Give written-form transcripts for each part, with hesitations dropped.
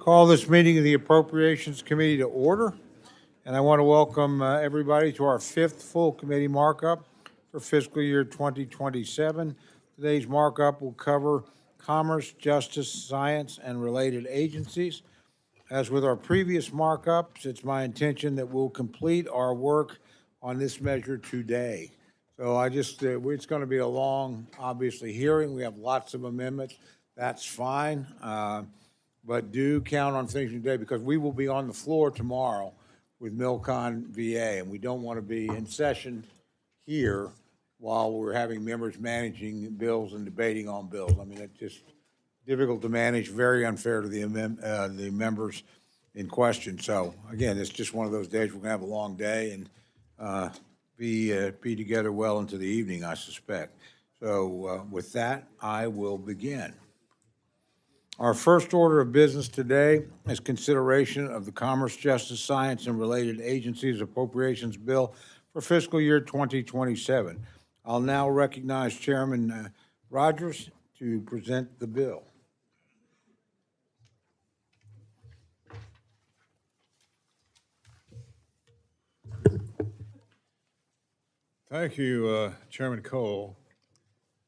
Call this meeting of the Appropriations Committee to order, and I want to welcome everybody to our fifth full committee markup for fiscal year 2027. Today's markup will cover commerce, justice, science, and related agencies. As with our previous markups, it's my intention that we'll complete our work on this measure today. So it's going to be a long, obviously, hearing. We have lots of amendments. That's fine. But do count on finishing today because we will be on the floor tomorrow with Milcon VA, and we don't want to be in session here while we're having members managing bills and debating on bills. I mean, it's just difficult to manage, very unfair to the members in question. So again, it's just one of those days we're going to have a long day and be together well into the evening, I suspect. So with that, I will begin. Our first order of business today is consideration of the Commerce, Justice, Science, and Related Agencies Appropriations Bill for fiscal year 2027. I'll now recognize Chairman Rogers to present the bill. Thank you, Chairman Cole.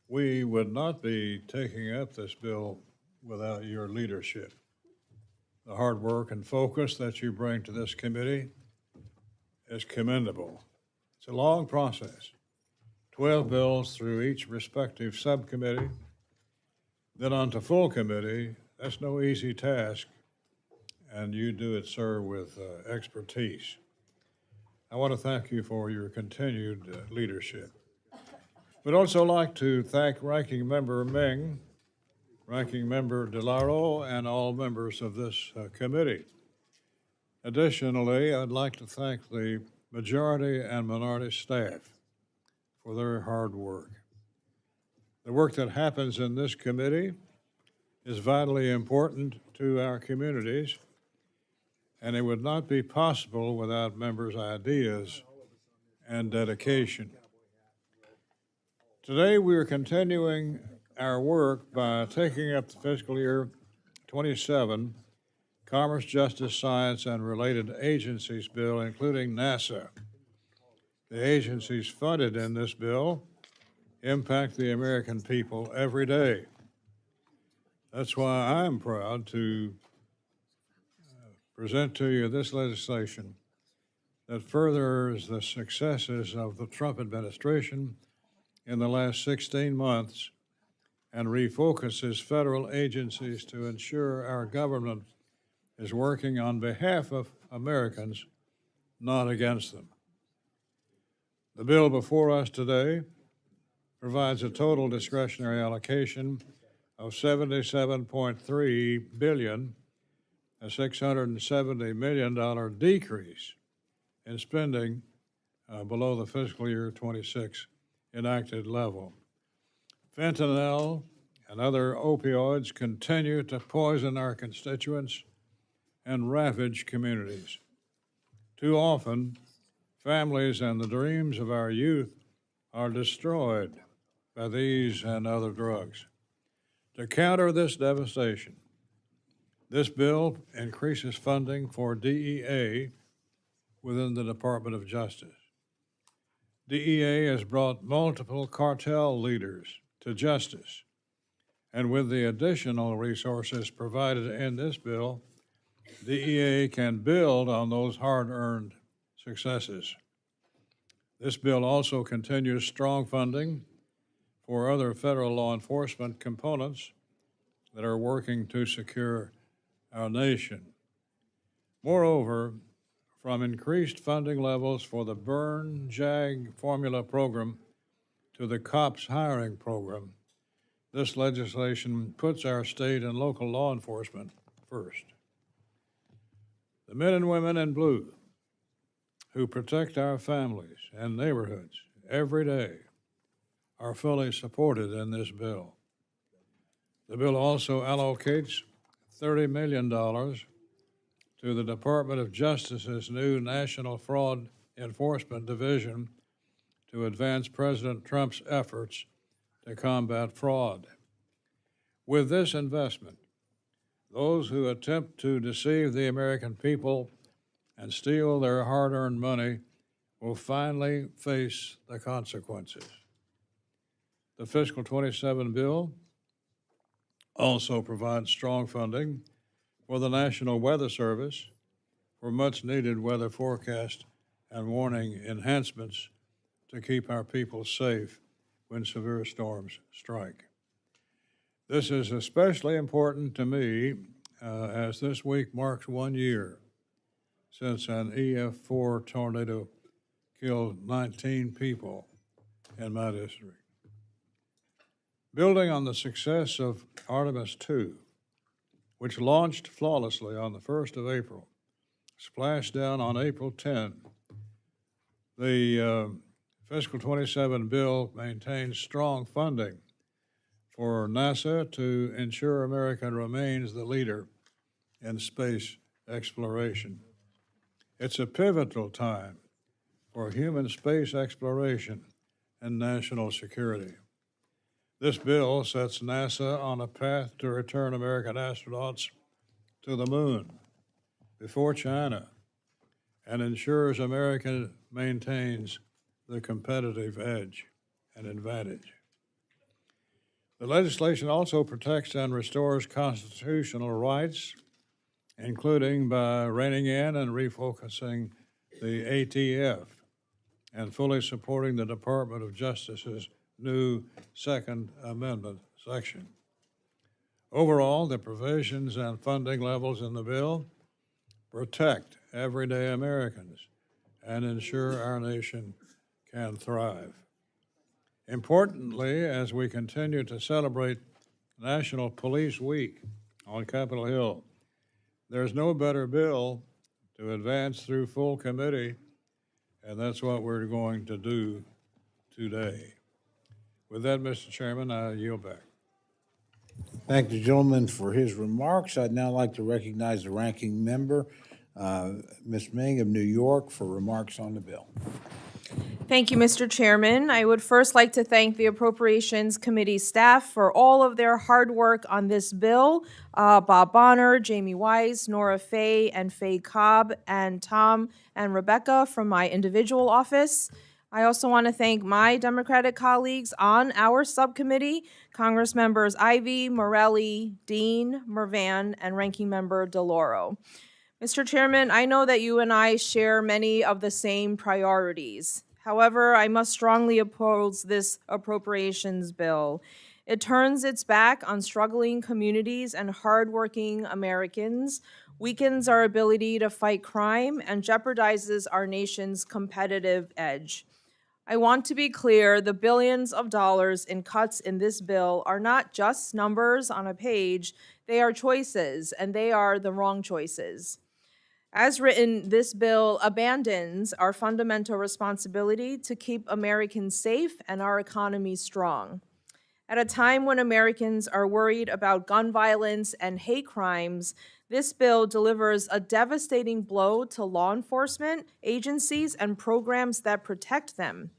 We would not be taking up this bill without your leadership. The hard work and focus that you bring to this committee is commendable. It's a long process. 12 bills through each respective subcommittee, then on to full committee. That's no easy task, and you do it, sir, with expertise. I want to thank you for your continued leadership. We'd also like to thank Ranking Member Ming, Ranking Member Delauro, and all members of this committee. Additionally, I'd like to thank the majority and minority staff for their hard work. The work that happens in this committee is vitally important to our communities, and it would not be possible without members' ideas and dedication. Today, we are continuing our work by taking up the fiscal year 27 Commerce, Justice, Science, and Related Agencies Bill, including NASA. The agencies funded in this bill impact the American people every day. That's why I'm proud to present to you this legislation that furthers the successes of the Trump administration in the last 16 months and refocuses federal agencies to ensure our government is working on behalf of Americans, not against them. The bill before us today provides a total discretionary allocation of $77.3 billion, a $670 million decrease in spending below the fiscal year 26 enacted level. Fentanyl and other opioids continue to poison our constituents and ravage communities. Too often, families and the dreams of our youth are destroyed by these and other drugs. To counter this devastation, this bill increases funding for DEA within the Department of Justice. DEA has brought multiple cartel leaders to justice, and with the additional resources provided in this bill, DEA can build on those hard-earned successes. This bill also continues strong funding for other federal law enforcement components that are working to secure our nation. Moreover, from increased funding levels for the Burn JAG formula program to the COPS hiring program, this legislation puts our state and local law enforcement first. The men and women in blue who protect our families and neighborhoods every day are fully supported in this bill. The bill also allocates $30 million to the Department of Justice's new National Fraud Enforcement Division to advance President Trump's efforts to combat fraud. With this investment, those who attempt to deceive the American people and steal their hard-earned money will finally face the consequences. The fiscal 27 bill also provides strong funding for the National Weather Service for much-needed weather forecast and warning enhancements to keep our people safe when severe storms strike. This is especially important to me as this week marks 1 year since an EF4 tornado killed 19 people in my district. Building on the success of Artemis II, which launched flawlessly on the 1st of April, splashed down on April 10, the fiscal 27 bill maintains strong funding for NASA to ensure America remains the leader in space exploration. It's a pivotal time for human space exploration and national security. This bill sets NASA on a path to return American astronauts to the moon before China and ensures America maintains the competitive edge and advantage. The legislation also protects and restores constitutional rights, including by reining in and refocusing the ATF and fully supporting the Department of Justice's new Second Amendment section. Overall, the provisions and funding levels in the bill protect everyday Americans and ensure our nation can thrive. Importantly, as we continue to celebrate National Police Week on Capitol Hill, there's no better bill to advance through full committee, and that's what we're going to do today. With that, Mr. Chairman, I yield back. Thank the gentleman for his remarks. I'd now like to recognize the ranking member, Ms. Ming of New York, for remarks on the bill. Thank you, Mr. Chairman. I would first like to thank the Appropriations Committee staff for all of their hard work on this bill. Bob Bonner, Jamie Weiss, Nora Fay, and Faye Cobb, and Tom and Rebecca from my individual office. I also want to thank my Democratic colleagues on our subcommittee, Congress members Ivey, Morelli, Dean, Mervan, and Ranking Member Delauro. Mr. Chairman, I know that you and I share many of the same priorities. However, I must strongly oppose this appropriations bill. It turns its back on struggling communities and hardworking Americans, weakens our ability to fight crime, and jeopardizes our nation's competitive edge. I want to be clear, the billions of dollars in cuts in this bill are not just numbers on a page, they are choices, and they are the wrong choices. As written, this bill abandons our fundamental responsibility to keep Americans safe and our economy strong. At a time when Americans are worried about gun violence and hate crimes, this bill delivers a devastating blow to law enforcement agencies and programs that protect them.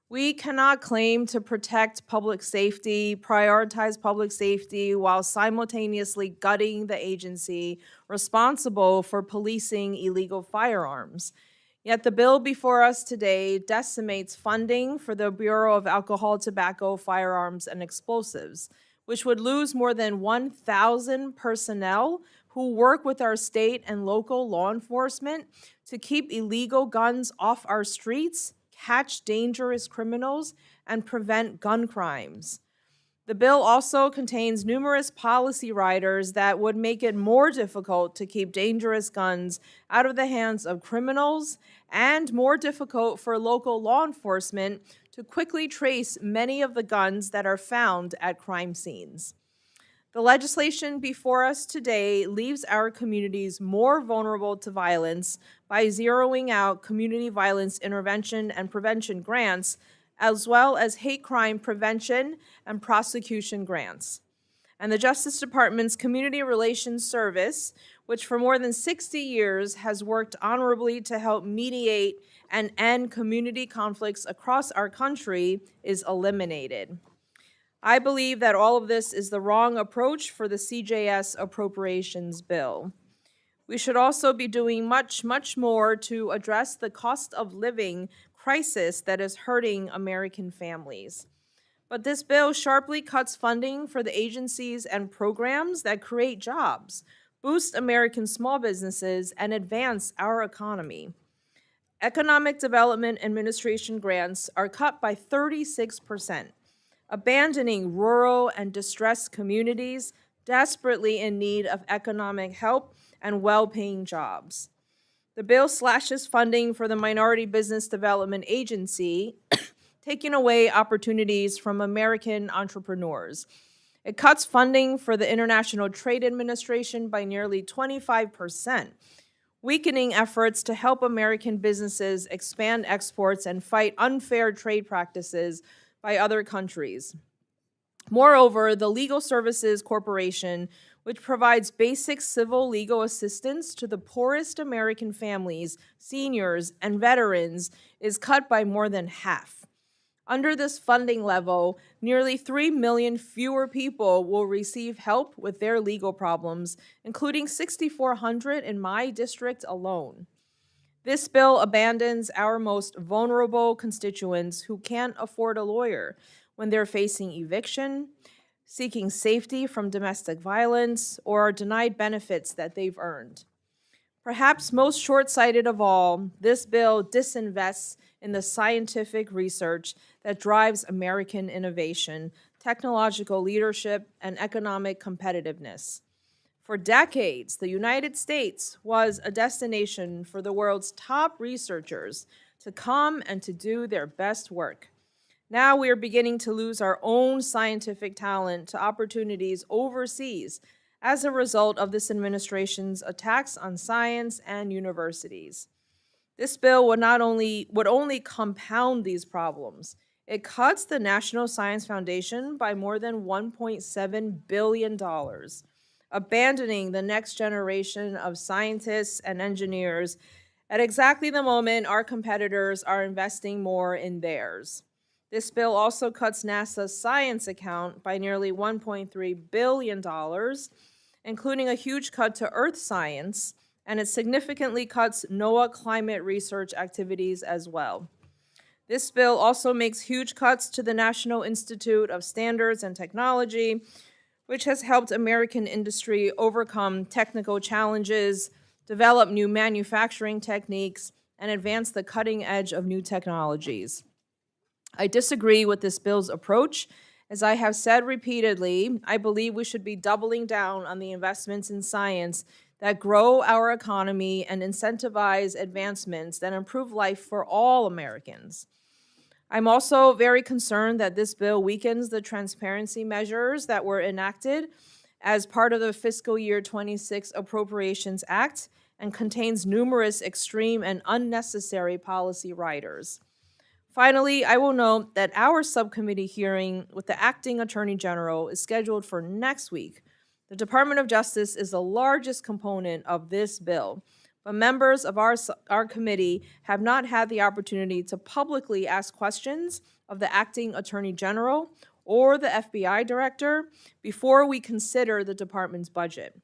We cannot claim to protect public safety, prioritize public safety, while simultaneously gutting the agency responsible for policing illegal firearms. Yet the bill before us today decimates funding for the Bureau of Alcohol, Tobacco, Firearms, and Explosives, which would lose more than 1,000 personnel who work with our state and local law enforcement to keep illegal guns off our streets, catch dangerous criminals, and prevent gun crimes. The bill also contains numerous policy riders that would make it more difficult to keep dangerous guns out of the hands of criminals and more difficult for local law enforcement to quickly trace many of the guns that are found at crime scenes. The legislation before us today leaves our communities more vulnerable to violence by zeroing out community violence intervention and prevention grants, as well as hate crime prevention and prosecution grants. And the Justice Department's Community Relations Service, which for more than 60 years has worked honorably to help mediate and end community conflicts across our country, is eliminated. I believe that all of this is the wrong approach for the CJS appropriations bill. We should also be doing much, much more to address the cost of living crisis that is hurting American families. But this bill sharply cuts funding for the agencies and programs that create jobs, boost American small businesses, and advance our economy. Economic Development Administration grants are cut by 36%, abandoning rural and distressed communities desperately in need of economic help and well-paying jobs. The bill slashes funding for the Minority Business Development Agency, taking away opportunities from American entrepreneurs. It cuts funding for the International Trade Administration by nearly 25%, weakening efforts to help American businesses expand exports and fight unfair trade practices by other countries. Moreover, the Legal Services Corporation, which provides basic civil legal assistance to the poorest American families, seniors, and veterans, is cut by more than half. Under this funding level, nearly 3 million fewer people will receive help with their legal problems, including 6,400 in my district alone. This bill abandons our most vulnerable constituents who can't afford a lawyer when they're facing eviction, seeking safety from domestic violence, or are denied benefits that they've earned. Perhaps most short-sighted of all, this bill disinvests in the scientific research that drives American innovation, technological leadership, and economic competitiveness. For decades, the United States was a destination for the world's top researchers to come and to do their best work. Now we are beginning to lose our own scientific talent to opportunities overseas as a result of this administration's attacks on science and universities. This bill would only compound these problems. It cuts the National Science Foundation by more than $1.7 billion, abandoning the next generation of scientists and engineers at exactly the moment our competitors are investing more in theirs. This bill also cuts NASA's science account by nearly $1.3 billion, including a huge cut to Earth science, and it significantly cuts NOAA climate research activities as well. This bill also makes huge cuts to the National Institute of Standards and Technology, which has helped American industry overcome technical challenges, develop new manufacturing techniques, and advance the cutting edge of new technologies. I disagree with this bill's approach. As I have said repeatedly, I believe we should be doubling down on the investments in science that grow our economy and incentivize advancements that improve life for all Americans. I'm also very concerned that this bill weakens the transparency measures that were enacted as part of the fiscal year 26 Appropriations Act and contains numerous extreme and unnecessary policy riders. Finally, I will note that our subcommittee hearing with the acting attorney general is scheduled for next week. The Department of Justice is the largest component of this bill, but members of our committee have not had the opportunity to publicly ask questions of the acting attorney general or the FBI director before we consider the department's budget.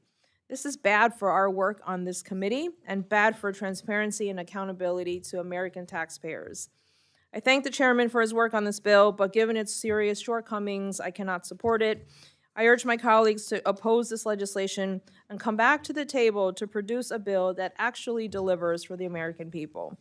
This is bad for our work on this committee and bad for transparency and accountability to American taxpayers. I thank the chairman for his work on this bill, but given its serious shortcomings, I cannot support it. I urge my colleagues to oppose this legislation and come back to the table to produce a bill that actually delivers for the American people.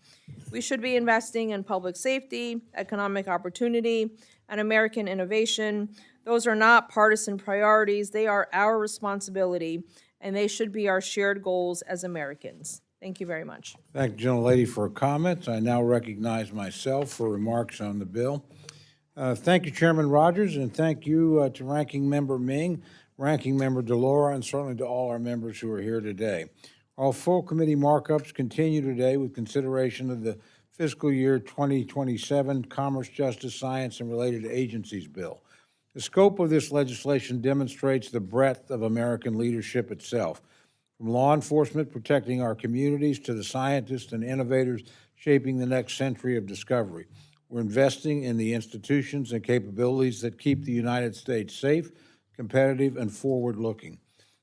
We should be investing in public safety, economic opportunity, and American innovation. Those are not partisan priorities. They are our responsibility, and they should be our shared goals as Americans. Thank you very much. Thank you, gentlelady, for her comments. I now recognize myself for remarks on the bill. Thank you, Chairman Rogers, and thank you to Ranking Member Ming, Ranking Member Delauro, and certainly to all our members who are here today. All full committee markups continue today with consideration of the fiscal year 2027 Commerce, Justice, Science, and Related Agencies Bill. The scope of this legislation demonstrates the breadth of American leadership itself, from law enforcement protecting our communities to the scientists and innovators shaping the next century of discovery. We're investing in the institutions and capabilities that keep the United States safe, competitive, and forward-looking.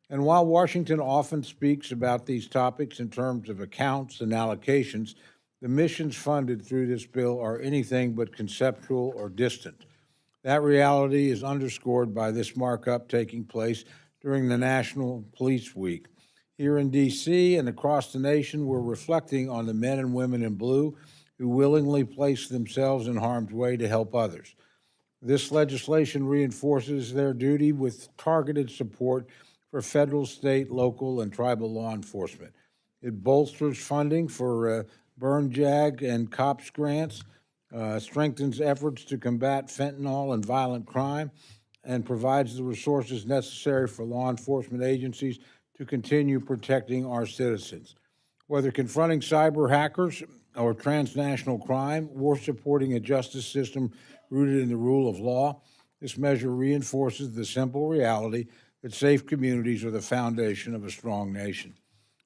And while Washington often speaks about these topics in terms of accounts and allocations, the missions funded through this bill are anything but conceptual or distant. That reality is underscored by this markup taking place during the National Police Week. Here in D.C. and across the nation, we're reflecting on the men and women in blue who willingly place themselves in harm's way to help others. This legislation reinforces their duty with targeted support for federal, state, local, and tribal law enforcement. It bolsters funding for burn jag and COPS grants, strengthens efforts to combat fentanyl and violent crime, and provides the resources necessary for law enforcement agencies to continue protecting our citizens. Whether confronting cyber hackers or transnational crime, or supporting a justice system rooted in the rule of law, this measure reinforces the simple reality that safe communities are the foundation of a strong nation.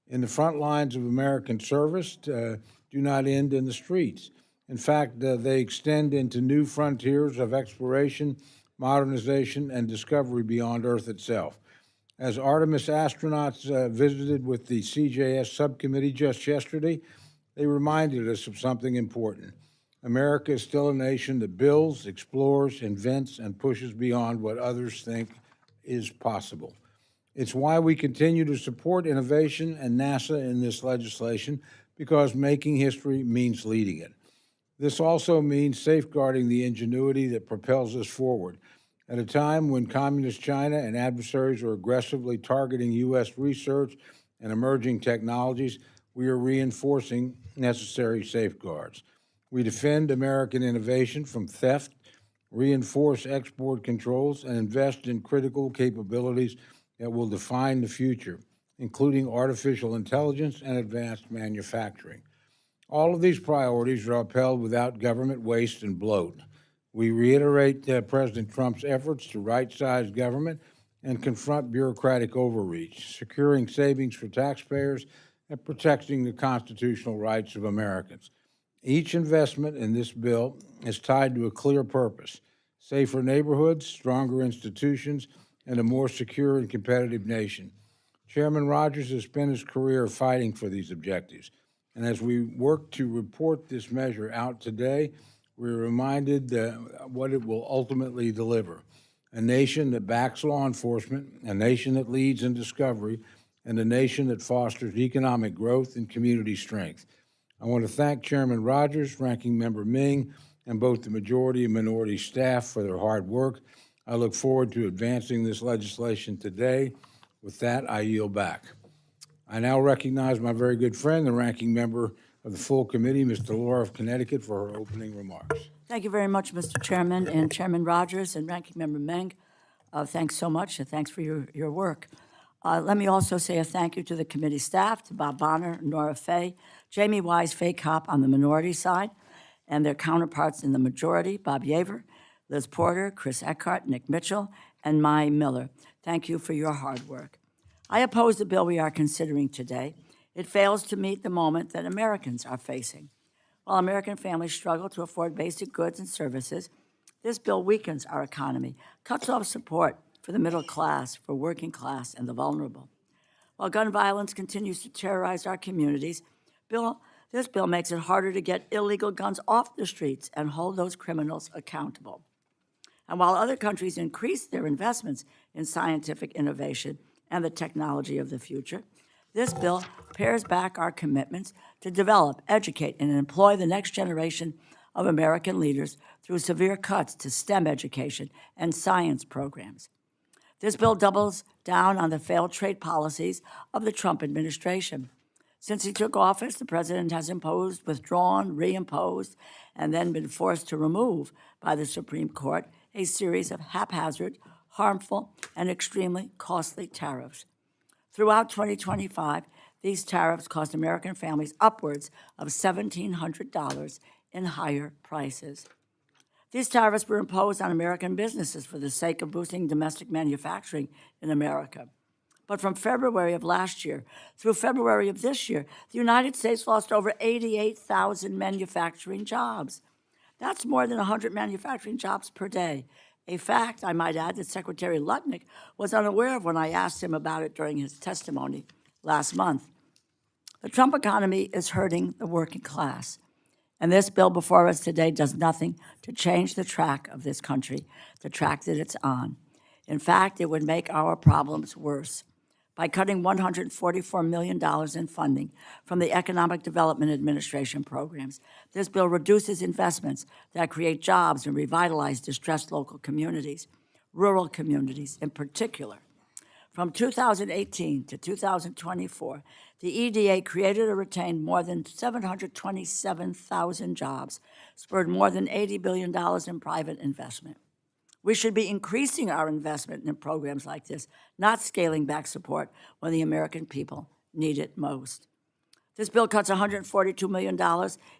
In the front lines of American service do not end in the streets. In fact, they extend into new frontiers of exploration, modernization, and discovery beyond Earth itself. As Artemis astronauts visited with the CJS Subcommittee just yesterday, they reminded us of something important. America is still a nation that builds, explores, invents, and pushes beyond what others think is possible. It's why we continue to support innovation and NASA in this legislation, because making history means leading it. This also means safeguarding the ingenuity that propels us forward. At a time when Communist China and adversaries are aggressively targeting U.S. research and emerging technologies, we are reinforcing necessary safeguards. We defend American innovation from theft, reinforce export controls, and invest in critical capabilities that will define the future, including artificial intelligence and advanced manufacturing. All of these priorities are upheld without government waste and bloat. We reiterate President Trump's efforts to right-size government and confront bureaucratic overreach, securing savings for taxpayers and protecting the constitutional rights of Americans. Each investment in this bill is tied to a clear purpose: safer neighborhoods, stronger institutions, and a more secure and competitive nation. Chairman Rogers has spent his career fighting for these objectives. And as we work to report this measure out today, we're reminded what it will ultimately deliver: a nation that backs law enforcement, a nation that leads in discovery, and a nation that fosters economic growth and community strength. I want to thank Chairman Rogers, Ranking Member Ming, and both the majority and minority staff for their hard work. I look forward to advancing this legislation today. With that, I yield back. I now recognize my very good friend, the Ranking Member of the full committee, Ms. Delauro of Connecticut, for her opening remarks. Thank you very much, Mr. Chairman, and Chairman Rogers and Ranking Member Meng. Thanks so much, and thanks for your work. Let me also say a thank you to the committee staff, to Bob Bonner, Nora Fay, Jamie Wise, Fay Kopp on the minority side, and their counterparts in the majority, Bob Yaver, Liz Porter, Chris Eckhart, Nick Mitchell, and Mai Miller. Thank you for your hard work. I oppose the bill we are considering today. It fails to meet the moment that Americans are facing. While American families struggle to afford basic goods and services, this bill weakens our economy, cuts off support for the middle class, for working class, and the vulnerable. While gun violence continues to terrorize our communities, this bill makes it harder to get illegal guns off the streets and hold those criminals accountable. And while other countries increase their investments in scientific innovation and the technology of the future, this bill pares back our commitments to develop, educate, and employ the next generation of American leaders through severe cuts to STEM education and science programs. This bill doubles down on the failed trade policies of the Trump administration. Since he took office, the president has imposed, withdrawn, reimposed, and then been forced to remove by the Supreme Court a series of haphazard, harmful, and extremely costly tariffs. Throughout 2025, these tariffs cost American families upwards of $1,700 in higher prices. These tariffs were imposed on American businesses for the sake of boosting domestic manufacturing in America. But from February of last year through February of this year, the United States lost over 88,000 manufacturing jobs. That's more than 100 manufacturing jobs per day, a fact, I might add, that Secretary Lutnick was unaware of when I asked him about it during his testimony last month. The Trump economy is hurting the working class, and this bill before us today does nothing to change the track of this country, the track that it's on. In fact, it would make our problems worse. By cutting $144 million in funding from the Economic Development Administration programs, this bill reduces investments that create jobs and revitalize distressed local communities, rural communities in particular. From 2018 to 2024, the EDA created or retained more than 727,000 jobs, spurred more than $80 billion in private investment. We should be increasing our investment in programs like this, not scaling back support when the American people need it most. This bill cuts $142 million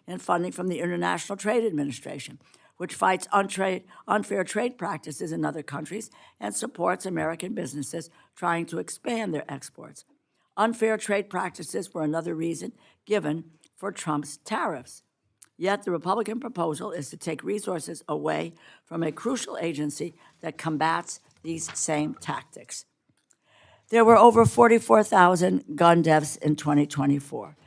in funding from the International Trade Administration, which fights unfair trade practices in other countries and supports American businesses trying to expand their exports. Unfair trade practices were another reason given for Trump's tariffs. Yet the Republican proposal is to take resources away from a crucial agency that combats these same tactics. There were over 44,000 gun deaths in 2024.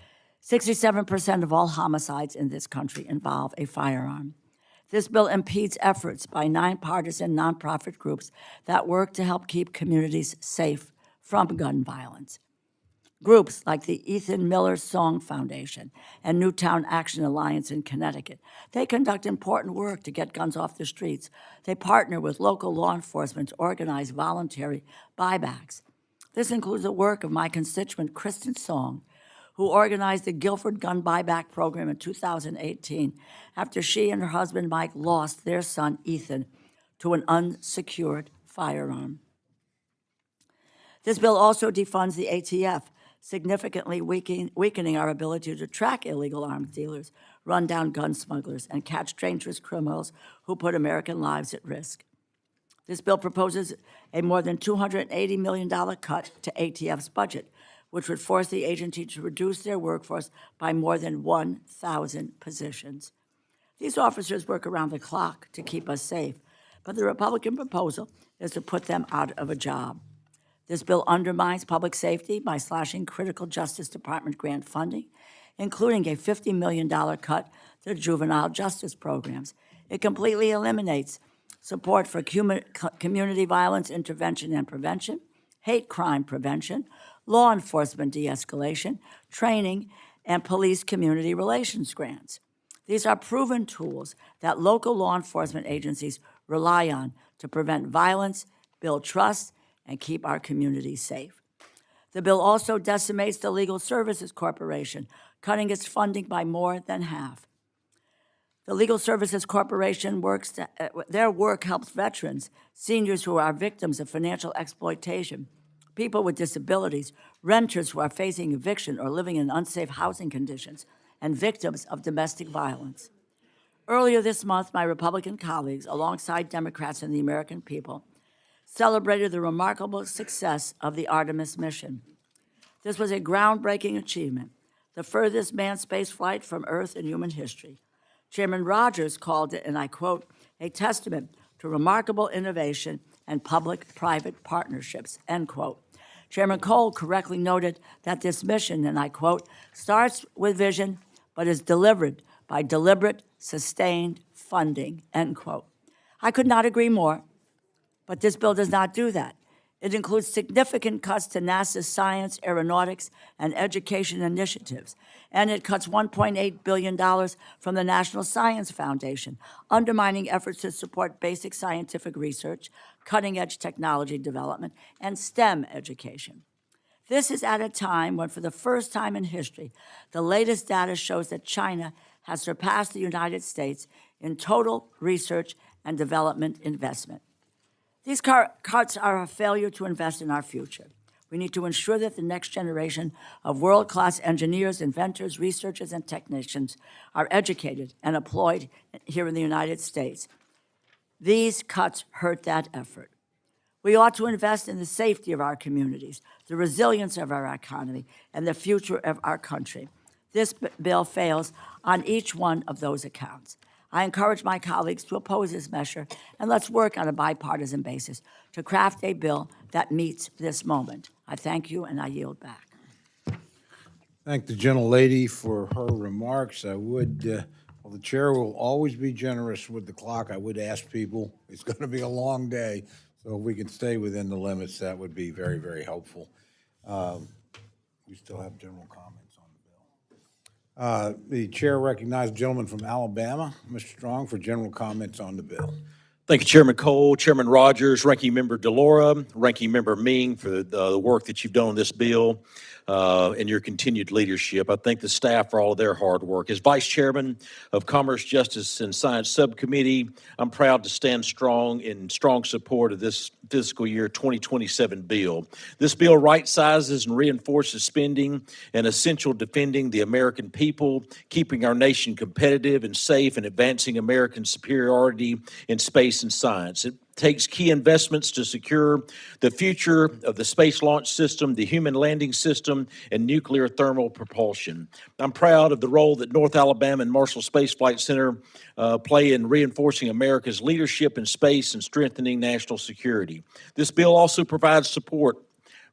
67% of all homicides in this country involve a firearm. This bill impedes efforts by nonpartisan nonprofit groups that work to help keep communities safe from gun violence. Groups like the Ethan Miller Song Foundation and Newtown Action Alliance in Connecticut, they conduct important work to get guns off the streets. They partner with local law enforcement to organize voluntary buybacks. This includes the work of my constituent Kristen Song, who organized the Guilford Gun Buyback Program in 2018 after she and her husband Mike lost their son Ethan to an unsecured firearm. This bill also defunds the ATF, significantly weakening our ability to track illegal arms dealers, run down gun smugglers, and catch dangerous criminals who put American lives at risk. This bill proposes a more than $280 million cut to ATF's budget, which would force the agency to reduce their workforce by more than 1,000 positions. These officers work around the clock to keep us safe, but the Republican proposal is to put them out of a job. This bill undermines public safety by slashing critical Justice Department grant funding, including a $50 million cut to juvenile justice programs. It completely eliminates support for community violence intervention and prevention, hate crime prevention, law enforcement de-escalation, training, and police community relations grants. These are proven tools that local law enforcement agencies rely on to prevent violence, build trust, and keep our communities safe. The bill also decimates the Legal Services Corporation, cutting its funding by more than half. The Legal Services Corporation their work helps veterans, seniors who are victims of financial exploitation, people with disabilities, renters who are facing eviction or living in unsafe housing conditions, and victims of domestic violence. Earlier this month, my Republican colleagues, alongside Democrats and the American people, celebrated the remarkable success of the Artemis mission. This was a groundbreaking achievement, the furthest manned space flight from Earth in human history. Chairman Rogers called it, and I quote, a testament to remarkable innovation and public-private partnerships, end quote. Chairman Cole correctly noted that this mission, and I quote, starts with vision, but is delivered by deliberate, sustained funding, end quote. I could not agree more. But this bill does not do that. It includes significant cuts to NASA's science, aeronautics, and education initiatives, and it cuts $1.8 billion from the National Science Foundation, undermining efforts to support basic scientific research, cutting-edge technology development, and STEM education. This is at a time when, for the first time in history, the latest data shows that China has surpassed the United States in total research and development investment. These cuts are a failure to invest in our future. We need to ensure that the next generation of world-class engineers, inventors, researchers, and technicians are educated and employed here in the United States. These cuts hurt that effort. We ought to invest in the safety of our communities, the resilience of our economy, and the future of our country. This bill fails on each one of those accounts. I encourage my colleagues to oppose this measure, and let's work on a bipartisan basis to craft a bill that meets this moment. I thank you, and I yield back. Thank the gentlelady for her remarks. I would, well, the chair will always be generous with the clock. I would ask people, it's going to be a long day, so if we can stay within the limits, that would be very, very helpful. We still have general comments on the bill. The chair recognizes the gentleman from Alabama, Mr. Strong, for general comments on the bill. Thank you, Chairman Cole, Chairman Rogers, Ranking Member Delauro, Ranking Member Ming for the work that you've done on this bill and your continued leadership. I thank the staff for all of their hard work. As Vice Chairman of Commerce, Justice, and Science Subcommittee, I'm proud to stand strong in strong support of this fiscal year 2027 bill. This bill right-sizes and reinforces spending and essential defending the American people, keeping our nation competitive and safe, and advancing American superiority in space and science. It takes key investments to secure the future of the space launch system, the human landing system, and nuclear thermal propulsion. I'm proud of the role that North Alabama and Marshall Space Flight Center play in reinforcing America's leadership in space and strengthening national security. This bill also provides support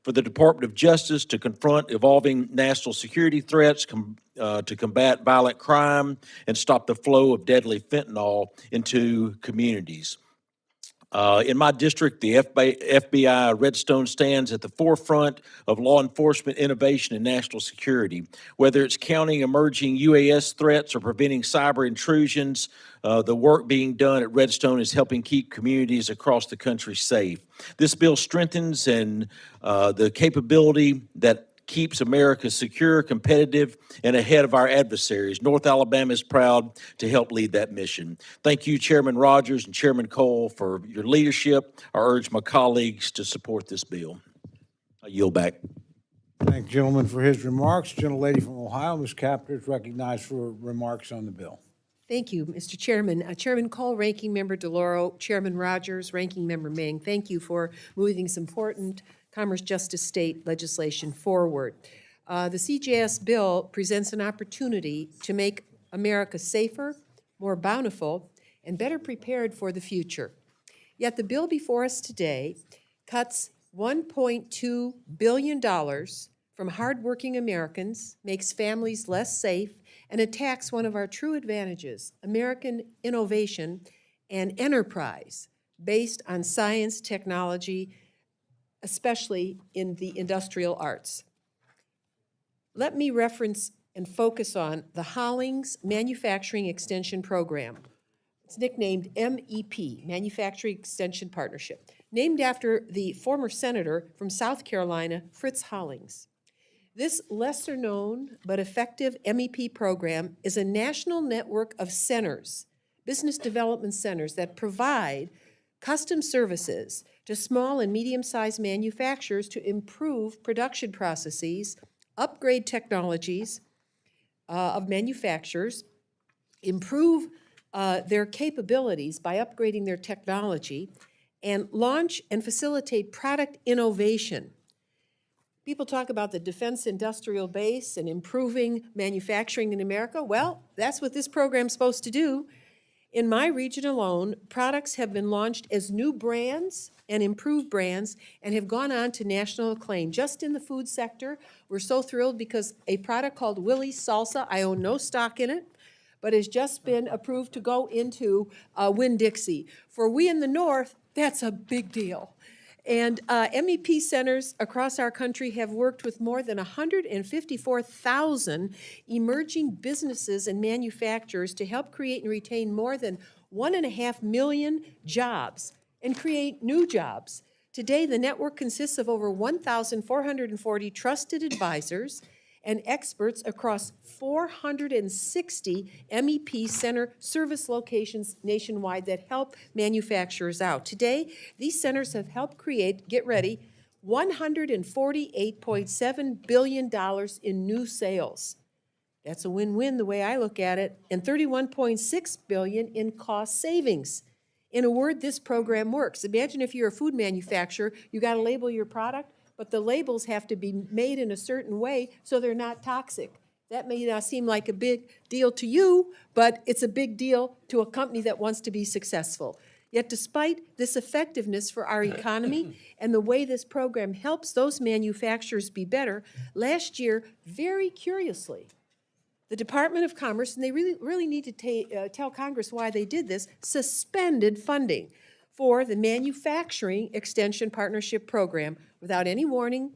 for the Department of Justice to confront evolving national security threats, to combat violent crime, and stop the flow of deadly fentanyl into communities. In my district, the FBI Redstone stands at the forefront of law enforcement innovation and national security. Whether it's counting emerging UAS threats or preventing cyber intrusions, the work being done at Redstone is helping keep communities across the country safe. This bill strengthens the capability that keeps America secure, competitive, and ahead of our adversaries. North Alabama is proud to help lead that mission. Thank you, Chairman Rogers and Chairman Cole, for your leadership. I urge my colleagues to support this bill. I yield back. Thank the gentleman for his remarks. Gentlelady from Ohio, Ms. Capter, is recognized for remarks on the bill. Thank you, Mr. Chairman. Chairman Cole, Ranking Member Delauro, Chairman Rogers, Ranking Member Ming, thank you for moving this important Commerce Justice State legislation forward. The CJS bill presents an opportunity to make America safer, more bountiful, and better prepared for the future. Yet the bill before us today cuts $1.2 billion from hardworking Americans, makes families less safe, and attacks one of our true advantages, American innovation and enterprise based on science, technology, especially in the industrial arts. Let me reference and focus on the Hollings Manufacturing Extension Program. It's nicknamed MEP, Manufacturing Extension Partnership, named after the former senator from South Carolina, Fritz Hollings. This lesser-known but effective MEP program is a national network of centers, business development centers, that provide custom services to small and medium-sized manufacturers to improve production processes, upgrade technologies of manufacturers, improve their capabilities by upgrading their technology, and launch and facilitate product innovation. People talk about the defense industrial base and improving manufacturing in America. Well, that's what this program's supposed to do. In my region alone, products have been launched as new brands and improved brands and have gone on to national acclaim. Just in the food sector, we're so thrilled because a product called Willie's Salsa, I own no stock in it, but has just been approved to go into Winn-Dixie. For we in the North, that's a big deal. And MEP centers across our country have worked with more than 154,000 emerging businesses and manufacturers to help create and retain more than 1.5 million jobs and create new jobs. Today, the network consists of over 1,440 trusted advisors and experts across 460 MEP center service locations nationwide that help manufacturers out. Today, these centers have helped create, get ready, $148.7 billion in new sales. That's a win-win the way I look at it, and $31.6 billion in cost savings. In a word, this program works. Imagine if you're a food manufacturer, you got to label your product, but the labels have to be made in a certain way so they're not toxic. That may not seem like a big deal to you, but it's a big deal to a company that wants to be successful. Yet despite this effectiveness for our economy and the way this program helps those manufacturers be better, last year, very curiously, the Department of Commerce, and they really need to tell Congress why they did this, suspended funding for the Manufacturing Extension Partnership Program without any warning,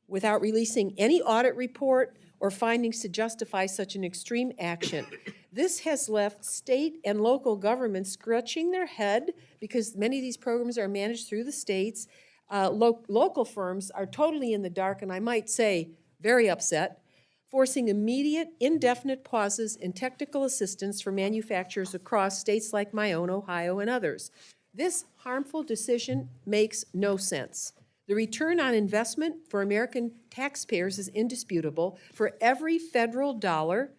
without releasing any audit report or findings to justify such an extreme action. This has left state and local governments scratching their head because many of these programs are managed through the states. Local firms are totally in the dark, and I might say very upset, forcing immediate, indefinite pauses in technical assistance for manufacturers across states like my own, Ohio, and others. This harmful decision makes no sense. The return on investment for American taxpayers is indisputable. For every federal dollar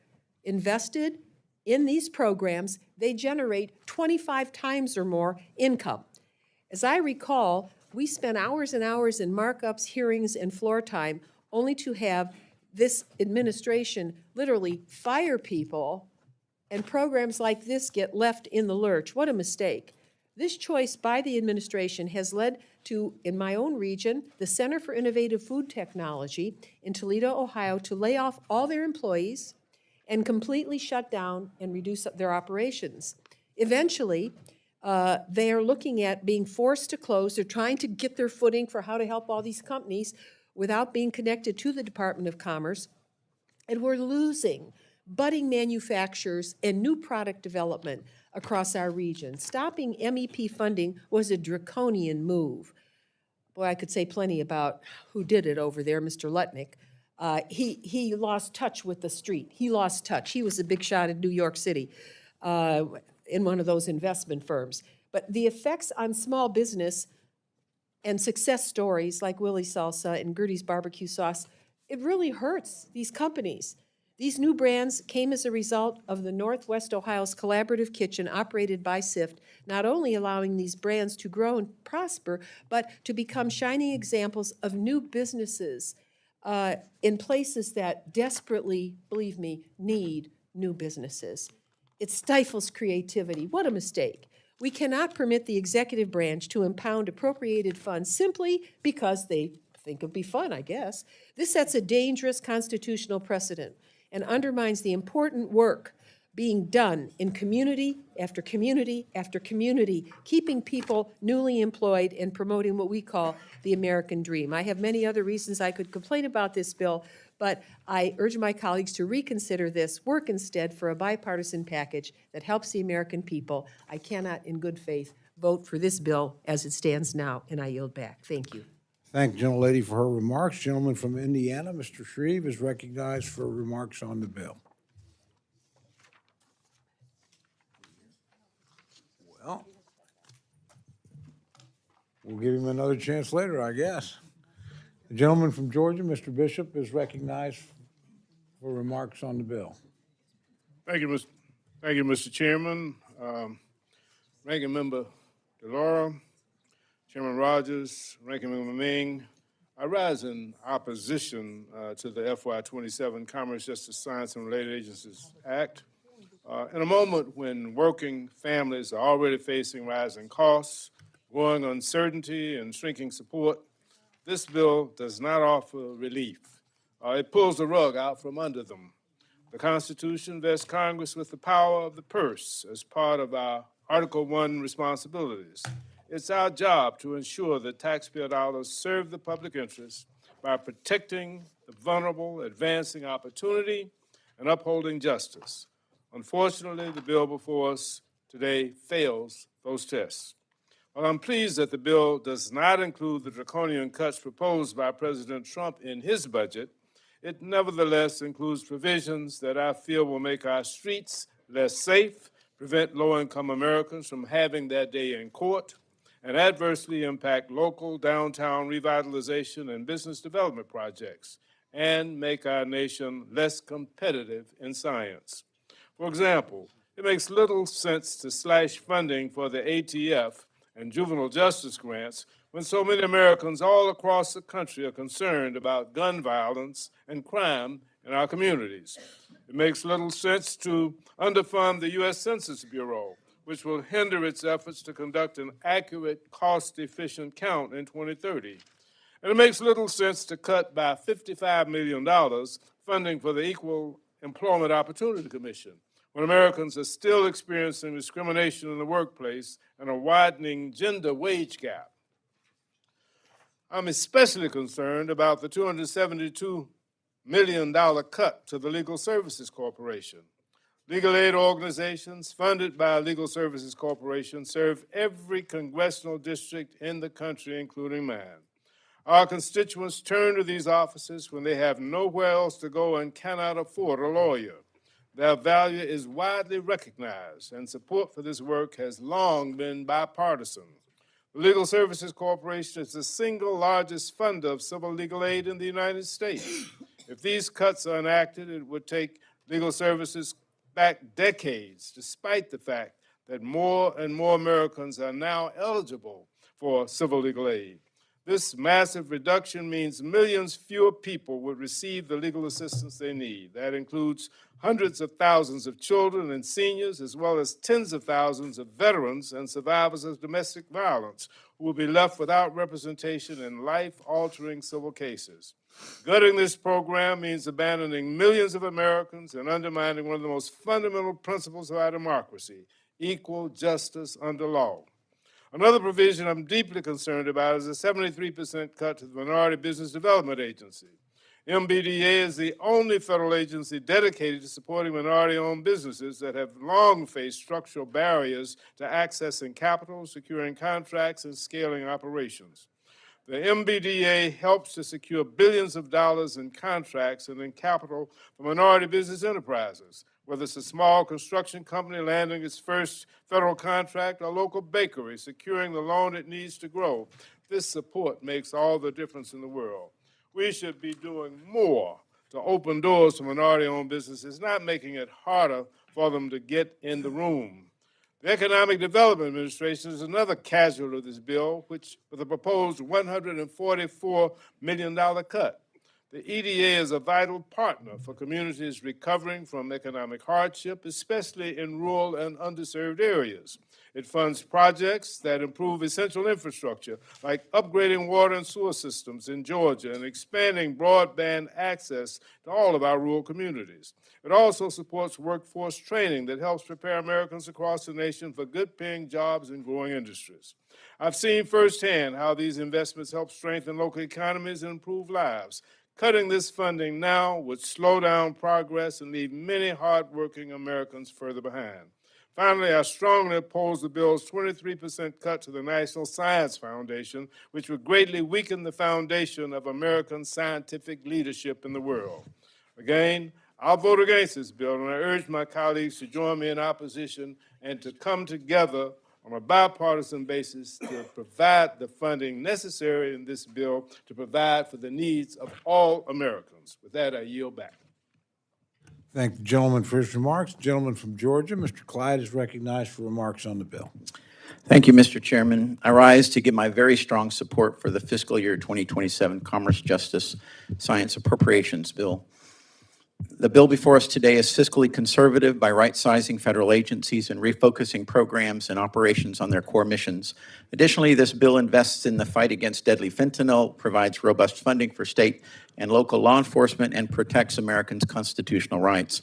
invested in these programs, they generate 25 times or more income. As I recall, we spent hours and hours in markups, hearings, and floor time only to have this administration literally fire people and programs like this get left in the lurch. What a mistake. This choice by the administration has led to, in my own region, the Center for Innovative Food Technology in Toledo, Ohio, to lay off all their employees and completely shut down and reduce their operations. Eventually, they are looking at being forced to close. They're trying to get their footing for how to help all these companies without being connected to the Department of Commerce. And we're losing budding manufacturers and new product development across our region. Stopping MEP funding was a draconian move. Boy, I could say plenty about who did it over there, Mr. Lutnick. He lost touch with the street. He lost touch. He was a big shot in New York City in one of those investment firms. But the effects on small business and success stories like Willie Salsa and Gertie's Barbecue Sauce, it really hurts these companies. These new brands came as a result of the Northwest Ohio's Collaborative Kitchen operated by SIFT, not only allowing these brands to grow and prosper, but to become shining examples of new businesses in places that desperately, believe me, need new businesses. It stifles creativity. What a mistake. We cannot permit the executive branch to impound appropriated funds simply because they think it'd be fun, I guess. This sets a dangerous constitutional precedent and undermines the important work being done in community after community after community, keeping people newly employed and promoting what we call the American dream. I have many other reasons I could complain about this bill, but I urge my colleagues to reconsider this, work instead for a bipartisan package that helps the American people. I cannot, in good faith, vote for this bill as it stands now, and I yield back. Thank you. Thank the gentlelady for her remarks. Gentleman from Indiana, Mr. Shreve, is recognized for remarks on the bill. Well, we'll give him another chance later, I guess. The gentleman from Georgia, Mr. Bishop, is recognized for remarks on the bill. Thank you, Mr. Chairman. Ranking Member Delauro, Chairman Rogers, Ranking Member Ming. I rise in opposition to the FY27 Commerce, Justice, Science, and Related Agencies Act. In a moment when working families are already facing rising costs, growing uncertainty, and shrinking support, this bill does not offer relief. It pulls the rug out from under them. The Constitution vests Congress with the power of the purse as part of our Article I responsibilities. It's our job to ensure that taxpayer dollars serve the public interest by protecting the vulnerable, advancing opportunity, and upholding justice. Unfortunately, the bill before us today fails those tests. While I'm pleased that the bill does not include the draconian cuts proposed by President Trump in his budget, it nevertheless includes provisions that I feel will make our streets less safe, prevent low-income Americans from having their day in court, and adversely impact local downtown revitalization and business development projects, and make our nation less competitive in science. For example, it makes little sense to slash funding for the ATF and juvenile justice grants when so many Americans all across the country are concerned about gun violence and crime in our communities. It makes little sense to underfund the U.S. Census Bureau, which will hinder its efforts to conduct an accurate, cost-efficient count in 2030. And it makes little sense to cut by $55 million funding for the Equal Employment Opportunity Commission, when Americans are still experiencing discrimination in the workplace and a widening gender wage gap. I'm especially concerned about the $272 million cut to the Legal Services Corporation. Legal aid organizations funded by Legal Services Corporation serve every congressional district in the country, including mine. Our constituents turn to these offices when they have nowhere else to go and cannot afford a lawyer. Their value is widely recognized, and support for this work has long been bipartisan. The Legal Services Corporation is the single largest funder of civil legal aid in the United States. If these cuts are enacted, it would take legal services back decades, despite the fact that more and more Americans are now eligible for civil legal aid. This massive reduction means millions fewer people would receive the legal assistance they need. That includes hundreds of thousands of children and seniors, as well as tens of thousands of veterans and survivors of domestic violence who will be left without representation in life-altering civil cases. Gutting this program means abandoning millions of Americans and undermining one of the most fundamental principles of our democracy, equal justice under law. Another provision I'm deeply concerned about is a 73% cut to the Minority Business Development Agency. MBDA is the only federal agency dedicated to supporting minority-owned businesses that have long faced structural barriers to accessing capital, securing contracts, and scaling operations. The MBDA helps to secure billions of dollars in contracts and in capital for minority business enterprises, whether it's a small construction company landing its first federal contract or a local bakery securing the loan it needs to grow. This support makes all the difference in the world. We should be doing more to open doors to minority-owned businesses, not making it harder for them to get in the room. The Economic Development Administration is another casualty of this bill, which with a proposed $144 million cut. The EDA is a vital partner for communities recovering from economic hardship, especially in rural and underserved areas. It funds projects that improve essential infrastructure, like upgrading water and sewer systems in Georgia and expanding broadband access to all of our rural communities. It also supports workforce training that helps prepare Americans across the nation for good-paying jobs in growing industries. I've seen firsthand how these investments help strengthen local economies and improve lives. Cutting this funding now would slow down progress and leave many hardworking Americans further behind. Finally, I strongly oppose the bill's 23% cut to the National Science Foundation, which would greatly weaken the foundation of American scientific leadership in the world. Again, I'll vote against this bill, and I urge my colleagues to join me in opposition and to come together on a bipartisan basis to provide the funding necessary in this bill to provide for the needs of all Americans. With that, I yield back. Thank the gentleman for his remarks. Gentleman from Georgia, Mr. Clyde, is recognized for remarks on the bill. Thank you, Mr. Chairman. I rise to give my very strong support for the fiscal year 2027 Commerce, Justice, Science Appropriations Bill. The bill before us today is fiscally conservative by right-sizing federal agencies and refocusing programs and operations on their core missions. Additionally, this bill invests in the fight against deadly fentanyl, provides robust funding for state and local law enforcement, and protects Americans' constitutional rights.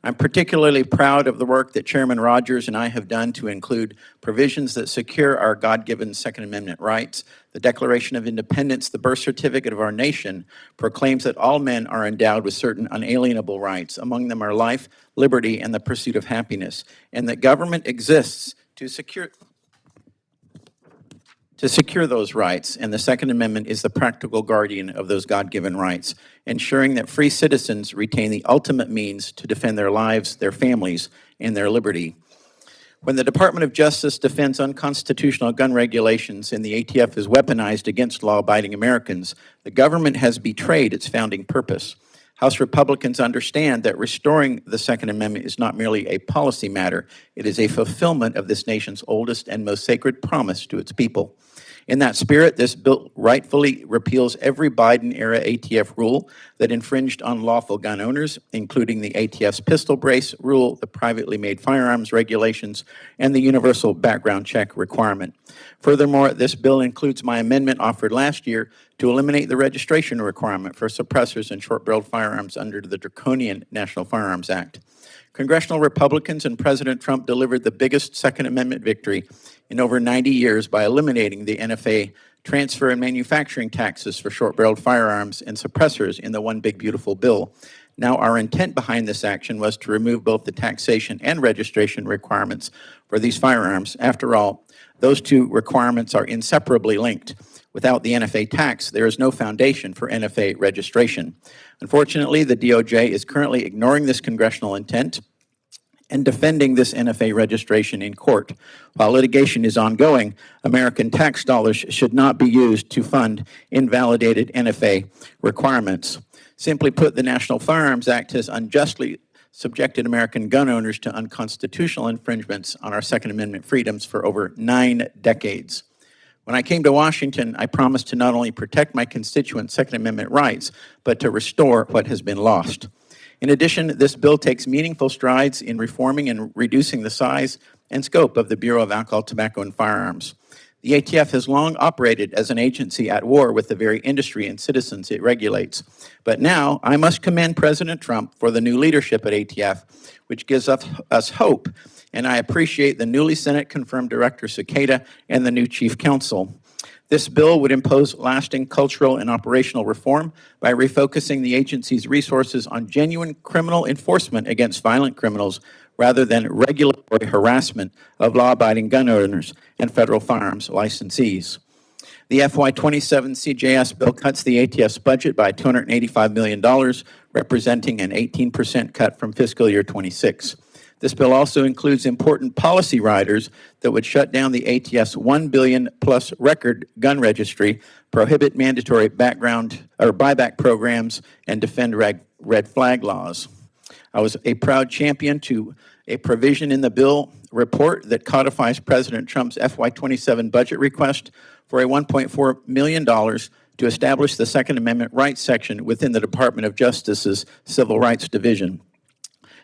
I'm particularly proud of the work that Chairman Rogers and I have done to include provisions that secure our God-given Second Amendment rights. The Declaration of Independence, the birth certificate of our nation, proclaims that all men are endowed with certain unalienable rights. Among them are life, liberty, and the pursuit of happiness, and that government exists to secure those rights, and the Second Amendment is the practical guardian of those God-given rights, ensuring that free citizens retain the ultimate means to defend their lives, their families, and their liberty. When the Department of Justice defends unconstitutional gun regulations and the ATF is weaponized against law-abiding Americans, the government has betrayed its founding purpose. House Republicans understand that restoring the Second Amendment is not merely a policy matter, it is a fulfillment of this nation's oldest and most sacred promise to its people. In that spirit, this bill rightfully repeals every Biden-era ATF rule that infringed on lawful gun owners, including the ATF's pistol brace rule, the privately made firearms regulations, and the universal background check requirement. Furthermore, this bill includes my amendment offered last year to eliminate the registration requirement for suppressors and short-barreled firearms under the draconian National Firearms Act. Congressional Republicans and President Trump delivered the biggest Second Amendment victory in over 90 years by eliminating the NFA transfer and manufacturing taxes for short-barreled firearms and suppressors in the One Big Beautiful Bill. Now, our intent behind this action was to remove both the taxation and registration requirements for these firearms. After all, those two requirements are inseparably linked. Without the NFA tax, there is no foundation for NFA registration. Unfortunately, the DOJ is currently ignoring this congressional intent and defending this NFA registration in court. While litigation is ongoing, American tax dollars should not be used to fund invalidated NFA requirements. Simply put, the National Firearms Act has unjustly subjected American gun owners to unconstitutional infringements on our Second Amendment freedoms for over 9 decades. When I came to Washington, I promised to not only protect my constituents' Second Amendment rights, but to restore what has been lost. In addition, this bill takes meaningful strides in reforming and reducing the size and scope of the Bureau of Alcohol, Tobacco, and Firearms. The ATF has long operated as an agency at war with the very industry and citizens it regulates. But now, I must commend President Trump for the new leadership at ATF, which gives us hope, and I appreciate the newly Senate-confirmed Director Cicada and the new Chief Counsel. This bill would impose lasting cultural and operational reform by refocusing the agency's resources on genuine criminal enforcement against violent criminals rather than regulatory harassment of law-abiding gun owners and federal firearms licensees. The FY27 CJS bill cuts the ATF's budget by $285 million, representing an 18% cut from fiscal year 26. This bill also includes important policy riders that would shut down the ATF's $1 billion plus record gun registry, prohibit mandatory background or buyback programs, and defend red flag laws. I was a proud champion to a provision in the bill report that codifies President Trump's FY27 budget request for a $1.4 million to establish the Second Amendment rights section within the Department of Justice's Civil Rights Division.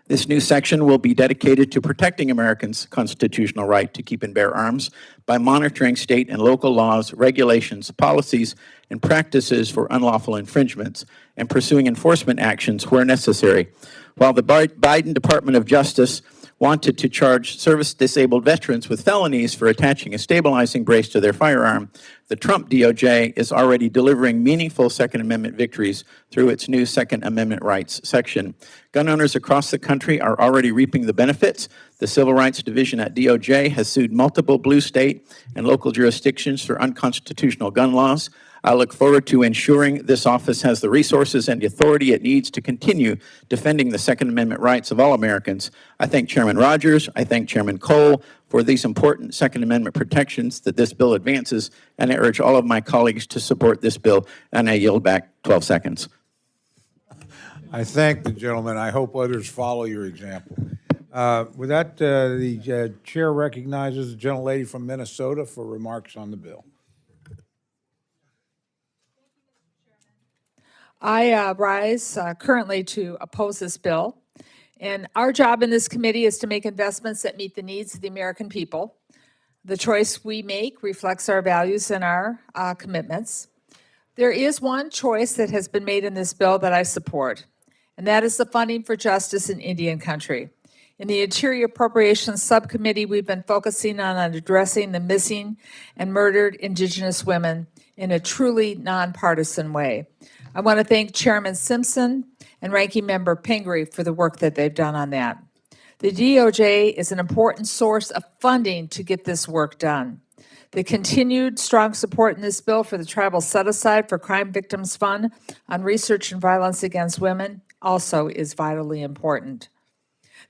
This new section will be dedicated to protecting Americans' constitutional right to keep and bear arms by monitoring state and local laws, regulations, policies, and practices for unlawful infringements and pursuing enforcement actions where necessary. While the Biden Department of Justice wanted to charge service-disabled veterans with felonies for attaching a stabilizing brace to their firearm, the Trump DOJ is already delivering meaningful Second Amendment victories through its new Second Amendment rights section. Gun owners across the country are already reaping the benefits. The Civil Rights Division at DOJ has sued multiple blue state and local jurisdictions for unconstitutional gun laws. I look forward to ensuring this office has the resources and the authority it needs to continue defending the Second Amendment rights of all Americans. I thank Chairman Rogers, I thank Chairman Cole for these important Second Amendment protections that this bill advances, and I urge all of my colleagues to support this bill, and I yield back 12 seconds. I thank the gentleman. I hope others follow your example. With that, the chair recognizes the gentlelady from Minnesota for remarks on the bill. I rise currently to oppose this bill. And our job in this committee is to make investments that meet the needs of the American people. The choice we make reflects our values and our commitments. There is one choice that has been made in this bill that I support, and that is the funding for justice in Indian country. In the Interior Appropriations Subcommittee, we've been focusing on addressing the missing and murdered Indigenous women in a truly nonpartisan way. I want to thank Chairman Simpson and Ranking Member Pingree for the work that they've done on that. The DOJ is an important source of funding to get this work done. The continued strong support in this bill for the tribal set-aside for Crime Victims Fund on research and violence against women also is vitally important.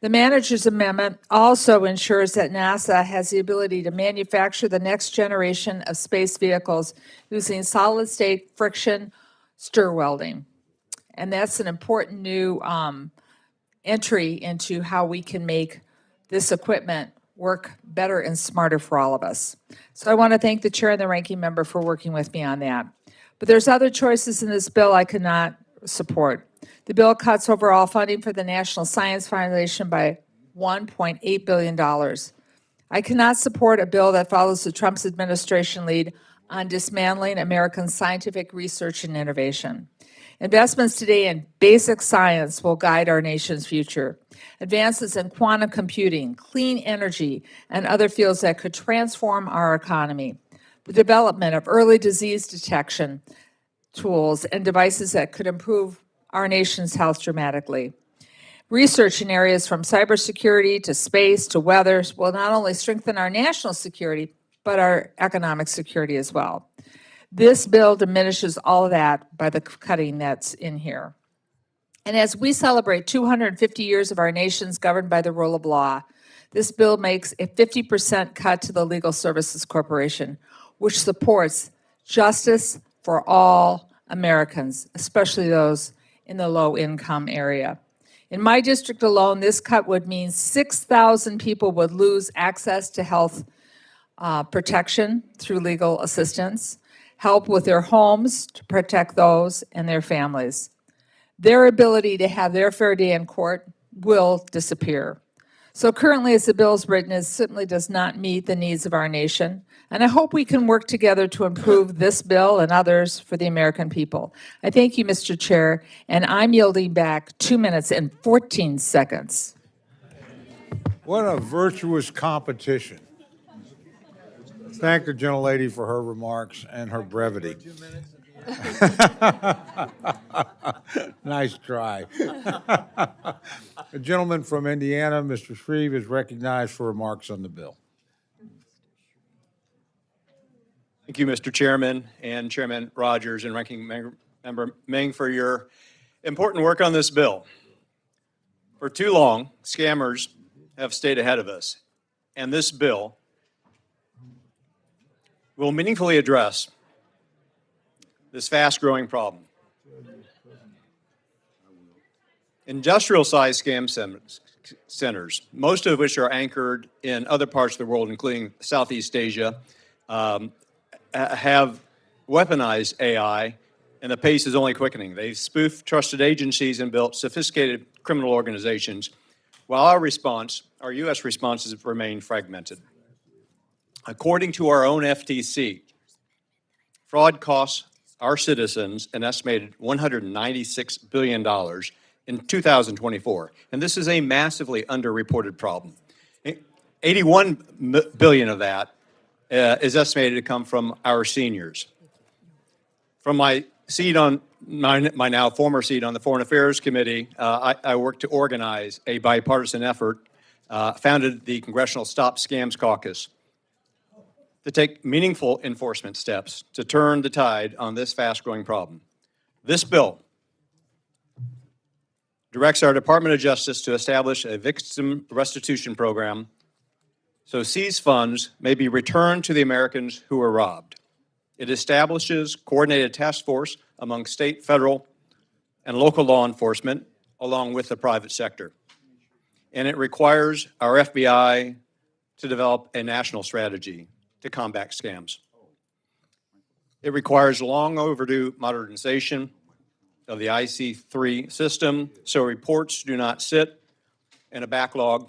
The manager's amendment also ensures that NASA has the ability to manufacture the next generation of space vehicles using solid-state friction stir welding. And that's an important new entry into how we can make this equipment work better and smarter for all of us. So I want to thank the chair and the ranking member for working with me on that. But there's other choices in this bill I could not support. The bill cuts overall funding for the National Science Foundation by $1.8 billion. I cannot support a bill that follows the Trump administration lead on dismantling American scientific research and innovation. Investments today in basic science will guide our nation's future. Advances in quantum computing, clean energy, and other fields that could transform our economy. The development of early disease detection tools and devices that could improve our nation's health dramatically. Research in areas from cybersecurity to space to weather will not only strengthen our national security, but our economic security as well. This bill diminishes all of that by the cutting that's in here. And as we celebrate 250 years of our nations governed by the rule of law, this bill makes a 50% cut to the Legal Services Corporation, which supports justice for all Americans, especially those in the low-income area. In my district alone, this cut would mean 6,000 people would lose access to health protection through legal assistance, help with their homes to protect those and their families. Their ability to have their fair day in court will disappear. So currently, as the bill is written, it simply does not meet the needs of our nation. And I hope we can work together to improve this bill and others for the American people. I thank you, Mr. Chair, and I'm yielding back 2 minutes and 14 seconds. What a virtuous competition. Thank the gentlelady for her remarks and her brevity. Nice try. The gentleman from Indiana, Mr. Shreve, is recognized for remarks on the bill. Thank you, Mr. Chairman, and Chairman Rogers and Ranking Member Ming for your important work on this bill. For too long, scammers have stayed ahead of us, and this bill will meaningfully address this fast-growing problem. Industrial-sized scam centers, most of which are anchored in other parts of the world, including Southeast Asia, have weaponized AI, and the pace is only quickening. They've spoofed trusted agencies and built sophisticated criminal organizations, while our U.S. responses remain fragmented. According to our own FTC, fraud costs our citizens an estimated $196 billion in 2024, and this is a massively underreported problem. 81 billion of that is estimated to come from our seniors. From my seat on my now former seat on the Foreign Affairs Committee, I worked to organize a bipartisan effort, founded the Congressional Stop Scams Caucus, to take meaningful enforcement steps to turn the tide on this fast-growing problem. This bill directs our Department of Justice to establish a victim restitution program so seized funds may be returned to the Americans who were robbed. It establishes coordinated task force among state, federal, and local law enforcement, along with the private sector. And it requires our FBI to develop a national strategy to combat scams. It requires long overdue modernization of the IC3 system so reports do not sit in a backlog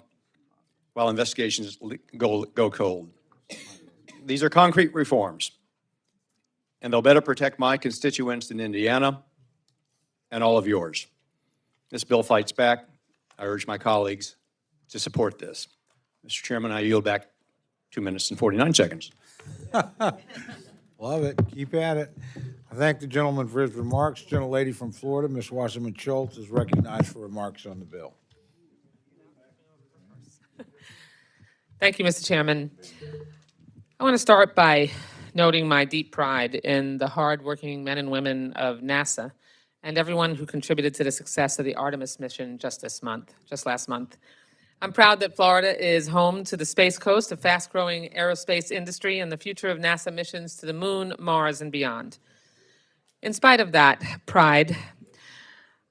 while investigations go cold. These are concrete reforms, and they'll better protect my constituents in Indiana and all of yours. This bill fights back. I urge my colleagues to support this. Mr. Chairman, I yield back 2 minutes and 49 seconds. Love it. Keep at it. I thank the gentleman for his remarks. Gentlelady from Florida, Ms. Wasserman Schultz, is recognized for remarks on the bill. Thank you, Mr. Chairman. I want to start by noting my deep pride in the hardworking men and women of NASA and everyone who contributed to the success of the Artemis mission just last month. I'm proud that Florida is home to the Space Coast, a fast-growing aerospace industry, and the future of NASA missions to the moon, Mars, and beyond. In spite of that pride,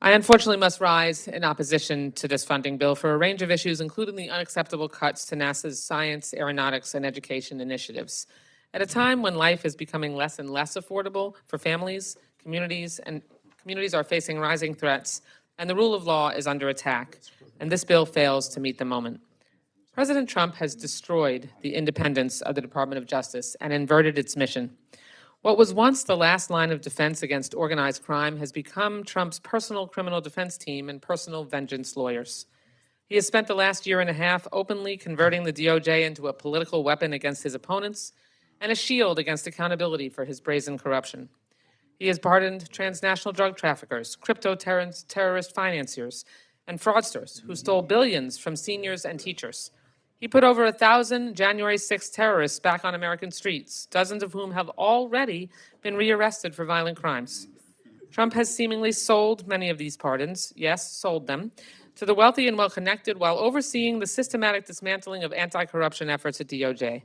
I unfortunately must rise in opposition to this funding bill for a range of issues, including the unacceptable cuts to NASA's science, aeronautics, and education initiatives. At a time when life is becoming less and less affordable for families, communities are facing rising threats, and the rule of law is under attack, and this bill fails to meet the moment. President Trump has destroyed the independence of the Department of Justice and inverted its mission. What was once the last line of defense against organized crime has become Trump's personal criminal defense team and personal vengeance lawyers. He has spent the last year and a half openly converting the DOJ into a political weapon against his opponents and a shield against accountability for his brazen corruption. He has pardoned transnational drug traffickers, crypto-terrorist financiers, and fraudsters who stole billions from seniors and teachers. He put over 1,000 January 6 terrorists back on American streets, dozens of whom have already been rearrested for violent crimes. Trump has seemingly sold many of these pardons, yes, sold them, to the wealthy and well-connected while overseeing the systematic dismantling of anti-corruption efforts at DOJ.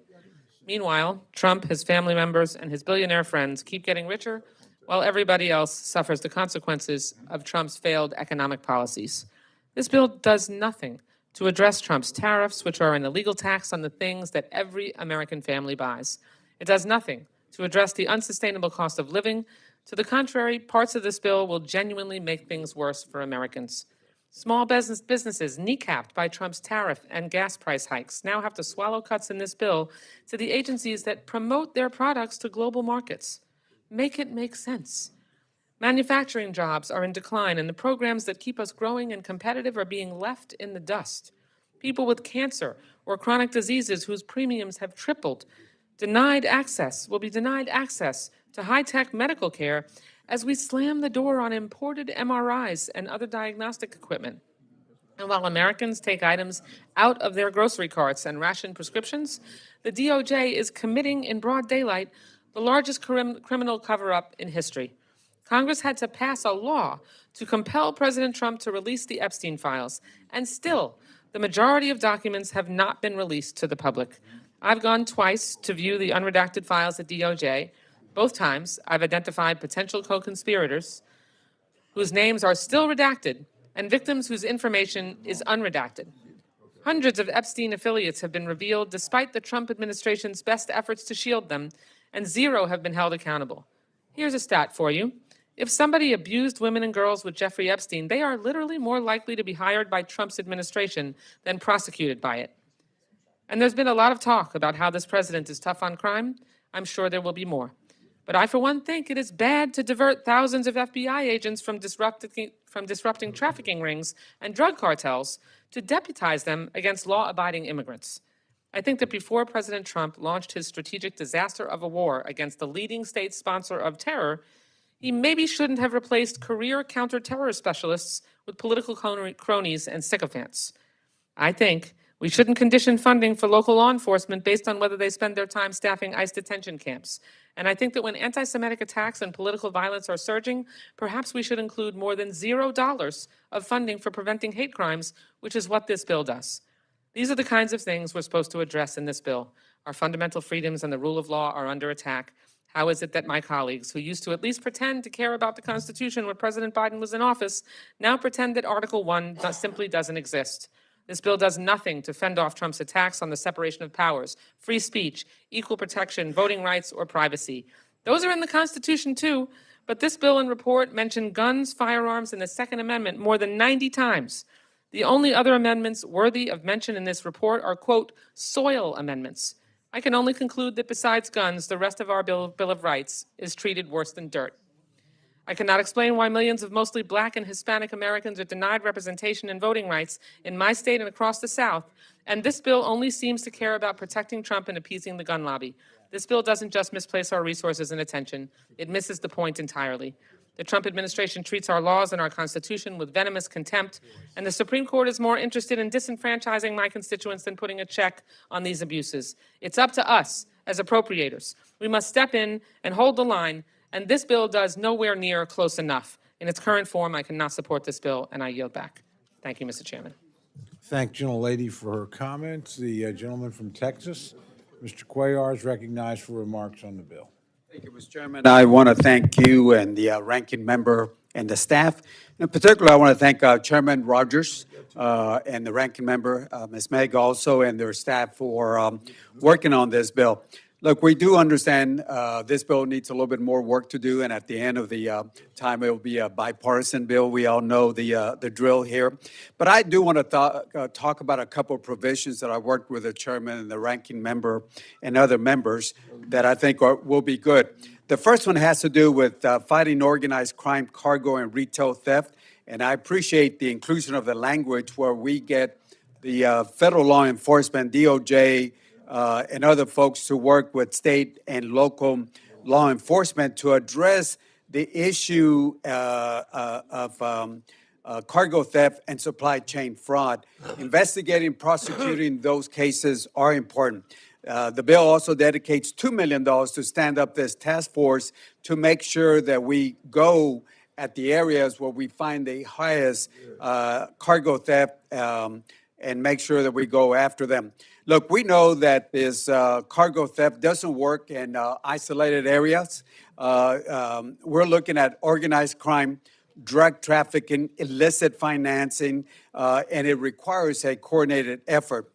Meanwhile, Trump, his family members, and his billionaire friends keep getting richer while everybody else suffers the consequences of Trump's failed economic policies. This bill does nothing to address Trump's tariffs, which are an illegal tax on the things that every American family buys. It does nothing to address the unsustainable cost of living. To the contrary, parts of this bill will genuinely make things worse for Americans. Small businesses kneecapped by Trump's tariff and gas price hikes now have to swallow cuts in this bill to the agencies that promote their products to global markets. Make it make sense. Manufacturing jobs are in decline, and the programs that keep us growing and competitive are being left in the dust. People with cancer or chronic diseases whose premiums have tripled will be denied access to high-tech medical care as we slam the door on imported MRIs and other diagnostic equipment. And while Americans take items out of their grocery carts and ration prescriptions, the DOJ is committing in broad daylight the largest criminal cover-up in history. Congress had to pass a law to compel President Trump to release the Epstein files, and still, the majority of documents have not been released to the public. I've gone twice to view the unredacted files at DOJ. Both times, I've identified potential co-conspirators whose names are still redacted and victims whose information is unredacted. Hundreds of Epstein affiliates have been revealed despite the Trump administration's best efforts to shield them, and 0 have been held accountable. Here's a stat for you. If somebody abused women and girls with Jeffrey Epstein, they are literally more likely to be hired by Trump's administration than prosecuted by it. And there's been a lot of talk about how this president is tough on crime. I'm sure there will be more. But I, for one, think it is bad to divert thousands of FBI agents from disrupting trafficking rings and drug cartels to deputize them against law-abiding immigrants. I think that before President Trump launched his strategic disaster of a war against the leading state sponsor of terror, he maybe shouldn't have replaced career counterterror specialists with political cronies and sycophants. I think we shouldn't condition funding for local law enforcement based on whether they spend their time staffing ICE detention camps. And I think that when anti-Semitic attacks and political violence are surging, perhaps we should include more than $0 of funding for preventing hate crimes, which is what this bill does. These are the kinds of things we're supposed to address in this bill. Our fundamental freedoms and the rule of law are under attack. How is it that my colleagues, who used to at least pretend to care about the Constitution when President Biden was in office, now pretend that Article 1 simply doesn't exist? This bill does nothing to fend off Trump's attacks on the separation of powers, free speech, equal protection, voting rights, or privacy. Those are in the Constitution too, but this bill and report mention guns, firearms, and the Second Amendment more than 90 times. The only other amendments worthy of mention in this report are, quote, soil amendments. I can only conclude that besides guns, the rest of our Bill of Rights is treated worse than dirt. I cannot explain why millions of mostly Black and Hispanic Americans are denied representation and voting rights in my state and across the South, and this bill only seems to care about protecting Trump and appeasing the gun lobby. This bill doesn't just misplace our resources and attention, it misses the point entirely. The Trump administration treats our laws and our Constitution with venomous contempt, and the Supreme Court is more interested in disenfranchising my constituents than putting a check on these abuses. It's up to us as appropriators. We must step in and hold the line, and this bill does nowhere near close enough. In its current form, I cannot support this bill, and I yield back. Thank you, Mr. Chairman. Thank gentlelady for her comments. The gentleman from Texas, Mr. Cuellar, is recognized for remarks on the bill. Thank you, Mr. Chairman. I want to thank you and the ranking member and the staff. In particular, I want to thank Chairman Rogers and the ranking member, Ms. Meg, also, and their staff for working on this bill. Look, we do understand this bill needs a little bit more work to do, and at the end of the time, it will be a bipartisan bill. We all know the drill here. But I do want to talk about a couple of provisions that I worked with the chairman and the ranking member and other members that I think will be good. The first one has to do with fighting organized crime, cargo, and retail theft. And I appreciate the inclusion of the language where we get the federal law enforcement, DOJ, and other folks to work with state and local law enforcement to address the issue of cargo theft and supply chain fraud. Investigating, prosecuting those cases are important. The bill also dedicates $2 million to stand up this task force to make sure that we go at the areas where we find the highest cargo theft and make sure that we go after them. Look, we know that this cargo theft doesn't work in isolated areas. We're looking at organized crime, drug trafficking, illicit financing, and it requires a coordinated effort.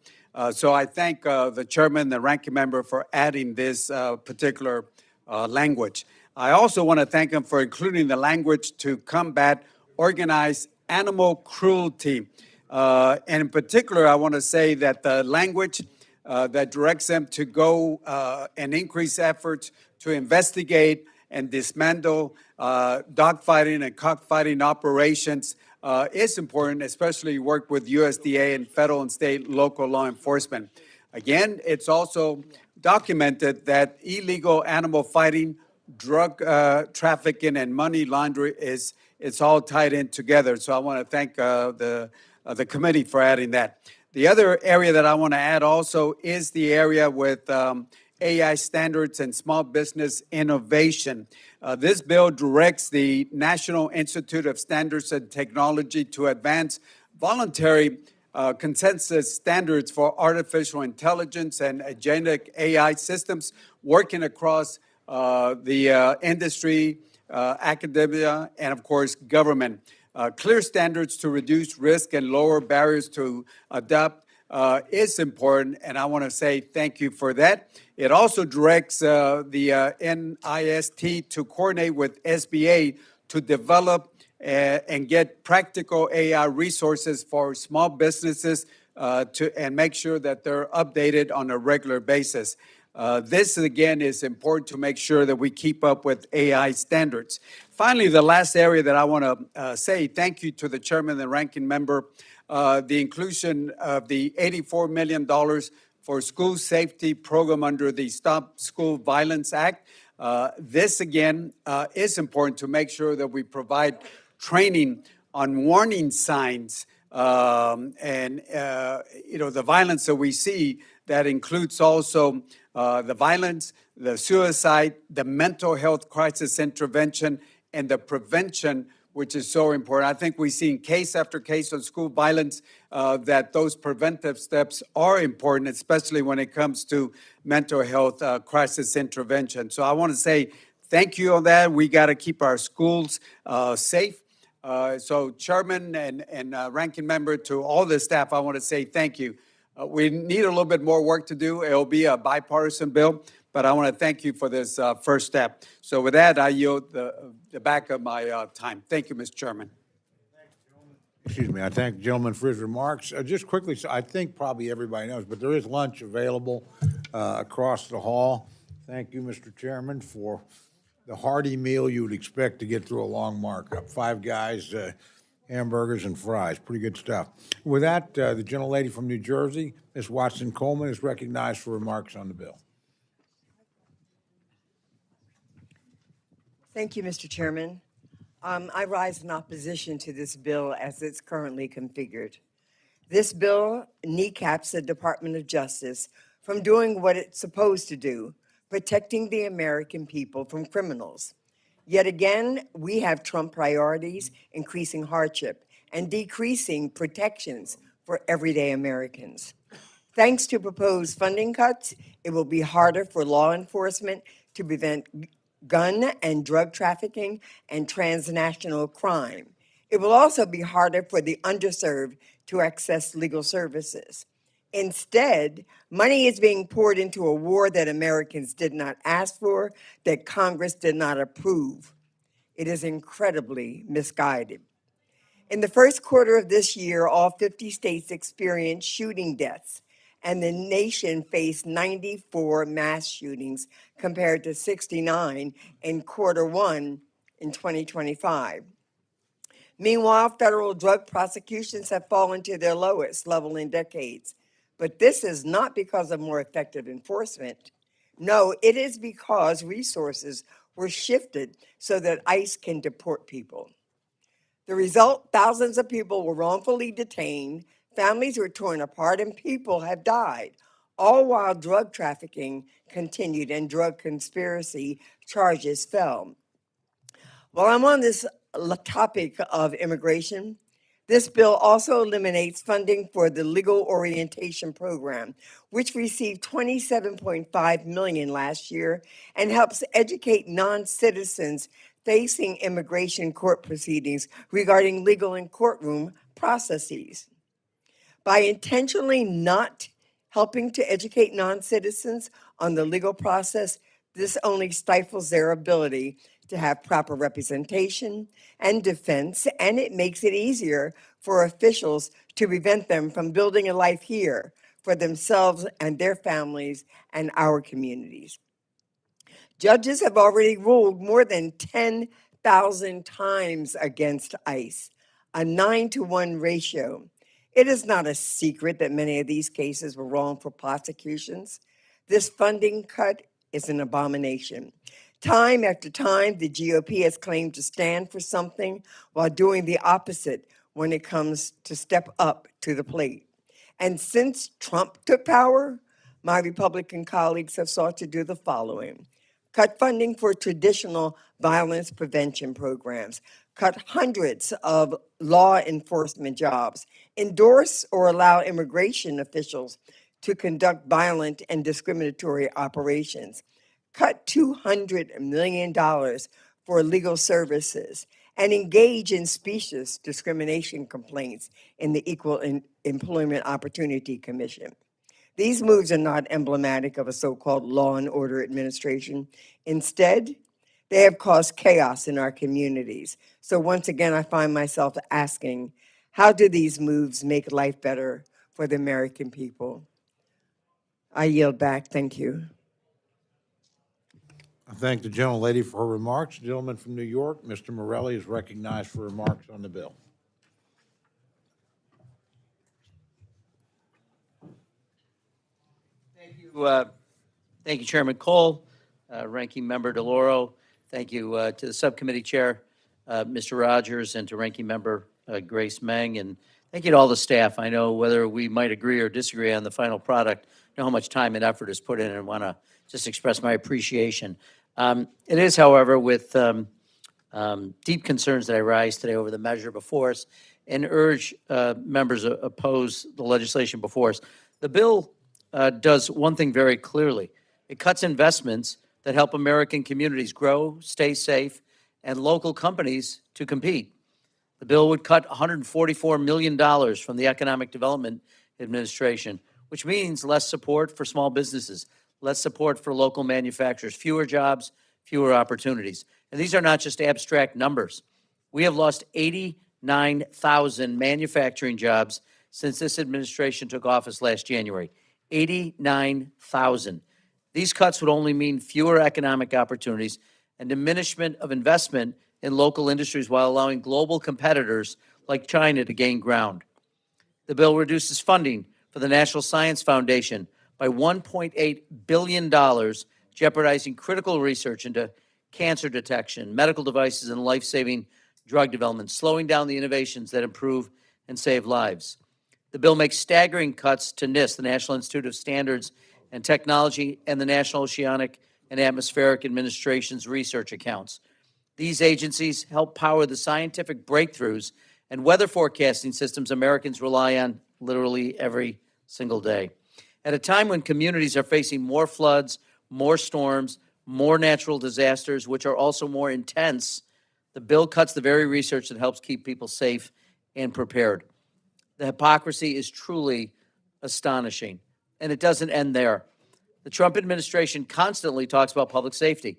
So I thank the chairman, the ranking member for adding this particular language. I also want to thank him for including the language to combat organized animal cruelty. And in particular, I want to say that the language that directs them to go and increase efforts to investigate and dismantle dogfighting and cockfighting operations is important, especially work with USDA and federal and state local law enforcement. Again, it's also documented that illegal animal fighting, drug trafficking, and money laundering it's all tied in together. So I want to thank the committee for adding that. The other area that I want to add also is the area with AI standards and small business innovation. This bill directs the National Institute of Standards and Technology to advance voluntary consensus standards for artificial intelligence and agentic AI systems working across the industry, academia, and of course, government. Clear standards to reduce risk and lower barriers to adopt is important, and I want to say thank you for that. It also directs the NIST to coordinate with SBA to develop and get practical AI resources for small businesses and make sure that they're updated on a regular basis. This, again, is important to make sure that we keep up with AI standards. Finally, the last area that I want to say thank you to the chairman and the ranking member, the inclusion of the $84 million for school safety program under the Stop School Violence Act. This, again, is important to make sure that we provide training on warning signs and the violence that we see. That includes also the violence, the suicide, the mental health crisis intervention, and the prevention, which is so important. I think we've seen case after case of school violence that those preventive steps are important, especially when it comes to mental health crisis intervention. So I want to say thank you on that. We got to keep our schools safe. So chairman and ranking member, to all the staff, I want to say thank you. We need a little bit more work to do. It'll be a bipartisan bill, but I want to thank you for this first step. So with that, I yield the back of my time. Thank you, Mr. Chairman. Excuse me, I thank the gentleman for his remarks. Just quickly, so I think probably everybody knows, but there is lunch available across the hall. Thank you, Mr. Chairman, for the hearty meal you would expect to get through a long markup. 5 guys, hamburgers and fries, pretty good stuff. With that, the gentlelady from New Jersey, Ms. Watson-Coleman, is recognized for remarks on the bill. Thank you, Mr. Chairman. I rise in opposition to this bill as it's currently configured. This bill kneecaps the Department of Justice from doing what it's supposed to do, protecting the American people from criminals. Yet again, we have Trump priorities, increasing hardship and decreasing protections for everyday Americans. Thanks to proposed funding cuts, it will be harder for law enforcement to prevent gun and drug trafficking, and transnational crime. It will also be harder for the underserved to access legal services. Instead, money is being poured into a war that Americans did not ask for, that Congress did not approve. It is incredibly misguided. In the first quarter of this year, all 50 states experienced shooting deaths, and the nation faced 94 mass shootings compared to 69 in quarter one in 2025. Meanwhile, federal drug prosecutions have fallen to their lowest level in decades. But this is not because of more effective enforcement. No, it is because resources were shifted so that ICE can deport people. The result, thousands of people were wrongfully detained, families were torn apart, and people have died, all while drug trafficking continued and drug conspiracy charges fell. While I'm on this topic of immigration, this bill also eliminates funding for the Legal Orientation Program, which received $27.5 million last year and helps educate non-citizens facing immigration court proceedings regarding legal and courtroom processes. By intentionally not helping to educate non-citizens on the legal process, this only stifles their ability to have proper representation and defense, and it makes it easier for officials to prevent them from building a life here for themselves and their families and our communities. Judges have already ruled more than 10,000 times against ICE, a 9-to-1 ratio. It is not a secret that many of these cases were wrongful prosecutions. This funding cut is an abomination. Time after time, the GOP has claimed to stand for something while doing the opposite when it comes to step up to the plate. And since Trump took power, my Republican colleagues have sought to do the following: cut funding for traditional violence prevention programs, cut hundreds of law enforcement jobs, endorse or allow immigration officials to conduct violent and discriminatory operations, cut $200 million for legal services, and engage in specious discrimination complaints in the Equal Employment Opportunity Commission. These moves are not emblematic of a so-called law and order administration. Instead, they have caused chaos in our communities. So once again, I find myself asking, how do these moves make life better for the American people? I yield back. Thank you. I thank the gentlelady for her remarks. The gentleman from New York, Mr. Morelli, is recognized for remarks on the bill. Thank you, Chairman Cole, Ranking Member Delauro. Thank you to the Subcommittee Chair, Mr. Rogers, and to Ranking Member Grace Meng. And thank you to all the staff. I know whether we might agree or disagree on the final product, I know how much time and effort is put in, and want to just express my appreciation. It is, however, with deep concerns that I rise today over the measure before us and urge members oppose the legislation before us. The bill does one thing very clearly. It cuts investments that help American communities grow, stay safe, and local companies to compete. The bill would cut $144 million from the Economic Development Administration, which means less support for small businesses, less support for local manufacturers, fewer jobs, fewer opportunities. And these are not just abstract numbers. We have lost 89,000 manufacturing jobs since this administration took office last January. 89,000. These cuts would only mean fewer economic opportunities and diminishment of investment in local industries while allowing global competitors like China to gain ground. The bill reduces funding for the National Science Foundation by $1.8 billion, jeopardizing critical research into cancer detection, medical devices, and life-saving drug development, slowing down the innovations that improve and save lives. The bill makes staggering cuts to NIST, the National Institute of Standards and Technology, and the National Oceanic and Atmospheric Administration's research accounts. These agencies help power the scientific breakthroughs and weather forecasting systems Americans rely on literally every single day. At a time when communities are facing more floods, more storms, more natural disasters, which are also more intense. The bill cuts the very research that helps keep people safe and prepared. The hypocrisy is truly astonishing, and it doesn't end there. The Trump administration constantly talks about public safety,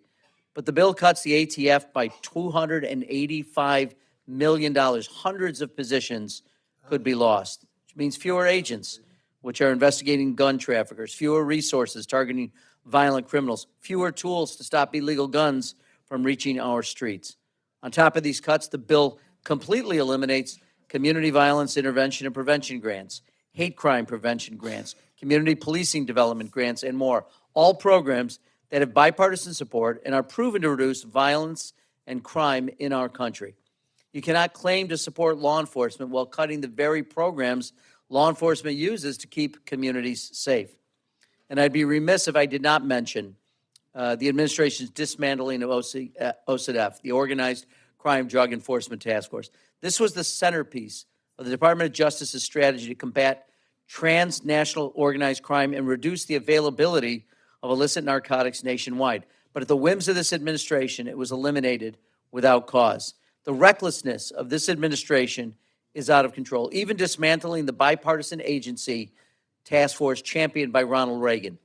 but the bill cuts the ATF by $285 million. Hundreds of positions could be lost, which means fewer agents, which are investigating gun traffickers, fewer resources targeting violent criminals, fewer tools to stop illegal guns from reaching our streets. On top of these cuts, the bill completely eliminates community violence intervention and prevention grants, hate crime prevention grants, community policing development grants, and more. All programs that have bipartisan support and are proven to reduce violence and crime in our country. You cannot claim to support law enforcement while cutting the very programs law enforcement uses to keep communities safe. And I'd be remiss if I did not mention the administration's dismantling of OCDF, the Organized Crime Drug Enforcement Task Force. This was the centerpiece of the Department of Justice's strategy to combat transnational organized crime and reduce the availability of illicit narcotics nationwide. But at the whims of this administration, it was eliminated without cause. The recklessness of this administration is out of control, even dismantling the bipartisan agency task force championed by Ronald Reagan.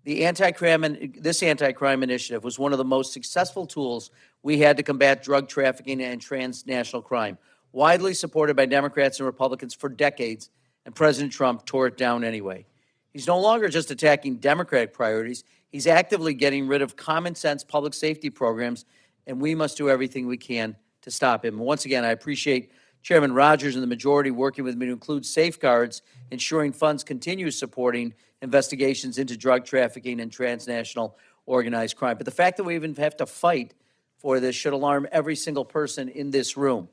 This anti-crime initiative was one of the most successful tools we had to combat drug trafficking and transnational crime, widely supported by Democrats and Republicans for decades, and President Trump tore it down anyway. He's no longer just attacking Democratic priorities, he's actively getting rid of common sense public safety programs, and we must do everything we can to stop him. Once again, I appreciate Chairman Rogers and the majority working with me to include safeguards, ensuring funds continue supporting investigations into drug trafficking and transnational organized crime. But the fact that we even have to fight for this should alarm every single person in this room.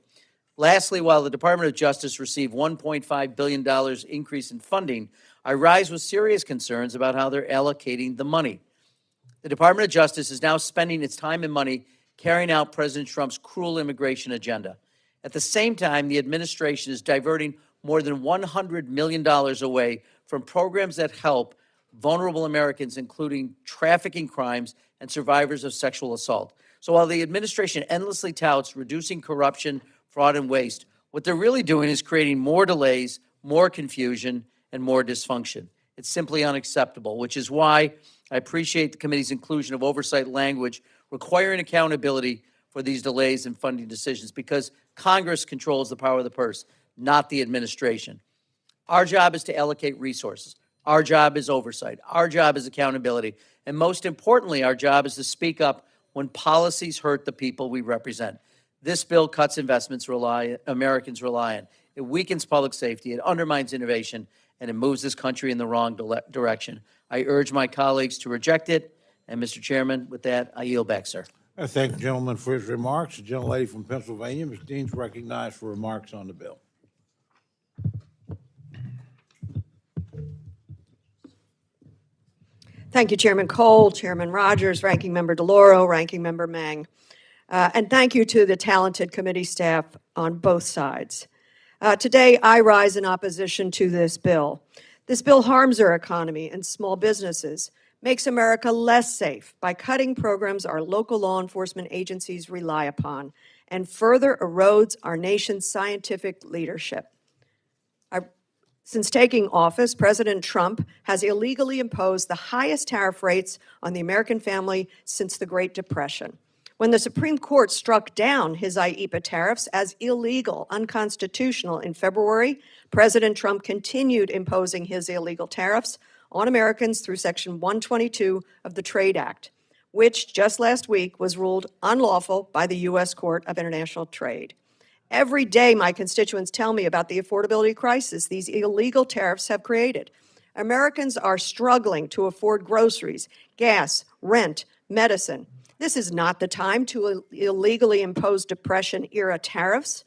Lastly, while the Department of Justice received $1.5 billion increase in funding, I rise with serious concerns about how they're allocating the money. The Department of Justice is now spending its time and money carrying out President Trump's cruel immigration agenda. At the same time, the administration is diverting more than $100 million away from programs that help vulnerable Americans, including trafficking crimes and survivors of sexual assault. So while the administration endlessly touts reducing corruption, fraud, and waste, what they're really doing is creating more delays, more confusion, and more dysfunction. It's simply unacceptable, which is why I appreciate the committee's inclusion of oversight language requiring accountability for these delays in funding decisions, because Congress controls the power of the purse, not the administration. Our job is to allocate resources. Our job is oversight. Our job is accountability. And most importantly, our job is to speak up when policies hurt the people we represent. This bill cuts investments Americans rely on. It weakens public safety, it undermines innovation, and it moves this country in the wrong direction. I urge my colleagues to reject it. And Mr. Chairman, with that, I yield back, sir. I thank the gentleman for his remarks. The gentlelady from Pennsylvania, Ms. Dean, is recognized for remarks on the bill. Thank you, Chairman Cole, Chairman Rogers, Ranking Member Delauro, Ranking Member Ming. And thank you to the talented committee staff on both sides. Today, I rise in opposition to this bill. This bill harms our economy and small businesses, makes America less safe by cutting programs our local law enforcement agencies rely upon, and further erodes our nation's scientific leadership. Since taking office, President Trump has illegally imposed the highest tariff rates on the American family since the Great Depression. When the Supreme Court struck down his IEEPA tariffs as illegal, unconstitutional in February, President Trump continued imposing his illegal tariffs on Americans through Section 122 of the Trade Act, which just last week was ruled unlawful by the U.S. Court of International Trade. Every day, my constituents tell me about the affordability crisis these illegal tariffs have created. Americans are struggling to afford groceries, gas, rent, medicine. This is not the time to illegally impose Depression-era tariffs.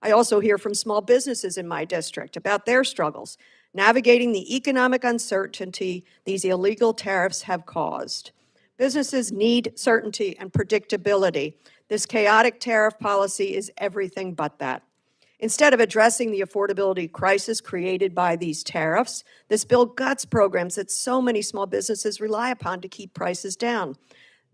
I also hear from small businesses in my district about their struggles navigating the economic uncertainty these illegal tariffs have caused. Businesses need certainty and predictability. This chaotic tariff policy is everything but that. Instead of addressing the affordability crisis created by these tariffs, this bill guts programs that so many small businesses rely upon to keep prices down.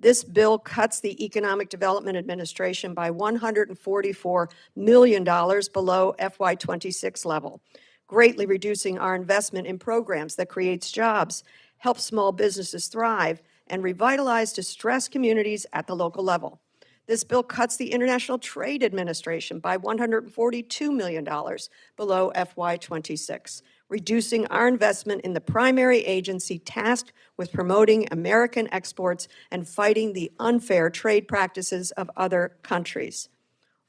This bill cuts the Economic Development Administration by $144 million below FY26 level, greatly reducing our investment in programs that creates jobs, help small businesses thrive, and revitalize distressed communities at the local level. This bill cuts the International Trade Administration by $142 million below FY26, reducing our investment in the primary agency tasked with promoting American exports and fighting the unfair trade practices of other countries.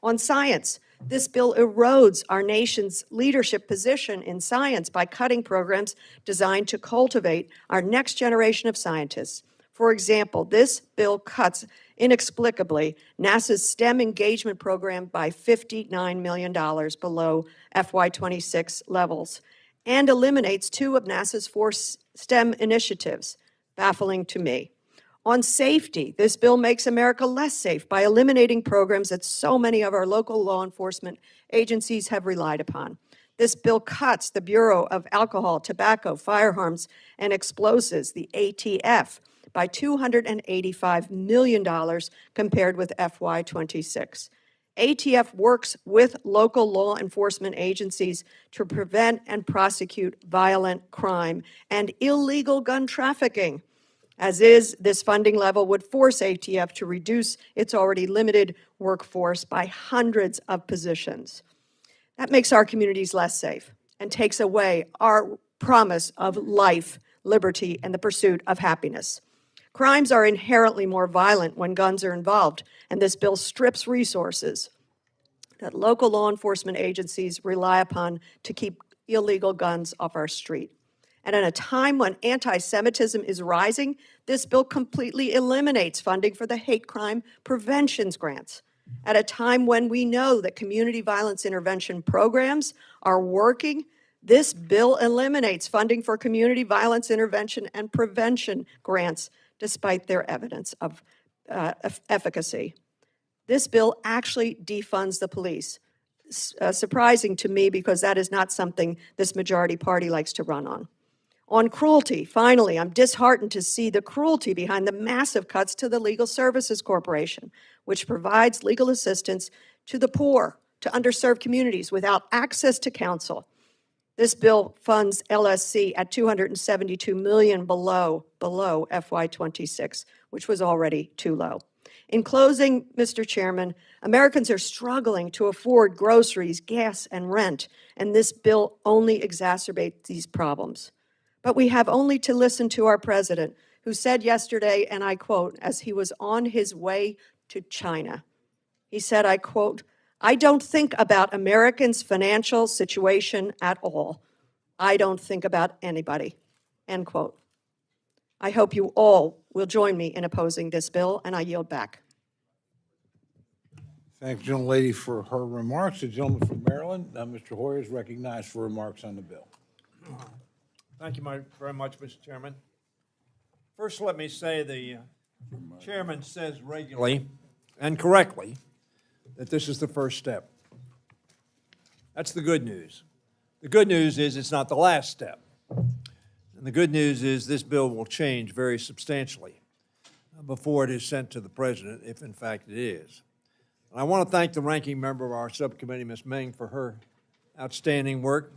On science, this bill erodes our nation's leadership position in science by cutting programs designed to cultivate our next generation of scientists. For example, this bill cuts, inexplicably, NASA's STEM engagement program by $59 million below FY26 levels and eliminates 2 of NASA's 4 STEM initiatives, baffling to me. On safety, this bill makes America less safe by eliminating programs that so many of our local law enforcement agencies have relied upon. This bill cuts the Bureau of Alcohol, Tobacco, Firearms, and Explosives, the ATF, by $285 million compared with FY26. ATF works with local law enforcement agencies to prevent and prosecute violent crime and illegal gun trafficking. As is, this funding level would force ATF to reduce its already limited workforce by hundreds of positions. That makes our communities less safe and takes away our promise of life, liberty, and the pursuit of happiness. Crimes are inherently more violent when guns are involved, and this bill strips resources that local law enforcement agencies rely upon to keep illegal guns off our street. And at a time when anti-Semitism is rising, this bill completely eliminates funding for the hate crime preventions grants. At a time when we know that community violence intervention programs are working, this bill eliminates funding for community violence intervention and prevention grants, despite their evidence of efficacy. This bill actually defunds the police. Surprising to me, because that is not something this majority party likes to run on. On cruelty, finally, I'm disheartened to see the cruelty behind the massive cuts to the Legal Services Corporation, which provides legal assistance to the poor, to underserved communities without access to counsel. This bill funds LSC at $272 million below FY26, which was already too low. In closing, Mr. Chairman, Americans are struggling to afford groceries, gas, and rent, and this bill only exacerbates these problems. But we have only to listen to our president, who said yesterday, and I quote, as he was on his way to China, he said, I quote, "I don't think about Americans' financial situation at all. I don't think about anybody," end quote. I hope you all will join me in opposing this bill, and I yield back. Thank the gentlelady for her remarks. The gentleman from Maryland, Mr. Hoyer, is recognized for remarks on the bill. Thank you very much, Mr. Chairman. First, let me say the chairman says regularly and correctly that this is the first step. That's the good news. The good news is it's not the last step. And the good news is this bill will change very substantially before it is sent to the president, if in fact it is. And I want to thank the ranking member of our subcommittee, Ms. Ming, for her outstanding work.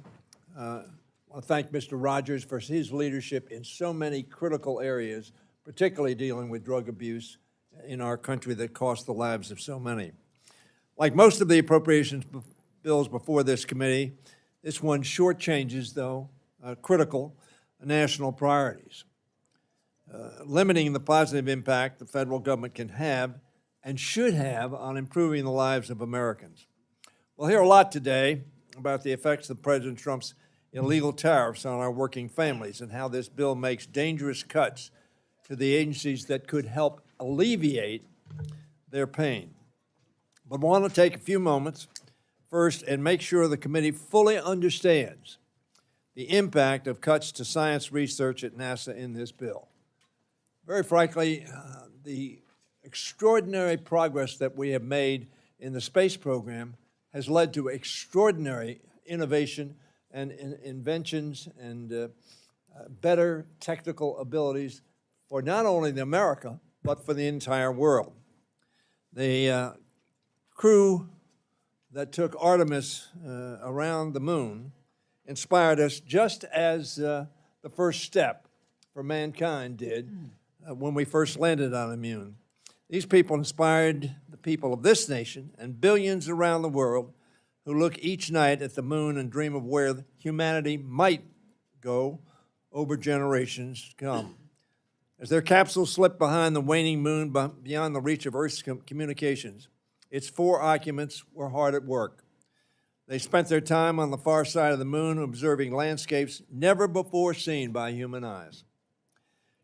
I want to thank Mr. Rogers for his leadership in so many critical areas, particularly dealing with drug abuse in our country that cost the lives of so many. Like most of the appropriations bills before this committee, this one shortchanges, though, critical national priorities, limiting the positive impact the federal government can have and should have on improving the lives of Americans. We'll hear a lot today about the effects of President Trump's illegal tariffs on our working families and how this bill makes dangerous cuts to the agencies that could help alleviate their pain. But I want to take a few moments first and make sure the committee fully understands the impact of cuts to science research at NASA in this bill. Very frankly, the extraordinary progress that we have made in the space program has led to extraordinary innovation and inventions and better technical abilities for not only America, but for the entire world. The crew that took Artemis around the moon inspired us just as the first step for mankind did when we first landed on the moon. These people inspired the people of this nation and billions around the world who look each night at the moon and dream of where humanity might go over generations to come. As their capsules slipped behind the waning moon beyond the reach of Earth's communications, its four occupants were hard at work. They spent their time on the far side of the moon observing landscapes never before seen by human eyes,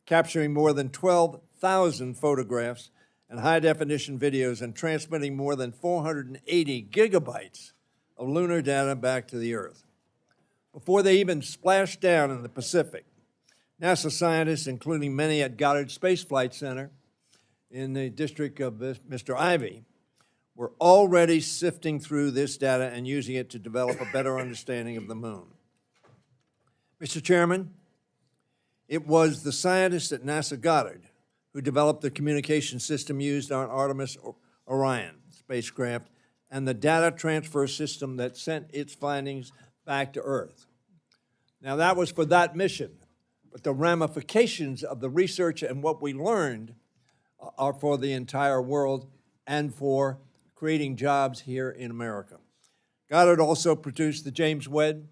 capturing more than 12,000 photographs and high-definition videos and transmitting more than 480 gigabytes of lunar data back to the Earth. Before they even splashed down in the Pacific, NASA scientists, including many at Goddard Space Flight Center in the district of Mr. Ivy, were already sifting through this data and using it to develop a better understanding of the moon. Mr. Chairman, it was the scientists at NASA Goddard who developed the communication system used on Artemis Orion spacecraft and the data transfer system that sent its findings back to Earth. Now, that was for that mission, but the ramifications of the research and what we learned are for the entire world and for creating jobs here in America. Goddard also produced the James Webb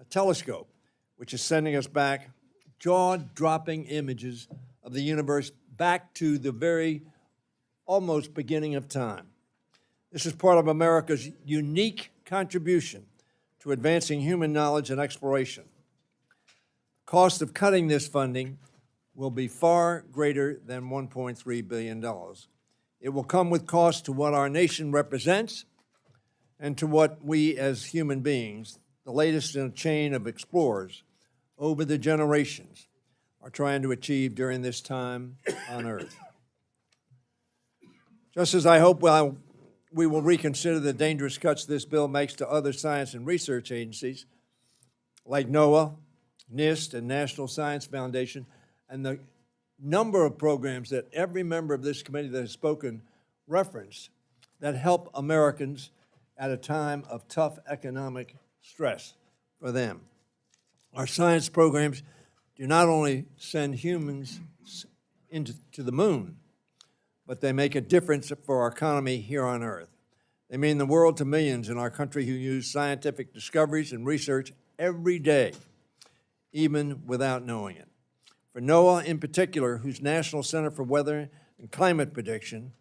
telescope, which is sending us back jaw-dropping images of the universe back to the very almost beginning of time. This is part of America's unique contribution to advancing human knowledge and exploration. The cost of cutting this funding will be far greater than $1.3 billion. It will come with costs to what our nation represents and to what we as human beings, the latest in a chain of explorers over the generations, are trying to achieve during this time on Earth. Just as I hope we will reconsider the dangerous cuts this bill makes to other science and research agencies like NOAA, NIST, and National Science Foundation, and the number of programs that every member of this committee that has spoken referenced that help Americans at a time of tough economic stress for them. Our science programs do not only send humans to the moon, but they make a difference for our economy here on Earth. They mean the world to millions in our country who use scientific discoveries and research every day, even without knowing it. For NOAA in particular, whose National Center for Weather and Climate Prediction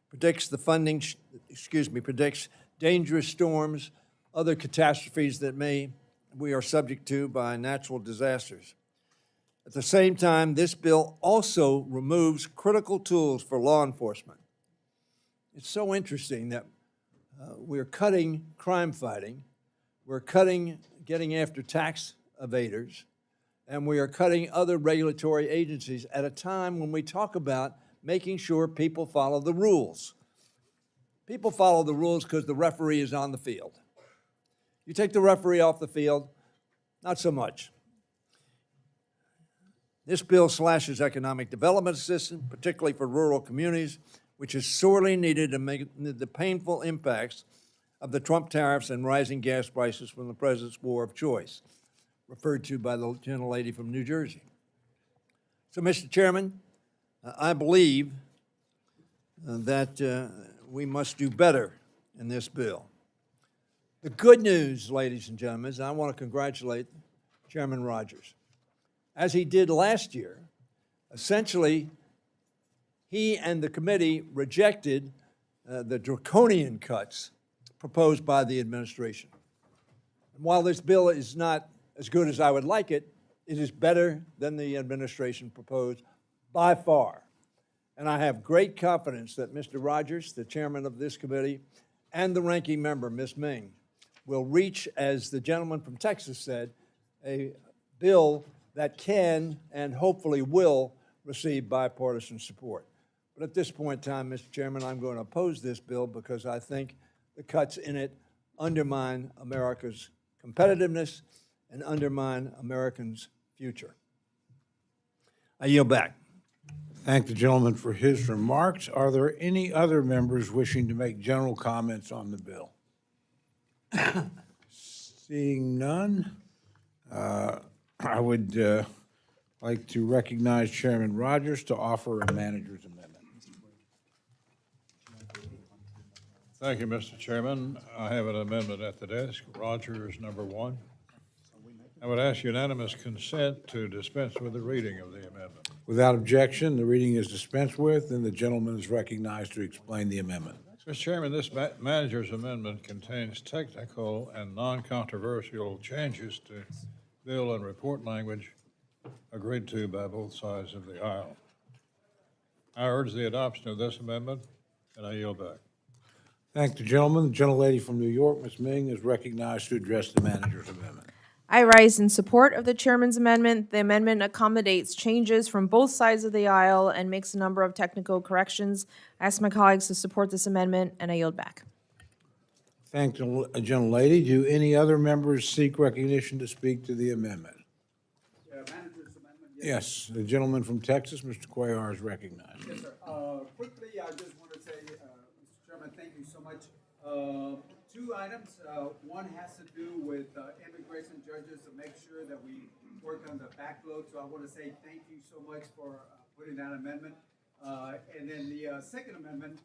predicts predicts dangerous storms, other catastrophes that we are subject to by natural disasters. At the same time, this bill also removes critical tools for law enforcement. It's so interesting that we're cutting crime fighting, we're cutting getting after tax evaders, and we are cutting other regulatory agencies at a time when we talk about making sure people follow the rules. People follow the rules because the referee is on the field. You take the referee off the field, not so much. This bill slashes economic development assistance, particularly for rural communities, which is sorely needed to make the painful impacts of the Trump tariffs and rising gas prices from the president's war of choice, referred to by the gentlelady from New Jersey. So, Mr. Chairman, I believe that we must do better in this bill. The good news, ladies and gentlemen, is I want to congratulate Chairman Rogers. As he did last year, essentially, he and the committee rejected the draconian cuts proposed by the administration. And while this bill is not as good as I would like it, it is better than the administration proposed by far. And I have great confidence that Mr. Rogers, the chairman of this committee, and the ranking member, Ms. Ming, will reach, as the gentleman from Texas said, a bill that can and hopefully will receive bipartisan support. But at this point in time, Mr. Chairman, I'm going to oppose this bill because I think the cuts in it undermine America's competitiveness and undermine Americans' future. I yield back. Thank the gentleman for his remarks. Are there any other members wishing to make general comments on the bill? Seeing none, I would like to recognize Chairman Rogers to offer a manager's amendment. Thank you, Mr. Chairman. I have an amendment at the desk. Rogers, number 1. I would ask unanimous consent to dispense with the reading of the amendment. Without objection, the reading is dispensed with, and the gentleman is recognized to explain the amendment. Mr. Chairman, this manager's amendment contains technical and non-controversial changes to bill and report language agreed to by both sides of the aisle. I urge the adoption of this amendment, and I yield back. Thank the gentleman. The gentlelady from New York, Ms. Ming, is recognized to address the manager's amendment. I rise in support of the chairman's amendment. The amendment accommodates changes from both sides of the aisle and makes a number of technical corrections. I ask my colleagues to support this amendment, and I yield back. Thank the gentlelady. Do any other members seek recognition to speak to the amendment? Manager's amendment, Yes, the gentleman from Texas, Mr. Cuellar, is recognized. Yes, sir. Quickly, I just want to say, Mr. Chairman, thank you so much. 2 items. One has to do with immigration judges to make sure that we work on the backload. So I want to say thank you so much for putting that amendment. And then the second amendment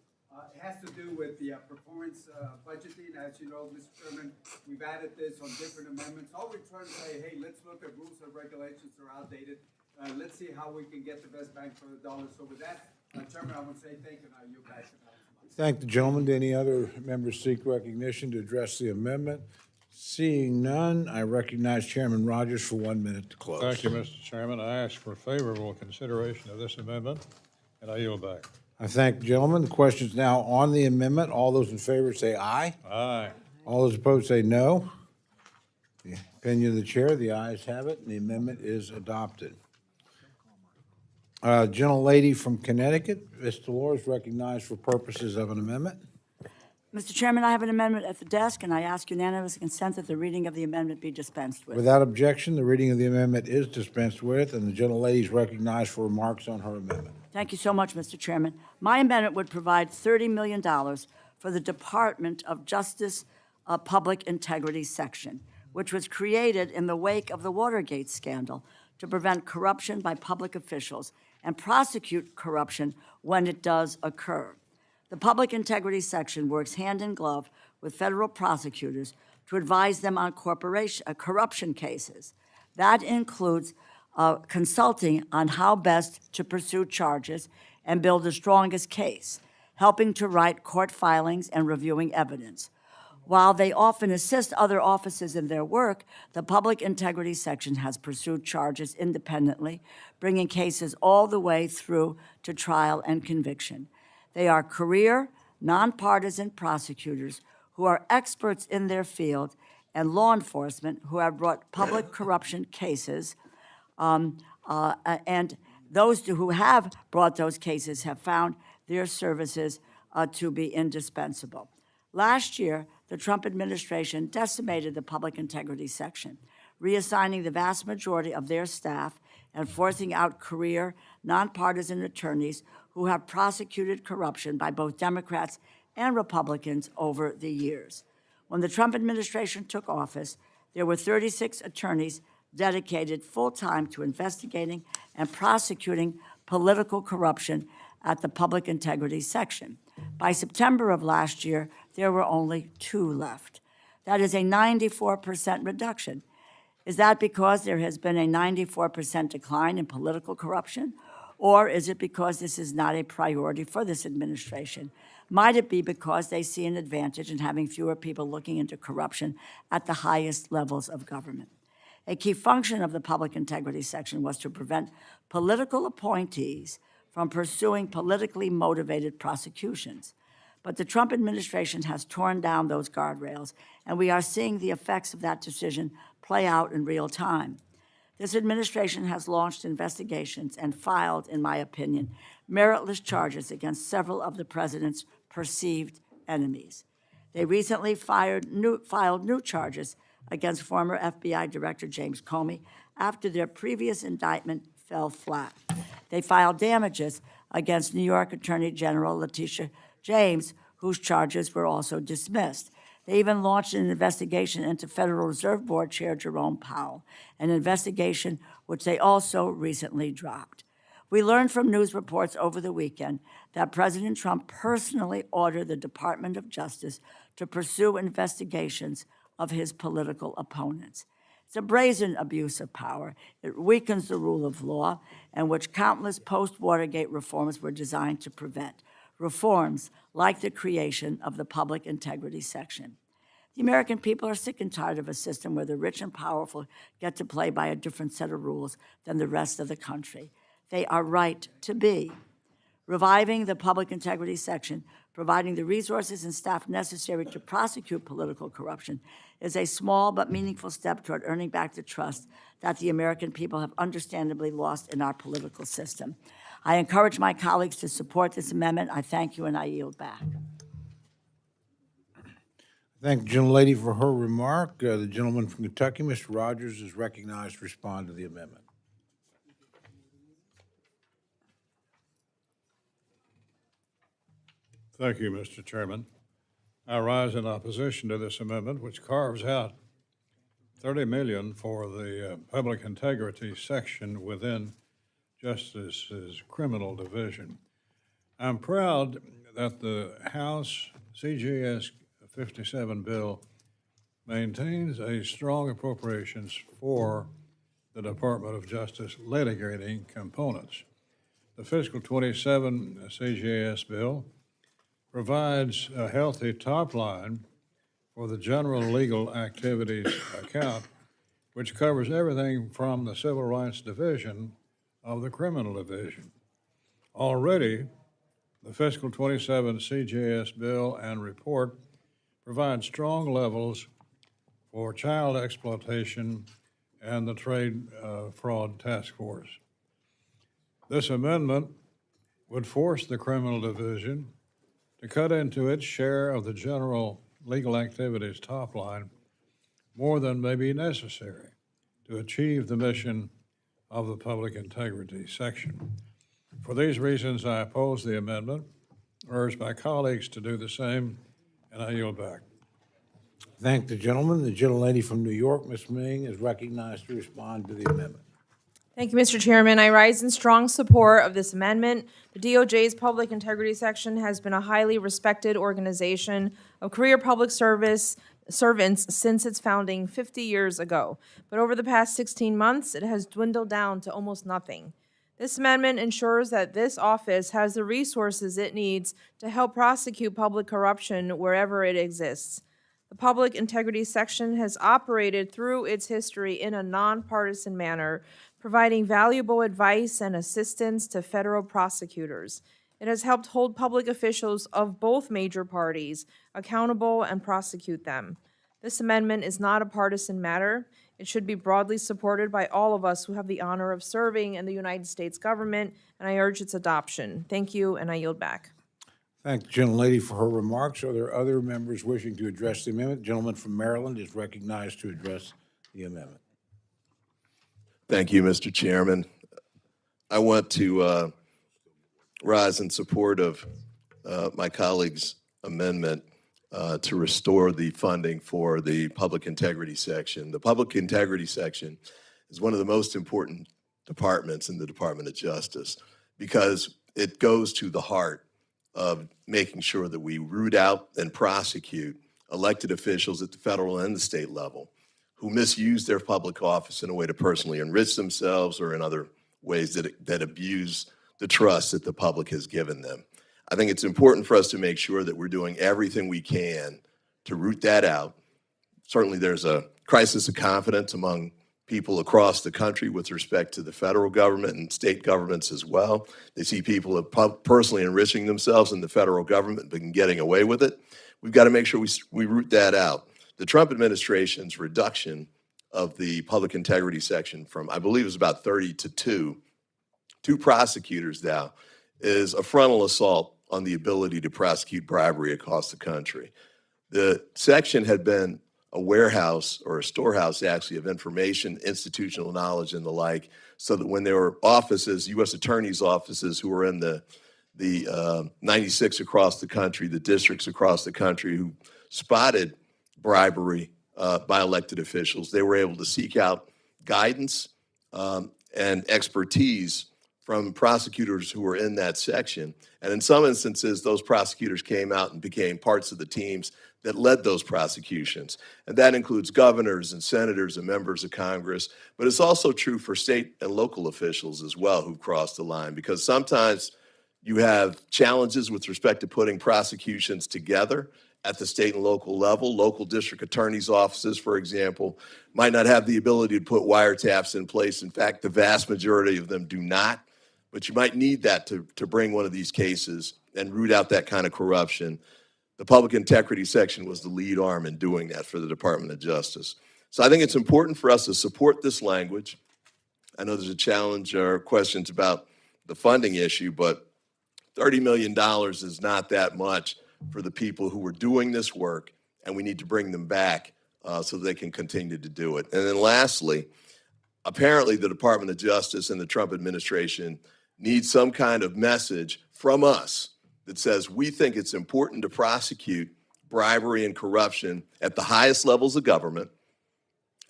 has to do with the performance budgeting. As you know, Mr. Chairman, we've added this on different amendments. All we're trying to say, hey, let's look at rules and regulations that are outdated. Let's see how we can get the best bang for the dollar. So with that, Chairman, I want to say thank you, and I yield back to Thank the gentleman. Do any other members seek recognition to address the amendment? Seeing none, I recognize Chairman Rogers for 1 minute to close. Thank you, Mr. Chairman. I ask for favorable consideration of this amendment, and I yield back. I thank the gentleman. The question is now on the amendment. All those in favor say aye. Aye. All those opposed say no. The opinion of the chair, the ayes have it, and the amendment is adopted. Gentlelady from Connecticut, Ms. Delauro, is recognized for purposes of an amendment. Mr. Chairman, I have an amendment at the desk, and I ask unanimous consent that the reading of the amendment be dispensed with. Without objection, the reading of the amendment is dispensed with, and the gentlelady is recognized for remarks on her amendment. Thank you so much, Mr. Chairman. My amendment would provide $30 million for the Department of Justice Public Integrity Section, which was created in the wake of the Watergate scandal to prevent corruption by public officials and prosecute corruption when it does occur. The Public Integrity Section works hand in glove with federal prosecutors to advise them on corruption cases. That includes consulting on how best to pursue charges and build the strongest case, helping to write court filings and reviewing evidence. While they often assist other offices in their work, the Public Integrity Section has pursued charges independently, bringing cases all the way through to trial and conviction. They are career, nonpartisan prosecutors who are experts in their field and law enforcement who have brought public corruption cases, and those who have brought those cases have found their services to be indispensable. Last year, the Trump administration decimated the Public Integrity Section, reassigning the vast majority of their staff and forcing out career, nonpartisan attorneys who have prosecuted corruption by both Democrats and Republicans over the years. When the Trump administration took office, there were 36 attorneys dedicated full-time to investigating and prosecuting political corruption at the Public Integrity Section. By September of last year, there were only 2 left. That is a 94% reduction. Is that because there has been a 94% decline in political corruption? Or is it because this is not a priority for this administration? Might it be because they see an advantage in having fewer people looking into corruption at the highest levels of government? A key function of the Public Integrity Section was to prevent political appointees from pursuing politically motivated prosecutions. But the Trump administration has torn down those guardrails, and we are seeing the effects of that decision play out in real time. This administration has launched investigations and filed, in my opinion, meritless charges against several of the president's perceived enemies. They recently filed new charges against former FBI Director James Comey after their previous indictment fell flat. They filed damages against New York Attorney General Letitia James, whose charges were also dismissed. They even launched an investigation into Federal Reserve Board Chair Jerome Powell, an investigation which they also recently dropped. We learned from news reports over the weekend that President Trump personally ordered the Department of Justice to pursue investigations of his political opponents. It's a brazen abuse of power. It weakens the rule of law, and which countless post-Watergate reforms were designed to prevent. Reforms like the creation of the Public Integrity Section. The American people are sick and tired of a system where the rich and powerful get to play by a different set of rules than the rest of the country. They are right to be. Reviving the Public Integrity Section, providing the resources and staff necessary to prosecute political corruption, is a small but meaningful step toward earning back the trust that the American people have understandably lost in our political system. I encourage my colleagues to support this amendment. I thank you, and I yield back. Thank the gentlelady for her remark. The gentleman from Kentucky, Mr. Rogers, is recognized to respond to the amendment. Thank you, Mr. Chairman. I rise in opposition to this amendment, which carves out $30 million for the public integrity section within Justice's criminal division. I'm proud that the House CGS 57 bill maintains a strong appropriations for the Department of Justice litigating components. The fiscal 27 CGS bill provides a healthy top line for the general legal activities account, which covers everything from the Civil Rights Division of the Criminal Division. Already, the fiscal 27 CJS bill and report provide strong levels for child exploitation and the Trade Fraud Task Force. This amendment would force the Criminal Division to cut into its share of the general legal activities top line more than may be necessary to achieve the mission of the Public Integrity Section. For these reasons, I oppose the amendment, urge my colleagues to do the same, and I yield back. Thank the gentleman. The gentlelady from New York, Ms. Ming, is recognized to respond to the amendment. Thank you, Mr. Chairman. I rise in strong support of this amendment. The DOJ's Public Integrity Section has been a highly respected organization of career public servants since its founding 50 years ago. But over the past 16 months, it has dwindled down to almost nothing. This amendment ensures that this office has the resources it needs to help prosecute public corruption wherever it exists. The Public Integrity Section has operated through its history in a nonpartisan manner, providing valuable advice and assistance to federal prosecutors. It has helped hold public officials of both major parties accountable and prosecute them. This amendment is not a partisan matter. It should be broadly supported by all of us who have the honor of serving in the United States government, and I urge its adoption. Thank you, and I yield back. Thank the gentlelady for her remarks. Are there other members wishing to address the amendment? The gentleman from Maryland is recognized to address the amendment. Thank you, Mr. Chairman. I want to rise in support of my colleague's amendment to restore the funding for the Public Integrity Section. The Public Integrity Section is one of the most important departments in the Department of Justice because it goes to the heart of making sure that we root out and prosecute elected officials at the federal and the state level who misuse their public office in a way to personally enrich themselves or in other ways that abuse the trust that the public has given them. I think it's important for us to make sure that we're doing everything we can to root that out. Certainly there's a crisis of confidence among people across the country with respect to the federal government and state governments as well. They see people personally enriching themselves in the federal government but getting away with it. We've got to make sure we root that out. The Trump administration's reduction of the Public Integrity Section from, I believe it was about 30 to 2 prosecutors now, is a frontal assault on the ability to prosecute bribery across the country. The section had been a warehouse or a storehouse actually of information, institutional knowledge, and the like, so that when there were offices, U.S. attorneys' offices who were in the 96 across the country, the districts across the country who spotted bribery by elected officials, they were able to seek out guidance and expertise from prosecutors who were in that section. And in some instances, those prosecutors came out and became parts of the teams that led those prosecutions. And that includes governors and senators and members of Congress. But it's also true for state and local officials as well who've crossed the line, because sometimes you have challenges with respect to putting prosecutions together at the state and local level. Local district attorneys' offices, for example, might not have the ability to put wiretaps in place. In fact, the vast majority of them do not. But you might need that to bring one of these cases and root out that kind of corruption. The public integrity section was the lead arm in doing that for the Department of Justice. So I think it's important for us to support this language. I know there's a challenge or questions about the funding issue, but $30 million is not that much for the people who were doing this work, and we need to bring them back so they can continue to do it. And then lastly, apparently the Department of Justice and the Trump administration need some kind of message from us that says we think it's important to prosecute bribery and corruption at the highest levels of government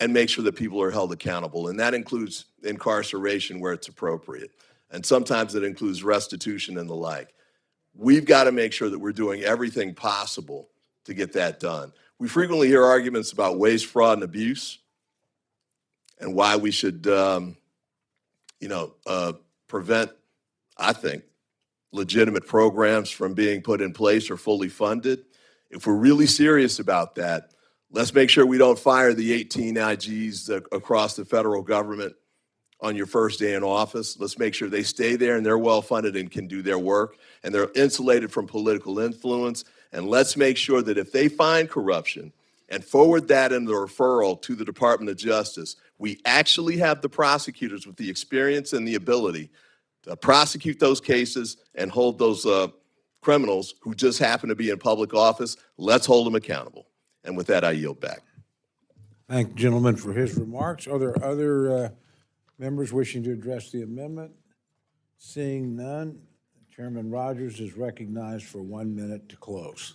and make sure that people are held accountable. And that includes incarceration where it's appropriate. And sometimes it includes restitution and the like. We've got to make sure that we're doing everything possible to get that done. We frequently hear arguments about waste, fraud, and abuse and why we should, prevent, I think, legitimate programs from being put in place or fully funded. If we're really serious about that, let's make sure we don't fire the 18 IGs across the federal government on your first day in office. Let's make sure they stay there and they're well-funded and can do their work and they're insulated from political influence. And let's make sure that if they find corruption and forward that in the referral to the Department of Justice, we actually have the prosecutors with the experience and the ability to prosecute those cases and hold those criminals who just happen to be in public office. Let's hold them accountable. And with that, I yield back. Thank the gentleman for his remarks. Are there other members wishing to address the amendment? Seeing none, Chairman Rogers is recognized for 1 minute to close.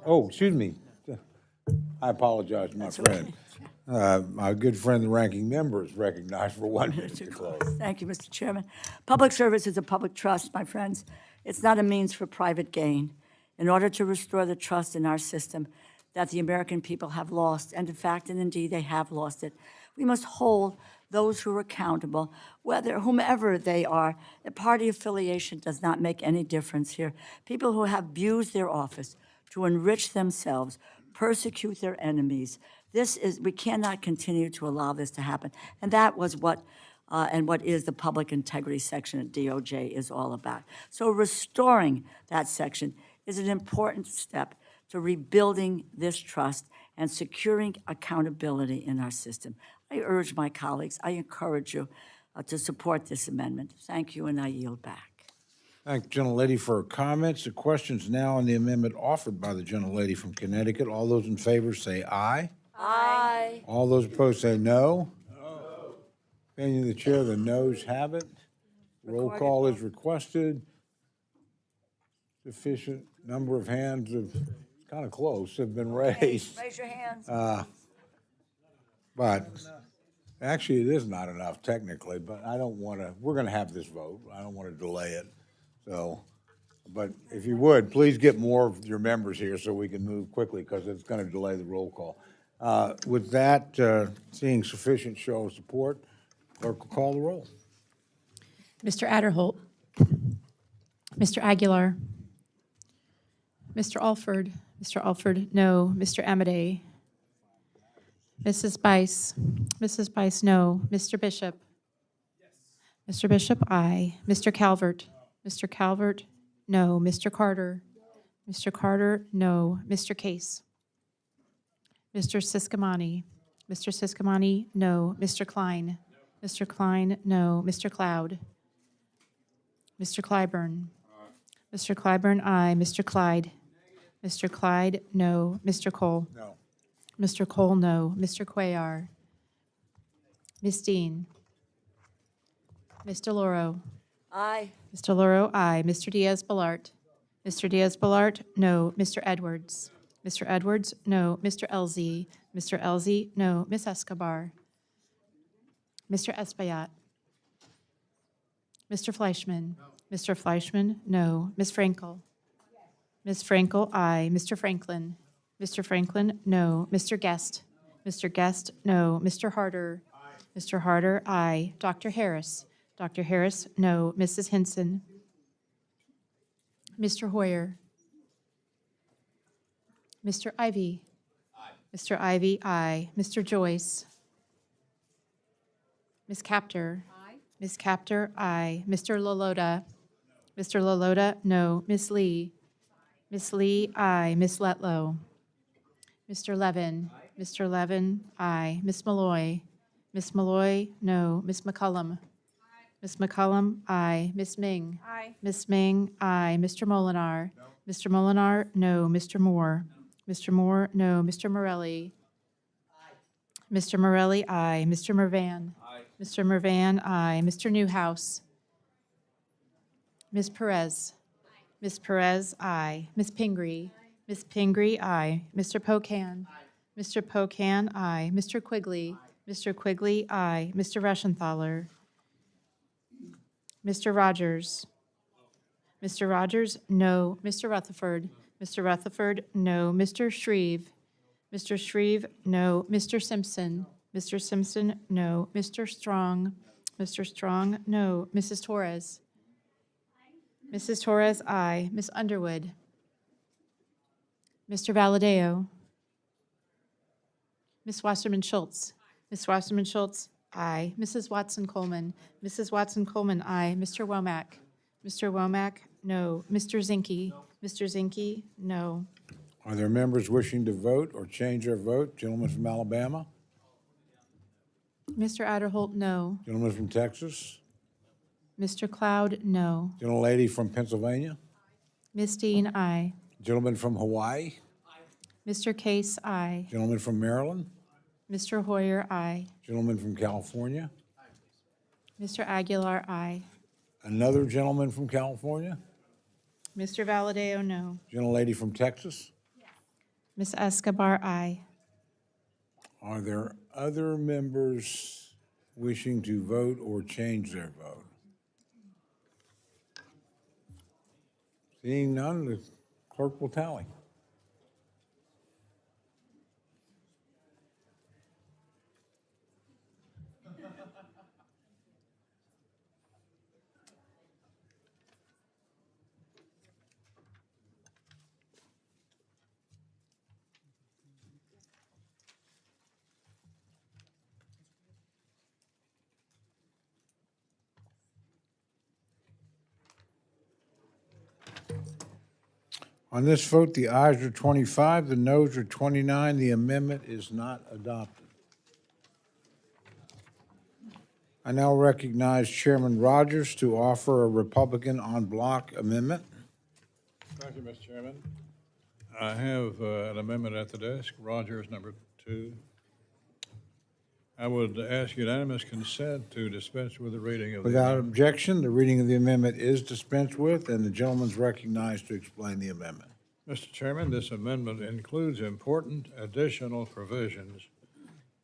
Oh, excuse me. I apologize, my friend. My good friend, the ranking member, is recognized for 1 minute to close. Thank you, Mr. Chairman. Public service is a public trust, my friends. It's not a means for private gain. In order to restore the trust in our system that the American people have lost, and in fact, and indeed they have lost it, we must hold those who are accountable, whomever they are. The party affiliation does not make any difference here. People who have abused their office to enrich themselves, persecute their enemies. We cannot continue to allow this to happen. And that was what is the public integrity section at DOJ is all about. So restoring that section is an important step to rebuilding this trust and securing accountability in our system. I urge my colleagues, I encourage you to support this amendment. Thank you, and I yield back. Thank the gentlelady for her comments. The question's now on the amendment offered by the gentlelady from Connecticut. All those in favor say aye. Aye. All those opposed say no. No. Opinion of the chair, the noes have it. Roll call is requested. Sufficient number of hands of, kind of close, have been raised. Raise your hands. But actually, it is not enough technically, but I don't want to, we're going to have this vote. I don't want to delay it. So, but if you would, please get more of your members here so we can move quickly because it's going to delay the roll call. With that, seeing sufficient show of support, clerk will call the roll. Mr. Adderholt. Mr. Aguilar. Mr. Alford. Mr. Alford, no. Mr. Amadei. Mrs. Bice. Mrs. Bice, no. Mr. Bishop. Yes. Mr. Bishop, aye. Mr. Calvert. Mr. Calvert, no. Mr. Carter. Mr. Carter, no. Mr. Case. Mr. Siscomani. Mr. Siscomani, no. Mr. Klein. Mr. Klein, no. Mr. Cloud. Mr. Clyburn. Mr. Clyburn, aye. Mr. Clyde. Mr. Clyde, no. Mr. Cole. No. Mr. Cole, no. Mr. Cuellar? Ms. Dean? Ms. Deloro? Aye. Ms. Deloro, aye. Mr. Diaz-Balart? Mr. Diaz-Balart, no. Mr. Edwards? Mr. Edwards, no. Mr. Elzey? Mr. Elzey, no. Ms. Escobar? Mr. Espaillat? Mr. Fleischman? Mr. Fleischman, no. Ms. Frankel? Ms. Frankel, aye. Mr. Franklin? Mr. Franklin, no. Mr. Guest? Mr. Guest, no. Mr. Harder? Mr. Harder, aye. Dr. Harris? Dr. Harris, no. Mrs. Hinson? Mr. Hoyer? Mr. Ivy? Mr. Ivy, aye. Mr. Joyce? Ms. Capter? Ms. Capter, aye. Mr. Lalota? Mr. Lalota, no. Ms. Lee? Ms. Lee, aye. Ms. Letlow? Mr. Levin? Mr. Levin, aye. Ms. Malloy? Ms. Malloy, no. Ms. McCullum? Ms. McCullum, aye. Ms. Ming? Aye. Ms. Ming, aye. Mr. Molinar? Mr. Molinar, no. Mr. Moore? Mr. Moore, no. Mr. Morelli? Mr. Morelli, aye. Mr. Mervan? Mr. Mervan, aye. Mr. Newhouse? Ms. Perez? Ms. Perez, aye. Ms. Pingree? Ms. Pingree, aye. Mr. Pocan? Mr. Pocan, aye. Mr. Quigley? Mr. Quigley, aye. Mr. Reschenthaler? Mr. Rogers? Mr. Rogers, no. Mr. Rutherford? Mr. Rutherford, no. Mr. Shreve? Mr. Shreve, no. Mr. Simpson? Mr. Simpson, no. Mr. Strong? Mr. Strong, no. Mrs. Torres? Mrs. Torres, aye. Ms. Underwood? Mr. Valadeo? Ms. Wasserman Schultz? Ms. Wasserman Schultz, aye. Mrs. Watson Coleman? Mrs. Watson Coleman, aye. Mr. Womack? Mr. Womack, no. Mr. Zinke? Mr. Zinke, no. Are there members wishing to vote or change their vote? Gentleman from Alabama? Mr. Adderholt, no. Gentleman from Texas? Mr. Cloud, no. Gentlelady from Pennsylvania? Ms. Dean, aye. Gentleman from Hawaii? Mr. Case, aye. Gentleman from Maryland? Mr. Hoyer, aye. Gentleman from California? Mr. Aguilar, aye. Another gentleman from California? Mr. Valadeo, no. Gentlelady from Texas? Ms. Escobar, aye. Are there other members wishing to vote or change their vote? Seeing none, the clerk will tally. On this vote, the ayes are 25, the noes are 29. The amendment is not adopted. I now recognize Chairman Rogers to offer a Republican en bloc amendment. Thank you, Mr. Chairman. I have an amendment at the desk, Rogers number 2. I would ask unanimous consent to dispense with the reading of the Without amendment. objection, the reading of the amendment is dispensed with, and the gentleman's recognized to explain the amendment. Mr. Chairman, this amendment includes important additional provisions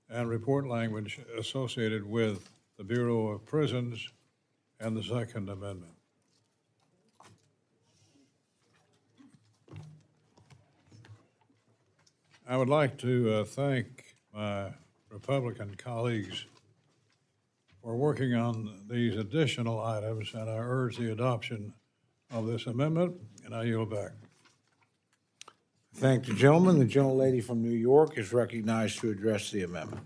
and report language associated with the Bureau of Prisons and the Second Amendment. I would like to thank my Republican colleagues for working on these additional items, and I urge the adoption of this amendment, and I yield back. Thank the gentleman. The gentlelady from New York is recognized to address the amendment.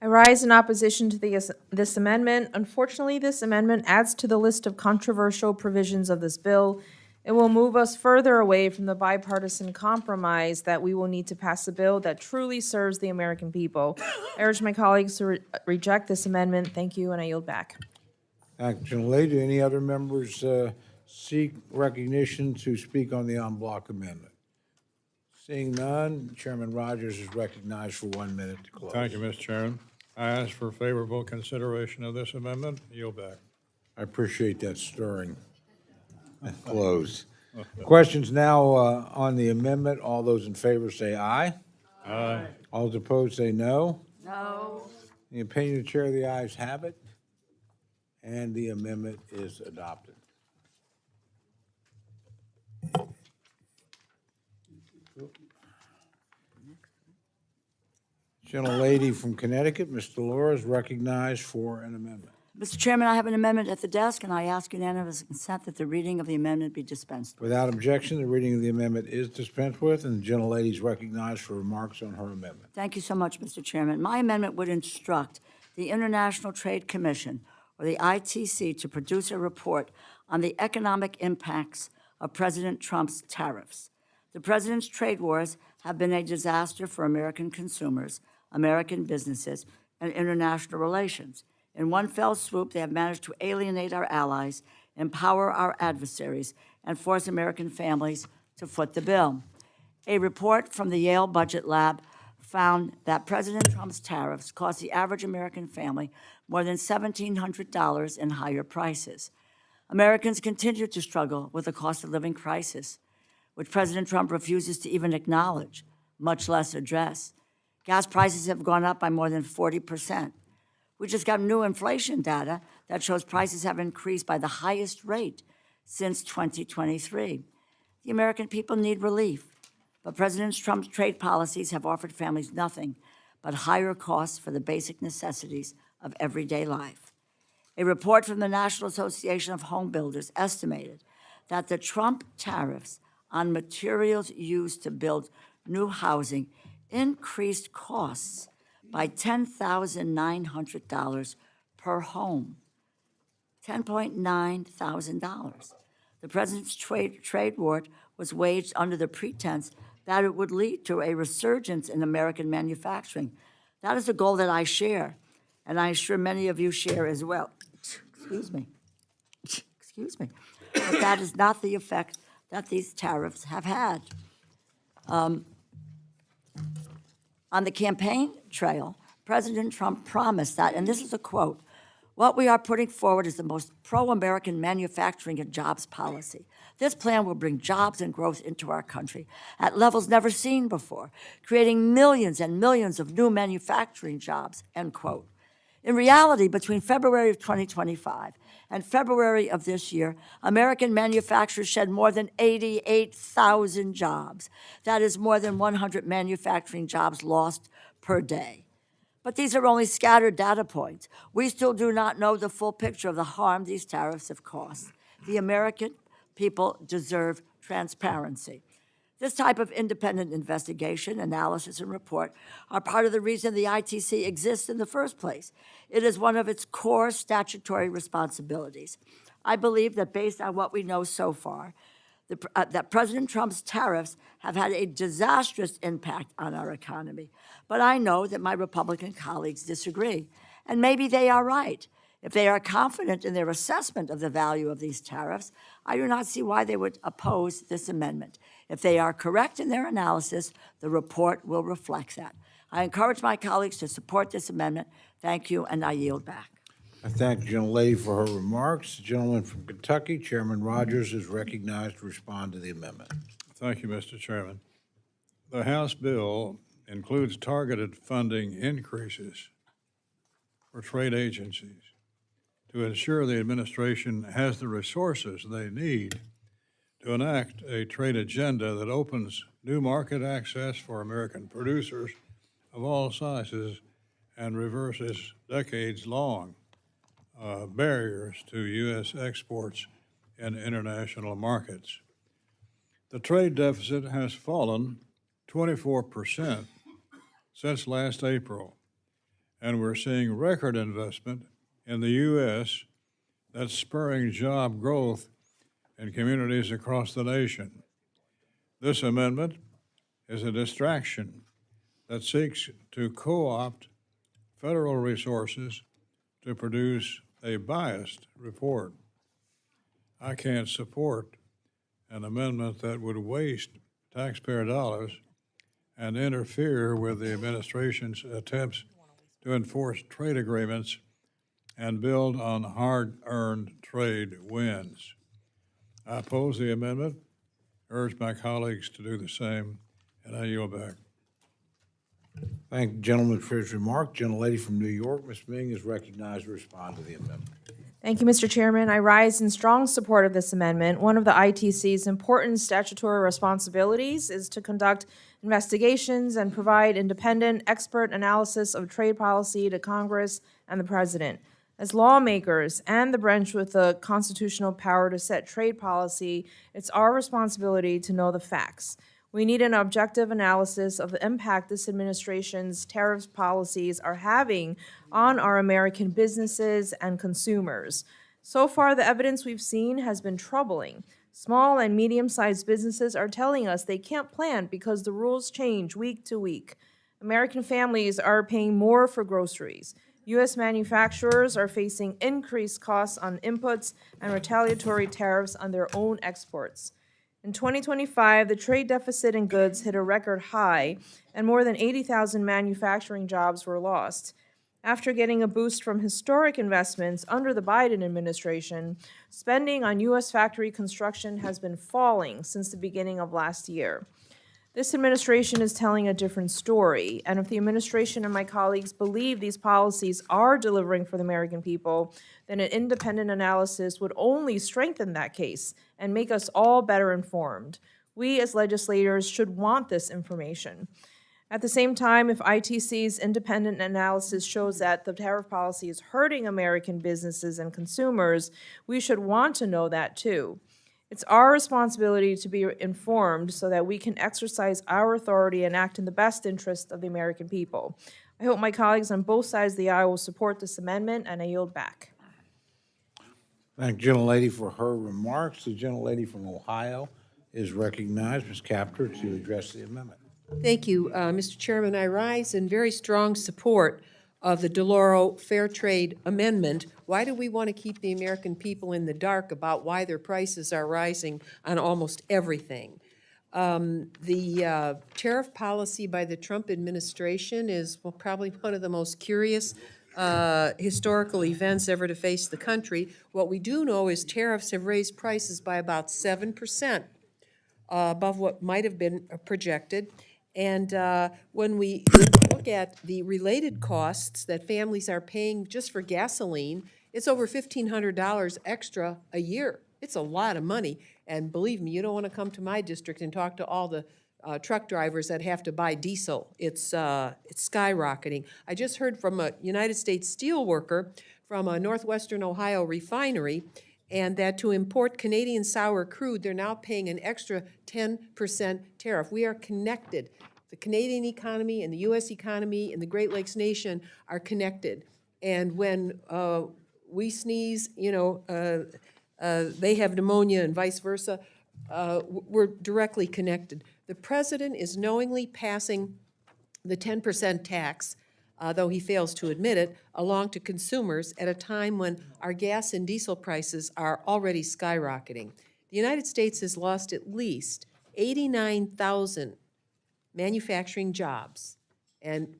I rise in opposition to this amendment. Unfortunately, this amendment adds to the list of controversial provisions of this bill. It will move us further away from the bipartisan compromise that we will need to pass a bill that truly serves the American people. I urge my colleagues to reject this amendment. Thank you, and I yield back. Thank you, gentlelady. Do any other members seek recognition to speak on the en bloc amendment? Seeing none, Chairman Rogers is recognized for 1 minute to close. Thank you, Mr. Chairman. I ask for favorable consideration of this amendment. Yield back. I appreciate that stirring. Close. Questions now on the amendment. All those in favor say aye. Aye. All those opposed say no. No. In the opinion of the chair, the ayes have it, and the amendment is adopted. Gentlelady from Connecticut, Ms. Delauro, is recognized for an amendment. Mr. Chairman, I have an amendment at the desk, and I ask unanimous consent that the reading of the amendment be dispensed with. Without objection, the reading of the amendment is dispensed with, and the gentlelady is recognized for remarks on her amendment. Thank you so much, Mr. Chairman. My amendment would instruct the International Trade Commission, or the ITC, to produce a report on the economic impacts of President Trump's tariffs. The president's trade wars have been a disaster for American consumers, American businesses, and international relations. In one fell swoop, they have managed to alienate our allies, empower our adversaries, and force American families to foot the bill. A report from the Yale Budget Lab found that President Trump's tariffs cost the average American family more than $1,700 in higher prices. Americans continue to struggle with the cost of living crisis, which President Trump refuses to even acknowledge, much less address. Gas prices have gone up by more than 40%. We just got new inflation data that shows prices have increased by the highest rate since 2023. The American people need relief, but President Trump's trade policies have offered families nothing but higher costs for the basic necessities of everyday life. A report from the National Association of Home Builders estimated that the Trump tariffs on materials used to build new housing increased costs by $10,900 per home, $10,900. The president's trade war was waged under the pretense that it would lead to a resurgence in American manufacturing. That is a goal that I share, and I'm sure many of you share as well. Excuse me. But that is not the effect that these tariffs have had. On the campaign trail, President Trump promised that, and this is a quote, "What we are putting forward is the most pro-American manufacturing and jobs policy. This plan will bring jobs and growth into our country at levels never seen before, creating millions and millions of new manufacturing jobs," end quote. In reality, between February of 2025 and February of this year, American manufacturers shed more than 88,000 jobs. That is more than 100 manufacturing jobs lost per day. But these are only scattered data points. We still do not know the full picture of the harm these tariffs have caused. The American people deserve transparency. This type of independent investigation, analysis, and report are part of the reason the ITC exists in the first place. It is one of its core statutory responsibilities. I believe that based on what we know so far, that President Trump's tariffs have had a disastrous impact on our economy. But I know that my Republican colleagues disagree, and maybe they are right. If they are confident in their assessment of the value of these tariffs, I do not see why they would oppose this amendment. If they are correct in their analysis, the report will reflect that. I encourage my colleagues to support this amendment. Thank you, and I yield back. I thank the gentlelady for her remarks. The gentleman from Kentucky, Chairman Rogers, is recognized to respond to the amendment. Thank you, Mr. Chairman. The House bill includes targeted funding increases for trade agencies to ensure the administration has the resources they need to enact a trade agenda that opens new market access for American producers of all sizes and reverses decades-long barriers to U.S. exports in international markets. The trade deficit has fallen 24% since last April, and we're seeing record investment in the U.S. that's spurring job growth in communities across the nation. This amendment is a distraction that seeks to co-opt federal resources to produce a biased report. I can't support an amendment that would waste taxpayer dollars and interfere with the administration's attempts to enforce trade agreements and build on hard-earned trade wins. I oppose the amendment, urge my colleagues to do the same, and I yield back. Thank the gentleman for his remark. Gentlelady from New York, Ms. Ming, is recognized to respond to the amendment. Thank you, Mr. Chairman. I rise in strong support of this amendment. One of the ITC's important statutory responsibilities is to conduct investigations and provide independent, expert analysis of trade policy to Congress and the President. As lawmakers and the branch with the constitutional power to set trade policy, it's our responsibility to know the facts. We need an objective analysis of the impact this administration's tariff policies are having on our American businesses and consumers. So far, the evidence we've seen has been troubling. Small and medium-sized businesses are telling us they can't plan because the rules change week to week. American families are paying more for groceries. U.S. manufacturers are facing increased costs on inputs and retaliatory tariffs on their own exports. In 2025, the trade deficit in goods hit a record high, and more than 80,000 manufacturing jobs were lost. After getting a boost from historic investments under the Biden administration, spending on U.S. factory construction has been falling since the beginning of last year. This administration is telling a different story, and if the administration and my colleagues believe these policies are delivering for the American people, then an independent analysis would only strengthen that case and make us all better informed. We as legislators should want this information. At the same time, if ITC's independent analysis shows that the tariff policy is hurting American businesses and consumers, we should want to know that too. It's our responsibility to be informed so that we can exercise our authority and act in the best interest of the American people. I hope my colleagues on both sides of the aisle will support this amendment, and I yield back. Thank the gentlelady for her remarks. The gentlelady from Ohio is recognized, Ms. Capter, to address the amendment. Thank you, Mr. Chairman. I rise in very strong support of the Delauro Fair Trade Amendment. Why do we want to keep the American people in the dark about why their prices are rising on almost everything? The tariff policy by the Trump administration is probably one of the most curious historical events ever to face the country. What we do know is tariffs have raised prices by about 7% above what might have been projected. And when we look at the related costs that families are paying just for gasoline, it's over $1,500 extra a year. It's a lot of money. And believe me, you don't want to come to my district and talk to all the truck drivers that have to buy diesel. It's skyrocketing. I just heard from a United States steel worker from a northwestern Ohio refinery, and that to import Canadian sour crude, they're now paying an extra 10% tariff. We are connected. The Canadian economy and the U.S. economy and the Great Lakes nation are connected. And when we sneeze, they have pneumonia and vice versa. We're directly connected. The president is knowingly passing the 10% tax, though he fails to admit it, along to consumers at a time when our gas and diesel prices are already skyrocketing. The United States has lost at least 89,000 manufacturing jobs. And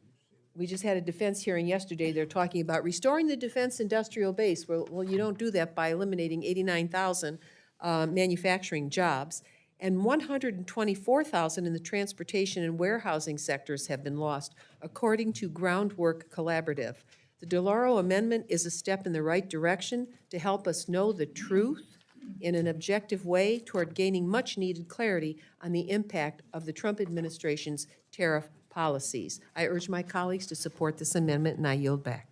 we just had a defense hearing yesterday. They're talking about restoring the defense industrial base. Well, you don't do that by eliminating 89,000 manufacturing jobs. And 124,000 in the transportation and warehousing sectors have been lost, according to Groundwork Collaborative. The Delauro Amendment is a step in the right direction to help us know the truth in an objective way toward gaining much-needed clarity on the impact of the Trump administration's tariff policies. I urge my colleagues to support this amendment, and I yield back.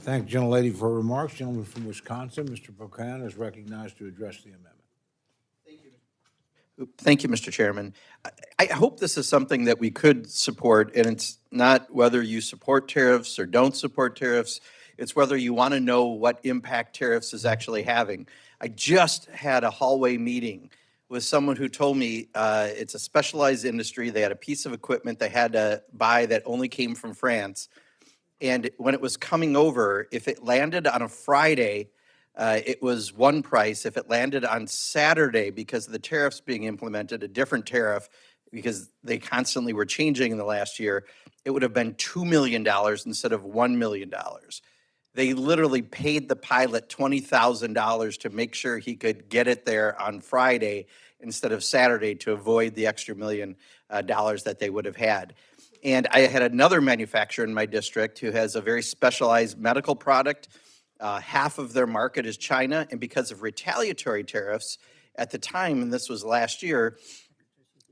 Thank the gentlelady for her remarks. Gentleman from Wisconsin, Mr. Buchanan, is recognized to address the amendment. Thank you, Mr. Chairman. I hope this is something that we could support, and it's not whether you support tariffs or don't support tariffs. It's whether you want to know what impact tariffs is actually having. I just had a hallway meeting with someone who told me it's a specialized industry. They had a piece of equipment they had to buy that only came from France. And when it was coming over, if it landed on a Friday, it was one price. If it landed on Saturday, because of the tariffs being implemented, a different tariff, because they constantly were changing in the last year, it would have been $2 million instead of $1 million. They literally paid the pilot $20,000 to make sure he could get it there on Friday instead of Saturday to avoid the extra $1 million that they would have had. And I had another manufacturer in my district who has a very specialized medical product. Half of their market is China, and because of retaliatory tariffs at the time, and this was last year,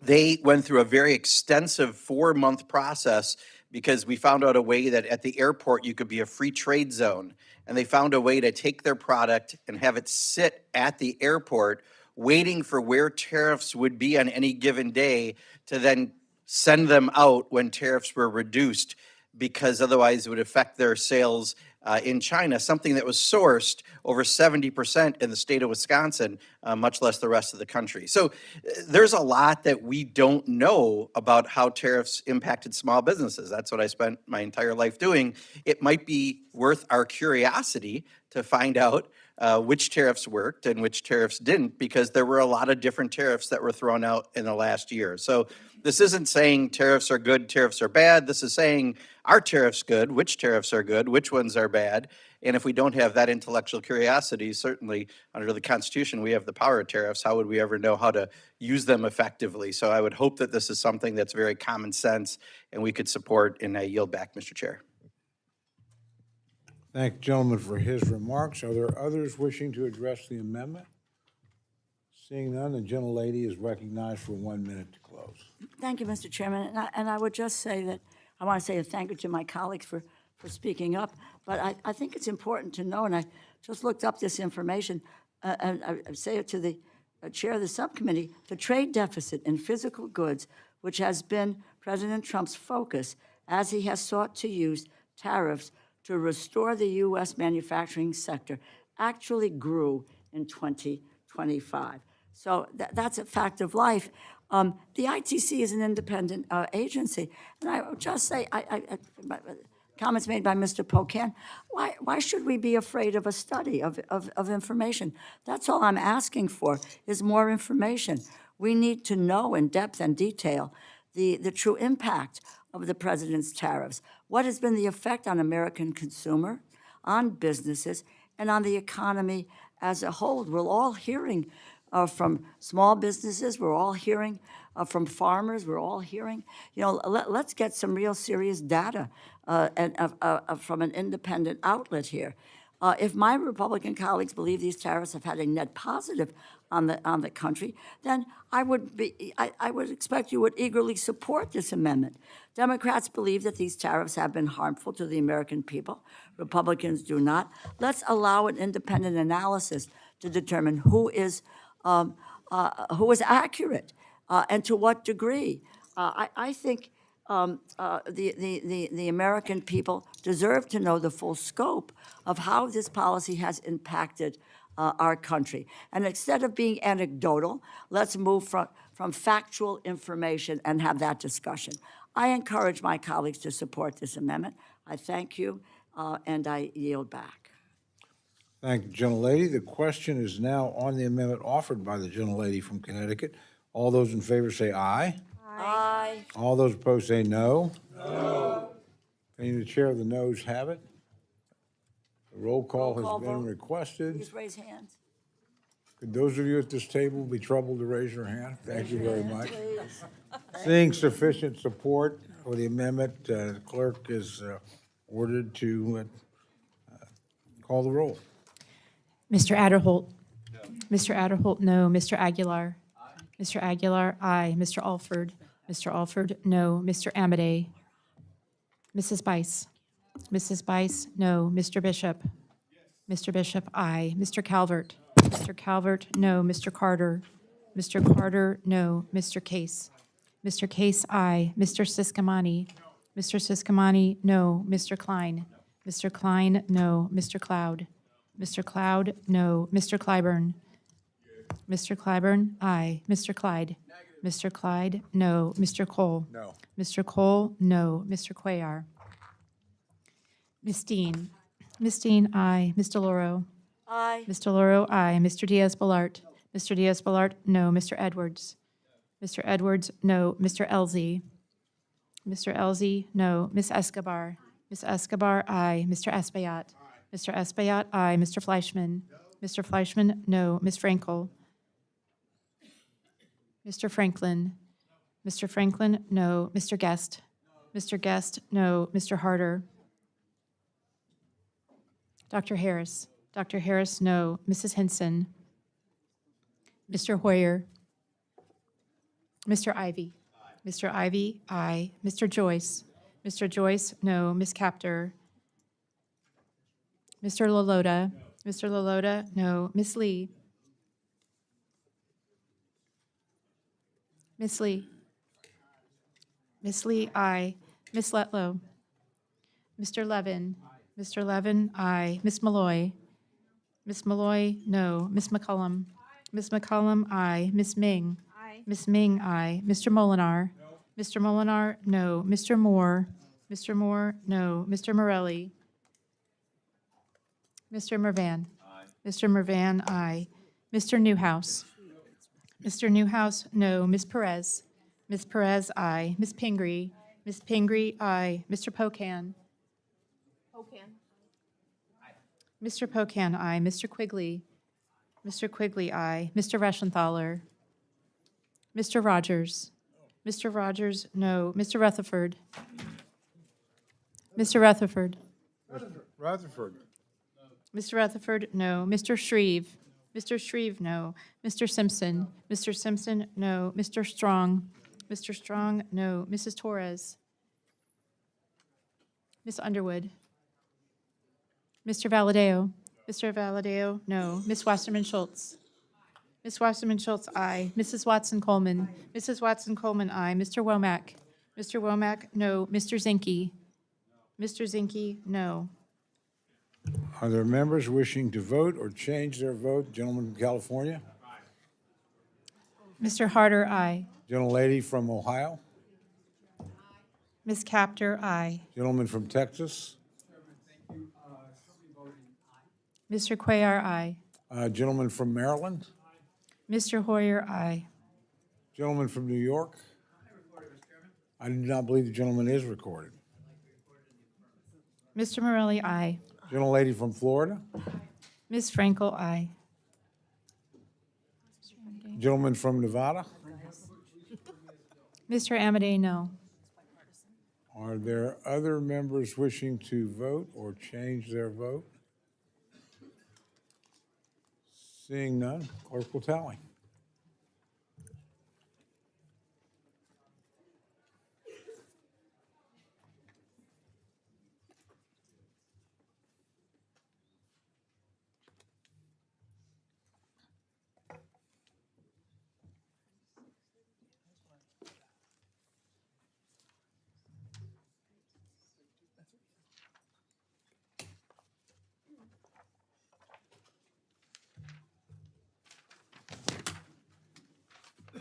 they went through a very extensive 4-month process because we found out a way that at the airport you could be a free trade zone. And they found a way to take their product and have it sit at the airport waiting for where tariffs would be on any given day to then send them out when tariffs were reduced, because otherwise it would affect their sales in China, something that was sourced over 70% in the state of Wisconsin, much less the rest of the country. So there's a lot that we don't know about how tariffs impacted small businesses. That's what I spent my entire life doing. It might be worth our curiosity to find out which tariffs worked and which tariffs didn't, because there were a lot of different tariffs that were thrown out in the last year. So this isn't saying tariffs are good, tariffs are bad. This is saying, are tariffs good? Which tariffs are good? Which ones are bad? And if we don't have that intellectual curiosity, certainly under the Constitution, we have the power of tariffs. How would we ever know how to use them effectively? So I would hope that this is something that's very common sense and we could support, and I yield back, Mr. Chair. Thank the gentleman for his remarks. Are there others wishing to address the amendment? Seeing none, the gentlelady is recognized for 1 minute to close. Thank you, Mr. Chairman. And I would just say that I want to say a thank you to my colleagues for speaking up. But I think it's important to know, and I just looked up this information, and I say it to the chair of the subcommittee, the trade deficit in physical goods, which has been President Trump's focus as he has sought to use tariffs to restore the U.S. manufacturing sector, actually grew in 2025. So that's a fact of life. The ITC is an independent agency. And I would just say, comments made by Mr. Pocan, why should we be afraid of a study of information? That's all I'm asking for, is more information. We need to know in depth and detail the true impact of the president's tariffs. What has been the effect on American consumer, on businesses, and on the economy as a whole? We're all hearing from small businesses. We're all hearing from farmers. We're all hearing, let's get some real serious data from an independent outlet here. If my Republican colleagues believe these tariffs have had a net positive on the country, then I would expect you would eagerly support this amendment. Democrats believe that these tariffs have been harmful to the American people. Republicans do not. Let's allow an independent analysis to determine who is accurate and to what degree. I think the American people deserve to know the full scope of how this policy has impacted our country. And instead of being anecdotal, let's move from factual information and have that discussion. I encourage my colleagues to support this amendment. I thank you, and I yield back. Thank you, gentlelady. The question is now on the amendment offered by the gentlelady from Connecticut. All those in favor say aye. Aye. All those opposed say no. No. Any the chair of the noes have it. The roll call has been vote. requested. Please raise hands. Could those of you at this table be troubled to raise your hand? Thank you very much. Please. Seeing sufficient support for the amendment, the clerk is ordered to call the roll. Mr. Adderholt. No. Mr. Adderholt, no. Mr. Aguilar. Aye. Mr. Aguilar, aye. Mr. Alford. Mr. Alford, no. Mr. Amade. Mrs. Bice. Mrs. Bice, no. Mr. Bishop. Yes. Mr. Bishop, aye. Mr. Calvert. No. Mr. Calvert, no. Mr. Carter. Mr. Carter, no. Mr. Case. Mr. Case, aye. Mr. Siscomani. No. Mr. Siscomani, no. Mr. Klein. No. Mr. Klein, no. Mr. Cloud. Mr. Cloud, no. Mr. Clyburn. Mr. Clyburn, aye. Mr. Clyde. Negative. Mr. Clyde, no. Mr. Cole. No. Mr. Cole, no. Mr. Cuellar. Ms. Dean. Ms. Dean, aye. Ms. Delauro. Aye. Ms. Delauro, aye. Mr. Diaz-Balart. Mr. Diaz-Balart, no. Mr. Edwards. Mr. Edwards, no. Mr. Elzey. Mr. Elzey, no. Ms. Escobar. Ms. Escobar, aye. Mr. Espaillat. Mr. Espaillat, aye. Mr. Fleischman. Mr. Fleischman, no. Ms. Frankel. Mr. Franklin. Mr. Franklin, no. Mr. Guest. Mr. Guest, no. Mr. Harder. Dr. Harris. Dr. Harris, no. Mrs. Henson. Mr. Hoyer. Mr. Ivy. Mr. Ivy, aye. Mr. Joyce. Mr. Joyce, no. Ms. Capter. Mr. Lalota. Mr. Lalota, no. Ms. Lee. Ms. Lee. Ms. Lee, aye. Ms. Letlow. Mr. Levin. Mr. Levin, aye. Ms. Malloy. Ms. Malloy, no. Ms. McCullum. Ms. McCullum, aye. Ms. Ming. Ms. Ming, aye. Mr. Molinar. Mr. Molinar, no. Mr. Moore. Mr. Moore, no. Mr. Morelli. Mr. Mervan. Mr. Mervan, aye. Mr. Newhouse. Mr. Newhouse, no. Ms. Perez. Ms. Perez, aye. Ms. Pingree. Ms. Pingree, aye. Mr. Pocan. Mr. Pocan, aye. Mr. Quigley. Mr. Quigley, aye. Mr. Reschenthaler. Mr. Rogers. Mr. Rogers, no. Mr. Rutherford. Mr. Rutherford. Rutherford. Mr. Rutherford, no. Mr. Shreve. Mr. Shreve, no. Mr. Simpson. Mr. Simpson, no. Mr. Strong. Mr. Strong, no. Mrs. Torres. Ms. Underwood. Mr. Valadeo. Mr. Valadeo, no. Ms. Wasserman Schultz. Ms. Wasserman Schultz, aye. Mrs. Watson Coleman. Mrs. Watson Coleman, aye. Mr. Womack. Mr. Womack, no. Mr. Zinke. Mr. Zinke, no. Are there members wishing to vote or change their vote? Gentleman from California? Mr. Harder, aye. Gentlelady from Ohio? Ms. Capter, aye. Gentleman from Texas? Mr. Cuellar, aye. Gentleman from Maryland? Mr. Hoyer, aye. Gentleman from New York? I do not believe the gentleman is recorded. Mr. Morelli, aye. Gentlelady from Florida? Ms. Frankel, aye. Gentleman from Nevada? Mr. Amadei, no. Are there other members wishing to vote or change their vote? Seeing none, clerk will tally.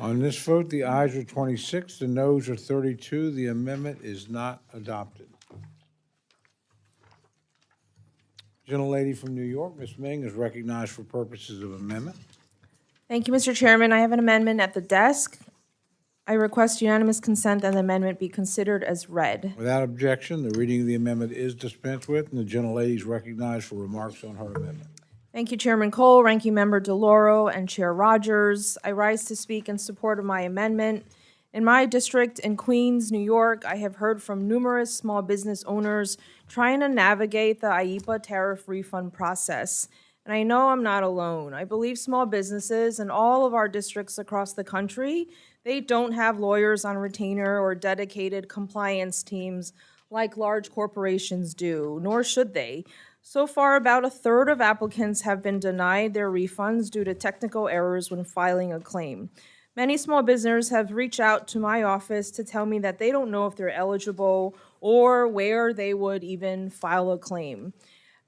On this vote, the ayes are 26, the noes are 32. The amendment is not adopted. Gentlelady from New York, Ms. Ming, is recognized for purposes of amendment. Thank you, Mr. Chairman. I have an amendment at the desk. I request unanimous consent that the amendment be considered as read. Without objection, the reading of the amendment is dispensed with, and the gentlelady is recognized for remarks on her amendment. Thank you, Chairman Cole, Ranking Member Delauro, and Chair Rogers. I rise to speak in support of my amendment. In my district in Queens, New York, I have heard from numerous small business owners trying to navigate the IEPA tariff refund process. And I know I'm not alone. I believe small businesses in all of our districts across the country, they don't have lawyers on retainer or dedicated compliance teams like large corporations do, nor should they. So far, about a third of applicants have been denied their refunds due to technical errors when filing a claim. Many small businesses have reached out to my office to tell me that they don't know if they're eligible or where they would even file a claim.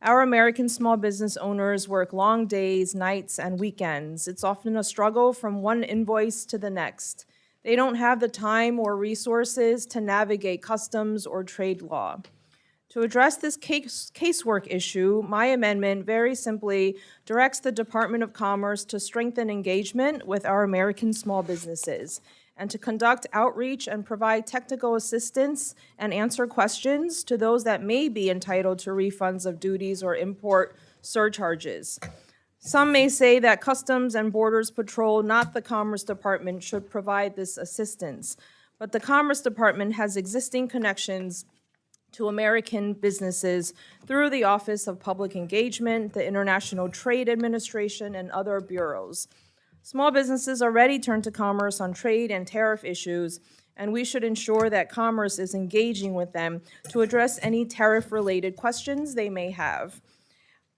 Our American small business owners work long days, nights, and weekends. It's often a struggle from one invoice to the next. They don't have the time or resources to navigate customs or trade law. To address this casework issue, my amendment very simply directs the Department of Commerce to strengthen engagement with our American small businesses and to conduct outreach and provide technical assistance and answer questions to those that may be entitled to refunds of duties or import surcharges. Some may say that Customs and Borders Patrol, not the Commerce Department, should provide this assistance. But the Commerce Department has existing connections to American businesses through the Office of Public Engagement, the International Trade Administration, and other bureaus. Small businesses already turn to Commerce on trade and tariff issues, and we should ensure that Commerce is engaging with them to address any tariff-related questions they may have.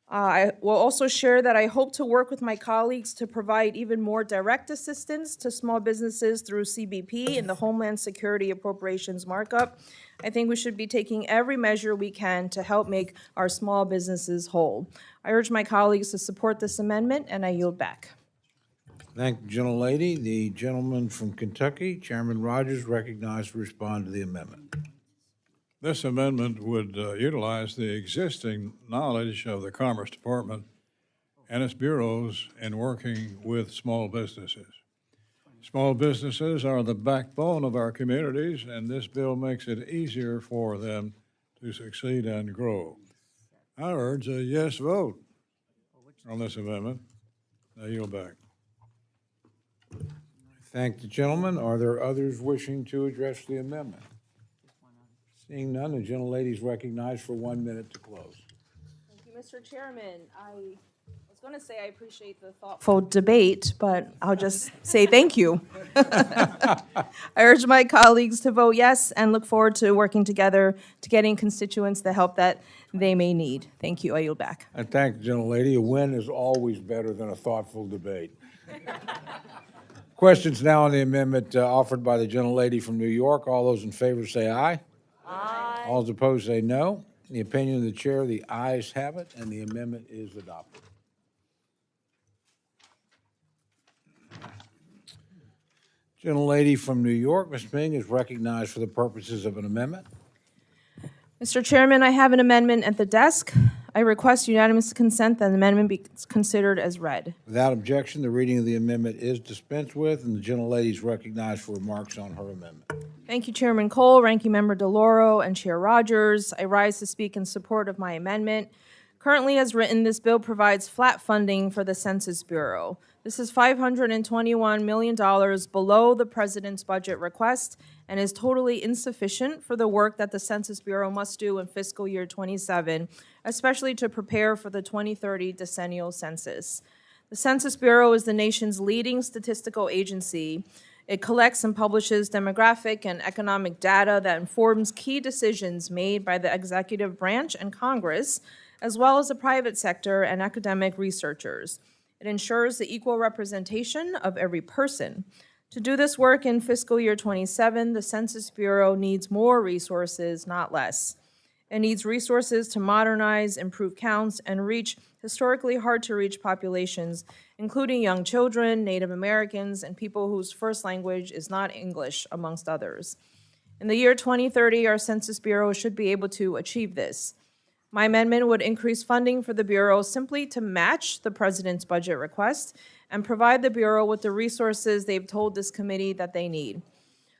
I will also share that I hope to work with my colleagues to provide even more direct assistance to small businesses through CBP and the Homeland Security Appropriations Markup. I think we should be taking every measure we can to help make our small businesses whole. I urge my colleagues to support this amendment, and I yield back. Thank the gentlelady. The gentleman from Kentucky, Chairman Rogers, recognized to respond to the amendment. This amendment would utilize the existing knowledge of the Commerce Department and its bureaus in working with small businesses. Small businesses are the backbone of our communities, and this bill makes it easier for them to succeed and grow. I urge a yes vote on this amendment. I yield back. Thank the gentleman. Are there others wishing to address the amendment? Seeing none, the gentlelady is recognized for 1 minute to close. Thank you, Mr. Chairman. I was going to say I appreciate the thoughtful debate, but I'll just say thank you. I urge my colleagues to vote yes and look forward to working together to getting constituents the help that they may need. Thank you. I yield back. I thank the gentlelady. A win is always better than a thoughtful debate. Questions now on the amendment offered by the gentlelady from New York. All those in favor say aye. Aye. All those opposed say no. In the opinion of the chair, the ayes have it, and the amendment is adopted. Gentlelady from New York, Ms. Ming, is recognized for the purposes of an amendment. Mr. Chairman, I have an amendment at the desk. I request unanimous consent that the amendment be considered as read. Without objection, the reading of the amendment is dispensed with, and the gentlelady is recognized for remarks on her amendment. Thank you, Chairman Cole, Ranking Member Delauro, and Chair Rogers. I rise to speak in support of my amendment. Currently, as written, this bill provides flat funding for the Census Bureau. This is $521 million below the President's budget request and is totally insufficient for the work that the Census Bureau must do in fiscal year 27, especially to prepare for the 2030 decennial census. The Census Bureau is the nation's leading statistical agency. It collects and publishes demographic and economic data that informs key decisions made by the executive branch and Congress, as well as the private sector and academic researchers. It ensures the equal representation of every person. To do this work in fiscal year 27, the Census Bureau needs more resources, not less. It needs resources to modernize, improve counts, and reach historically hard-to-reach populations, including young children, Native Americans, and people whose first language is not English, amongst others. In the year 2030, our Census Bureau should be able to achieve this. My amendment would increase funding for the Bureau simply to match the President's budget request and provide the Bureau with the resources they've told this committee that they need.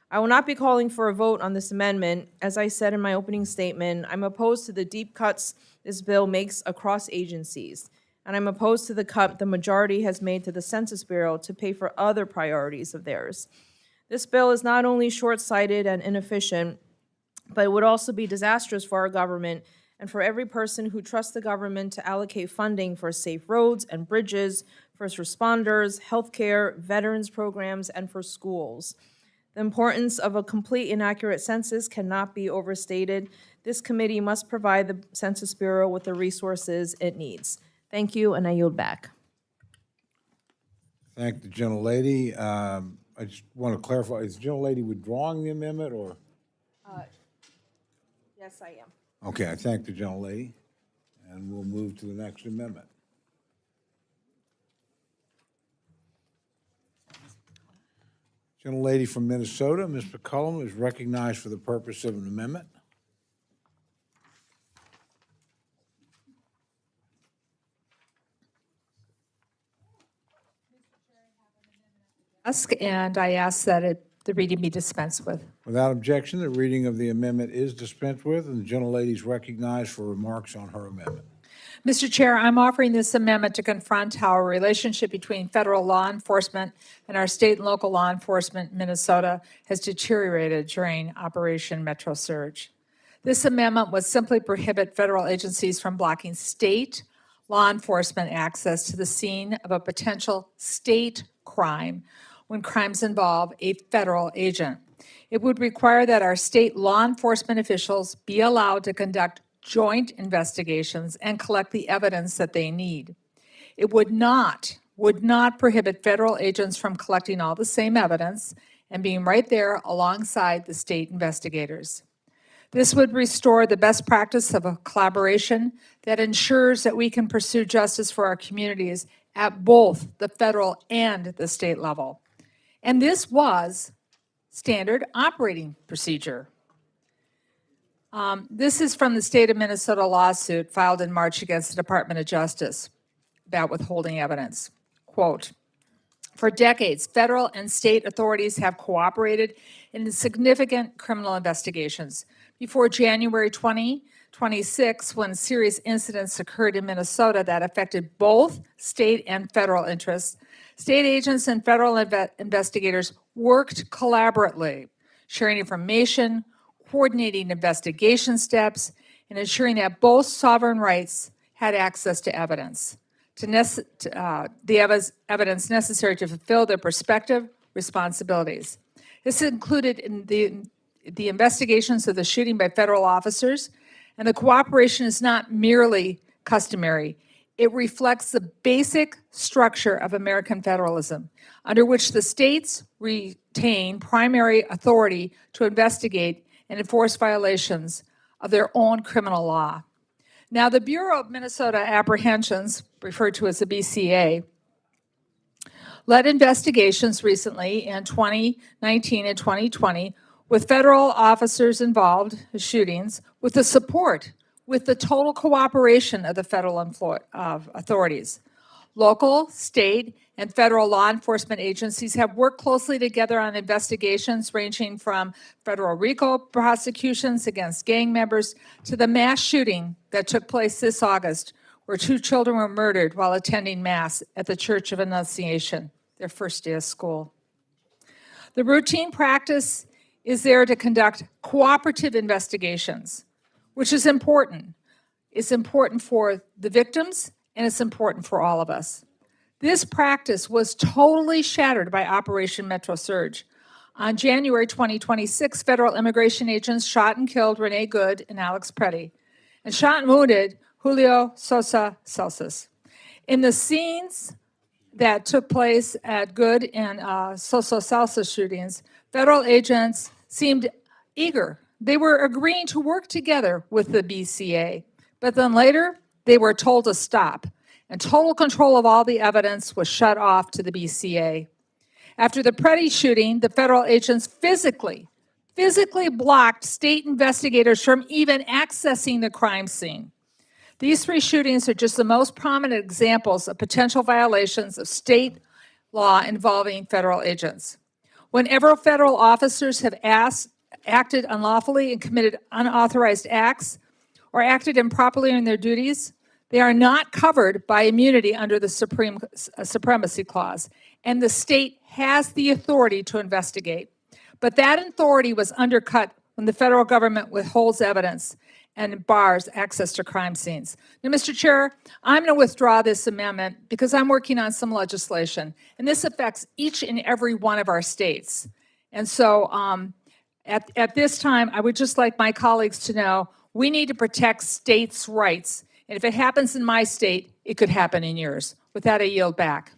I will not be calling for a vote on this amendment. As I said in my opening statement, I'm opposed to the deep cuts this bill makes across agencies, and I'm opposed to the cut the majority has made to the Census Bureau to pay for other priorities of theirs. This bill is not only short-sighted and inefficient, but it would also be disastrous for our government and for every person who trusts the government to allocate funding for safe roads and bridges, first responders, healthcare, veterans programs, and for schools. The importance of a complete and accurate census cannot be overstated. This committee must provide the Census Bureau with the resources it needs. Thank you, and I yield back. Thank the gentlelady. I just want to clarify, is the gentlelady withdrawing the amendment, or? Yes, I am. Okay, I thank the gentlelady, and we'll move to the next amendment. Gentlelady from Minnesota, Ms. McCullum, is recognized for the purpose of an amendment. and I ask that the reading be dispensed with. Without objection, the reading of the amendment is dispensed with, and the gentlelady is recognized for remarks on her amendment. Mr. Chair, I'm offering this amendment to confront how a relationship between federal law enforcement and our state and local law enforcement in Minnesota has deteriorated during Operation Metro Surge. This amendment would simply prohibit federal agencies from blocking state law enforcement access to the scene of a potential state crime when crimes involve a federal agent. It would require that our state law enforcement officials be allowed to conduct joint investigations and collect the evidence that they need. It would not prohibit federal agents from collecting all the same evidence and being right there alongside the state investigators. This would restore the best practice of a collaboration that ensures that we can pursue justice for our communities at both the federal and the state level. And this was standard operating procedure. This is from the state of Minnesota lawsuit filed in March against the Department of Justice about withholding evidence. Quote, for decades, federal and state authorities have cooperated in significant criminal investigations. Before January 2026, when serious incidents occurred in Minnesota that affected both state and federal interests, state agents and federal investigators worked collaboratively, sharing information, coordinating investigation steps, and ensuring that both sovereign rights had access to evidence, evidence necessary to fulfill their respective responsibilities. This included in the investigations of the shooting by federal officers, and the cooperation is not merely customary. It reflects the basic structure of American federalism, under which the states retain primary authority to investigate and enforce violations of their own criminal law. Now, the Bureau of Minnesota Apprehensions, referred to as the BCA, led investigations recently in 2019 and 2020 with federal officers involved in shootings with the total cooperation of the federal authorities. Local, state, and federal law enforcement agencies have worked closely together on investigations ranging from federal RICO prosecutions against gang members to the mass shooting that took place this August, where 2 children were murdered while attending Mass at the Church of Annunciation, their first day of school. The routine practice is there to conduct cooperative investigations, which is important. It's important for the victims, and it's important for all of us. This practice was totally shattered by Operation Metro Surge. On January 2026, federal immigration agents shot and killed Renee Good and Alex Preddy, and shot and wounded Julio Sosa Celsus. In the scenes that took place at Good and Sosa Celsus shootings, federal agents seemed eager. They were agreeing to work together with the BCA, but then later they were told to stop, and total control of all the evidence was shut off to the BCA. After the Preddy shooting, the federal agents physically blocked state investigators from even accessing the crime scene. These 3 shootings are just the most prominent examples of potential violations of state law involving federal agents. Whenever federal officers have acted unlawfully and committed unauthorized acts or acted improperly in their duties, they are not covered by immunity under the Supremacy Clause, and the state has the authority to investigate. But that authority was undercut when the federal government withholds evidence and bars access to crime scenes. Now, Mr. Chair, I'm going to withdraw this amendment because I'm working on some legislation, and this affects each and every one of our states. And so at this time, I would just like my colleagues to know we need to protect states' rights. And if it happens in my state, it could happen in yours. With that, I yield back.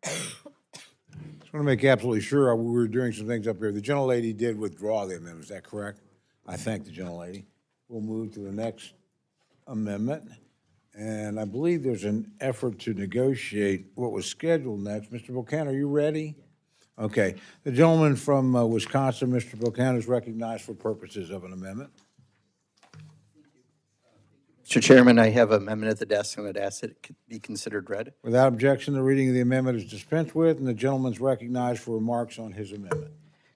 Just want to make absolutely sure we were doing some things up here. The gentlelady did withdraw the amendment, is that correct? I thank the gentlelady. We'll move to the next amendment. And I believe there's an effort to negotiate what was scheduled next. Mr. Buchanan, are you ready? Okay. The gentleman from Wisconsin, Mr. Buchanan, is recognized for purposes of an amendment. Mr. Chairman, I have an amendment at the desk, and I'd ask that it be considered read. Without objection, the reading of the amendment is dispensed with, and the gentleman's recognized for remarks on his amendment.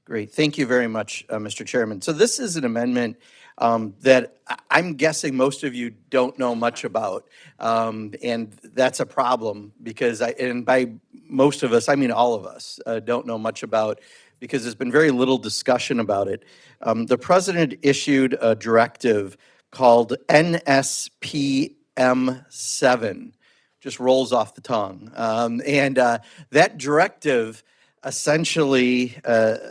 Great. Thank you very much, Mr. Chairman. So this is an amendment that I'm guessing most of you don't know much about. And that's a problem because and by most of us, I mean all of us, don't know much about because there's been very little discussion about it. The president issued a directive called NSPM7. Just rolls off the tongue. That directive essentially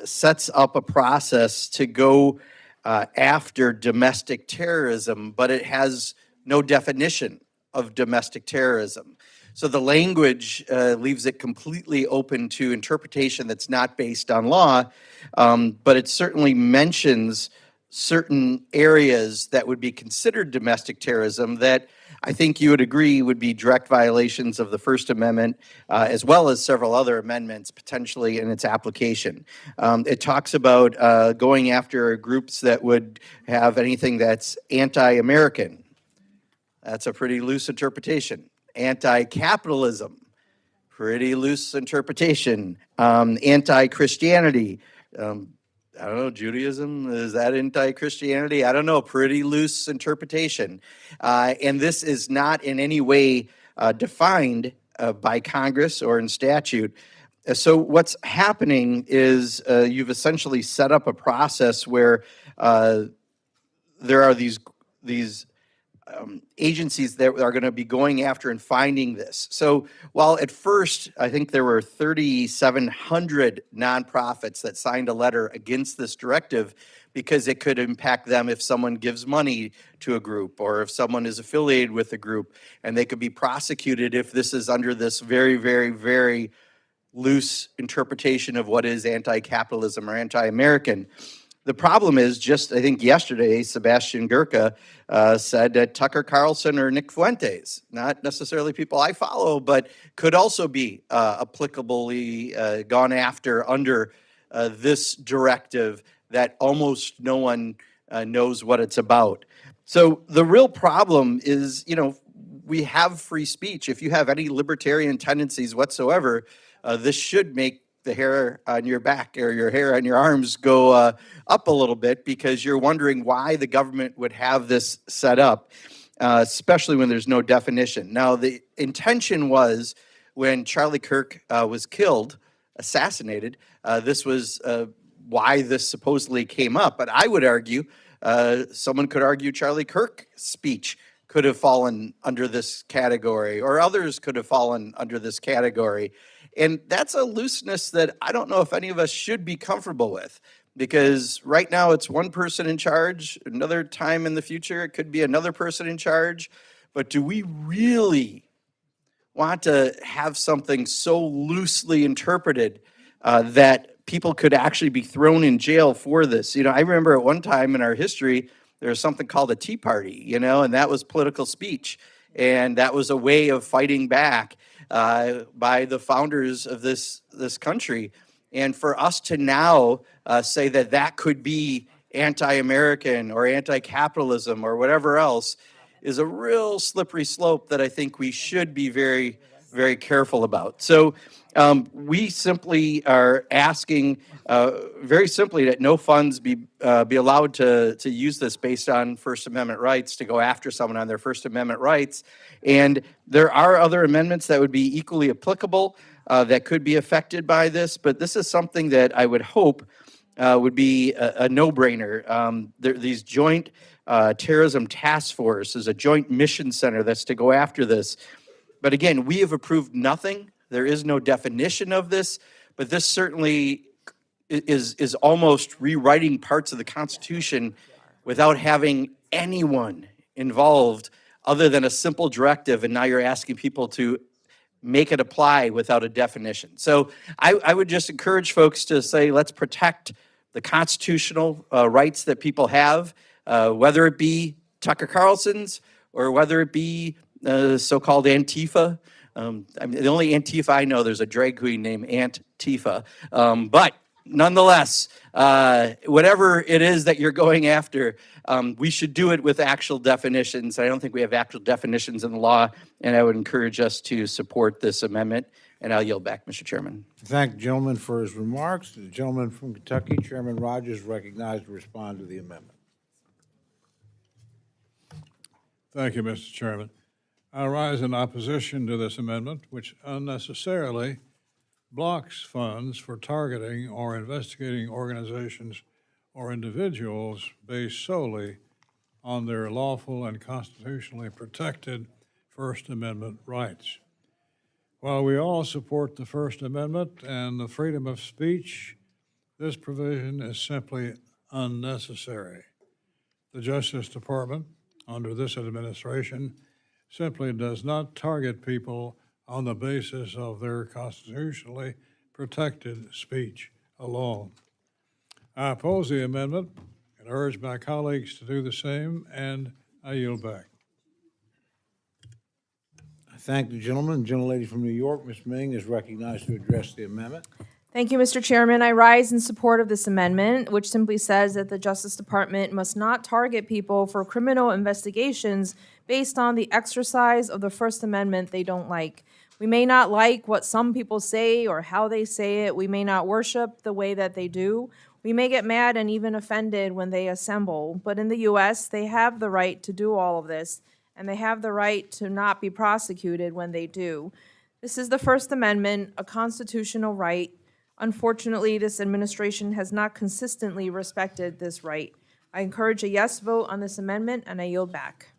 sets up a process to go after domestic terrorism, but it has no definition of domestic terrorism. So the language leaves it completely open to interpretation that's not based on law, but it certainly mentions certain areas that would be considered domestic terrorism that I think you would agree would be direct violations of the First Amendment, as well as several other amendments potentially in its application. It talks about going after groups that would have anything that's anti-American. That's a pretty loose interpretation. Anti-capitalism, pretty loose interpretation. Anti-Christianity, I don't know, Judaism, is that anti-Christianity? I don't know, pretty loose interpretation. And this is not in any way defined by Congress or in statute. So what's happening is you've essentially set up a process where there are these agencies that are going to be going after and finding this. So while at first I think there were 3,700 nonprofits that signed a letter against this directive because it could impact them if someone gives money to a group or if someone is affiliated with a group, and they could be prosecuted if this is under this very, very, very loose interpretation of what is anti-capitalism or anti-American. The problem is just, I think yesterday, Sebastian Gurka said that Tucker Carlson or Nick Fuentes, not necessarily people I follow, but could also be applicably gone after under this directive that almost no one knows what it's about. So the real problem is, we have free speech. If you have any libertarian tendencies whatsoever, this should make the hair on your back or your hair on your arms go up a little bit because you're wondering why the government would have this set up, especially when there's no definition. Now, the intention was when Charlie Kirk was killed, assassinated, this was why this supposedly came up. But I would argue, someone could argue Charlie Kirk's speech could have fallen under this category, or others could have fallen under this category. And that's a looseness that I don't know if any of us should be comfortable with, because right now it's one person in charge. Another time in the future, it could be another person in charge. But do we really want to have something so loosely interpreted that people could actually be thrown in jail for this? I remember at one time in our history, there was something called a Tea Party, and that was political speech. And that was a way of fighting back by the founders of this country. And for us to now say that that could be anti-American or anti-capitalism or whatever else is a real slippery slope that I think we should be very, very careful about. So we simply are asking very simply that no funds be allowed to use this based on First Amendment rights, to go after someone on their First Amendment rights. And there are other amendments that would be equally applicable that could be affected by this, but this is something that I would hope would be a no-brainer. These joint terrorism task force is a joint mission center that's to go after this. But again, we have approved nothing. There is no definition of this, but this certainly is almost rewriting parts of the Constitution without having anyone involved other than a simple directive, and now you're asking people to make it apply without a definition. So I would just encourage folks to say, let's protect the constitutional rights that people have, whether it be Tucker Carlson's or whether it be so-called Antifa. The only Antifa I know, there's a drag queen named Aunt Tifa. But nonetheless, whatever it is that you're going after, we should do it with actual definitions. I don't think we have actual definitions in the law, and I would encourage us to support this amendment. And I'll yield back, Mr. Chairman. Thank the gentleman for his remarks. The gentleman from Kentucky, Chairman Rogers, recognized to respond to the amendment. Thank you, Mr. Chairman. I rise in opposition to this amendment, which unnecessarily blocks funds for targeting or investigating organizations or individuals based solely on their lawful and constitutionally protected First Amendment rights. While we all support the First Amendment and the freedom of speech, this provision is simply unnecessary. The Justice Department, under this administration, simply does not target people on the basis of their constitutionally protected speech alone. I oppose the amendment and urge my colleagues to do the same, and I yield back. I thank the gentleman. The gentlelady from New York, Ms. Ming, is recognized to address the amendment. Thank you, Mr. Chairman. I rise in support of this amendment, which simply says that the Justice Department must not target people for criminal investigations based on the exercise of the First Amendment they don't like. We may not like what some people say or how they say it. We may not worship the way that they do. We may get mad and even offended when they assemble. But in the U.S., they have the right to do all of this, and they have the right to not be prosecuted when they do. This is the First Amendment, a constitutional right. Unfortunately, this administration has not consistently respected this right. I encourage a yes vote on this amendment, and I yield back.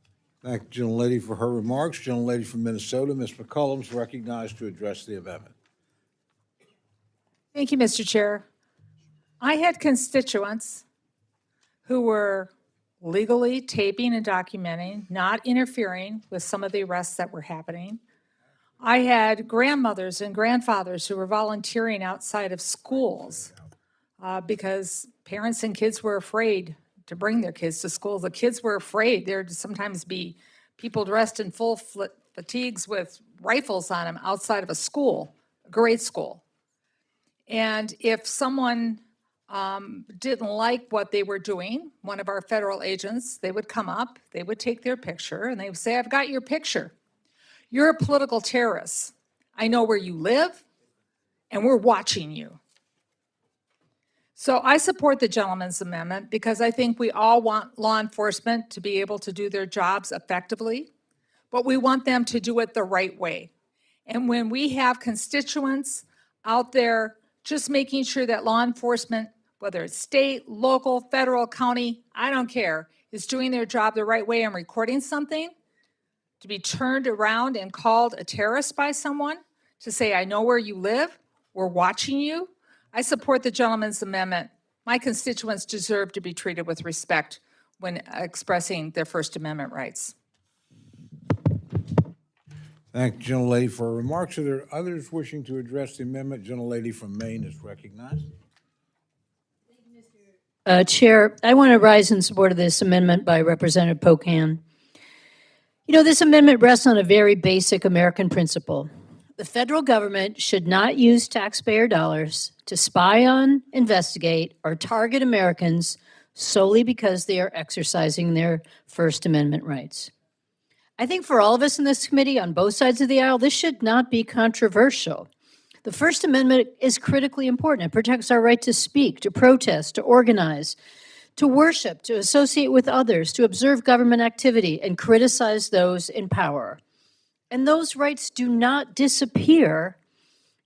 Thank the gentlelady for her remarks. Gentlelady from Minnesota, Ms. McCollum, is recognized to address the amendment. Thank you, Mr. Chair. I had constituents who were legally taping and documenting, not interfering with some of the arrests that were happening. I had grandmothers and grandfathers who were volunteering outside of schools because parents and kids were afraid to bring their kids to school. The kids were afraid. There'd sometimes be people dressed in full fatigues with rifles on them outside of a school, a grade school. And if someone didn't like what they were doing, one of our federal agents, they would come up, they would take their picture, and they would say, "I've got your picture. You're a political terrorist. I know where you live, and we're watching you." So I support the gentleman's amendment because I think we all want law enforcement to be able to do their jobs effectively, but we want them to do it the right way. And when we have constituents out there just making sure that law enforcement, whether it's state, local, federal, county, I don't care, is doing their job the right way and recording something, to be turned around and called a terrorist by someone, to say, "I know where you live, we're watching you," I support the gentleman's amendment. My constituents deserve to be treated with respect when expressing their First Amendment rights. Thank the gentlelady for her remarks. Are there others wishing to address the amendment? Gentlelady from Maine is recognized. Chair, I want to rise in support of this amendment by Representative Pocan. You know, this amendment rests on a very basic American principle. The federal government should not use taxpayer dollars to spy on, investigate, or target Americans solely because they are exercising their First Amendment rights. I think for all of us in this committee on both sides of the aisle, this should not be controversial. The First Amendment is critically important. It protects our right to speak, to protest, to organize, to worship, to associate with others, to observe government activity, and criticize those in power. And those rights do not disappear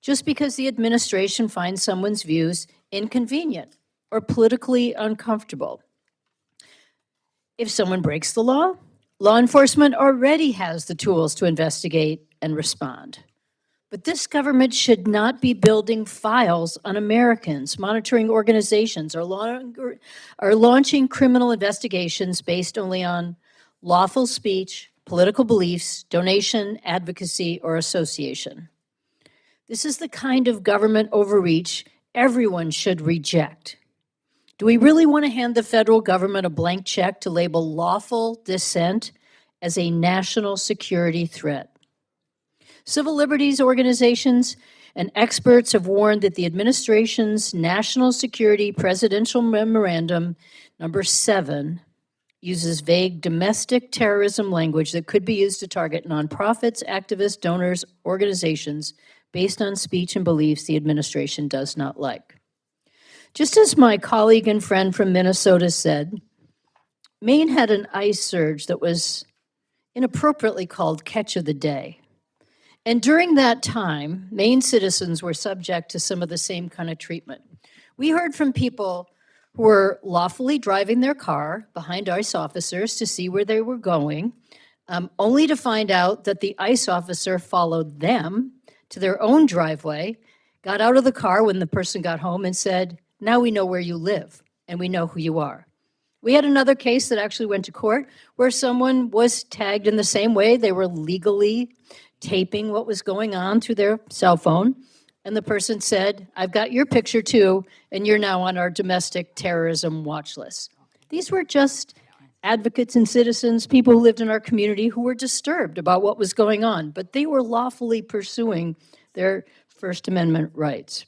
just because the administration finds someone's views inconvenient or politically uncomfortable. If someone breaks the law, law enforcement already has the tools to investigate and respond. But this government should not be building files on Americans, monitoring organizations, or launching criminal investigations based only on lawful speech, political beliefs, donation, advocacy, or association. This is the kind of government overreach everyone should reject. Do we really want to hand the federal government a blank check to label lawful dissent as a national security threat? Civil liberties organizations and experts have warned that the administration's National Security Presidential Memorandum number 7 uses vague domestic terrorism language that could be used to target nonprofits, activists, donors, organizations based on speech and beliefs the administration does not like. Just as my colleague and friend from Minnesota said, Maine had an ice surge that was inappropriately called Catch of the Day. And during that time, Maine citizens were subject to some of the same kind of treatment. We heard from people who were lawfully driving their car behind ICE officers to see where they were going, only to find out that the ICE officer followed them to their own driveway, got out of the car when the person got home and said, "Now we know where you live and we know who you are." We had another case that actually went to court where someone was tagged in the same way. They were legally taping what was going on through their cell phone. And the person said, "I've got your picture too, and you're now on our domestic terrorism watch list." These were just advocates and citizens, people who lived in our community who were disturbed about what was going on, but they were lawfully pursuing their First Amendment rights.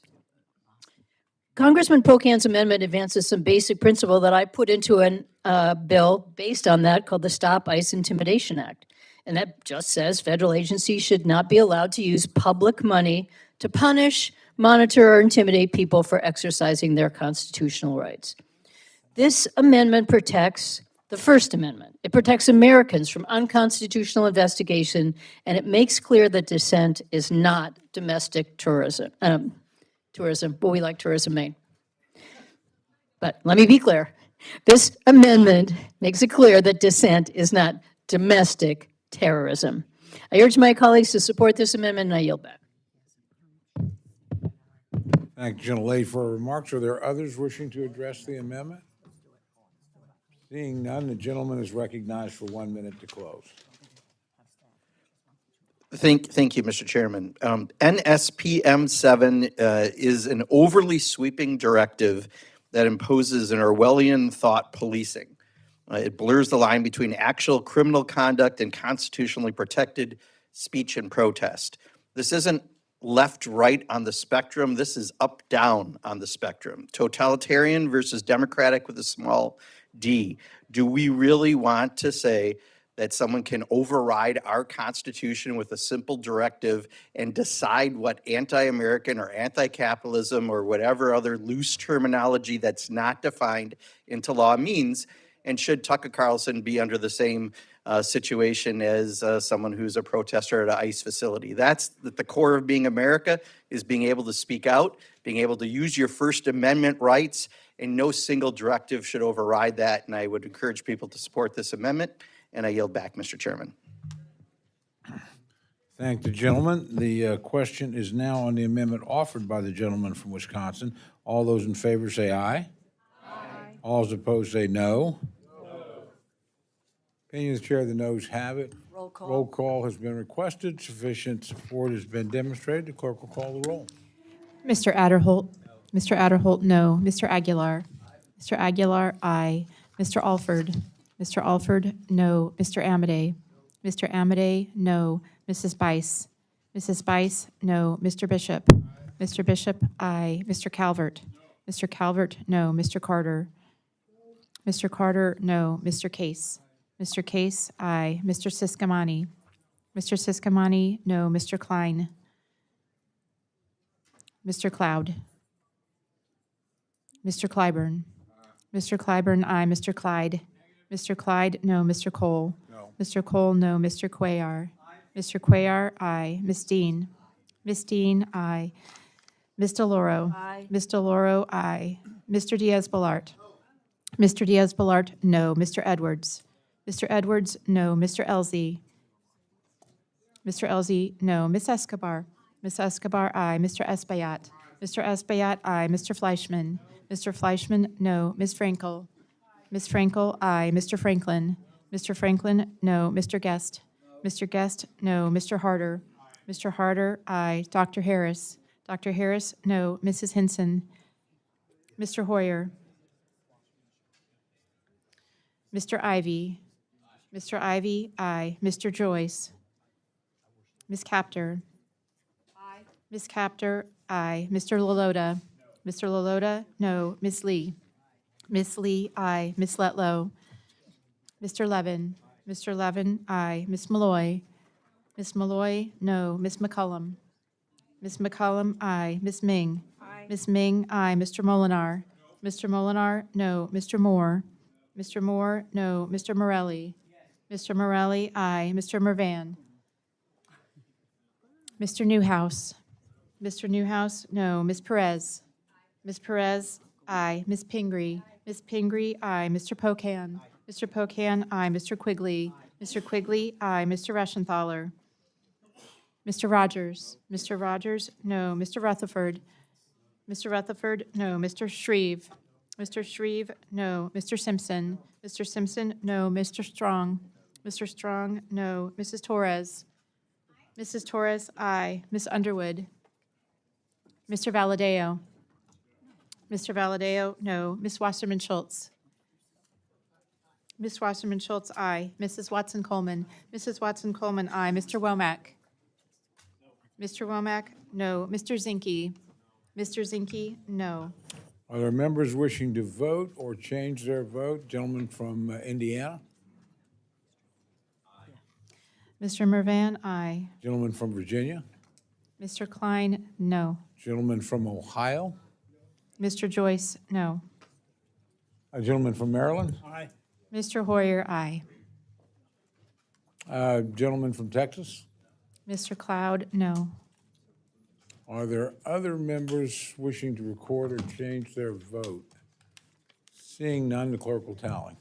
Congressman Pocan's amendment advances some basic principle that I put into a bill based on that called the Stop ICE Intimidation Act. And that just says federal agencies should not be allowed to use public money to punish, monitor, or intimidate people for exercising their constitutional rights. This amendment protects the First Amendment. It protects Americans from unconstitutional investigation, and it makes clear that dissent is not domestic tourism. But we like tourism, Maine. But let me be clear. This amendment makes it clear that dissent is not domestic terrorism. I urge my colleagues to support this amendment, and I yield back. Thank you, Gentlelady, for her remarks. Are there others wishing to address the amendment? Seeing none, the gentleman is recognized for 1 minute to close. Thank you, Mr. Chairman. NSPM 7 is an overly sweeping directive that imposes an Orwellian thought policing. It blurs the line between actual criminal conduct and constitutionally protected speech and protest. This isn't left-right on the spectrum. This is up-down on the spectrum. Totalitarian versus democratic with a small d. Do we really want to say that someone can override our Constitution with a simple directive and decide what anti-American or anti-capitalism or whatever other loose terminology that's not defined into law means? And should Tucker Carlson be under the same situation as someone who's a protester at an ICE facility? That's at the core of being America, is being able to speak out, being able to use your First Amendment rights, and no single directive should override that. And I would encourage people to support this amendment. And I yield back, Mr. Chairman. Thank the gentleman. The question is now on the amendment offered by the gentleman from Wisconsin. All those in favor say aye. Aye. All those opposed say no. Opinion of the chair, the noes have it. Roll call. Roll call has been requested. Sufficient support has been demonstrated. The clerk will call the roll. Mr. Adderholt. Mr. Adderholt, no. Mr. Aguilar. Mr. Aguilar, aye. Mr. Alford. Mr. Alford, no. Mr. Amadei. Mr. Amadei, no. Mrs. Bice. Mrs. Bice, no. Mr. Bishop. Mr. Bishop, aye. Mr. Calvert. Mr. Calvert, no. Mr. Carter. Mr. Carter, no. Mr. Case. Mr. Case, aye. Mr. Siscomani. Mr. Siscomani, no. Mr. Klein. Mr. Cloud. Mr. Clyburn. Mr. Clyburn, aye. Mr. Clyde. Mr. Clyde, no. Mr. Cole. No. Mr. Cole, no. Mr. Cuellar. Mr. Cuellar, aye. Ms. Dean. Ms. Dean, aye. Ms. Delauro. Aye. Ms. Delauro, aye. Mr. Diaz-Balart. Mr. Diaz-Balart, no. Mr. Edwards. Mr. Edwards, no. Mr. Elzey. Mr. Elzey, no. Ms. Escobar. Ms. Escobar, aye. Mr. Espaillat. Mr. Espaillat, aye. Mr. Fleischman. Mr. Fleischman, no. Ms. Frankel. Ms. Frankel, aye. Mr. Franklin. Mr. Franklin, no. Mr. Guest. Mr. Guest, no. Mr. Harder. Mr. Harder, aye. Dr. Harris. Dr. Harris, no. Mrs. Hinson. Mr. Hoyer. Mr. Ivy. Mr. Ivy, aye. Mr. Joyce. Ms. Capter. Aye. Ms. Capter, aye. Mr. Lalota? Mr. Lalota, no. Ms. Lee? Ms. Lee, aye. Ms. Letlow? Mr. Levin? Mr. Levin, aye. Ms. Malloy? Ms. Malloy, no. Ms. McCullum? Ms. McCullum, aye. Ms. Ming? Aye. Ms. Ming, aye. Mr. Molinar? Mr. Molinar, no. Mr. Moore? Mr. Moore, no. Mr. Morelli? Mr. Morelli, aye. Mr. Mervan? Mr. Newhouse? Mr. Newhouse, no. Ms. Perez? Ms. Perez, aye. Ms. Pingree? Ms. Pingree, aye. Mr. Pocan? Mr. Pocan, aye. Mr. Quigley? Mr. Quigley, aye. Mr. Reschenthaler? Mr. Rogers? Mr. Rogers, no. Mr. Rutherford? Mr. Rutherford, no. Mr. Shreve? Mr. Shreve, no. Mr. Simpson? Mr. Simpson, no. Mr. Strong? Mr. Strong, no. Mrs. Torres? Mrs. Torres, aye. Ms. Underwood? Mr. Valadeo? Mr. Valadeo, no. Ms. Wasserman Schultz? Ms. Wasserman Schultz, aye. Mrs. Watson Coleman? Mrs. Watson Coleman, aye. Mr. Womack? Mr. Womack, no. Mr. Zinke? Mr. Zinke, no. Are there members wishing to vote or change their vote? Gentleman from Indiana? Mr. Mervan, aye. Gentleman from Virginia? Mr. Klein, no. Gentleman from Ohio? Mr. Joyce, no. A gentleman from Maryland? Aye. Mr. Hoyer, aye. Gentleman from Texas? Mr. Cloud, no. Are there other members wishing to record or change their vote? Seeing none, the clerk will tally.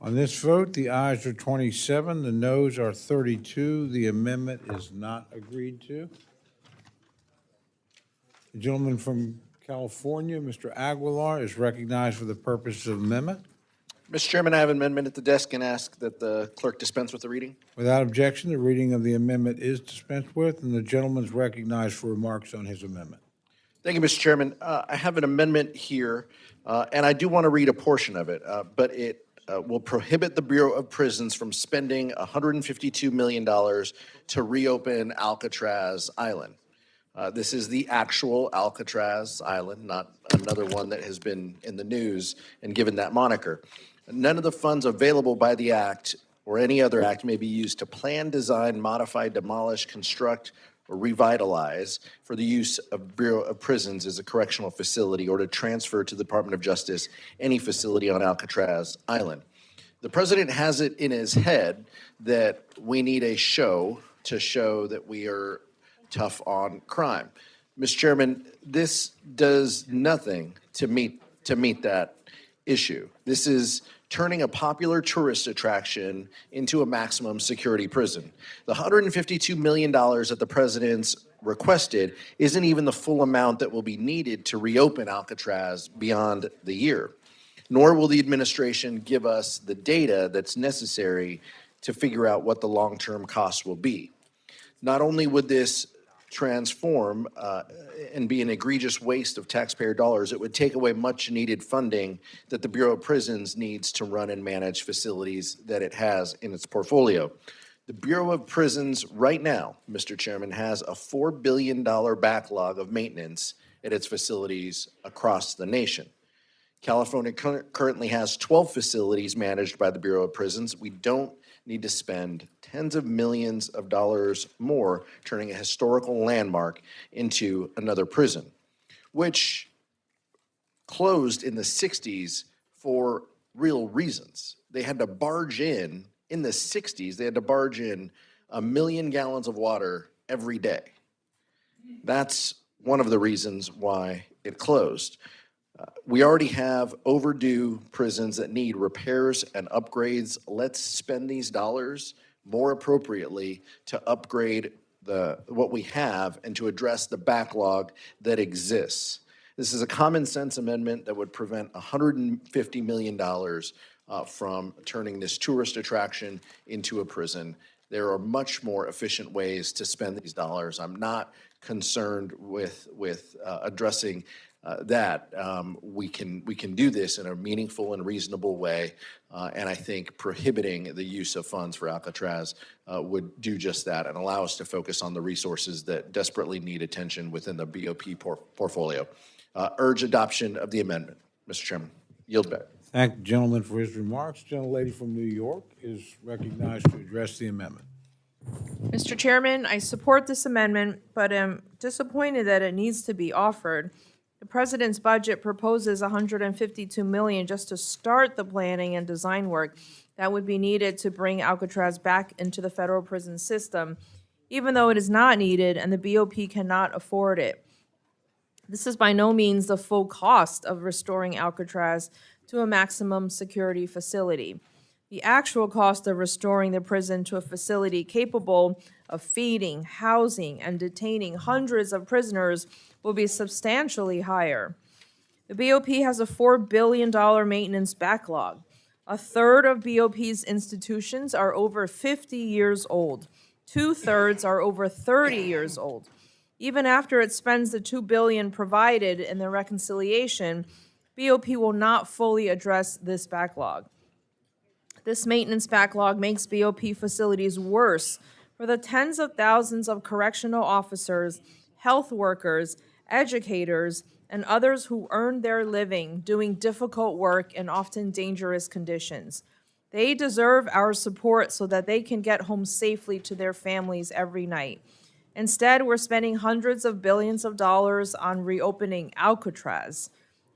On this vote, the ayes are 27, the noes are 32. The amendment is not agreed to. The gentleman from California, Mr. Aguilar, is recognized for the purposes of amendment. Mr. Chairman, I have an amendment at the desk and ask that the clerk dispense with the reading. Without objection, the reading of the amendment is dispensed with, and the gentleman is recognized for remarks on his amendment. Thank you, Mr. Chairman. I have an amendment here, and I do want to read a portion of it, but it will prohibit the Bureau of Prisons from spending $152 million to reopen Alcatraz Island. This is the actual Alcatraz Island, not another one that has been in the news and given that moniker. None of the funds available by the act or any other act may be used to plan, design, modify, demolish, construct, or revitalize for the use of Bureau of Prisons as a correctional facility or to transfer to the Department of Justice any facility on Alcatraz Island. The president has it in his head that we need a show to show that we are tough on crime. Mr. Chairman, this does nothing to meet that issue. This is turning a popular tourist attraction into a maximum security prison. The $152 million that the president's requested isn't even the full amount that will be needed to reopen Alcatraz beyond the year, nor will the administration give us the data that's necessary to figure out what the long-term costs will be. Not only would this transform and be an egregious waste of taxpayer dollars, it would take away much needed funding that the Bureau of Prisons needs to run and manage facilities that it has in its portfolio. The Bureau of Prisons right now, Mr. Chairman, has a $4 billion backlog of maintenance at its facilities across the nation. California currently has 12 facilities managed by the Bureau of Prisons. We don't need to spend tens of millions of dollars more turning a historical landmark into another prison, which closed in the 60s for real reasons. They had to barge in the 60s, they had to barge in 1 million gallons of water every day. That's one of the reasons why it closed. We already have overdue prisons that need repairs and upgrades. Let's spend these dollars more appropriately to upgrade what we have and to address the backlog that exists. This is a common sense amendment that would prevent $150 million from turning this tourist attraction into a prison. There are much more efficient ways to spend these dollars. I'm not concerned with addressing that. We can do this in a meaningful and reasonable way, and I think prohibiting the use of funds for Alcatraz would do just that and allow us to focus on the resources that desperately need attention within the BOP portfolio. Urge adoption of the amendment. Mr. Chairman, yield back. Thank the gentleman for his remarks. Gentlelady from New York is recognized to address the amendment. Mr. Chairman, I support this amendment, but am disappointed that it needs to be offered. The President's budget proposes $152 million just to start the planning and design work that would be needed to bring Alcatraz back into the federal prison system, even though it is not needed and the BOP cannot afford it. This is by no means the full cost of restoring Alcatraz to a maximum security facility. The actual cost of restoring the prison to a facility capable of feeding, housing, and detaining hundreds of prisoners will be substantially higher. The BOP has a $4 billion maintenance backlog. A third of BOP's institutions are over 50 years old. 2/3 are over 30 years old. Even after it spends the $2 billion provided in the reconciliation, BOP will not fully address this backlog. This maintenance backlog makes BOP facilities worse for the tens of thousands of correctional officers, health workers, educators, and others who earn their living doing difficult work in often dangerous conditions. They deserve our support so that they can get home safely to their families every night. Instead, we're spending hundreds of billions of dollars on reopening Alcatraz.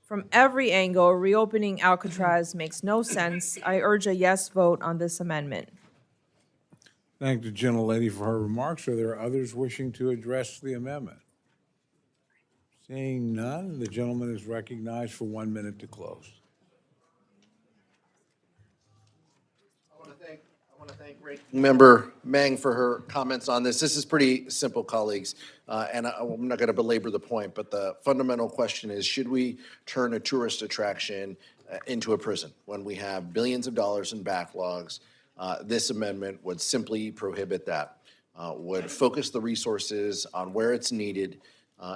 From every angle, reopening Alcatraz makes no sense. I urge a yes vote on this amendment. Thank the gentlelady for her remarks. Are there others wishing to address the amendment? Seeing none, the gentleman is recognized for 1 minute to close. I want to thank Member Ming for her comments on this. This is pretty simple, colleagues, and I'm not going to belabor the point, but the fundamental question is, should we turn a tourist attraction into a prison when we have billions of dollars in backlogs? This amendment would simply prohibit that, would focus the resources on where it's needed,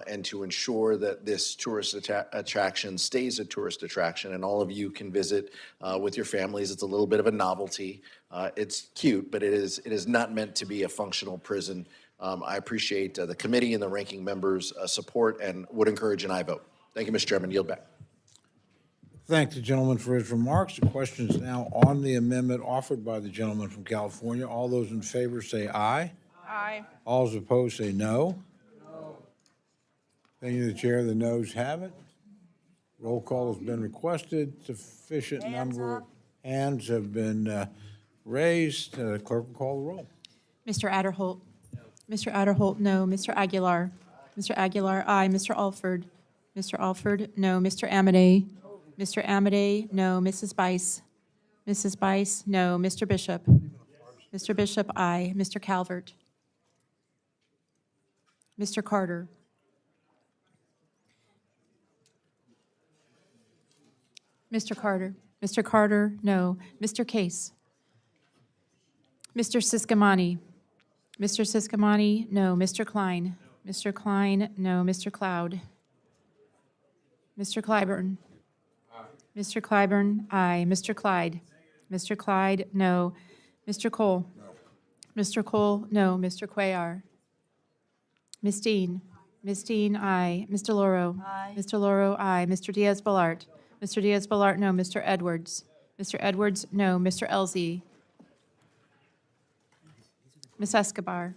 and to ensure that this tourist attraction stays a tourist attraction and all of you can visit with your families. It's a little bit of a novelty. It's cute, but it is not meant to be a functional prison. I appreciate the committee and the ranking members' support and would encourage an aye vote. Thank you, Mr. Chairman. Yield back. Thank the gentleman for his remarks. The question is now on the amendment offered by the gentleman from California. All those in favor say aye. Aye. All those opposed say no. Opinion of the chair, the noes have it. Roll call has been requested. Sufficient number of hands have been raised. Clerk will call the roll. Mr. Adderholt. Mr. Adderholt, no. Mr. Aguilar. Mr. Aguilar, aye. Mr. Alford. Mr. Alford, no. Mr. Amade. Mr. Amade, no. Mrs. Bice. Mrs. Bice, no. Mr. Bishop. Mr. Bishop, aye. Mr. Calvert. Mr. Carter. Mr. Carter. Mr. Carter, no. Mr. Case. Mr. Siscomani. Mr. Siscomani, no. Mr. Klein. Mr. Klein, no. Mr. Cloud. Mr. Clyburn. Mr. Clyburn, aye. Mr. Clyde. Mr. Clyde, no. Mr. Cole. Mr. Cole, no. Mr. Cuellar. Ms. Dean. Ms. Dean, aye. Ms. Delauro. Aye. Ms. Delauro, aye. Mr. Diaz-Balart. Mr. Diaz-Balart, no. Mr. Edwards. Mr. Edwards, no. Mr. Elzey. Ms. Escobar.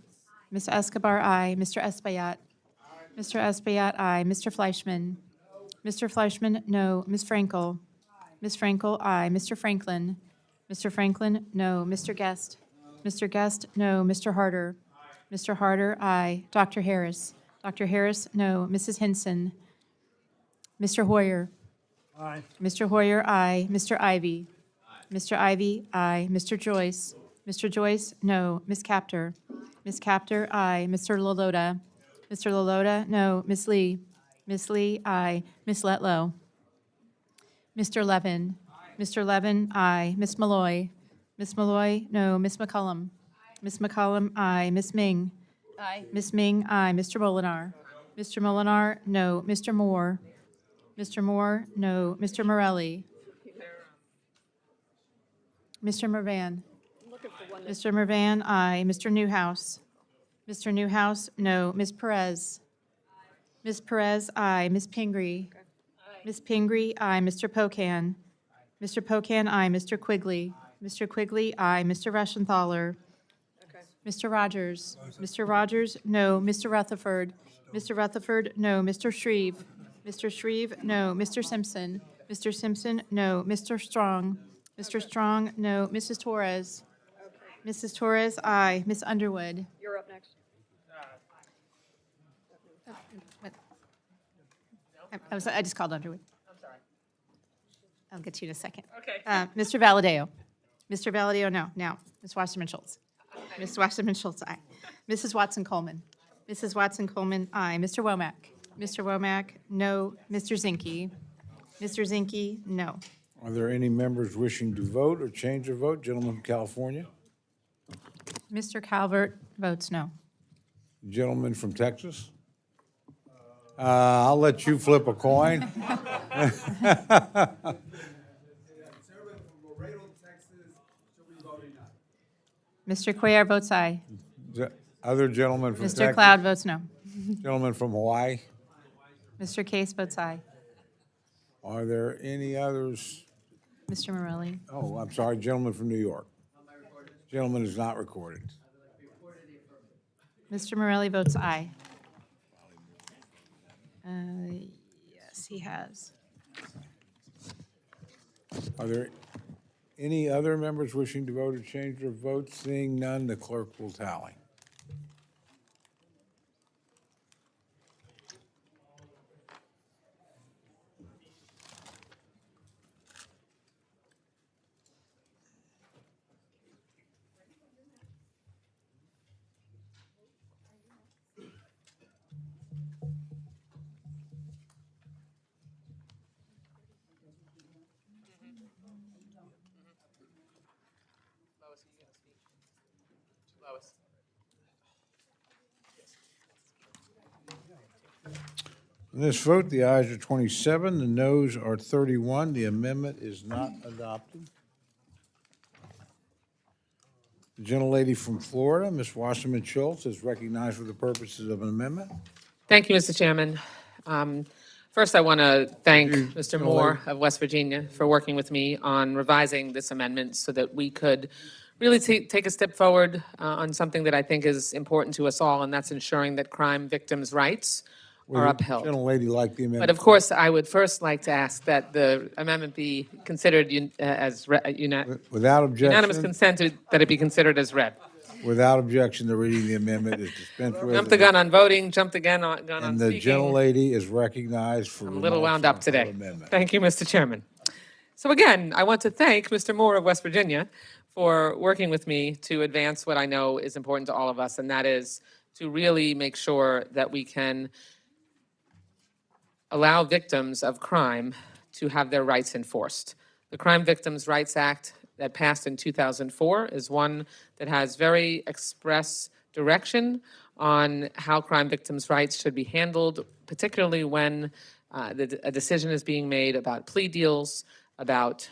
Ms. Escobar, aye. Mr. Espaillat. Mr. Espaillat, aye. Mr. Fleischman. Mr. Fleischman, no. Ms. Frankel. Ms. Frankel, aye. Mr. Franklin. Mr. Franklin, no. Mr. Guest. Mr. Guest, no. Mr. Harder. Mr. Harder, aye. Dr. Harris. Dr. Harris, no. Mrs. Hinson. Mr. Hoyer. Aye. Mr. Hoyer, aye. Mr. Ivy? Mr. Ivy, aye. Mr. Joyce? Mr. Joyce, no. Ms. Capter? Ms. Capter, aye. Mr. Lalota? Mr. Lalota, no. Ms. Lee? Ms. Lee, aye. Ms. Letlow? Mr. Levin? Mr. Levin, aye. Ms. Malloy? Ms. Malloy, no. Ms. McCollum? Ms. McCollum, aye. Ms. Ming? Aye. Ms. Ming, aye. Mr. Molinar? Mr. Molinar, no. Mr. Moore? Mr. Moore, no. Mr. Morelli? Mr. Mervan? Mr. Mervan, aye. Mr. Newhouse? Mr. Newhouse, no. Ms. Perez? Ms. Perez, aye. Ms. Pingree? Ms. Pingree, aye. Mr. Pocan? Mr. Pocan, aye. Mr. Quigley? Mr. Quigley, aye. Mr. Reschenthaler? Mr. Rogers? Mr. Rogers, no. Mr. Rutherford? Mr. Rutherford, no. Mr. Shreve? Mr. Shreve, no. Mr. Simpson? Mr. Simpson, no. Mr. Strong? Mr. Strong, no. Mrs. Torres? Mrs. Torres, aye. Ms. Underwood? You're up next. I just called Underwood. I'm sorry. I'll get to you in a second. Okay. Mr. Valadeo? Mr. Valadeo, no. Now, Ms. Wasserman Schultz? Ms. Wasserman Schultz, aye. Mrs. Watson Coleman? Mrs. Watson Coleman, aye. Mr. Womack? Mr. Womack, no. Mr. Zinke? Mr. Zinke, no. Are there any members wishing to vote or change their vote? Gentleman from California? Mr. Calvert votes no. Gentleman from Texas? I'll let you flip a coin. Mr. Cuellar votes aye. Other gentleman from Texas? Mr. Cloud votes no. Gentleman from Hawaii? Mr. Case votes aye. Are there any others? Mr. Morelli? Oh, I'm sorry, gentleman from New York. Gentleman is not recorded. Mr. Morelli votes aye. Yes, he has. Are there any other members wishing to vote or change their vote? Seeing none, the clerk will tally. Lois. In this vote, the ayes are 27, the noes are 31. The amendment is not adopted. The gentlelady from Florida, Ms. Wasserman Schultz, is recognized for the purposes of an amendment. Thank you, Mr. Chairman. First, I want to thank Mr. Moore of West Virginia for working with me on revising this amendment so that we could really take a step forward on something that I think is important to us all, and that's ensuring that crime victims' rights are upheld. Gentlelady liked the amendment. But of course, I would first like to ask that the amendment be considered as Without objection. unanimous consent that it be considered as read. Without objection, the reading of the amendment is dispensed with. Jumped the gun on voting, jumped the gun on And the speaking. gentlelady is recognized for. I'm a little remarks wound on up her today. amendment. Thank you, Mr. Chairman. So again, I want to thank Mr. Moore of West Virginia for working with me to advance what I know is important to all of us, and that is to really make sure that we can allow victims of crime to have their rights enforced. The Crime Victims' Rights Act that passed in 2004 is one that has very express direction on how crime victims' rights should be handled, particularly when a decision is being made about plea deals, about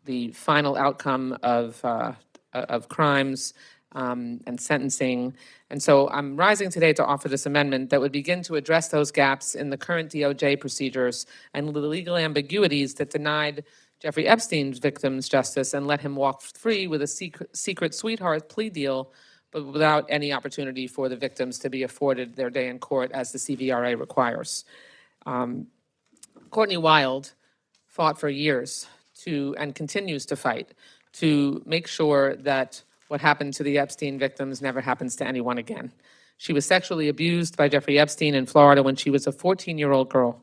the final outcome of crimes and sentencing. And so I'm rising today to offer this amendment that would begin to address those gaps in the current DOJ procedures and the legal ambiguities that denied Jeffrey Epstein's victims justice and let him walk free with a secret sweetheart plea deal, but without any opportunity for the victims to be afforded their day in court as the CVRA requires. Courtney Wild fought for years and continues to fight to make sure that what happened to the Epstein victims never happens to anyone again. She was sexually abused by Jeffrey Epstein in Florida when she was a 14-year-old girl.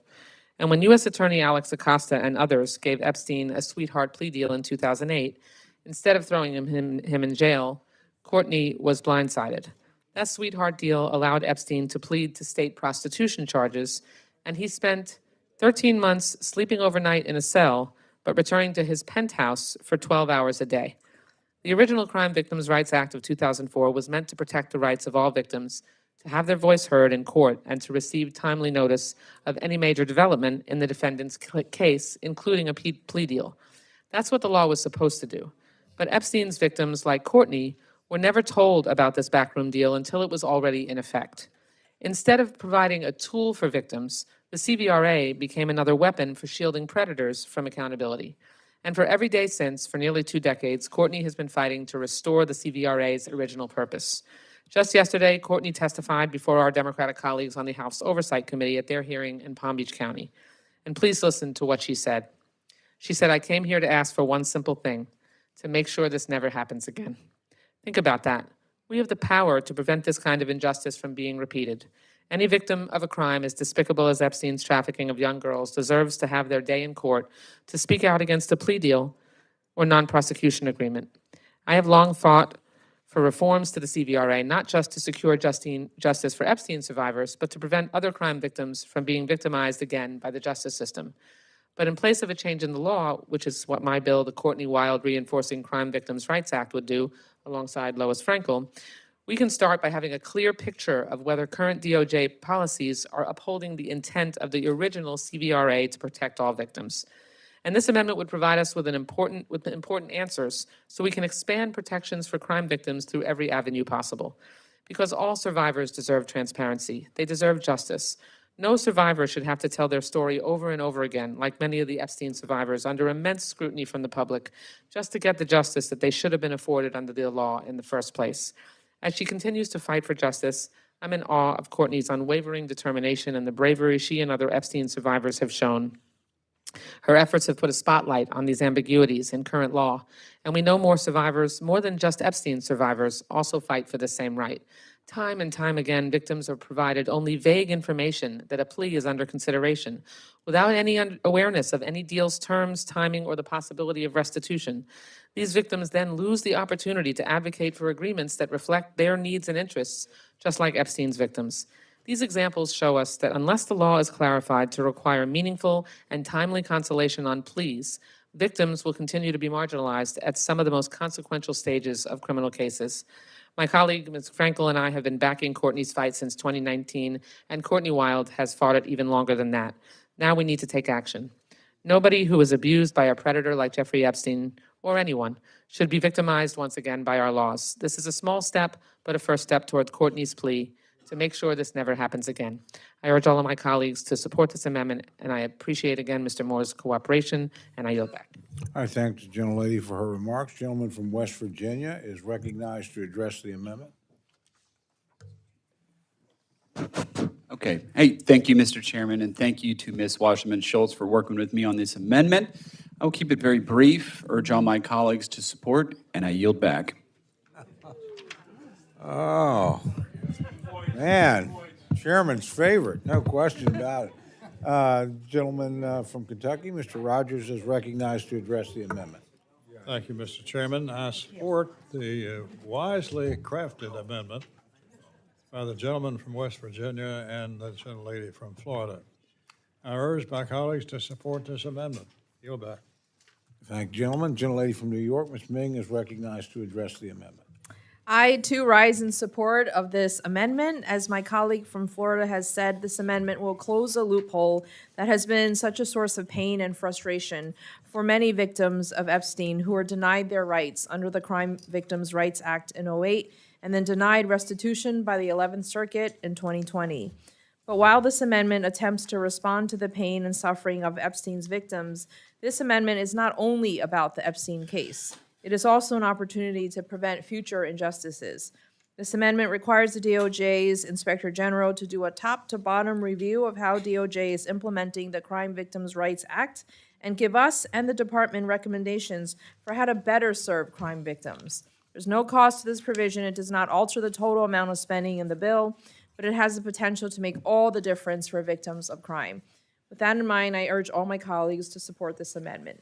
And when U.S. Attorney Alex Acosta and others gave Epstein a sweetheart plea deal in 2008, instead of throwing him in jail, Courtney was blindsided. That sweetheart deal allowed Epstein to plead to state prostitution charges, and he spent 13 months sleeping overnight in a cell, but returning to his penthouse for 12 hours a day. The original Crime Victims' Rights Act of 2004 was meant to protect the rights of all victims to have their voice heard in court and to receive timely notice of any major development in the defendant's case, including a plea deal. That's what the law was supposed to do. But Epstein's victims, like Courtney, were never told about this backroom deal until it was already in effect. Instead of providing a tool for victims, the CVRA became another weapon for shielding predators from accountability. And for every day since, for nearly 2 decades, Courtney has been fighting to restore the CVRA's original purpose. Just yesterday, Courtney testified before our Democratic colleagues on the House Oversight Committee at their hearing in Palm Beach County. And please listen to what she said. She said, "I came here to ask for one simple thing, to make sure this never happens again." Think about that. We have the power to prevent this kind of injustice from being repeated. Any victim of a crime as despicable as Epstein's trafficking of young girls deserves to have their day in court to speak out against a plea deal or non-prosecution agreement. I have long fought for reforms to the CVRA, not just to secure justice for Epstein survivors, but to prevent other crime victims from being victimized again by the justice system. But in place of a change in the law, which is what my bill, the Courtney Wild Reinforcing Crime Victims' Rights Act, would do, alongside Lois Frankel, we can start by having a clear picture of whether current DOJ policies are upholding the intent of the original CVRA to protect all victims. And this amendment would provide us with important answers so we can expand protections for crime victims through every avenue possible. Because all survivors deserve transparency. They deserve justice. No survivor should have to tell their story over and over again, like many of the Epstein survivors, under immense scrutiny from the public, just to get the justice that they should have been afforded under the law in the first place. As she continues to fight for justice, I'm in awe of Courtney's unwavering determination and the bravery she and other Epstein survivors have shown. Her efforts have put a spotlight on these ambiguities in current law, and we know more survivors, more than just Epstein survivors, also fight for the same right. Time and time again, victims are provided only vague information that a plea is under consideration, without any awareness of any deal's terms, timing, or the possibility of restitution. These victims then lose the opportunity to advocate for agreements that reflect their needs and interests, just like Epstein's victims. These examples show us that unless the law is clarified to require meaningful and timely consolation on pleas, victims will continue to be marginalized at some of the most consequential stages of criminal cases. My colleague, Ms. Frankel, and I have been backing Courtney's fight since 2019, and Courtney Wild has fought it even longer than that. Now we need to take action. Nobody who is abused by a predator like Jeffrey Epstein, or anyone, should be victimized once again by our laws. This is a small step, but a first step towards Courtney's plea to make sure this never happens again. I urge all of my colleagues to support this amendment, and I appreciate again Mr. Moore's cooperation, and I yield back. I thank the gentlelady for her remarks. Gentleman from West Virginia is recognized to address the amendment. Okay. Hey, thank you, Mr. Chairman, and thank you to Ms. Wasserman Schultz for working with me on this amendment. I will keep it very brief, urge all my colleagues to support, and I yield back. Oh, man, Chairman's favorite, no question about it. Gentleman from Kentucky, Mr. Rogers, is recognized to address the amendment. Thank you, Mr. Chairman. I support the wisely crafted amendment by the gentleman from West Virginia and the gentlelady from Florida. I urge my colleagues to support this amendment. Yield back. Thank you, gentlemen. Gentlelady from New York, Ms. Ming, is recognized to address the amendment. I, too, rise in support of this amendment. As my colleague from Florida has said, this amendment will close a loophole that has been such a source of pain and frustration for many victims of Epstein who were denied their rights under the Crime Victims' Rights Act in 2008 and then denied restitution by the 11th Circuit in 2020. But while this amendment attempts to respond to the pain and suffering of Epstein's victims, this amendment is not only about the Epstein case. It is also an opportunity to prevent future injustices. This amendment requires the DOJ's Inspector General to do a top-to-bottom review of how DOJ is implementing the Crime Victims' Rights Act and give us and the department recommendations for how to better serve crime victims. There's no cost to this provision. It does not alter the total amount of spending in the bill, but it has the potential to make all the difference for victims of crime. With that in mind, I urge all my colleagues to support this amendment.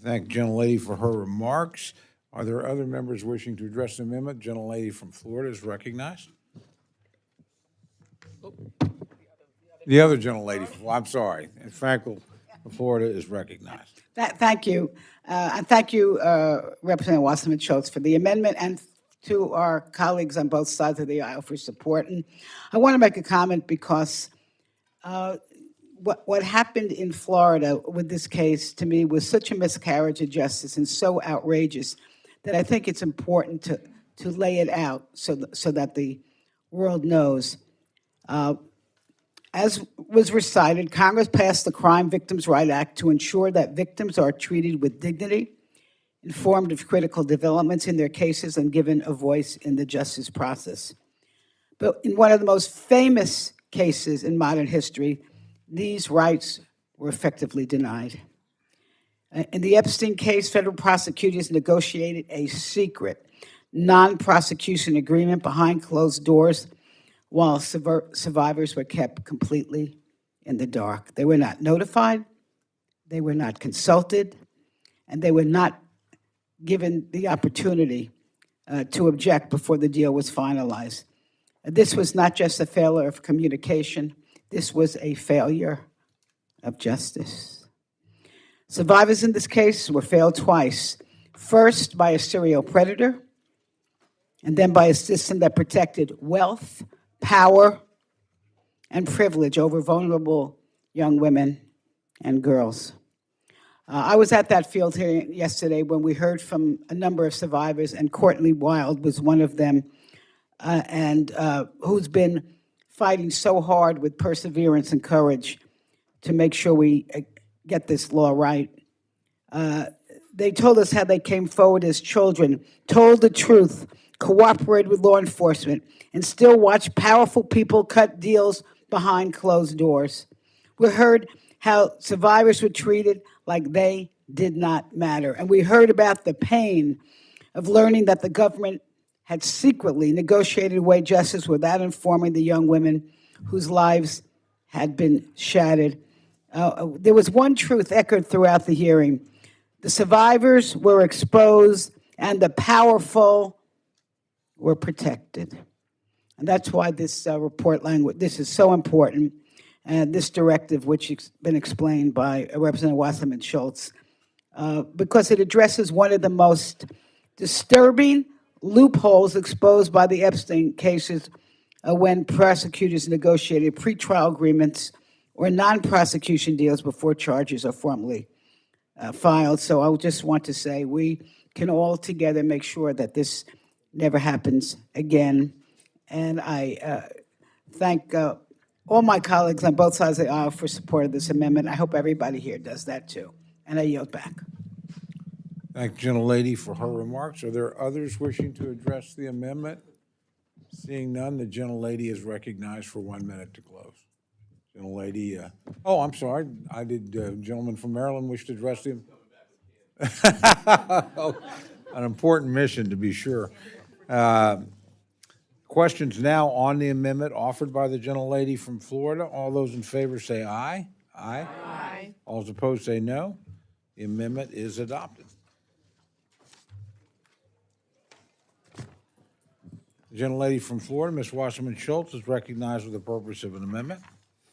Thank the gentlelady for her remarks. Are there other members wishing to address the amendment? Gentlelady from Florida is recognized. The other gentlelady, I'm sorry, Frankel from Florida is recognized. Thank you. And thank you, Representative Wasserman Schultz, for the amendment, and to our colleagues on both sides of the aisle for support. And I want to make a comment because what happened in Florida with this case, to me, was such a miscarriage of justice and so outrageous that I think it's important to lay it out so that the world knows. As was recited, Congress passed the Crime Victims' Rights Act to ensure that victims are treated with dignity, informed of critical developments in their cases, and given a voice in the justice process. But in one of the most famous cases in modern history, these rights were effectively denied. In the Epstein case, federal prosecutors negotiated a secret non-prosecution agreement behind closed doors while survivors were kept completely in the dark. They were not notified, they were not consulted, and they were not given the opportunity to object before the deal was finalized. This was not just a failure of communication, this was a failure of justice. Survivors in this case were failed twice. First, by a serial predator, and then by a system that protected wealth, power, and privilege over vulnerable young women and girls. I was at that field hearing yesterday when we heard from a number of survivors, and Courtney Wild was one of them, and who's been fighting so hard with perseverance and courage to make sure we get this law right. They told us how they came forward as children, told the truth, cooperated with law enforcement, and still watched powerful people cut deals behind closed doors. We heard how survivors were treated like they did not matter. And we heard about the pain of learning that the government had secretly negotiated away justice without informing the young women whose lives had been shattered. There was one truth echoed throughout the hearing. The survivors were exposed and the powerful were protected. And that's why this report language, this is so important. And this directive, which has been explained by Representative Wasserman Schultz, because it addresses one of the most disturbing loopholes exposed by the Epstein cases when prosecutors negotiated pretrial agreements or non-prosecution deals before charges are formally filed. So I just want to say we can all together make sure that this never happens again. And I thank all my colleagues on both sides of the aisle for support of this amendment. I hope everybody here does that too. And I yield back. Thank the gentlelady for her remarks. Are there others wishing to address the amendment? Seeing none, the gentlelady is recognized for 1 minute to close. Gentlelady, oh, I'm sorry. I did, gentleman from Maryland wish to address him. An important mission, to be sure. Questions now on the amendment offered by the gentlelady from Florida. All those in favor say aye. Aye. Aye. All those opposed say no. The amendment is adopted. The gentlelady from Florida, Ms. Wasserman Schultz, is recognized with the purpose of an amendment.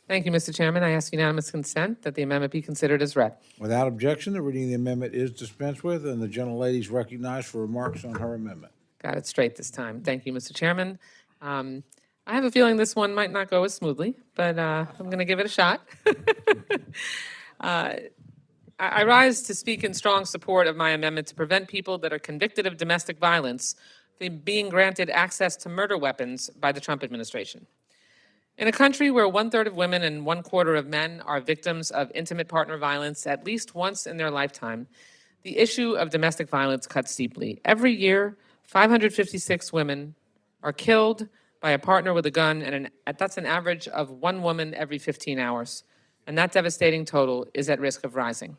Thank you, Mr. Chairman. I ask unanimous consent that the amendment be considered as read. Without objection, the reading of the amendment is dispensed with, and the gentlelady is recognized for remarks on her amendment. Got it straight this time. Thank you, Mr. Chairman. I have a feeling this one might not go as smoothly, but I'm going to give it a shot. I rise to speak in strong support of my amendment to prevent people that are convicted of domestic violence from being granted access to murder weapons by the Trump administration. In a country where 1/3 of women and 1/4 of men are victims of intimate partner violence at least once in their lifetime, the issue of domestic violence cuts deeply. Every year, 556 women are killed by a partner with a gun, and that's an average of 1 woman every 15 hours. And that devastating total is at risk of rising.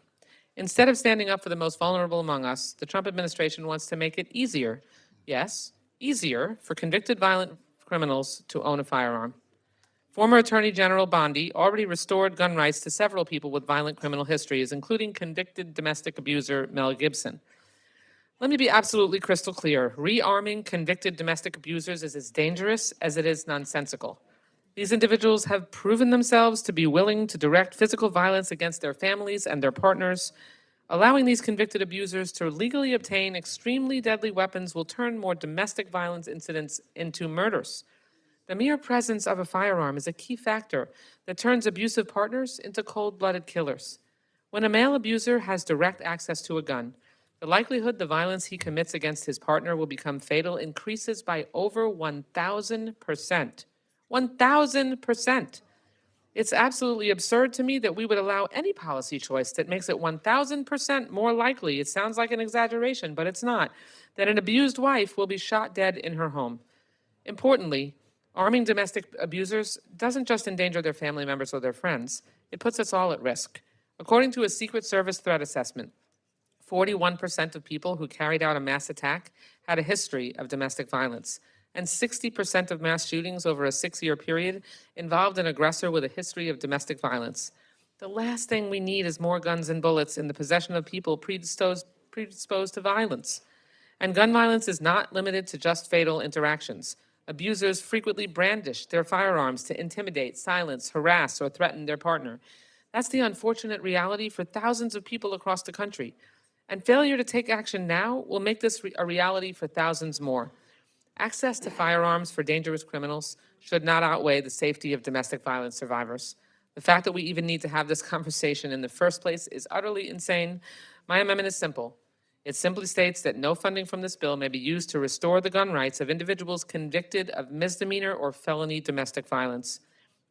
Instead of standing up for the most vulnerable among us, the Trump administration wants to make it easier, yes, easier for convicted violent criminals to own a firearm. Former Attorney General Bondi already restored gun rights to several people with violent criminal histories, including convicted domestic abuser Mel Gibson. Let me be absolutely crystal clear. Rearming convicted domestic abusers is as dangerous as it is nonsensical. These individuals have proven themselves to be willing to direct physical violence against their families and their partners. Allowing these convicted abusers to legally obtain extremely deadly weapons will turn more domestic violence incidents into murders. The mere presence of a firearm is a key factor that turns abusive partners into cold-blooded killers. When a male abuser has direct access to a gun, the likelihood the violence he commits against his partner will become fatal increases by over 1,000%. 1,000%. It's absolutely absurd to me that we would allow any policy choice that makes it 1,000% more likely, it sounds like an exaggeration, but it's not, that an abused wife will be shot dead in her home. Importantly, arming domestic abusers doesn't just endanger their family members or their friends, it puts us all at risk. According to a Secret Service threat assessment, 41% of people who carried out a mass attack had a history of domestic violence, and 60% of mass shootings over a 6-year period involved an aggressor with a history of domestic violence. The last thing we need is more guns and bullets in the possession of people predisposed to violence. And gun violence is not limited to just fatal interactions. Abusers frequently brandish their firearms to intimidate, silence, harass, or threaten their partner. That's the unfortunate reality for thousands of people across the country. And failure to take action now will make this a reality for thousands more. Access to firearms for dangerous criminals should not outweigh the safety of domestic violence survivors. The fact that we even need to have this conversation in the first place is utterly insane. My amendment is simple. It simply states that no funding from this bill may be used to restore the gun rights of individuals convicted of misdemeanor or felony domestic violence.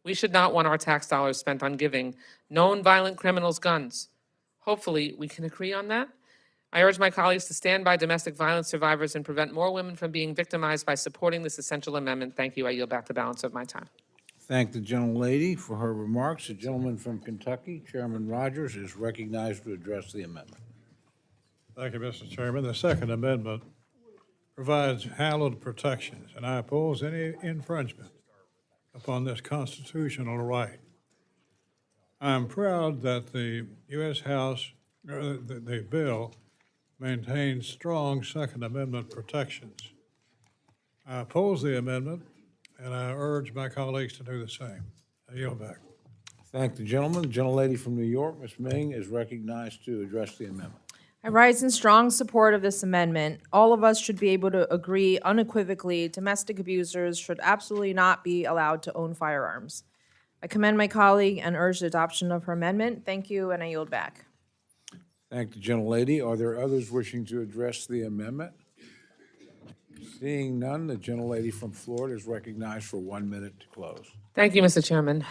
We should not want our tax dollars spent on giving known violent criminals guns. Hopefully, we can agree on that. I urge my colleagues to stand by domestic violence survivors and prevent more women from being victimized by supporting this essential amendment. Thank you. I yield back the balance of my time. Thank the gentlelady for her remarks. The gentleman from Kentucky, Chairman Rogers, is recognized to address the amendment. Thank you, Mr. Chairman. The second amendment provides hallowed protections, and I oppose any infringement upon this constitutional right. I am proud that the U.S. House, the bill, maintains strong Second Amendment protections. I oppose the amendment, and I urge my colleagues to do the same. I yield back. Thank the gentleman. The gentlelady from New York, Ms. Ming, is recognized to address the amendment. I rise in strong support of this amendment. All of us should be able to agree unequivocally domestic abusers should absolutely not be allowed to own firearms. I commend my colleague and urge the adoption of her amendment. Thank you, and I yield back. Thank the gentlelady. Are there others wishing to address the amendment? Seeing none, the gentlelady from Florida is recognized for 1 minute to close. Thank you, Mr. Chairman.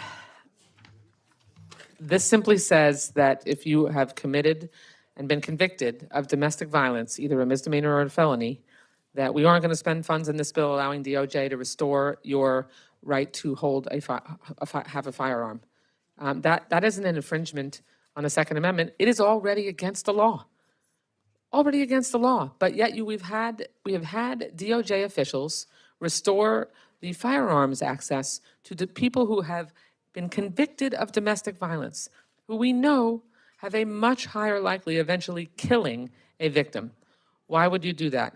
This simply says that if you have committed and been convicted of domestic violence, either a misdemeanor or a felony, that we aren't going to spend funds in this bill allowing DOJ to restore your right to hold have a firearm. That isn't an infringement on the Second Amendment. It is already against the law. Already against the law. But yet we have had DOJ officials restore the firearms access to the people who have been convicted of domestic violence, who we know have a much higher likely eventually killing a victim. Why would you do that?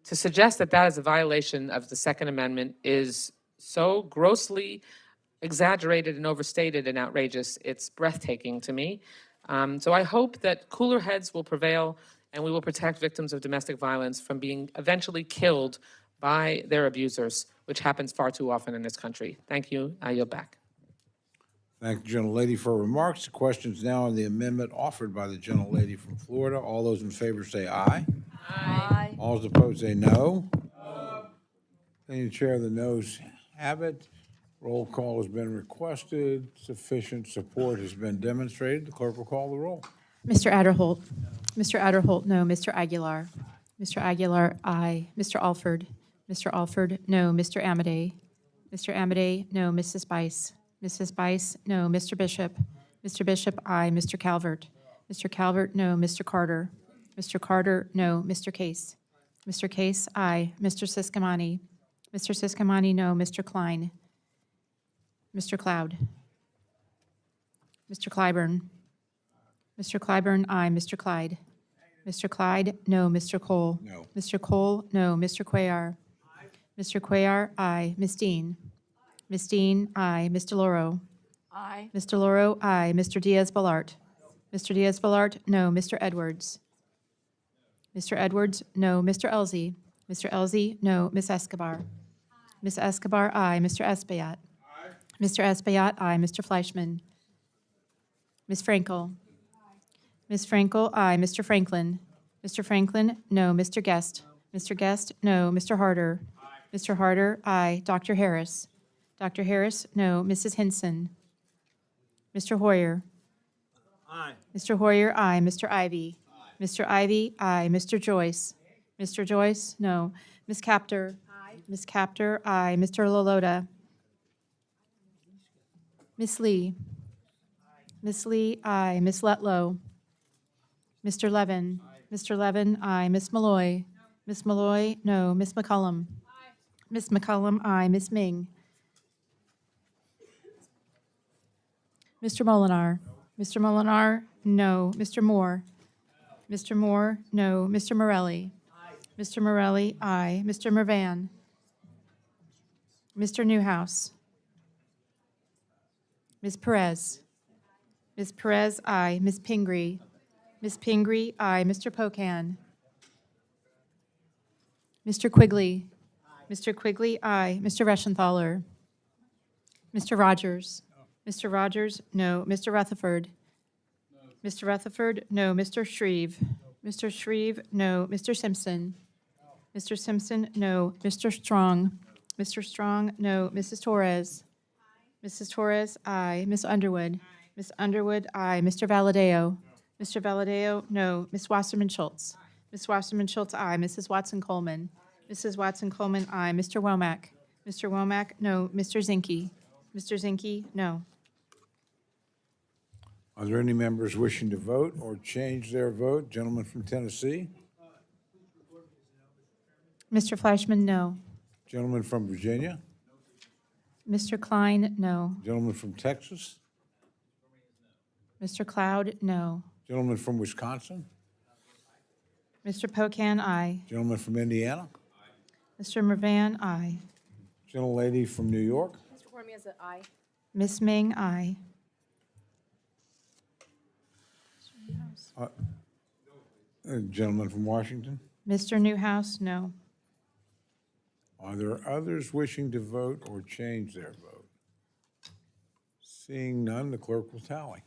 To suggest that that is a violation of the Second Amendment is so grossly exaggerated and overstated and outrageous, it's breathtaking to me. So I hope that cooler heads will prevail and we will protect victims of domestic violence from being eventually killed by their abusers, which happens far too often in this country. Thank you. I yield back. Thank the gentlelady for her remarks. The question is now on the amendment offered by the gentlelady from Florida. All those in favor say aye. Aye. All those opposed say no. The chair of the noes have it. Roll call has been requested. Sufficient support has been demonstrated. The clerk will call the roll. Mr. Adderholt. Mr. Adderholt, no. Mr. Aguilar. Mr. Aguilar, aye. Mr. Alford. Mr. Alford, no. Mr. Amadei. Mr. Amadei, no. Mrs. Bice. Mrs. Bice, no. Mr. Bishop. Mr. Bishop, aye. Mr. Calvert. Mr. Calvert, no. Mr. Carter. Mr. Carter, no. Mr. Case. Mr. Case, aye. Mr. Siscomani. Mr. Siscomani, no. Mr. Klein. Mr. Cloud. Mr. Clyburn. Mr. Clyburn, aye. Mr. Clyde. Mr. Clyde, no. Mr. Cole. No. Mr. Cole, no. Mr. Cuellar. Mr. Cuellar, aye. Ms. Dean. Ms. Dean, aye. Ms. Delauro. Aye. Ms. Delauro, aye. Mr. Diaz-Balart. Mr. Diaz-Balart, no. Mr. Edwards. Mr. Edwards, no. Mr. Elzey. Mr. Elzey, no. Ms. Escobar. Ms. Escobar, aye. Mr. Espaillat. Mr. Espaillat, aye. Mr. Fleischman. Ms. Frankel. Ms. Frankel, aye. Mr. Franklin. Mr. Franklin, no. Mr. Guest. Mr. Guest, no. Mr. Harder. Mr. Harder, aye. Dr. Harris. Dr. Harris, no. Mrs. Hinson. Mr. Hoyer. Aye. Mr. Hoyer, aye. Mr. Ivy. Mr. Ivy, aye. Mr. Joyce. Mr. Joyce, no. Ms. Capter. Ms. Capter, aye. Mr. Lalota. Ms. Lee. Ms. Lee, aye. Ms. Letlow. Mr. Levin. Mr. Levin, aye. Ms. Malloy. Ms. Malloy, no. Ms. McCullum. Ms. McCullum, aye. Ms. Ming. Mr. Molinar. Mr. Molinar, no. Mr. Moore. Mr. Moore, no. Mr. Morelli. Mr. Morelli, aye. Mr. Mervan. Mr. Newhouse. Ms. Perez. Ms. Perez, aye. Ms. Pingree. Ms. Pingree, aye. Mr. Pocan. Mr. Quigley. Mr. Quigley, aye. Mr. Reschenthaler. Mr. Rogers. Mr. Rogers, no. Mr. Rutherford. Mr. Rutherford, no. Mr. Shreve. Mr. Shreve, no. Mr. Simpson. Mr. Simpson, no. Mr. Strong. Mr. Strong, no. Mrs. Torres. Mrs. Torres, aye. Ms. Underwood. Ms. Underwood, aye. Mr. Valadeo. Mr. Valadeo, no. Ms. Wasserman Schultz. Ms. Wasserman Schultz, aye. Mrs. Watson Coleman. Mrs. Watson Coleman, aye. Mr. Womack. Mr. Womack, no. Mr. Zinke. Mr. Zinke, no. Are there any members wishing to vote or change their vote? Gentleman from Tennessee? Mr. Fleischman, no. Gentleman from Virginia? Mr. Klein, no. Gentleman from Texas? Mr. Cloud, no. Gentleman from Wisconsin? Mr. Pocan, aye. Gentleman from Indiana? Mr. Mervan, aye. Gentlelady from New York? Mr. Cormier, aye. Ms. Ming, aye. Gentleman from Washington? Mr. Newhouse, no. Are there others wishing to vote or change their vote? Seeing none, the clerk will tally.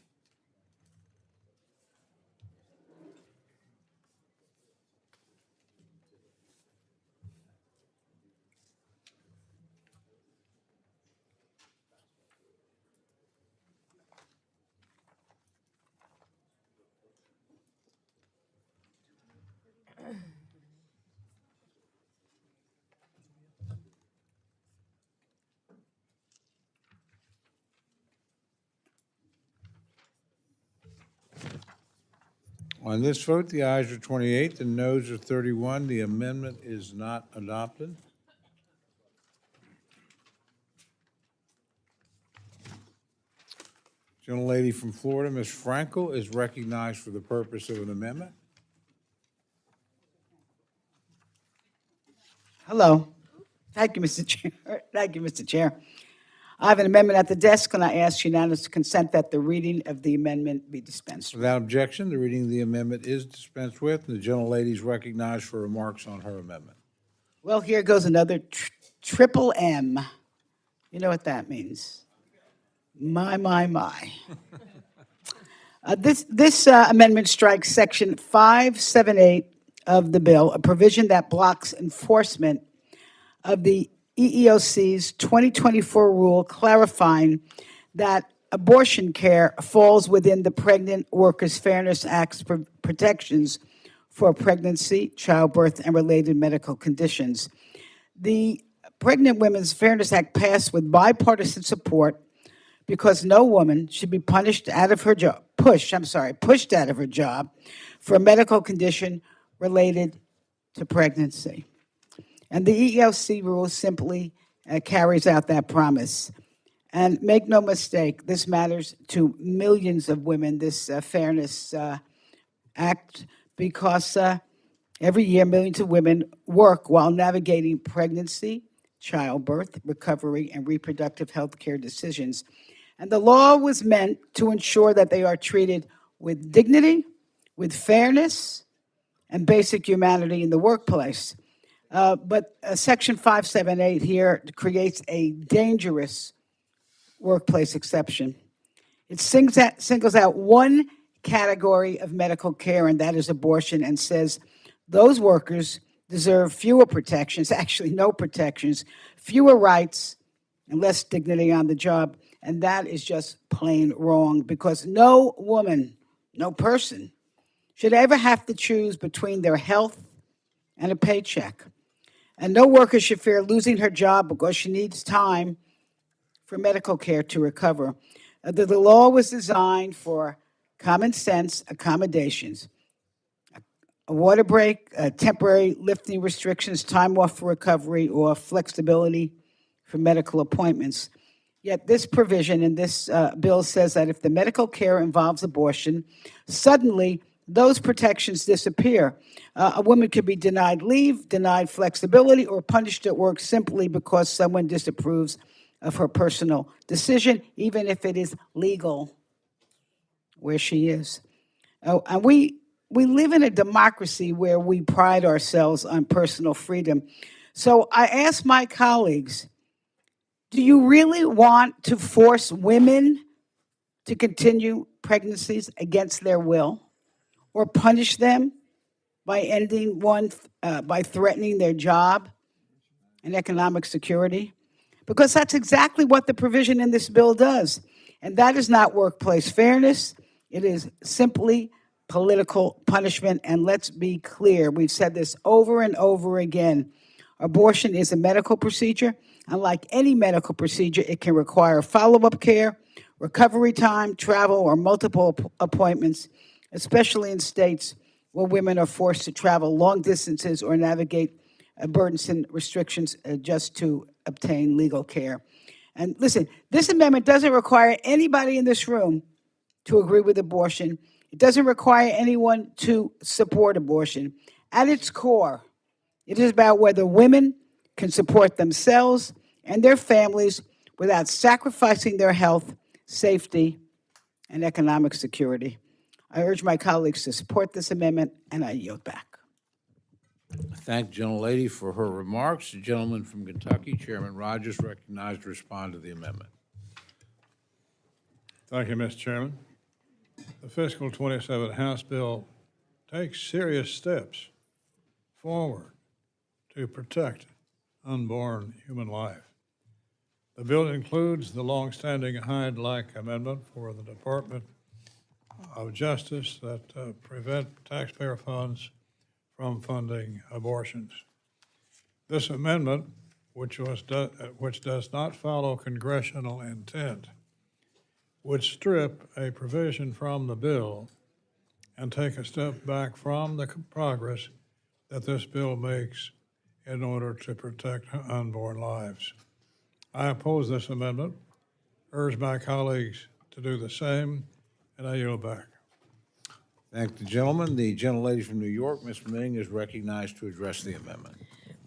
On this vote, the ayes are 28, the noes are 31. The amendment is not adopted. Gentlelady from Florida, Ms. Frankel, is recognized for the purpose of an amendment. Hello. Thank you, Mr. Chair. Thank you, Mr. Chair. I have an amendment at the desk, and I ask unanimous consent that the reading of the amendment be dispensed with. Without objection, the reading of the amendment is dispensed with, and the gentlelady is recognized for remarks on her amendment. Well, here goes another triple M. You know what that means. My. This amendment strikes Section 578 of the bill, a provision that blocks enforcement of the EEOC's 2024 rule clarifying that abortion care falls within the Pregnant Workers Fairness Act's protections for pregnancy, childbirth, and related medical conditions. The Pregnant Women's Fairness Act passed with bipartisan support because no woman should be pushed out of her job for a medical condition related to pregnancy. And the EEOC rule simply carries out that promise. And make no mistake, this matters to millions of women, this Fairness Act, because every year millions of women work while navigating pregnancy, childbirth, recovery, and reproductive health care decisions. And the law was meant to ensure that they are treated with dignity, with fairness, and basic humanity in the workplace. But Section 578 here creates a dangerous workplace exception. It singles out one category of medical care, and that is abortion, and says those workers deserve fewer protections, actually no protections, fewer rights, and less dignity on the job. And that is just plain wrong, because no woman, no person, should ever have to choose between their health and a paycheck. And no worker should fear losing her job because she needs time for medical care to recover. The law was designed for common sense accommodations. A water break, temporary lifting restrictions, time off for recovery, or flexibility for medical appointments. Yet this provision in this bill says that if the medical care involves abortion, suddenly those protections disappear. A woman could be denied leave, denied flexibility, or punished at work simply because someone disapproves of her personal decision, even if it is legal where she is. And we live in a democracy where we pride ourselves on personal freedom. So I ask my colleagues, do you really want to force women to continue pregnancies against their will, or punish them by ending one, by threatening their job and economic security? Because that's exactly what the provision in this bill does. And that is not workplace fairness. It is simply political punishment. And let's be clear, we've said this over and over again. Abortion is a medical procedure. Unlike any medical procedure, it can require follow-up care, recovery time, travel, or multiple appointments, especially in states where women are forced to travel long distances or navigate burdensome restrictions just to obtain legal care. And listen, this amendment doesn't require anybody in this room to agree with abortion. It doesn't require anyone to support abortion. At its core, it is about whether women can support themselves and their families without sacrificing their health, safety, and economic security. I urge my colleagues to support this amendment, and I yield back. Thank the gentlelady for her remarks. The gentleman from Kentucky, Chairman Rogers, recognized to respond to the amendment. Thank you, Mr. Chairman. The fiscal 27 House bill takes serious steps forward to protect unborn human life. The bill includes the longstanding Hyde-like amendment for the Department of Justice that prevent taxpayer funds from funding abortions. This amendment, which does not follow congressional intent, would strip a provision from the bill and take a step back from the progress that this bill makes in order to protect unborn lives. I oppose this amendment, urge my colleagues to do the same, and I yield back. Thank the gentleman. The gentlelady from New York, Ms. Ming, is recognized to address the amendment.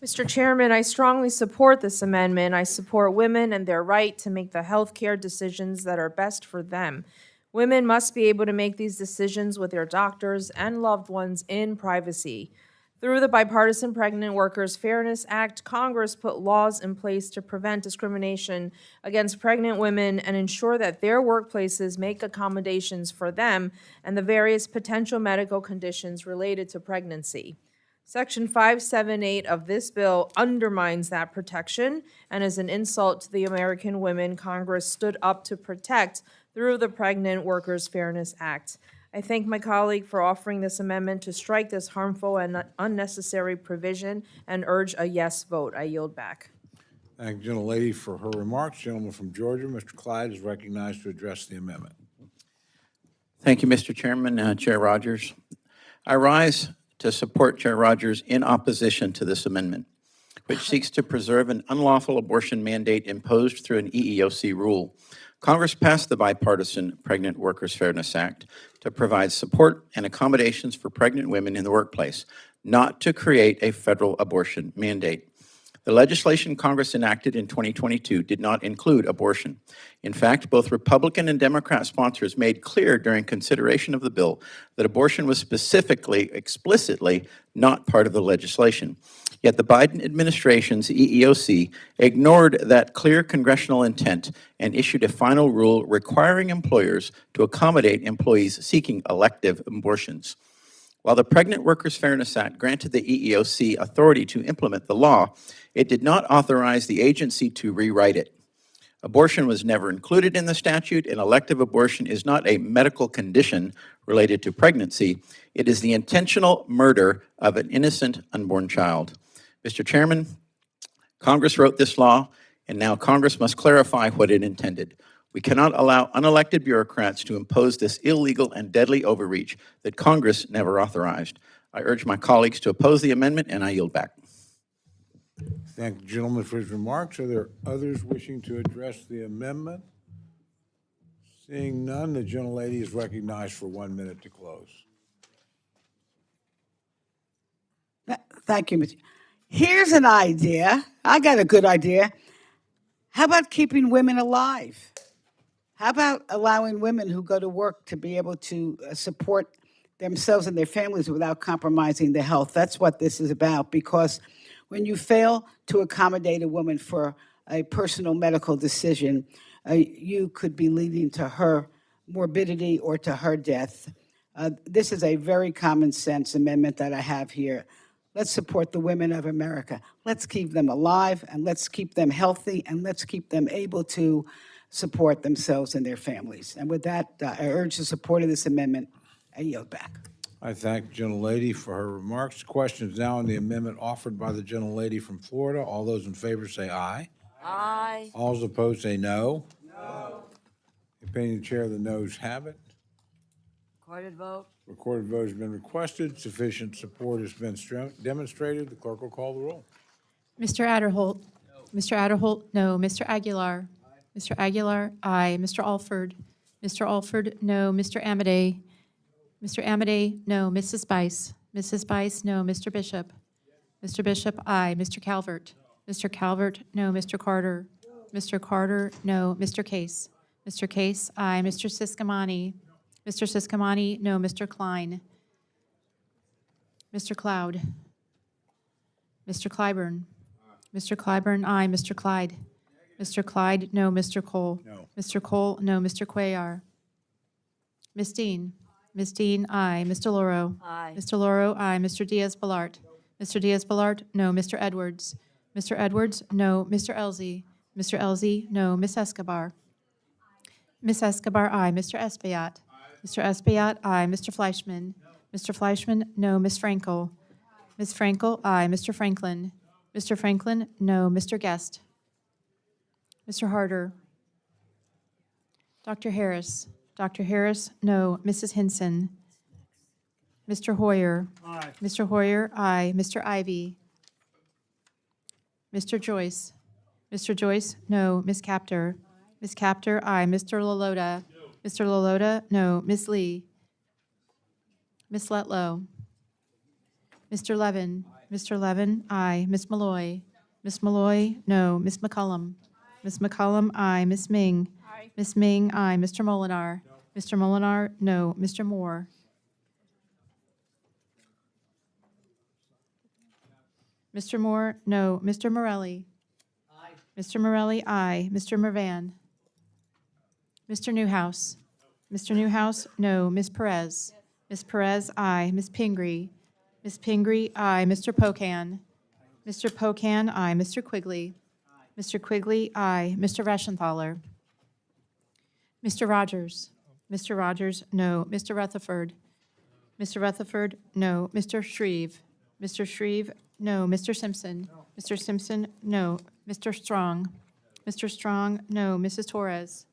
Mr. Chairman, I strongly support this amendment. I support women and their right to make the health care decisions that are best for them. Women must be able to make these decisions with their doctors and loved ones in privacy. Through the Bipartisan Pregnant Workers Fairness Act, Congress put laws in place to prevent discrimination against pregnant women and ensure that their workplaces make accommodations for them and the various potential medical conditions related to pregnancy. Section 578 of this bill undermines that protection and is an insult to the American women Congress stood up to protect through the Pregnant Workers Fairness Act. I thank my colleague for offering this amendment to strike this harmful and unnecessary provision and urge a yes vote. I yield back. Thank the gentlelady for her remarks. Gentleman from Georgia, Mr. Clyde, is recognized to address the amendment. Thank you, Mr. Chairman, Chair Rogers. I rise to support Chair Rogers in opposition to this amendment. which seeks to preserve an unlawful abortion mandate imposed through an EEOC rule. Congress passed the bipartisan Pregnant Workers Fairness Act to provide support and accommodations for pregnant women in the workplace, not to create a federal abortion mandate. The legislation Congress enacted in 2022 did not include abortion. In fact, both Republican and Democrat sponsors made clear during consideration of the bill that abortion was explicitly not part of the legislation. Yet the Biden administration's EEOC ignored that clear congressional intent and issued a final rule requiring employers to accommodate employees seeking elective abortions. While the Pregnant Workers Fairness Act granted the EEOC authority to implement the law, it did not authorize the agency to rewrite it. Abortion was never included in the statute, and elective abortion is not a medical condition related to pregnancy. It is the intentional murder of an innocent unborn child. Mr. Chairman, Congress wrote this law, and now Congress must clarify what it intended. We cannot allow unelected bureaucrats to impose this illegal and deadly overreach that Congress never authorized. I urge my colleagues to oppose the amendment, and I yield back. Thank the gentleman for his remarks. Are there others wishing to address the amendment? Seeing none, the gentlelady is recognized for 1 minute to close. Thank you, Mr. Here's an idea. I got a good idea. How about keeping women alive? How about allowing women who go to work to be able to support themselves and their families without compromising their health? That's what this is about, because when you fail to accommodate a woman for a personal medical decision, you could be leading to her morbidity or to her death. This is a very common sense amendment that I have here. Let's support the women of America. Let's keep them alive, and let's keep them healthy, and let's keep them able to support themselves and their families. And with that, I urge the support of this amendment. I yield back. I thank the gentlelady for her remarks. Questions now on the amendment offered by the gentlelady from Florida. All those in favor say aye. Aye. All those opposed say no. No. Opinion of the chair, the noes have it. Recorded vote. Recorded vote has been requested. Sufficient support has been demonstrated. The clerk will call the roll. Mr. Adderholt. No. Mr. Adderholt, no. Mr. Aguilar. Aye. Mr. Aguilar, aye. Mr. Alford. Mr. Alford, no. Mr. Amadei. Mr. Amadei, no. Mrs. Bice. Mrs. Bice, no. Mr. Bishop. Mr. Bishop, aye. Mr. Calvert. Mr. Calvert, no. Mr. Carter. Mr. Carter, no. Mr. Case. Mr. Case, aye. Mr. Siscomani. Mr. Siscomani, no. Mr. Klein. Mr. Cloud. Mr. Clyburn. Mr. Clyburn, aye. Mr. Clyde. Mr. Clyde, no. Mr. Cole. No. Mr. Cole, no. Mr. Cuellar. Ms. Dean. Ms. Dean, aye. Ms. Delauro. Aye. Ms. Delauro, aye. Mr. Diaz-Balart. Mr. Diaz-Balart, no. Mr. Edwards. Mr. Edwards, no. Mr. Elzey. Mr. Elzey, no. Ms. Escobar. Ms. Escobar, aye. Mr. Espaillat. Mr. Espaillat, aye. Mr. Fleischman. Mr. Fleischman, no. Ms. Frankel. Ms. Frankel, aye. Mr. Franklin. Mr. Franklin, no. Mr. Guest. Mr. Harder. Dr. Harris. Dr. Harris, no. Mrs. Hinson. Mr. Hoyer. Aye. Mr. Hoyer, aye. Mr. Ivy. Mr. Joyce. Mr. Joyce, no. Ms. Capter. Ms. Capter, aye. Mr. Lalota. Mr. Lalota, no. Ms. Lee. Ms. Letlow. Mr. Levin. Mr. Levin, aye. Ms. Malloy. Ms. Malloy, no. Ms. McCullum. Ms. McCullum, aye. Ms. Ming. Ms. Ming, aye. Mr. Molinar. Mr. Molinar, no. Mr. Moore. Mr. Moore, no. Mr. Morelli. Mr. Morelli, aye. Mr. Mervan. Mr. Newhouse. Mr. Newhouse, no. Ms. Perez. Ms. Perez, aye. Ms. Pingree. Ms. Pingree, aye. Mr. Pocan. Mr. Pocan, aye. Mr. Quigley. Mr. Quigley, aye. Mr. Reschenthaler. Mr. Rogers. Mr. Rogers, no. Mr. Rutherford. Mr. Rutherford, no. Mr. Shreve. Mr. Shreve, no. Mr. Simpson. Mr. Simpson, no. Mr. Strong. Mr. Strong, no. Mrs. Torres.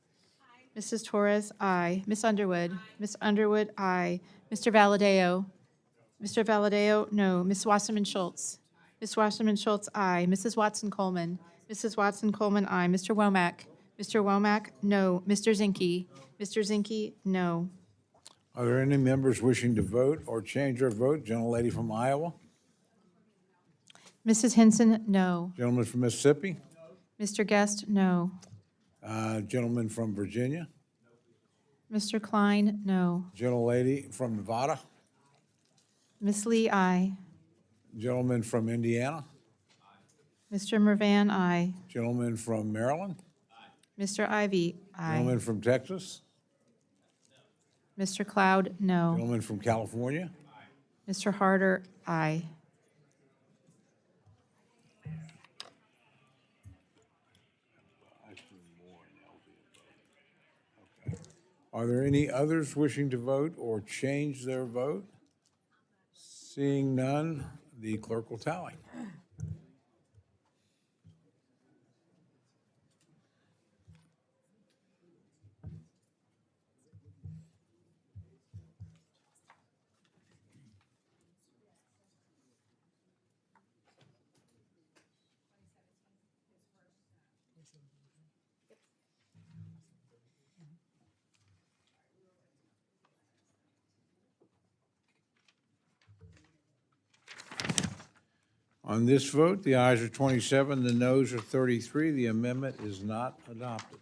Mrs. Torres, aye. Miss Underwood. Miss Underwood, aye. Mr. Valadeo. Mr. Valadeo, no. Miss Wasserman Schultz. Ms. Wasserman Schultz, aye. Mrs. Watson Coleman. Mrs. Watson Coleman, aye. Mr. Womack. Mr. Womack, no. Mr. Zinke. Mr. Zinke, no. Are there any members wishing to vote or change their vote? Gentlelady from Iowa? Mrs. Henson, no. Gentleman from Mississippi? Mr. Guest, no. Gentleman from Virginia? Mr. Klein, no. Gentlelady from Nevada? Ms. Lee, aye. Gentleman from Indiana? Mr. Mervan, aye. Gentleman from Maryland? Mr. Ivy, aye. Gentleman from Texas? Mr. Cloud, no. Gentleman from California? Mr. Harder, aye. Are there any others wishing to vote or change their vote? Seeing none, the clerk will tally. On this vote, the ayes are 27, the noes are 33. The amendment is not adopted.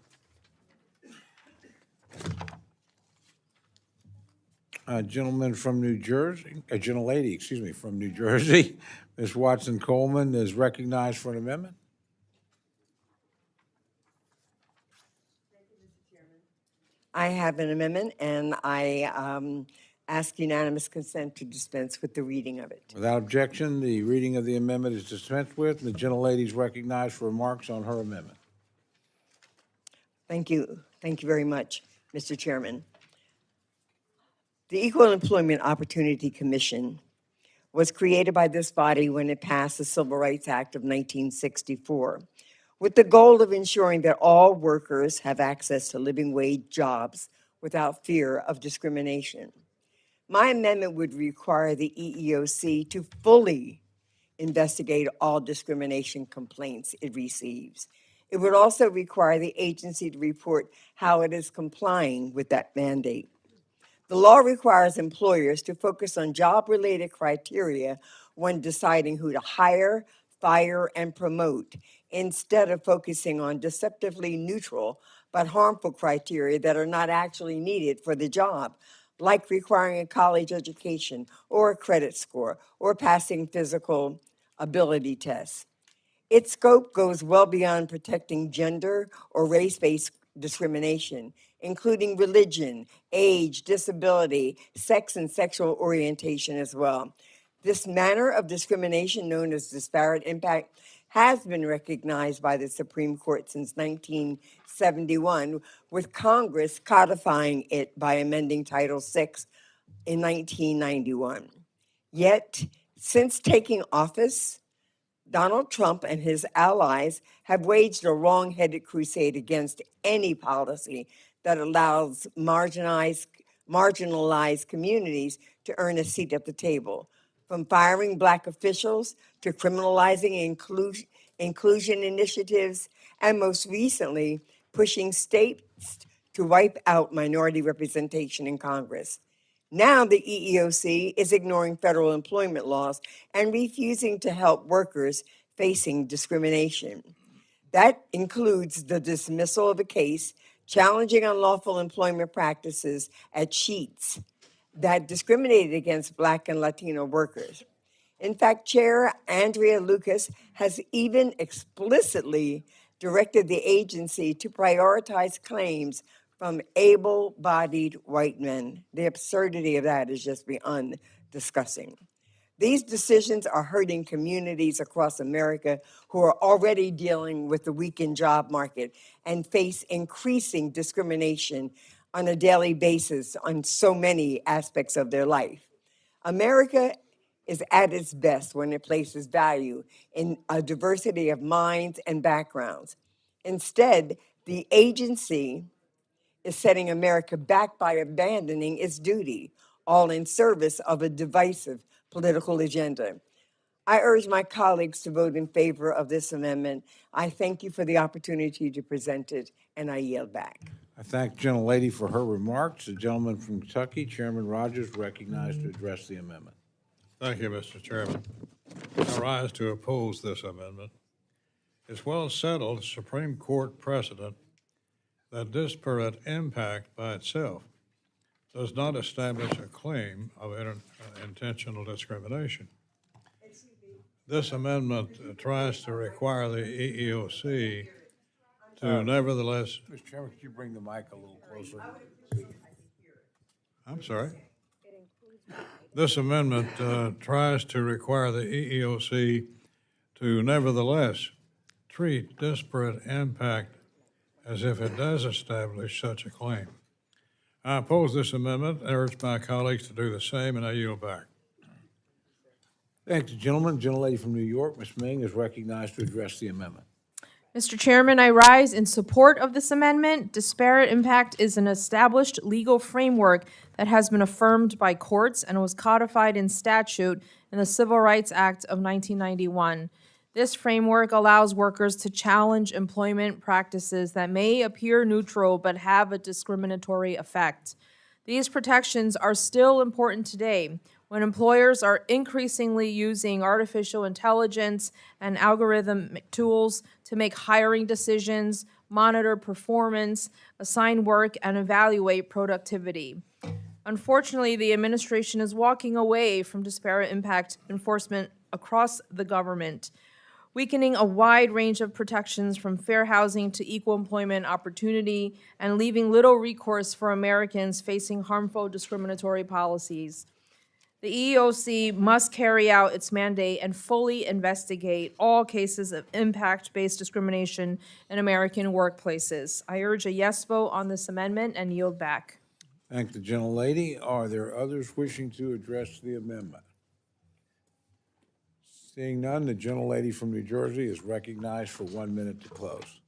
A gentleman from New Jersey, a gentlelady, excuse me, from New Jersey, Ms. Watson Coleman is recognized for an amendment. I have an amendment, and I ask unanimous consent to dispense with the reading of it. Without objection, the reading of the amendment is dispensed with, and the gentlelady is recognized for remarks on her amendment. Thank you. Thank you very much, Mr. Chairman. The Equal Employment Opportunity Commission was created by this body when it passed the Civil Rights Act of 1964, with the goal of ensuring that all workers have access to living wage jobs without fear of discrimination. My amendment would require the EEOC to fully investigate all discrimination complaints it receives. It would also require the agency to report how it is complying with that mandate. The law requires employers to focus on job-related criteria when deciding who to hire, fire, and promote, instead of focusing on deceptively neutral but harmful criteria that are not actually needed for the job, like requiring a college education or a credit score or passing physical ability tests. Its scope goes well beyond protecting gender or race-based discrimination, including religion, age, disability, sex, and sexual orientation as well. This manner of discrimination, known as disparate impact, has been recognized by the Supreme Court since 1971, with Congress codifying it by amending Title VI in 1991. Yet, since taking office, Donald Trump and his allies have waged a wrong-headed crusade against any policy that allows marginalized communities to earn a seat at the table, from firing Black officials to criminalizing inclusion initiatives, and most recently, pushing states to wipe out minority representation in Congress. Now the EEOC is ignoring federal employment laws and refusing to help workers facing discrimination. That includes the dismissal of a case challenging unlawful employment practices at Sheetz that discriminated against Black and Latino workers. In fact, Chair Andrea Lucas has even explicitly directed the agency to prioritize claims from able-bodied white men. The absurdity of that is just beyond discussing. These decisions are hurting communities across America who are already dealing with the weakened job market and face increasing discrimination on a daily basis on so many aspects of their life. America is at its best when it places value in a diversity of minds and backgrounds. Instead, the agency is setting America back by abandoning its duty, all in service of a divisive political agenda. I urge my colleagues to vote in favor of this amendment. I thank you for the opportunity to present it, and I yield back. I thank the gentlelady for her remarks. The gentleman from Kentucky, Chairman Rogers, recognized to address the amendment. Thank you, Mr. Chairman. I rise to oppose this amendment. It's well settled Supreme Court precedent that disparate impact by itself does not establish a claim of intentional discrimination. This amendment tries to require the EEOC to nevertheless. Mr. Chairman, could you bring the mic a little closer? I'm sorry. This amendment tries to require the EEOC to nevertheless treat disparate impact as if it does establish such a claim. I oppose this amendment, urge my colleagues to do the same, and I yield back. Thank the gentleman. Gentlelady from New York, Ms. Ming, is recognized to address the amendment. Mr. Chairman, I rise in support of this amendment. Disparate impact is an established legal framework that has been affirmed by courts and was codified in statute in the Civil Rights Act of 1991. This framework allows workers to challenge employment practices that may appear neutral but have a discriminatory effect. These protections are still important today when employers are increasingly using artificial intelligence and algorithmic tools to make hiring decisions, monitor performance, assign work, and evaluate productivity. Unfortunately, the administration is walking away from disparate impact enforcement across the government, weakening a wide range of protections from fair housing to equal employment opportunity, and leaving little recourse for Americans facing harmful discriminatory policies. The EEOC must carry out its mandate and fully investigate all cases of impact-based discrimination in American workplaces. I urge a yes vote on this amendment and yield back. Thank the gentlelady. Are there others wishing to address the amendment? Seeing none, the gentlelady from New Jersey is recognized for 1 minute to close.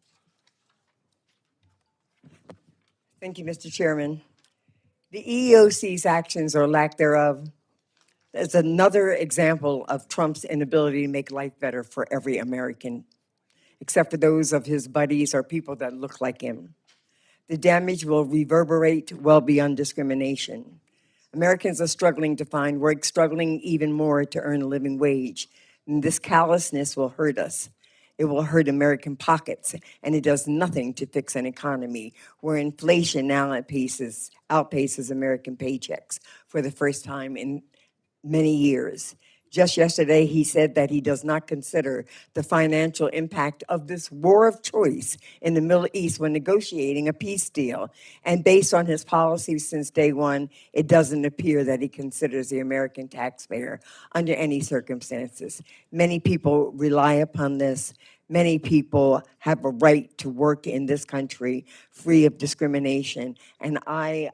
Thank you, Mr. Chairman. The EEOC's actions or lack thereof is another example of Trump's inability to make life better for every American, except for those of his buddies or people that look like him. The damage will reverberate well beyond discrimination. Americans are struggling to find work, struggling even more to earn a living wage. And this callousness will hurt us. It will hurt American pockets, and it does nothing to fix an economy where inflation now outpaces American paychecks for the first time in many years. Just yesterday, he said that he does not consider the financial impact of this war of choice in the Middle East when negotiating a peace deal. And based on his policies since day one, it doesn't appear that he considers the American taxpayer under any circumstances. Many people rely upon this. Many people have a right to work in this country free of discrimination. And I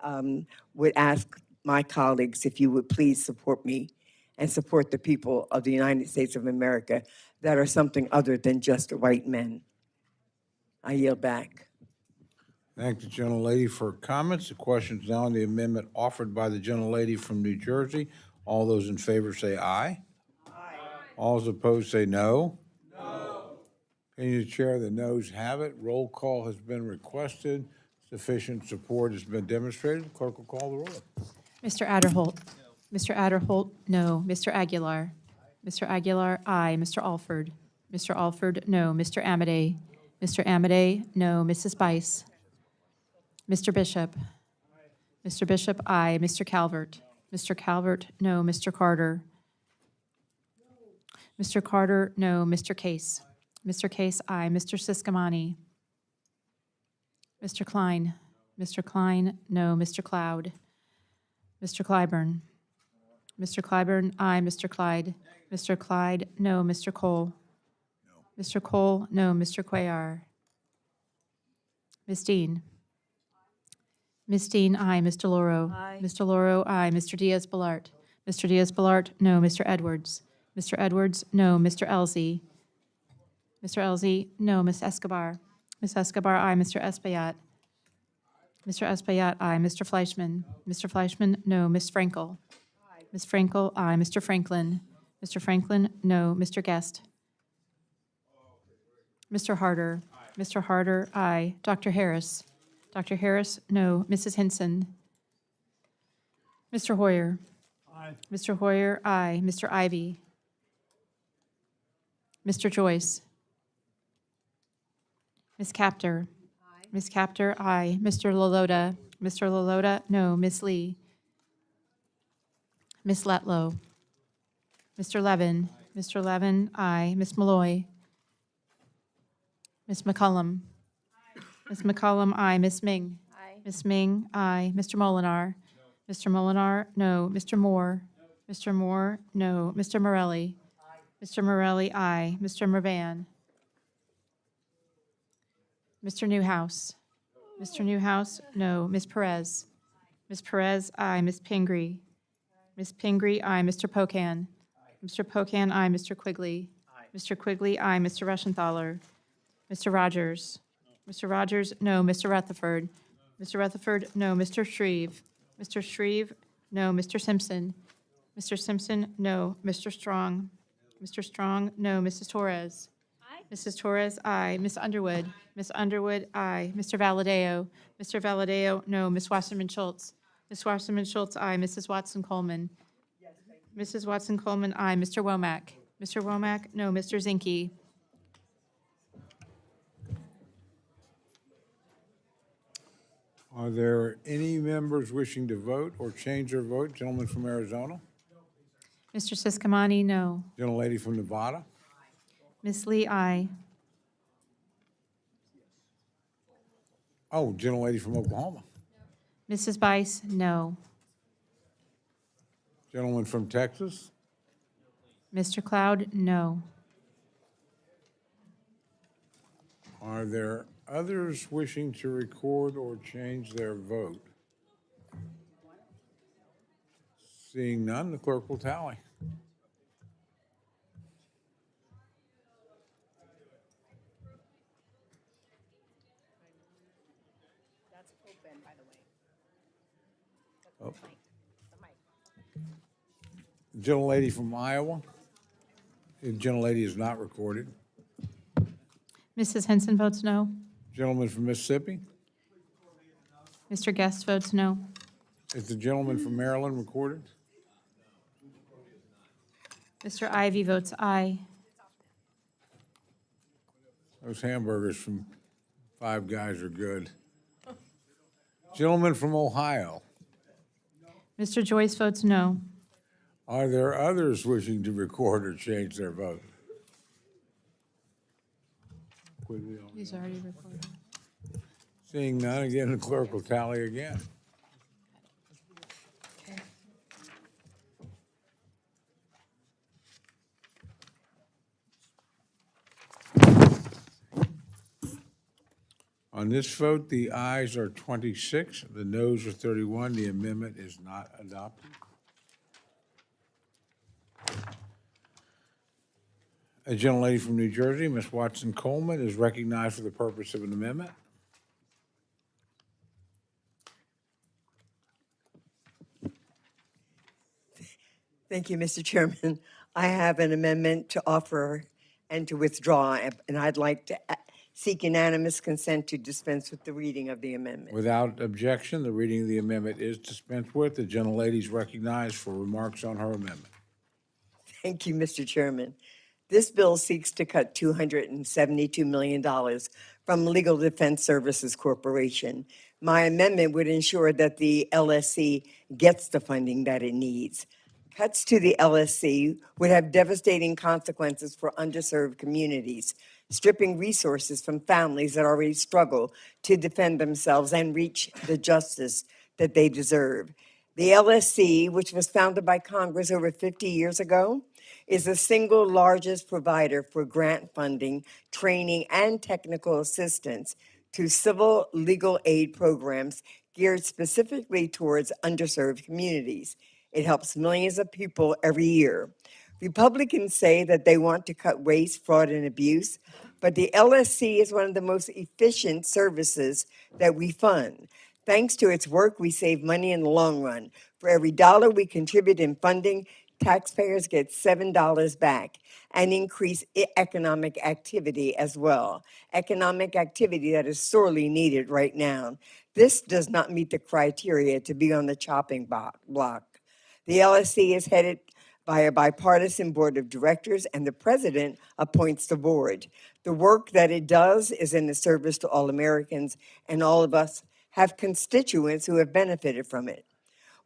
would ask my colleagues if you would please support me and support the people of the United States of America that are something other than just white men. I yield back. Thank the gentlelady for her comments. The question is now on the amendment offered by the gentlelady from New Jersey. All those in favor say aye. Aye. All those opposed say no. No. Opinion of the chair, the noes have it. Roll call has been requested. Sufficient support has been demonstrated. Clerk will call the roll. Mr. Adderholt. Mr. Adderholt, no. Mr. Aguilar. Mr. Aguilar, aye. Mr. Alford. Mr. Alford, no. Mr. Amadei. Mr. Amadei, no. Mrs. Bice. Mr. Bishop. Mr. Bishop, aye. Mr. Calvert. Mr. Calvert, no. Mr. Carter. Mr. Carter, no. Mr. Case. Mr. Case, aye. Mr. Siscomani. Mr. Klein. Mr. Klein, no. Mr. Cloud. Mr. Clyburn. Mr. Clyburn, aye. Mr. Clyde. Mr. Clyde, no. Mr. Cole. No. Mr. Cole, no. Mr. Cuellar. Ms. Dean. Ms. Dean, aye. Ms. Delauro. Aye. Ms. Delauro, aye. Mr. Diaz-Balart. Mr. Diaz-Balart, no. Mr. Edwards. Mr. Edwards, no. Mr. Elzey. Mr. Elzey, no. Ms. Escobar. Ms. Escobar, aye. Mr. Espaillat. Mr. Espaillat, aye. Mr. Fleischman. Mr. Fleischman, no. Ms. Frankel. Ms. Frankel, aye. Mr. Franklin. Mr. Franklin, no. Mr. Guest? Mr. Harder? Mr. Harder, aye. Dr. Harris? Dr. Harris, no. Mrs. Hinson? Mr. Hoyer? Aye. Mr. Hoyer, aye. Mr. Ivy? Mr. Joyce? Ms. Capter? Ms. Capter, aye. Mr. Lalota? Mr. Lalota, no. Ms. Lee? Ms. Letlow? Mr. Levin? Mr. Levin, aye. Ms. Malloy? Ms. McCollum? Ms. McCollum, aye. Ms. Ming? Aye. Ms. Ming, aye. Mr. Molinar? Mr. Molinar, no. Mr. Moore? Mr. Moore, no. Mr. Morelli? Mr. Morelli, aye. Mr. Mervan? Mr. Newhouse? Mr. Newhouse, no. Ms. Perez? Ms. Perez, aye. Ms. Pingree? Ms. Pingree, aye. Mr. Pocan? Mr. Pocan, aye. Mr. Quigley? Mr. Quigley, aye. Mr. Rushenthaler? Mr. Rogers? Mr. Rogers, no. Mr. Rutherford? Mr. Rutherford, no. Mr. Shreve? Mr. Shreve, no. Mr. Simpson? Mr. Simpson, no. Mr. Strong? Mr. Strong, no. Mrs. Torres? Mrs. Torres, aye. Ms. Underwood? Ms. Underwood, aye. Mr. Valadeo? Mr. Valadeo, no. Ms. Wasserman Schultz? Ms. Wasserman Schultz, aye. Mrs. Watson Coleman? Mrs. Watson Coleman, aye. Mr. Womack? Mr. Womack, no. Mr. Zinke? Are there any members wishing to vote or change their vote? Gentleman from Arizona? Mr. Siskamani, no. Gentlelady from Nevada? Ms. Lee, aye. Oh, gentlelady from Oklahoma? Mrs. Bice, no. Gentleman from Texas? Mr. Cloud, no. Are there others wishing to record or change their vote? Seeing none, the clerk will tally. Oh. Gentlelady from Iowa? The gentlelady is not recorded. Mrs. Henson votes no. Gentleman from Mississippi? Mr. Guest votes no. Is the gentleman from Maryland recorded? Mr. Ivy votes aye. Those hamburgers from Five Guys are good. Gentleman from Ohio? Mr. Joyce votes no. Are there others wishing to record or change their vote? He's already recorded. Seeing none, again, the clerk will tally again. On this vote, the ayes are 26, the noes are 31. The amendment is not adopted. A gentlelady from New Jersey, Ms. Watson Coleman, is recognized for the purpose of an amendment. Thank you, Mr. Chairman. I have an amendment to offer and to withdraw, and I'd like to seek unanimous consent to dispense with the reading of the amendment. Without objection, the reading of the amendment is dispensed with. The gentlelady is recognized for remarks on her amendment. Thank you, Mr. Chairman. This bill seeks to cut $272 million from Legal Defense Services Corporation. My amendment would ensure that the LSC gets the funding that it needs. Cuts to the LSC would have devastating consequences for underserved communities, stripping resources from families that already struggle to defend themselves and reach the justice that they deserve. The LSC, which was founded by Congress over 50 years ago, is the single largest provider for grant funding, training, and technical assistance to civil legal aid programs geared specifically towards underserved communities. It helps millions of people every year. Republicans say that they want to cut waste, fraud, and abuse, but the LSC is one of the most efficient services that we fund. Thanks to its work, we save money in the long run. For every dollar we contribute in funding, taxpayers get $7 back, and increase economic activity as well. Economic activity that is sorely needed right now. This does not meet the criteria to be on the chopping block. The LSC is headed by a bipartisan board of directors, and the president appoints the board. The work that it does is in the service to all Americans, and all of us have constituents who have benefited from it.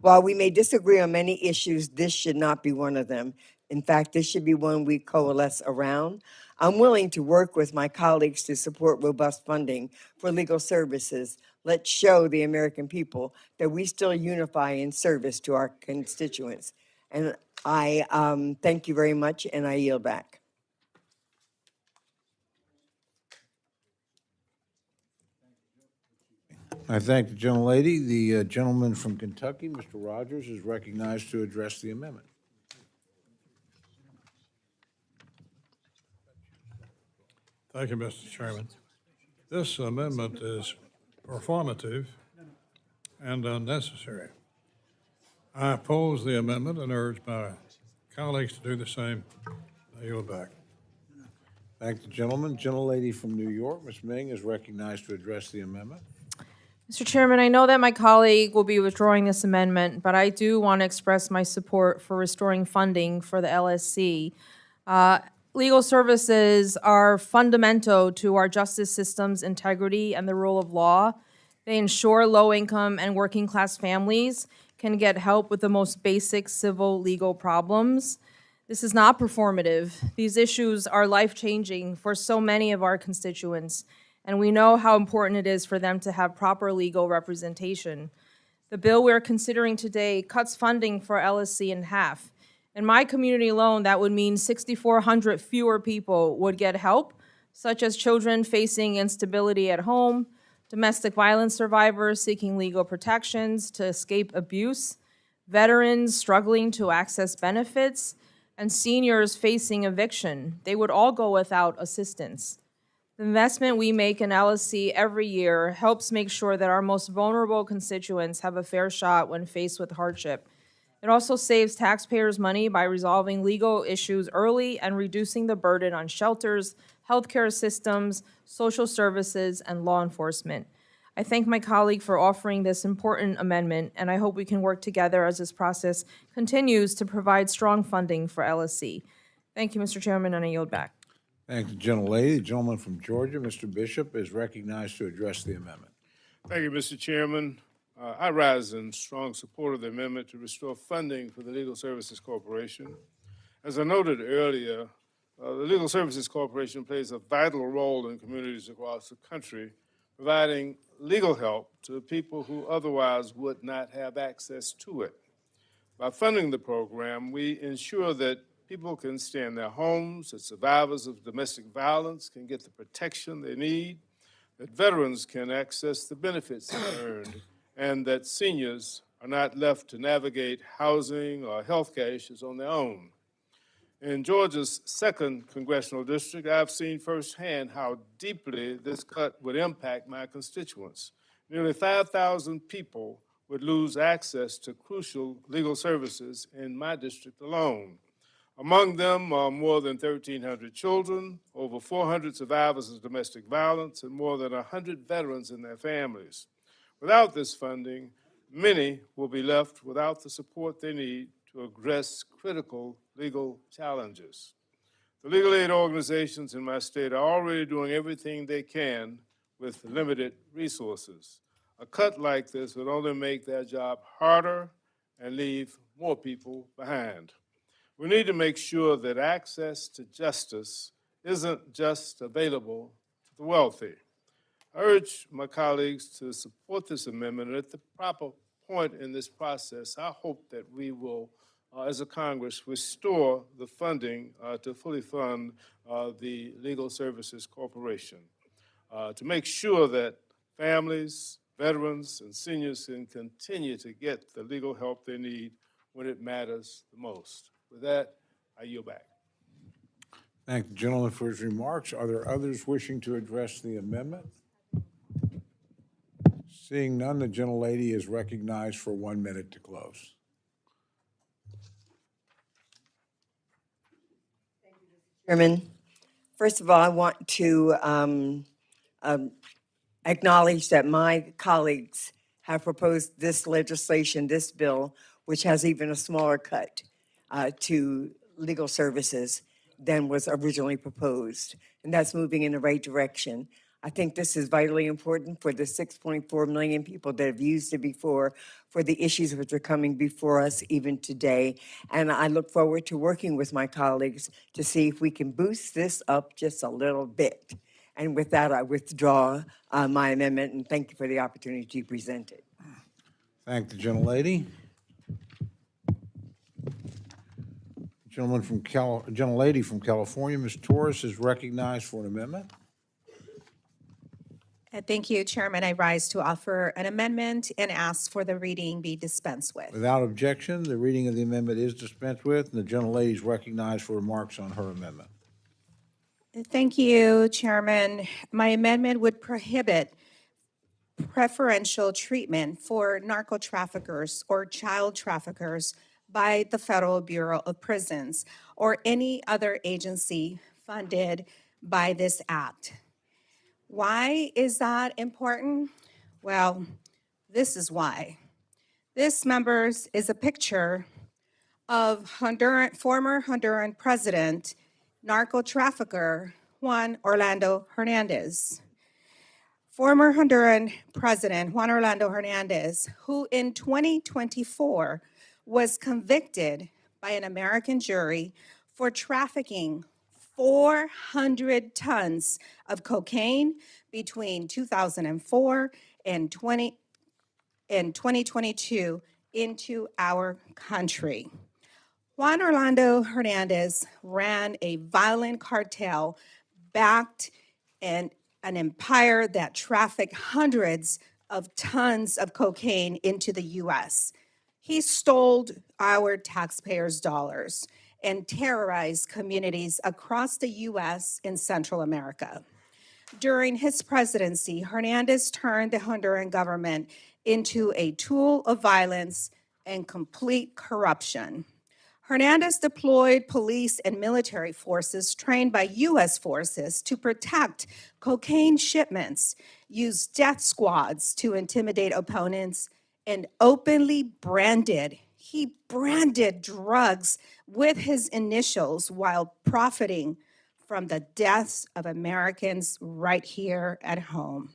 While we may disagree on many issues, this should not be one of them. In fact, this should be one we coalesce around. I'm willing to work with my colleagues to support robust funding for legal services. Let's show the American people that we still unify in service to our constituents. And I thank you very much, and I yield back. I thank the gentlelady. The gentleman from Kentucky, Mr. Rogers, is recognized to address the amendment. Thank you, Mr. Chairman. This amendment is performative and unnecessary. I oppose the amendment and urge my colleagues to do the same. I yield back. Thank the gentleman. Gentlelady from New York, Ms. Ming, is recognized to address the amendment. Mr. Chairman, I know that my colleague will be withdrawing this amendment, but I do want to express my support for restoring funding for the LSC. Legal services are fundamental to our justice system's integrity and the rule of law. They ensure low-income and working-class families can get help with the most basic civil legal problems. This is not performative. These issues are life-changing for so many of our constituents, and we know how important it is for them to have proper legal representation. The bill we're considering today cuts funding for LSC in half. In my community alone, that would mean 6,400 fewer people would get help, such as children facing instability at home, domestic violence survivors seeking legal protections to escape abuse, veterans struggling to access benefits, and seniors facing eviction. They would all go without assistance. The investment we make in LSC every year helps make sure that our most vulnerable constituents have a fair shot when faced with hardship. It also saves taxpayers money by resolving legal issues early and reducing the burden on shelters, healthcare systems, social services, and law enforcement. I thank my colleague for offering this important amendment, and I hope we can work together as this process continues to provide strong funding for LSC. Thank you, Mr. Chairman, and I yield back. Thank the gentlelady. The gentleman from Georgia, Mr. Bishop, is recognized to address the amendment. Thank you, Mr. Chairman. I rise in strong support of the amendment to restore funding for the Legal Services Corporation. As I noted earlier, the Legal Services Corporation plays a vital role in communities across the country, providing legal help to people who otherwise would not have access to it. By funding the program, we ensure that people can stay in their homes, that survivors of domestic violence can get the protection they need, that veterans can access the benefits they earned, and that seniors are not left to navigate housing or healthcare issues on their own. In Georgia's 2nd Congressional District, I've seen firsthand how deeply this cut would impact my constituents. Nearly 5,000 people would lose access to crucial legal services in my district alone. Among them are more than 1,300 children, over 400 survivors of domestic violence, and more than 100 veterans and their families. Without this funding, many will be left without the support they need to address critical legal challenges. The legal aid organizations in my state are already doing everything they can with limited resources. A cut like this would only make their job harder and leave more people behind. We need to make sure that access to justice isn't just available to the wealthy. I urge my colleagues to support this amendment, and at the proper point in this process, I hope that we will, as a Congress, restore the funding to fully fund the Legal Services Corporation, to make sure that families, veterans, and seniors can continue to get the legal help they need when it matters the most. With that, I yield back. Thank the gentleman for his remarks. Are there others wishing to address the amendment? Seeing none, the gentlelady is recognized for 1 minute to close. Chairman, first of all, I want to acknowledge that my colleagues have proposed this legislation, this bill, which has even a smaller cut to legal services than was originally proposed. And that's moving in the right direction. I think this is vitally important for the 6.4 million people that have used it before, for the issues which are coming before us even today. And I look forward to working with my colleagues to see if we can boost this up just a little bit. And with that, I withdraw my amendment, and thank you for the opportunity to present it. Thank the gentlelady. Gentlelady from California, Ms. Torres, is recognized for an amendment. Thank you, Chairman. I rise to offer an amendment and ask for the reading be dispensed with. Without objection, the reading of the amendment is dispensed with, and the gentlelady is recognized for remarks on her amendment. Thank you, Chairman. My amendment would prohibit preferential treatment for narco traffickers or child traffickers by the Federal Bureau of Prisons or any other agency funded by this act. Why is that important? Well, this is why. This, members, is a picture of former Honduran president, narco trafficker Juan Orlando Hernandez. Former Honduran President Juan Orlando Hernandez, who in 2024 was convicted by an American jury for trafficking 400 tons of cocaine between 2004 and 2022 into our country. Juan Orlando Hernandez ran a violent cartel backed and an empire that trafficked hundreds of tons of cocaine into the U.S. He stole our taxpayers' dollars and terrorized communities across the U.S. and Central America. During his presidency, Hernandez turned the Honduran government into a tool of violence and complete corruption. Hernandez deployed police and military forces trained by U.S. forces to protect cocaine shipments, used death squads to intimidate opponents, and openly branded drugs with his initials while profiting from the deaths of Americans right here at home.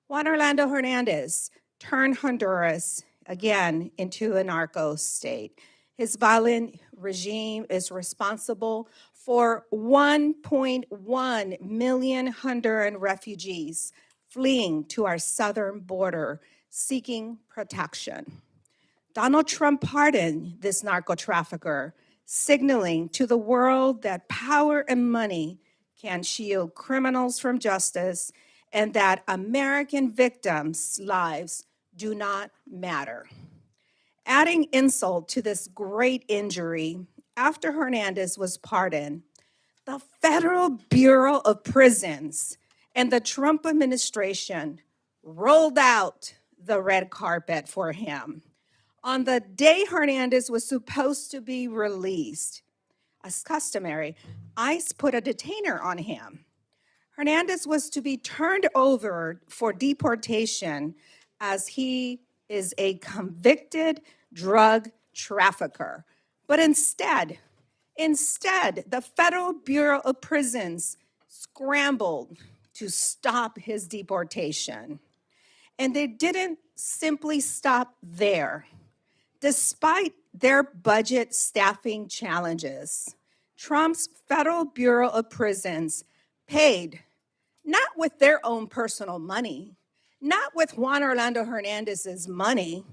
Juan Orlando Hernandez turned Honduras again into a narco state. His violent regime is responsible for 1.1 million Honduran refugees fleeing to our southern border seeking protection. Donald Trump pardoned this narco trafficker, signaling to the world that power and money can shield criminals from justice and that American victims' lives do not matter. Adding insult to this great injury, after Hernandez was pardoned, the Federal Bureau of Prisons and the Trump administration rolled out the red carpet for him. On the day Hernandez was supposed to be released, as customary, ICE put a detainer on him. Hernandez was to be turned over for deportation as he is a convicted drug trafficker. But instead, the Federal Bureau of Prisons scrambled to stop his deportation. And they didn't simply stop there. Despite their budget staffing challenges, Trump's Federal Bureau of Prisons paid, not with their own personal money, not with Juan Orlando Hernandez's money,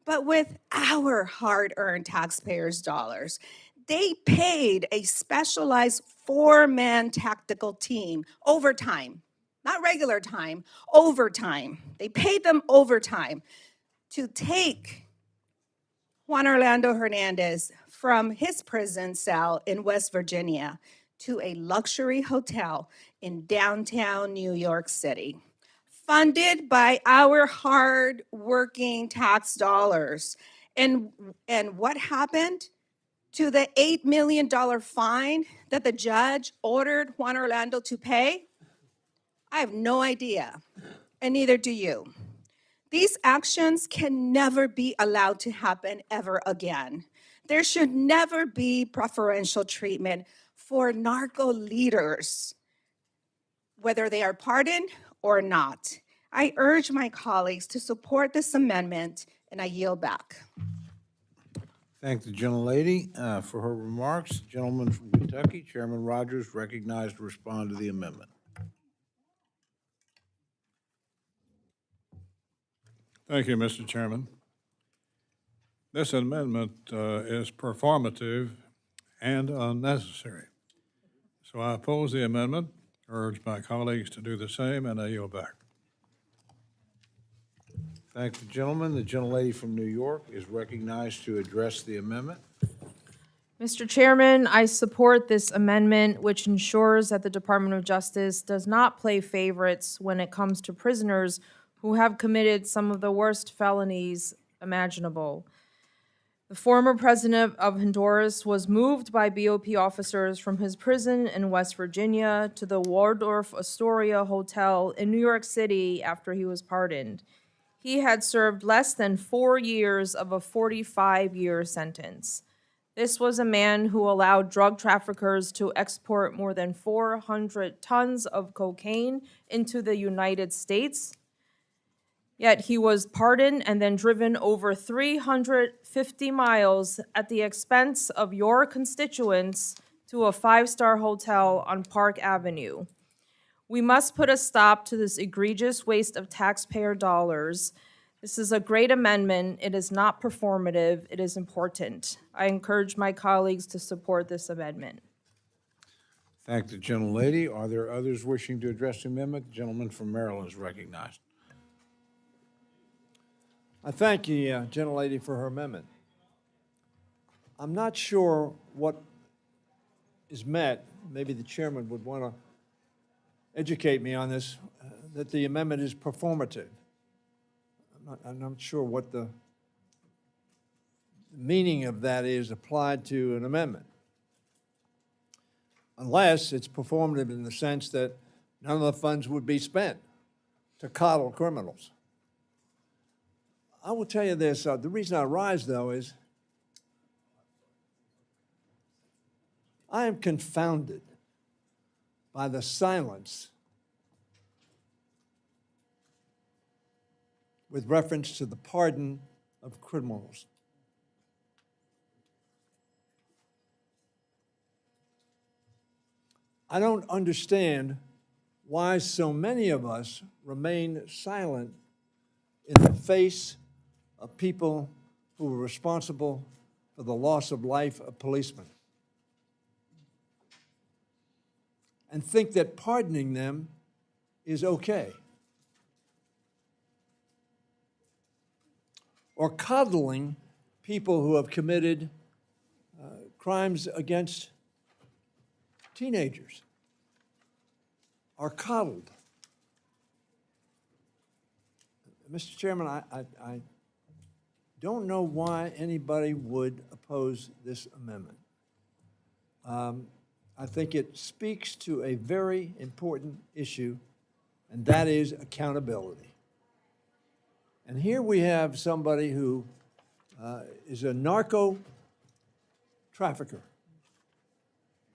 but with our hard-earned taxpayers' dollars. They paid a specialized 4-man tactical team overtime, not regular time, overtime. They paid them overtime to take Juan Orlando Hernandez from his prison cell in West Virginia to a luxury hotel in downtown New York City, funded by our hard-working tax dollars. And what happened? to the $8 million fine that the judge ordered Juan Orlando to pay? I have no idea, and neither do you. These actions can never be allowed to happen ever again. There should never be preferential treatment for narco leaders, whether they are pardoned or not. I urge my colleagues to support this amendment, and I yield back. Thank the gentlelady for her remarks. Gentleman from Kentucky, Chairman Rogers, recognized to respond to the amendment. Thank you, Mr. Chairman. This amendment is performative and unnecessary. So I oppose the amendment, urge my colleagues to do the same, and I yield back. Thank the gentleman. The gentlelady from New York is recognized to address the amendment. Mr. Chairman, I support this amendment, which ensures that the Department of Justice does not play favorites when it comes to prisoners who have committed some of the worst felonies imaginable. The former president of Honduras was moved by BOP officers from his prison in West Virginia to the Waldorf Astoria Hotel in New York City after he was pardoned. He had served less than 4 years of a 45-year sentence. This was a man who allowed drug traffickers to export more than 400 tons of cocaine into the United States. Yet he was pardoned and then driven over 350 miles at the expense of your constituents to a 5-star hotel on Park Avenue. We must put a stop to this egregious waste of taxpayer dollars. This is a great amendment. It is not performative. It is important. I encourage my colleagues to support this amendment. Thank the gentlelady. Are there others wishing to address the amendment? The gentleman from Maryland is recognized. I thank the gentlelady for her amendment. I'm not sure what is met. Maybe the chairman would want to educate me on this, that the amendment is performative. I'm not sure what the meaning of that is applied to an amendment. Unless it's performative in the sense that none of the funds would be spent to coddle criminals. I will tell you this, the reason I rise, though, is I am confounded by the silence with reference to the pardon of criminals. I don't understand why so many of us remain silent in the face of people who were responsible for the loss of life of policemen, and think that pardoning them is okay. Or coddling people who have committed crimes against teenagers are coddled. Mr. Chairman, I don't know why anybody would oppose this amendment. I think it speaks to a very important issue, and that is accountability. And here we have somebody who is a narco trafficker.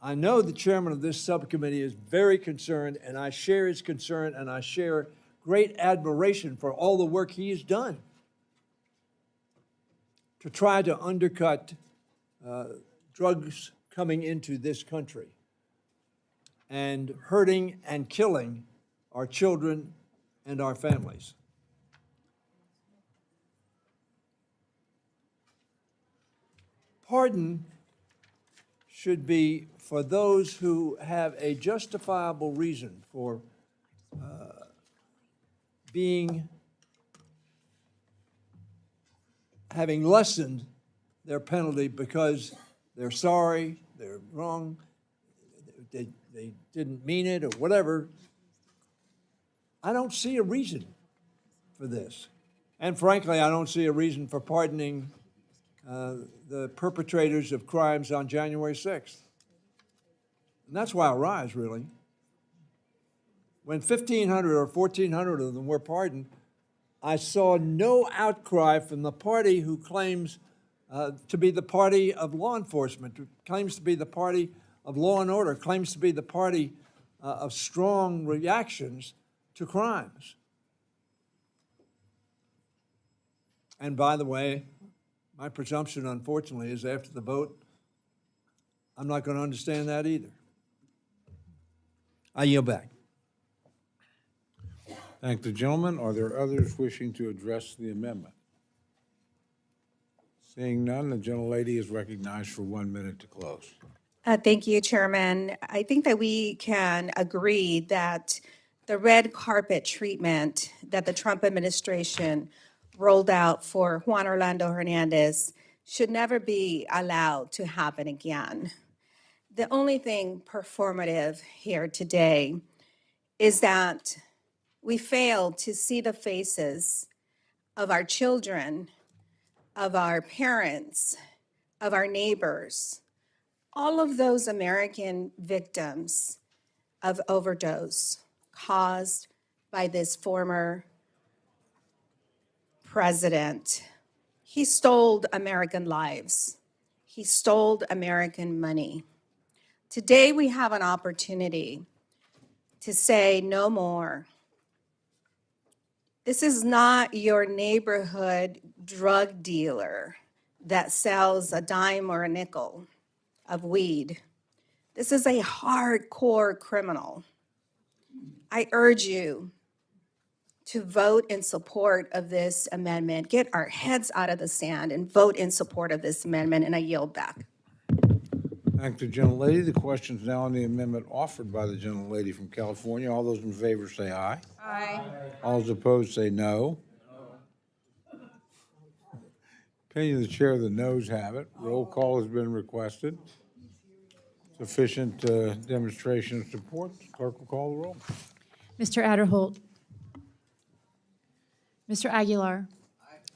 I know the chairman of this subcommittee is very concerned, and I share his concern, and I share great admiration for all the work he has done to try to undercut drugs coming into this country and hurting and killing our children and our families. Pardon should be for those who have a justifiable reason for having lessened their penalty because they're sorry, they're wrong, they didn't mean it or whatever. I don't see a reason for this. And frankly, I don't see a reason for pardoning the perpetrators of crimes on January 6th. And that's why I rise, really. When 1,500 or 1,400 of them were pardoned, I saw no outcry from the party who claims to be the party of law enforcement, who claims to be the party of law and order, claims to be the party of strong reactions to crimes. And by the way, my presumption, unfortunately, is after the vote, I'm not going to understand that either. I yield back. Thank the gentleman. Are there others wishing to address the amendment? Seeing none, the gentlelady is recognized for 1 minute to close. Thank you, Chairman. I think that we can agree that the red carpet treatment that the Trump administration rolled out for Juan Orlando Hernandez should never be allowed to happen again. The only thing performative here today is that we failed to see the faces of our children, of our parents, of our neighbors, all of those American victims of overdose caused by this former president. He stole American lives. He stole American money. Today we have an opportunity to say no more. This is not your neighborhood drug dealer that sells a dime or a nickel of weed. This is a hardcore criminal. I urge you to vote in support of this amendment. Get our heads out of the sand and vote in support of this amendment, and I yield back. Thank the gentlelady. The question is now on the amendment offered by the gentlelady from California. All those in favor say aye. Aye. All those opposed say no. Opinion of the chair, the noes have it. Roll call has been requested. Sufficient demonstration of support. Clerk will call the roll. Mr. Adderholt. Mr. Aguilar.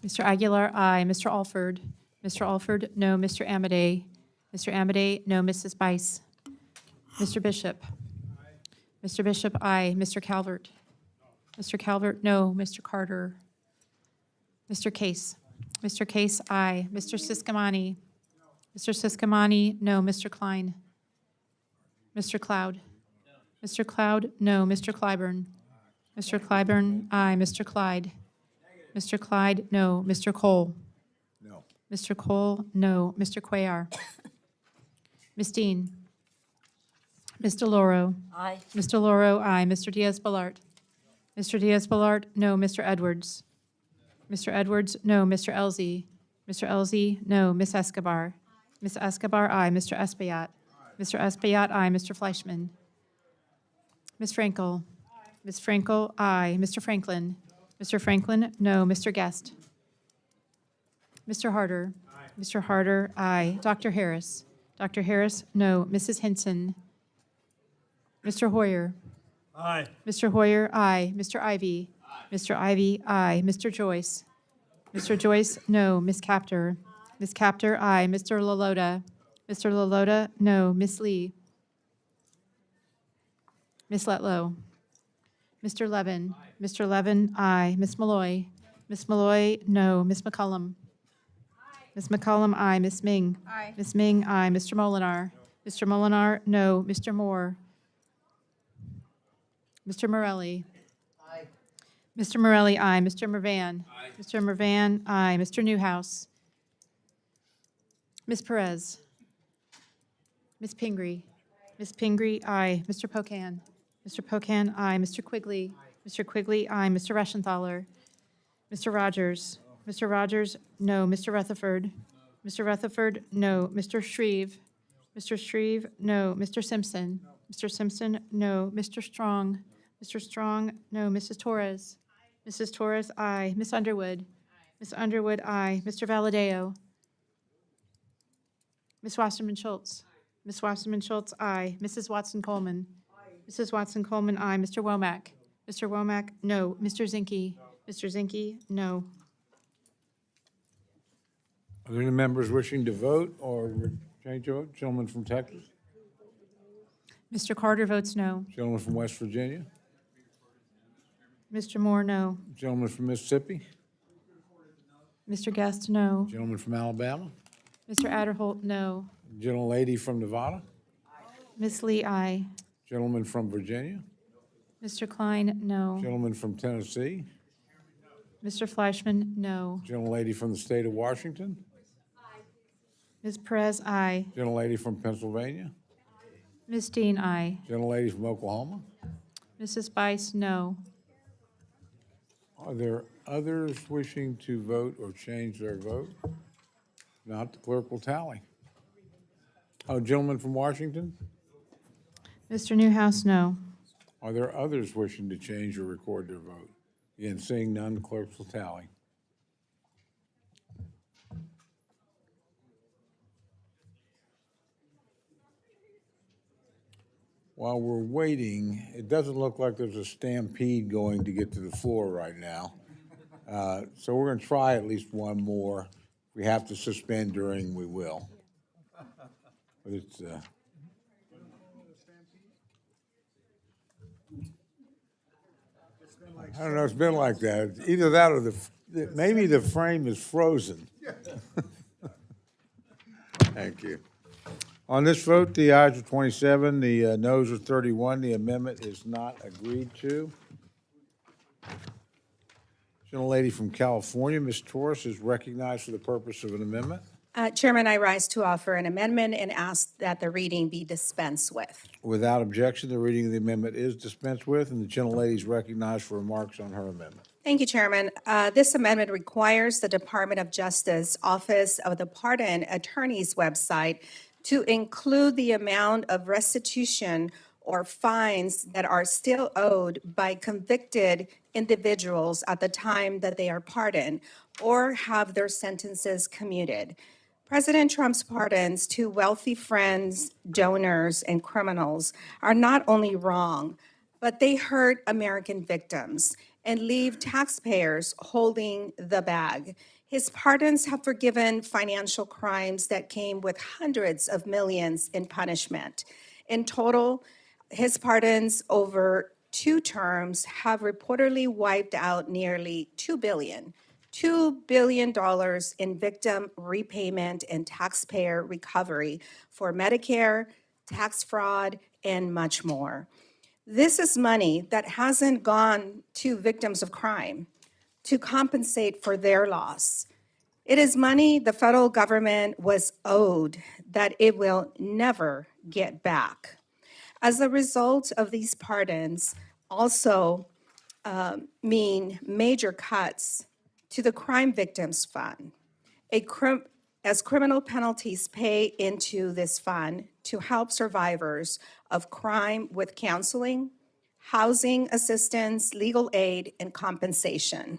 Mr. Aguilar, aye. Mr. Alford. Mr. Alford, no. Mr. Amedee. Mr. Amedee, no. Mrs. Bice. Mr. Bishop. Mr. Bishop, aye. Mr. Calvert. Mr. Calvert, no. Mr. Carter. Mr. Case. Mr. Case, aye. Mr. Siscomani. Mr. Siscomani, no. Mr. Klein. Mr. Cloud. Mr. Cloud, no. Mr. Clyburn. Mr. Clyburn, aye. Mr. Clyde. Mr. Clyde, no. Mr. Cole. No. Mr. Cole, no. Mr. Cuellar. Ms. Dean. Ms. Delauro. Aye. Ms. Delauro, aye. Mr. Diaz-Balart. Mr. Diaz-Balart, no. Mr. Edwards. Mr. Edwards, no. Mr. Elzey. Mr. Elzey, no. Ms. Escobar. Ms. Escobar, aye. Mr. Espaillat. Mr. Espaillat, aye. Mr. Fleischman. Ms. Frankel. Ms. Frankel, aye. Mr. Franklin. Mr. Franklin, no. Mr. Guest. Mr. Harder. Mr. Harder, aye. Dr. Harris. Dr. Harris, no. Mrs. Hinson. Mr. Hoyer. Aye. Mr. Hoyer, aye. Mr. Ivy. Mr. Ivy, aye. Mr. Joyce. Mr. Joyce, no. Ms. Capter. Ms. Capter, aye. Mr. LaLota. Mr. LaLota, no. Ms. Lee. Ms. Letlow. Mr. Levin. Mr. Levin, aye. Ms. Malloy. Ms. Malloy, no. Ms. McCollum. Ms. McCollum, aye. Ms. Ming. Aye. Ms. Ming, aye. Mr. Molinar. Mr. Molinar, no. Mr. Moore. Mr. Morelli. Aye. Mr. Morelli, aye. Mr. Mervan. Aye. Mr. Mervan, aye. Mr. Newhouse. Ms. Perez. Ms. Pingree. Ms. Pingree, aye. Mr. Pocan. Mr. Pocan, aye. Mr. Quigley. Mr. Quigley, aye. Mr. Reschenthaler. Mr. Rogers. Mr. Rogers, no. Mr. Rutherford. Mr. Rutherford, no. Mr. Shreve. Mr. Shreve, no. Mr. Simpson. Mr. Simpson, no. Mr. Strong. Mr. Strong, no. Mrs. Torres. Mrs. Torres, aye. Ms. Underwood. Ms. Underwood, aye. Mr. Valadeo. Ms. Wasserman Schultz. Ms. Wasserman Schultz, aye. Mrs. Watson Coleman. Mrs. Watson Coleman, aye. Mr. Womack. Mr. Womack, no. Mr. Zinke. Mr. Zinke, no. Are there any members wishing to vote or change their vote? Gentleman from Texas? Mr. Carter votes no. Gentleman from West Virginia? Mr. Moore, no. Gentleman from Mississippi? Mr. Guest, no. Gentleman from Alabama? Mr. Adderholt, no. Gentlelady from Nevada? Ms. Lee, aye. Gentleman from Virginia? Mr. Klein, no. Gentleman from Tennessee? Mr. Fleischman, no. Gentlelady from the state of Washington? Ms. Perez, aye. Gentlelady from Pennsylvania? Ms. Dean, aye. Gentlelady from Oklahoma? Mrs. Bice, no. Are there others wishing to vote or change their vote? Not, the clerk will tally. Oh, gentleman from Washington? Mr. Newhouse, no. Are there others wishing to change or record their vote? Again, seeing none, the clerk will tally. While we're waiting, it doesn't look like there's a stampede going to get to the floor right now. So we're going to try at least one more. If we have to suspend during, we will. But it's, I don't know, it's been like that. Either that or maybe the frame is frozen. Thank you. On this vote, the ayes are 27, the noes are 31. The amendment is not agreed to. Gentlelady from California, Ms. Torres, is recognized for the purpose of an amendment. Chairman, I rise to offer an amendment and ask that the reading be dispensed with. Without objection, the reading of the amendment is dispensed with, and the gentlelady is recognized for remarks on her amendment. Thank you, Chairman. This amendment requires the Department of Justice Office of the Pardon Attorney's website to include the amount of restitution or fines that are still owed by convicted individuals at the time that they are pardoned or have their sentences commuted. President Trump's pardons to wealthy friends, donors, and criminals are not only wrong, but they hurt American victims and leave taxpayers holding the bag. His pardons have forgiven financial crimes that came with hundreds of millions in punishment. In total, his pardons over 2 terms have reportedly wiped out nearly $2 billion in victim repayment and taxpayer recovery for Medicare, tax fraud, and much more. This is money that hasn't gone to victims of crime to compensate for their loss. It is money the federal government was owed that it will never get back. As a result of these pardons, also mean major cuts to the Crime Victims Fund, as criminal penalties pay into this fund to help survivors of crime with counseling, housing assistance, legal aid, and compensation.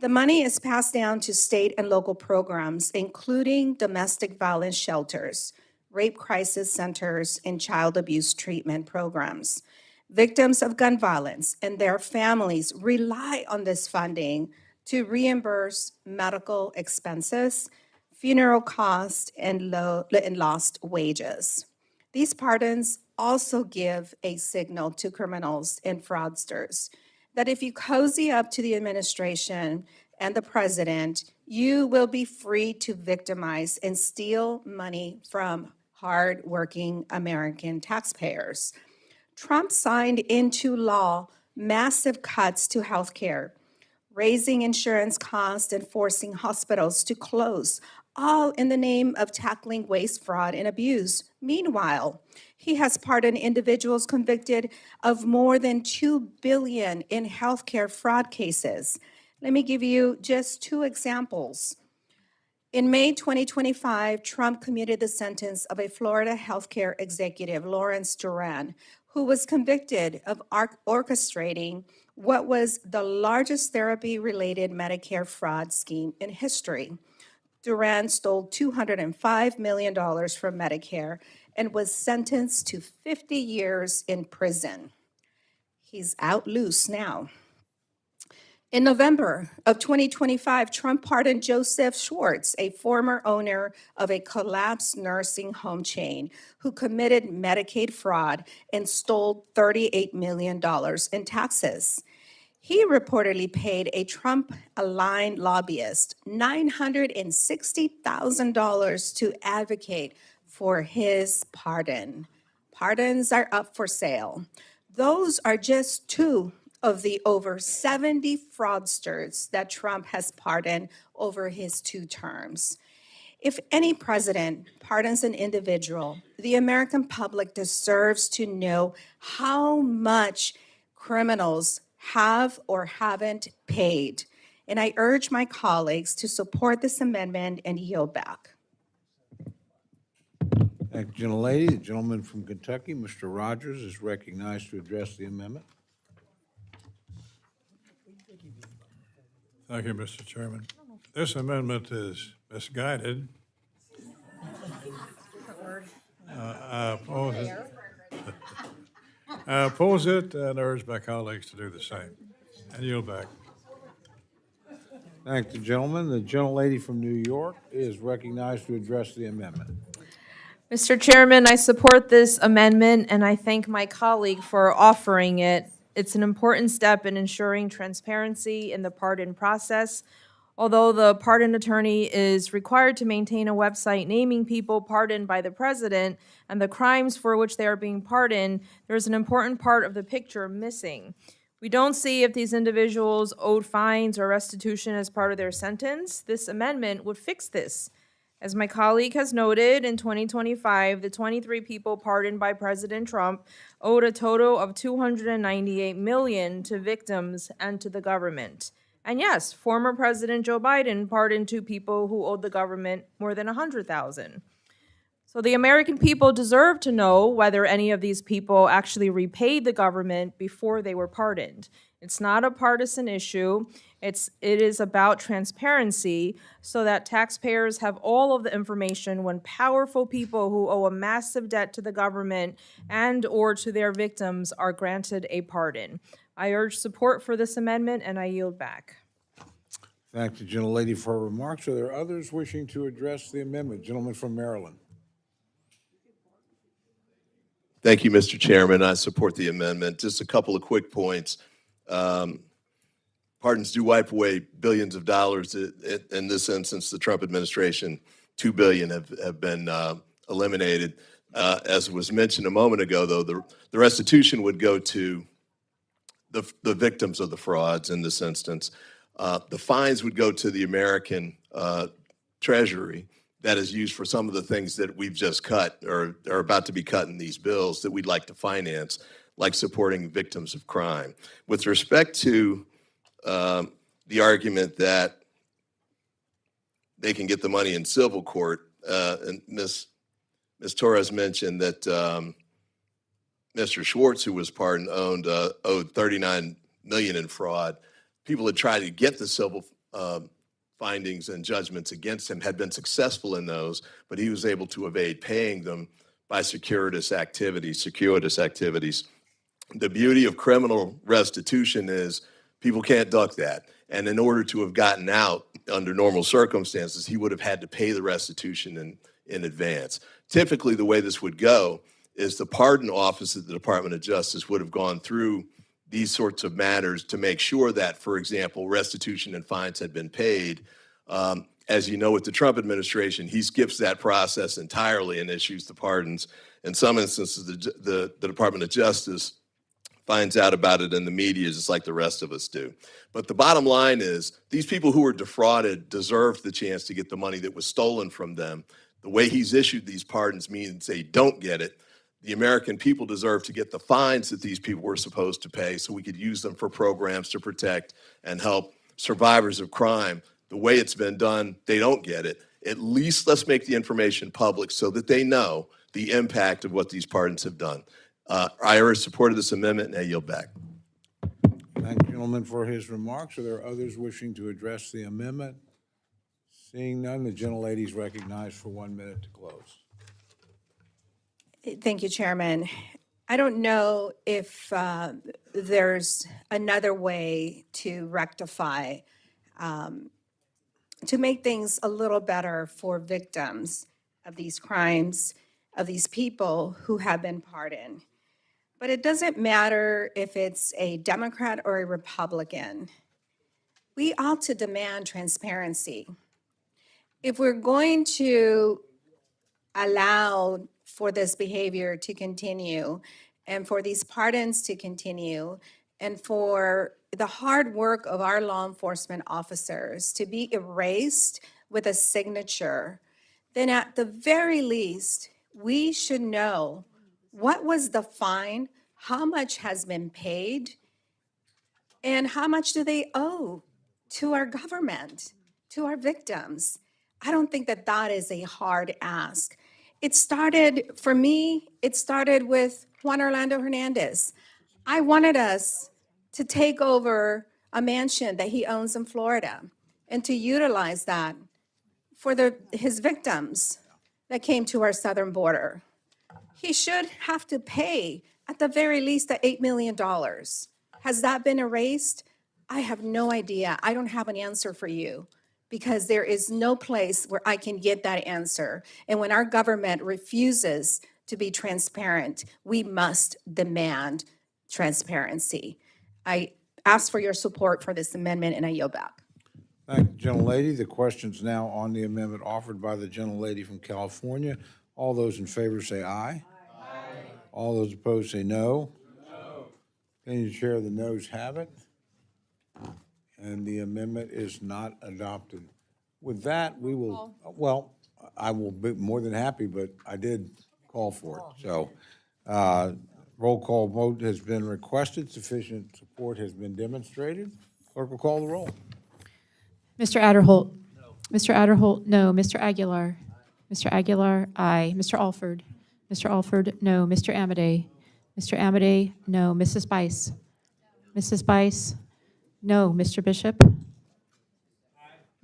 The money is passed down to state and local programs, including domestic violence shelters, rape crisis centers, and child abuse treatment programs. Victims of gun violence and their families rely on this funding to reimburse medical expenses, funeral costs, and lost wages. These pardons also give a signal to criminals and fraudsters that if you cozy up to the administration and the president, you will be free to victimize and steal money from hardworking American taxpayers. Trump signed into law massive cuts to health care, raising insurance costs and forcing hospitals to close, all in the name of tackling waste, fraud, and abuse. Meanwhile, he has pardoned individuals convicted of more than $2 billion in healthcare fraud cases. Let me give you just 2 examples. In May 2025, Trump commuted the sentence of a Florida healthcare executive, Lawrence Duran, who was convicted of orchestrating what was the largest therapy-related Medicare fraud scheme in history. Duran stole $205 million from Medicare and was sentenced to 50 years in prison. He's out loose now. In November of 2025, Trump pardoned Joseph Schwartz, a former owner of a collapsed nursing home chain who committed Medicaid fraud and stole $38 million in taxes. He reportedly paid a Trump-aligned lobbyist $960,000 to advocate for his pardon. Pardons are up for sale. Those are just two of the over 70 fraudsters that Trump has pardoned over his 2 terms. If any president pardons an individual, the American public deserves to know how much criminals have or haven't paid. And I urge my colleagues to support this amendment and yield back. Thank you, gentlelady. The gentleman from Kentucky, Mr. Rogers, is recognized to address the amendment. Thank you, Mr. Chairman. This amendment is misguided. I oppose it and urge my colleagues to do the same. And yield back. Thank the gentleman. The gentlelady from New York is recognized to address the amendment. Mr. Chairman, I support this amendment, and I thank my colleague for offering it. It's an important step in ensuring transparency in the pardon process. Although the pardon attorney is required to maintain a website naming people pardoned by the president and the crimes for which they are being pardoned, there's an important part of the picture missing. We don't see if these individuals owed fines or restitution as part of their sentence. This amendment would fix this. As my colleague has noted, in 2025, the 23 people pardoned by President Trump owed a total of $298 million to victims and to the government. And yes, former President Joe Biden pardoned 2 people who owed the government more than $100,000. So the American people deserve to know whether any of these people actually repaid the government before they were pardoned. It's not a partisan issue. It is about transparency so that taxpayers have all of the information when powerful people who owe a massive debt to the government and or to their victims are granted a pardon. I urge support for this amendment, and I yield back. Thank the gentlelady for her remarks. Are there others wishing to address the amendment? Gentleman from Maryland. Thank you, Mr. Chairman. I support the amendment. Just a couple of quick points. Pardons do wipe away billions of dollars. In this instance, the Trump administration, $2 billion have been eliminated. As was mentioned a moment ago, though, the restitution would go to the victims of the frauds in this instance. The fines would go to the American Treasury that is used for some of the things that we've just cut or are about to be cut in these bills that we'd like to finance, like supporting victims of crime. With respect to the argument that they can get the money in civil court, and Ms. Torres mentioned that Mr. Schwartz, who was pardoned, owed $39 million in fraud. People had tried to get the civil findings and judgments against him, had been successful in those, but he was able to evade paying them by circuitous activities. The beauty of criminal restitution is people can't duck that. And in order to have gotten out under normal circumstances, he would have had to pay the restitution in advance. Typically, the way this would go is the pardon office at the Department of Justice would have gone through these sorts of matters to make sure that, for example, restitution and fines had been paid. As you know, with the Trump administration, he skips that process entirely and issues the pardons. In some instances, the Department of Justice finds out about it in the media just like the rest of us do. But the bottom line is these people who were defrauded deserved the chance to get the money that was stolen from them. The way he's issued these pardons means they don't get it. The American people deserve to get the fines that these people were supposed to pay so we could use them for programs to protect and help survivors of crime. The way it's been done, they don't get it. At least let's make the information public so that they know the impact of what these pardons have done. I urge support of this amendment, and I yield back. Thank the gentleman for his remarks. Are there others wishing to address the amendment? Seeing none, the gentlelady is recognized for 1 minute to close. Thank you, Chairman. I don't know if there's another way to rectify, to make things a little better for victims of these crimes, of these people who have been pardoned. But it doesn't matter if it's a Democrat or a Republican. We ought to demand transparency. If we're going to allow for this behavior to continue and for these pardons to continue and for the hard work of our law enforcement officers to be erased with a signature, then at the very least, we should know what was the fine, how much has been paid, and how much do they owe to our government, to our victims. I don't think that that is a hard ask. It started, for me, it started with Juan Orlando Hernandez. I wanted us to take over a mansion that he owns in Florida and to utilize that for his victims that came to our southern border. He should have to pay, at the very least, the $8 million. Has that been erased? I have no idea. I don't have an answer for you because there is no place where I can get that answer. And when our government refuses to be transparent, we must demand transparency. I ask for your support for this amendment, and I yield back. Thank you, gentlelady. The question's now on the amendment offered by the gentlelady from California. All those in favor say aye. Aye. All those opposed say no. No. Opinion chair, the noes have it. And the amendment is not adopted. With that, we will, well, I will be more than happy, but I did call for it. So roll call vote has been requested. Sufficient support has been demonstrated. Clerk will call the roll. Mr. Adderholt? No. Mr. Adderholt, no. Mr. Aguilar? Mr. Aguilar, aye. Mr. Alford? Mr. Alford, no. Mr. Amadei? Mr. Amadei, no. Mrs. Bice? Mrs. Bice, no. Mr. Bishop?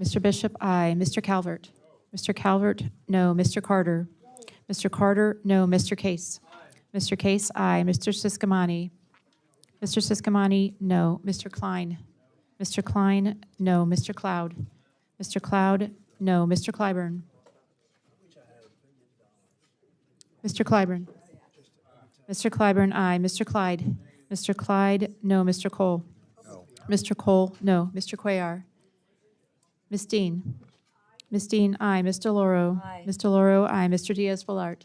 Mr. Bishop, aye. Mr. Calvert? Mr. Calvert, no. Mr. Carter? Mr. Carter, no. Mr. Case? Mr. Case, aye. Mr. Siscomani? Mr. Siscomani, no. Mr. Klein? Mr. Klein, no. Mr. Cloud? Mr. Cloud, no. Mr. Clyburn? Mr. Clyburn? Mr. Clyburn, aye. Mr. Clyde? Mr. Clyde, no. Mr. Cole? No. Mr. Cole, no. Mr. Cuellar? Ms. Dean? Ms. Dean, aye. Ms. Delauro? Aye. Ms. Delauro, aye. Mr. Diaz-Balart?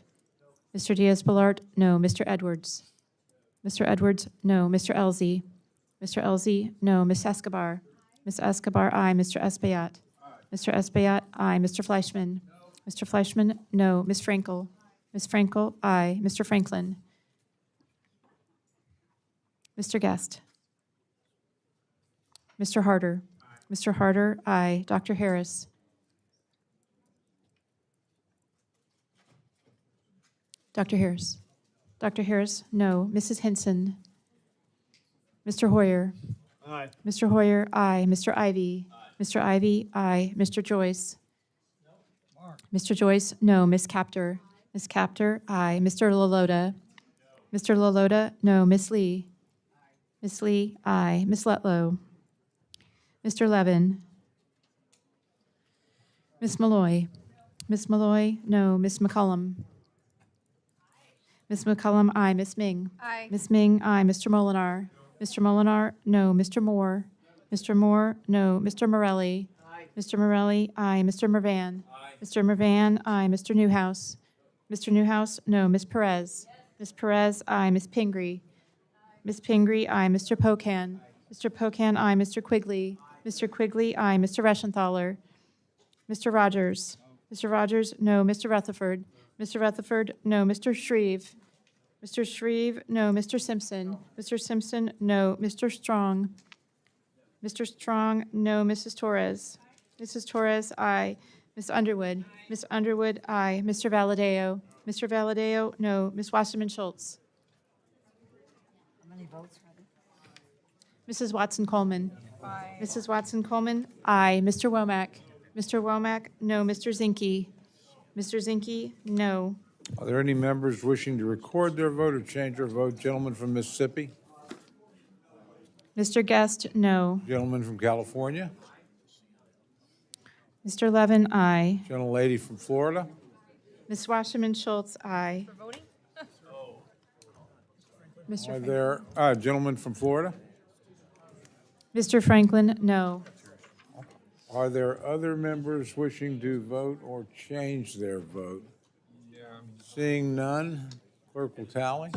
Mr. Diaz-Balart, no. Mr. Edwards? Mr. Edwards, no. Mr. Elzey? Mr. Elzey, no. Ms. Escobar? Ms. Escobar, aye. Mr. Espaillat? Mr. Espaillat, aye. Mr. Fleischman? Mr. Fleischman, no. Ms. Frankel? Ms. Frankel, aye. Mr. Franklin? Mr. Guest? Mr. Harder? Mr. Harder, aye. Dr. Harris? Dr. Harris? Dr. Harris, no. Mrs. Henson? Mr. Hoyer? Aye. Mr. Hoyer, aye. Mr. Ivy? Mr. Ivy, aye. Mr. Joyce? Mr. Joyce, no. Ms. Capter? Ms. Capter, aye. Mr. LaLota? Mr. LaLota, no. Ms. Lee? Ms. Lee, aye. Ms. Letlow? Mr. Levin? Ms. Malloy? Ms. Malloy, no. Ms. McCollum? Ms. McCollum, aye. Ms. Ming? Aye. Ms. Ming, aye. Mr. Molinar? Mr. Molinar, no. Mr. Moore? Mr. Moore, no. Mr. Morelli? Mr. Morelli, aye. Mr. Mervan? Mr. Mervan, aye. Mr. Newhouse? Mr. Newhouse, no. Ms. Perez? Ms. Perez, aye. Ms. Pingree? Ms. Pingree, aye. Mr. Pocan? Mr. Pocan, aye. Mr. Quigley? Mr. Quigley, aye. Mr. Reschenthaler? Mr. Rogers? Mr. Rogers, no. Mr. Rutherford? Mr. Rutherford, no. Mr. Shreve? Mr. Shreve, no. Mr. Simpson? Mr. Simpson, no. Mr. Strong? Mr. Strong, no. Mrs. Torres? Mrs. Torres, aye. Ms. Underwood? Ms. Underwood, aye. Mr. Valadeo? Mr. Valadeo, no. Ms. Wasserman Schultz? How many votes, Heather? Mrs. Watson Coleman? Mrs. Watson Coleman, aye. Mr. Womack? Mr. Womack, no. Mr. Zinke? Mr. Zinke, no. Are there any members wishing to record their vote or change their vote? Gentleman from Mississippi? Mr. Guest, no. Gentleman from California? Mr. Levin, aye. Gentlelady from Florida? Ms. Wasserman Schultz, aye. Mr. Are Franklin? there, gentleman from Florida? Mr. Franklin, no. Are there other members wishing to vote or change their vote? Seeing none, clerk will tally.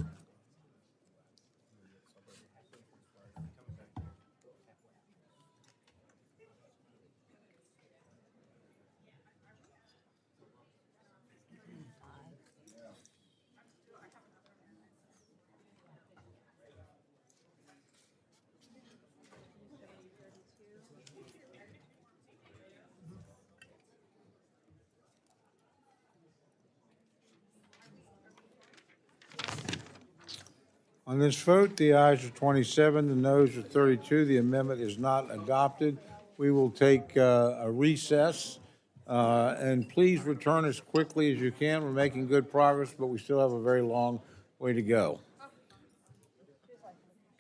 On this vote, the ayes are 27, the noes are 32. The amendment is not adopted. We will take a recess, and please return as quickly as you can. We're making good progress, but we still have a very long way to go.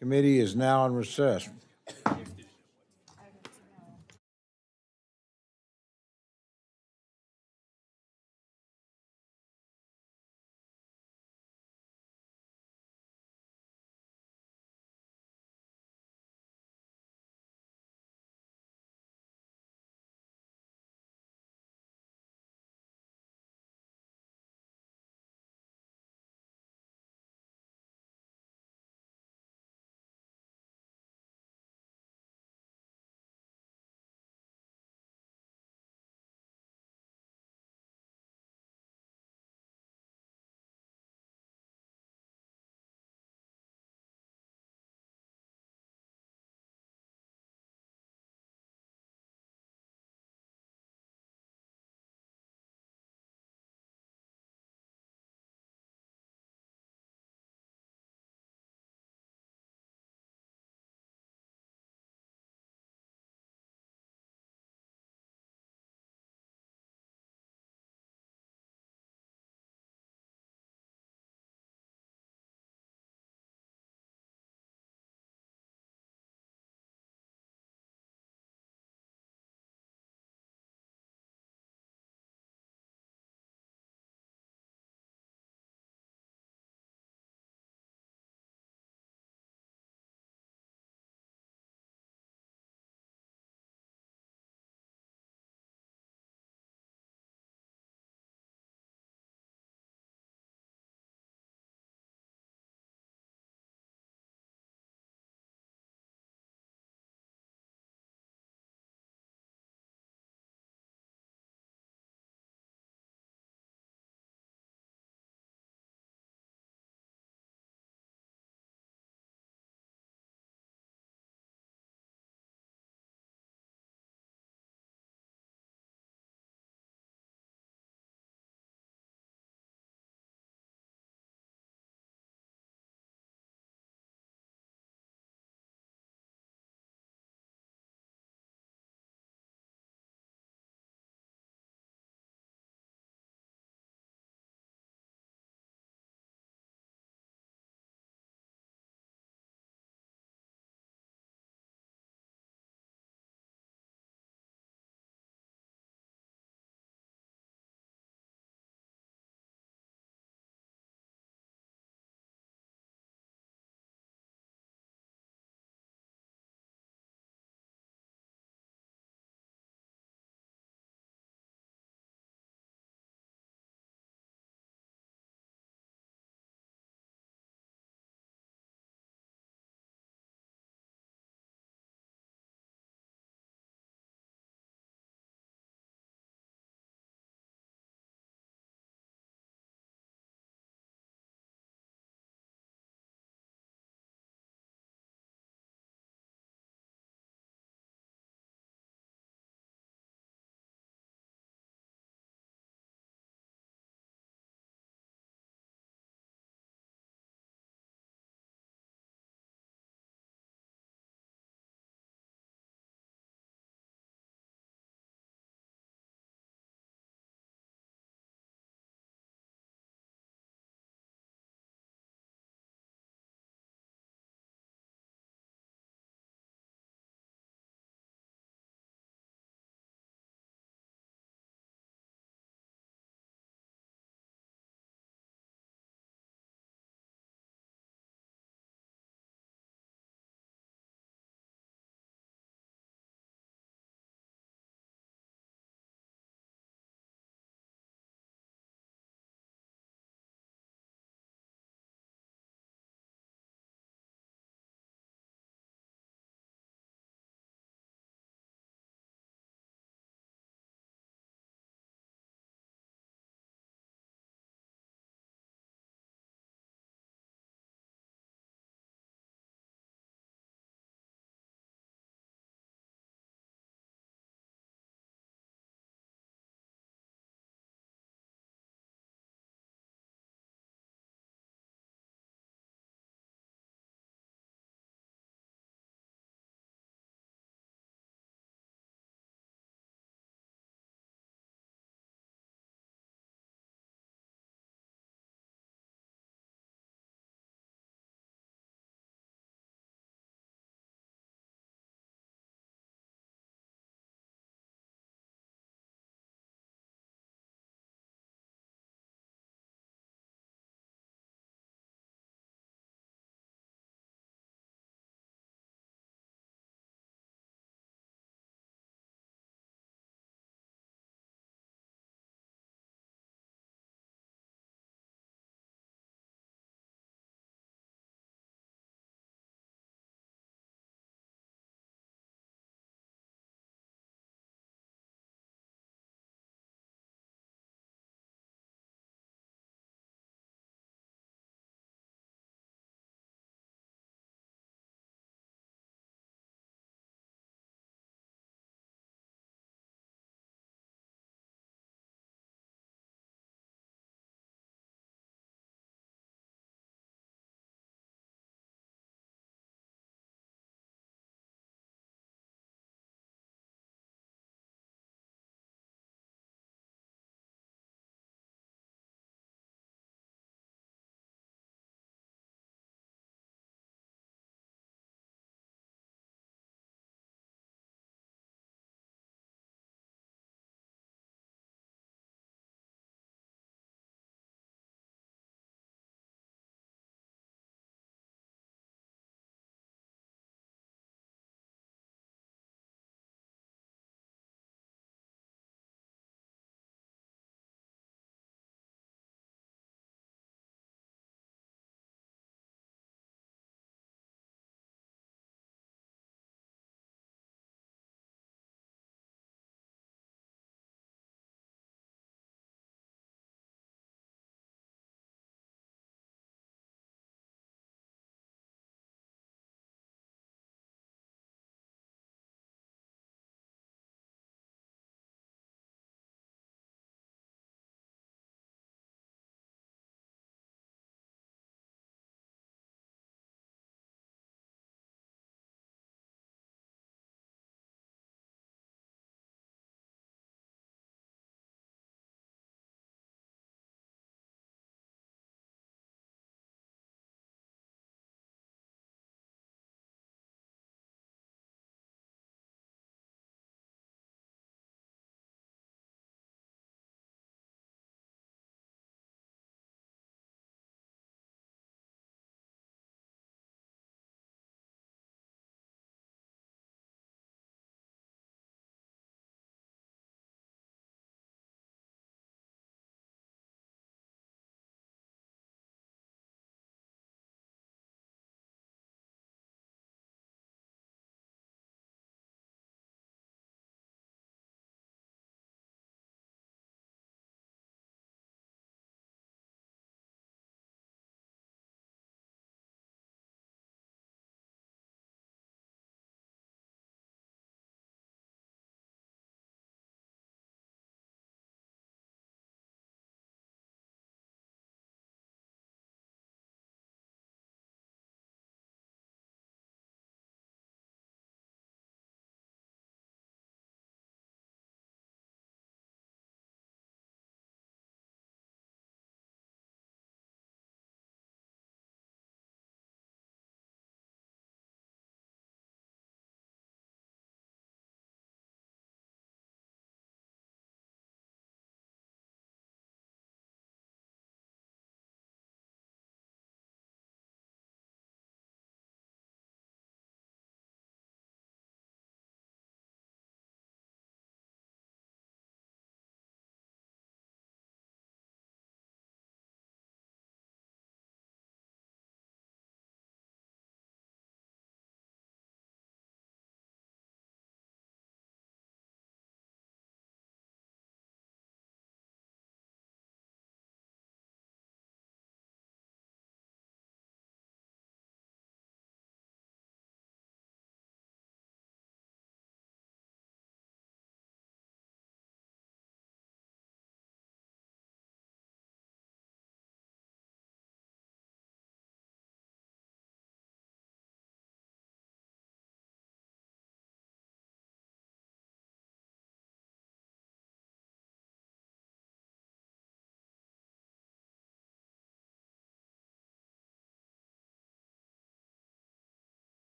Committee is now in recess.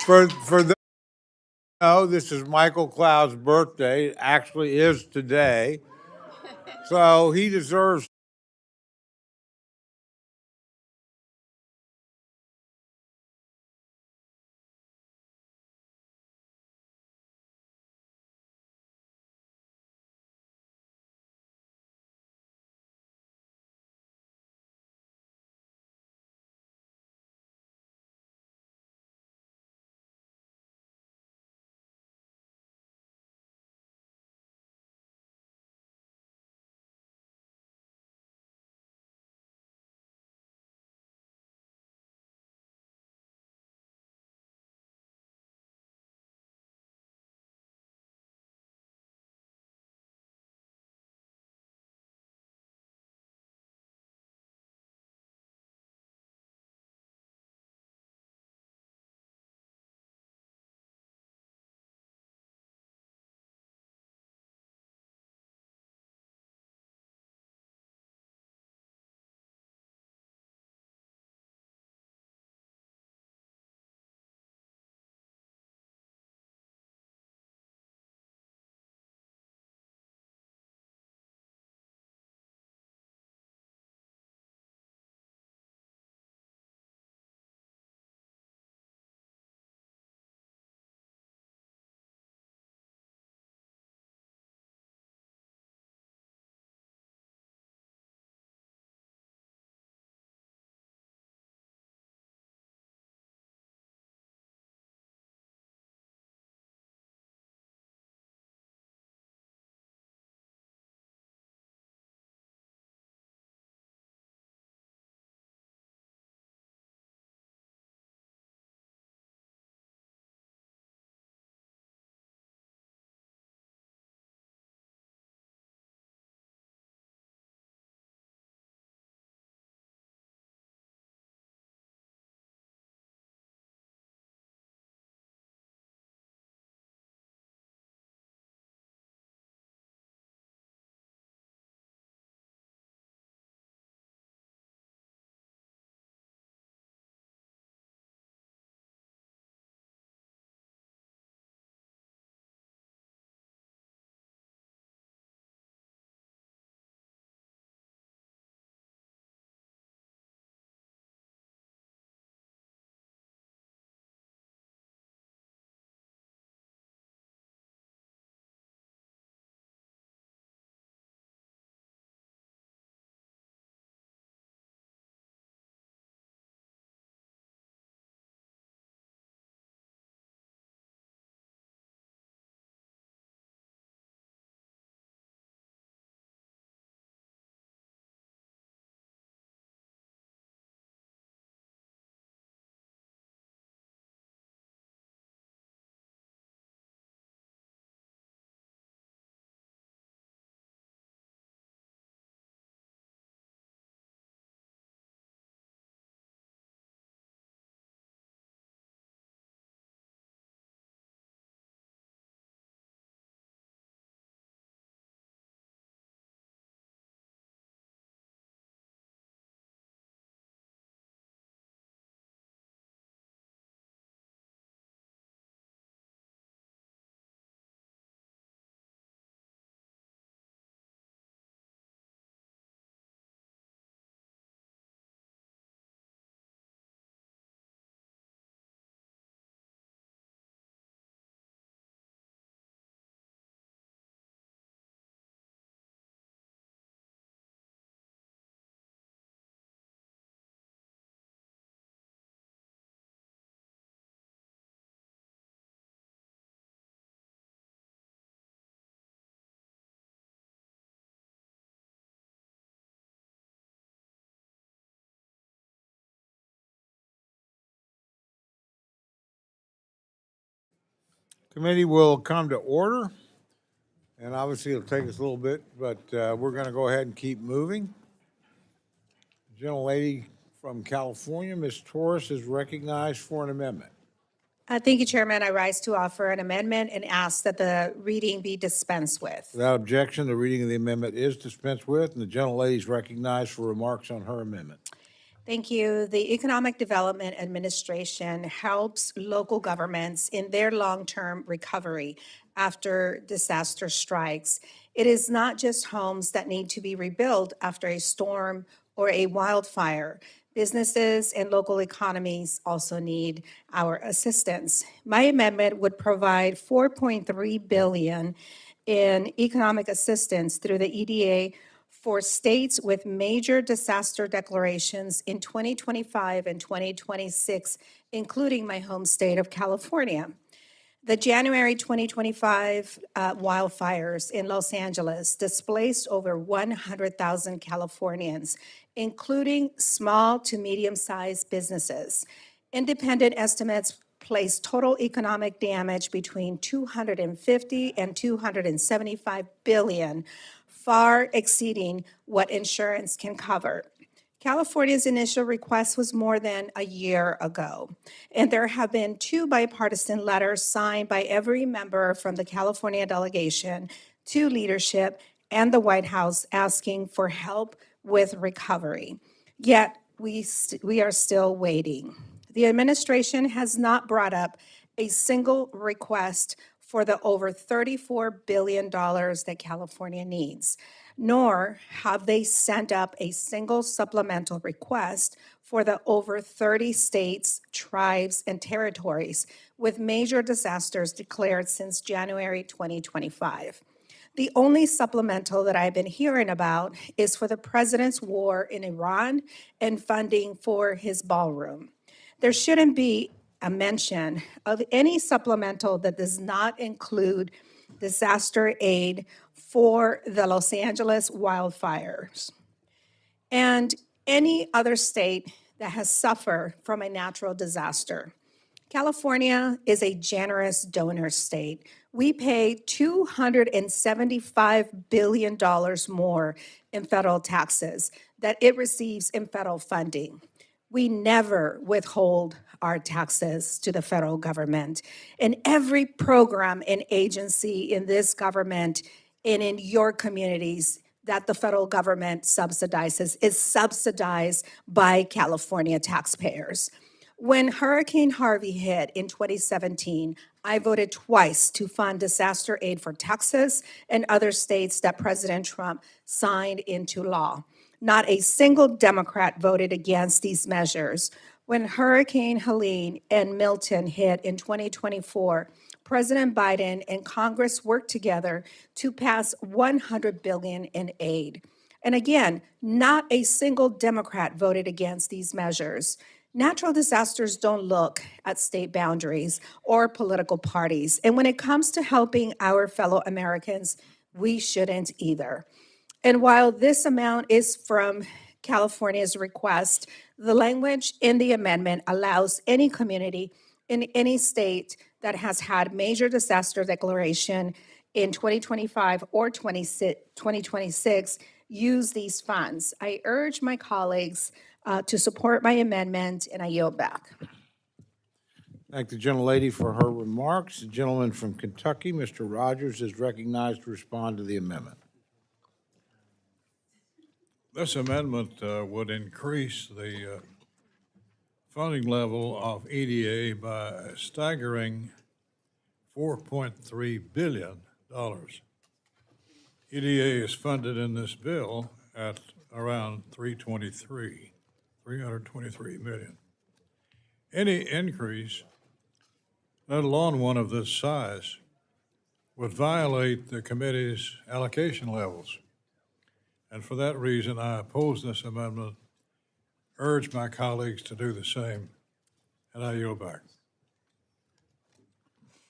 For the, no, this is Michael Cloud's birthday. It actually is today. So he deserves committee will come to order. And obviously it'll take us a little bit, but we're going to go ahead and keep moving. Gentlelady from California, Ms. Torres, is recognized for an amendment. Thank you, Chairman. I rise to offer an amendment and ask that the reading be dispensed with. Without objection, the reading of the amendment is dispensed with, and the gentlelady is recognized for remarks on her amendment. Thank you. The Economic Development Administration helps local governments in their long-term recovery after disaster strikes. It is not just homes that need to be rebuilt after a storm or a wildfire. Businesses and local economies also need our assistance. My amendment would provide $4.3 billion in economic assistance through the EDA for states with major disaster declarations in 2025 and 2026, including my home state of California. The January 2025 wildfires in Los Angeles displaced over 100,000 Californians, including small to medium-sized businesses. Independent estimates place total economic damage between 250 and 275 billion, far exceeding what insurance can cover. California's initial request was more than a year ago, and there have been 2 bipartisan letters signed by every member from the California delegation to leadership and the White House asking for help with recovery. Yet, we are still waiting. The administration has not brought up a single request for the over $34 billion that California needs, nor have they sent up a single supplemental request for the over 30 states, tribes, and territories with major disasters declared since January 2025. The only supplemental that I've been hearing about is for the president's war in Iran and funding for his ballroom. There shouldn't be a mention of any supplemental that does not include disaster aid for the Los Angeles wildfires and any other state that has suffered from a natural disaster. California is a generous donor state. We pay $275 billion more in federal taxes that it receives in federal funding. We never withhold our taxes to the federal government. And every program and agency in this government and in your communities that the federal government subsidizes is subsidized by California taxpayers. When Hurricane Harvey hit in 2017, I voted twice to fund disaster aid for Texas and other states that President Trump signed into law. Not a single Democrat voted against these measures. When Hurricane Helene and Milton hit in 2024, President Biden and Congress worked together to pass $100 billion in aid. And again, not a single Democrat voted against these measures. Natural disasters don't look at state boundaries or political parties. And when it comes to helping our fellow Americans, we shouldn't either. And while this amount is from California's request, the language in the amendment allows any community in any state that has had major disaster declaration in 2025 or 2026 use these funds. I urge my colleagues to support my amendment, and I yield back. Thank the gentlelady for her remarks. The gentleman from Kentucky, Mr. Rogers, is recognized to respond to the amendment. This amendment would increase the funding level of EDA by a staggering $4.3 billion. EDA is funded in this bill at around 323 million. Any increase, let alone one of this size, would violate the committee's allocation levels. And for that reason, I oppose this amendment, urge my colleagues to do the same, and I yield back.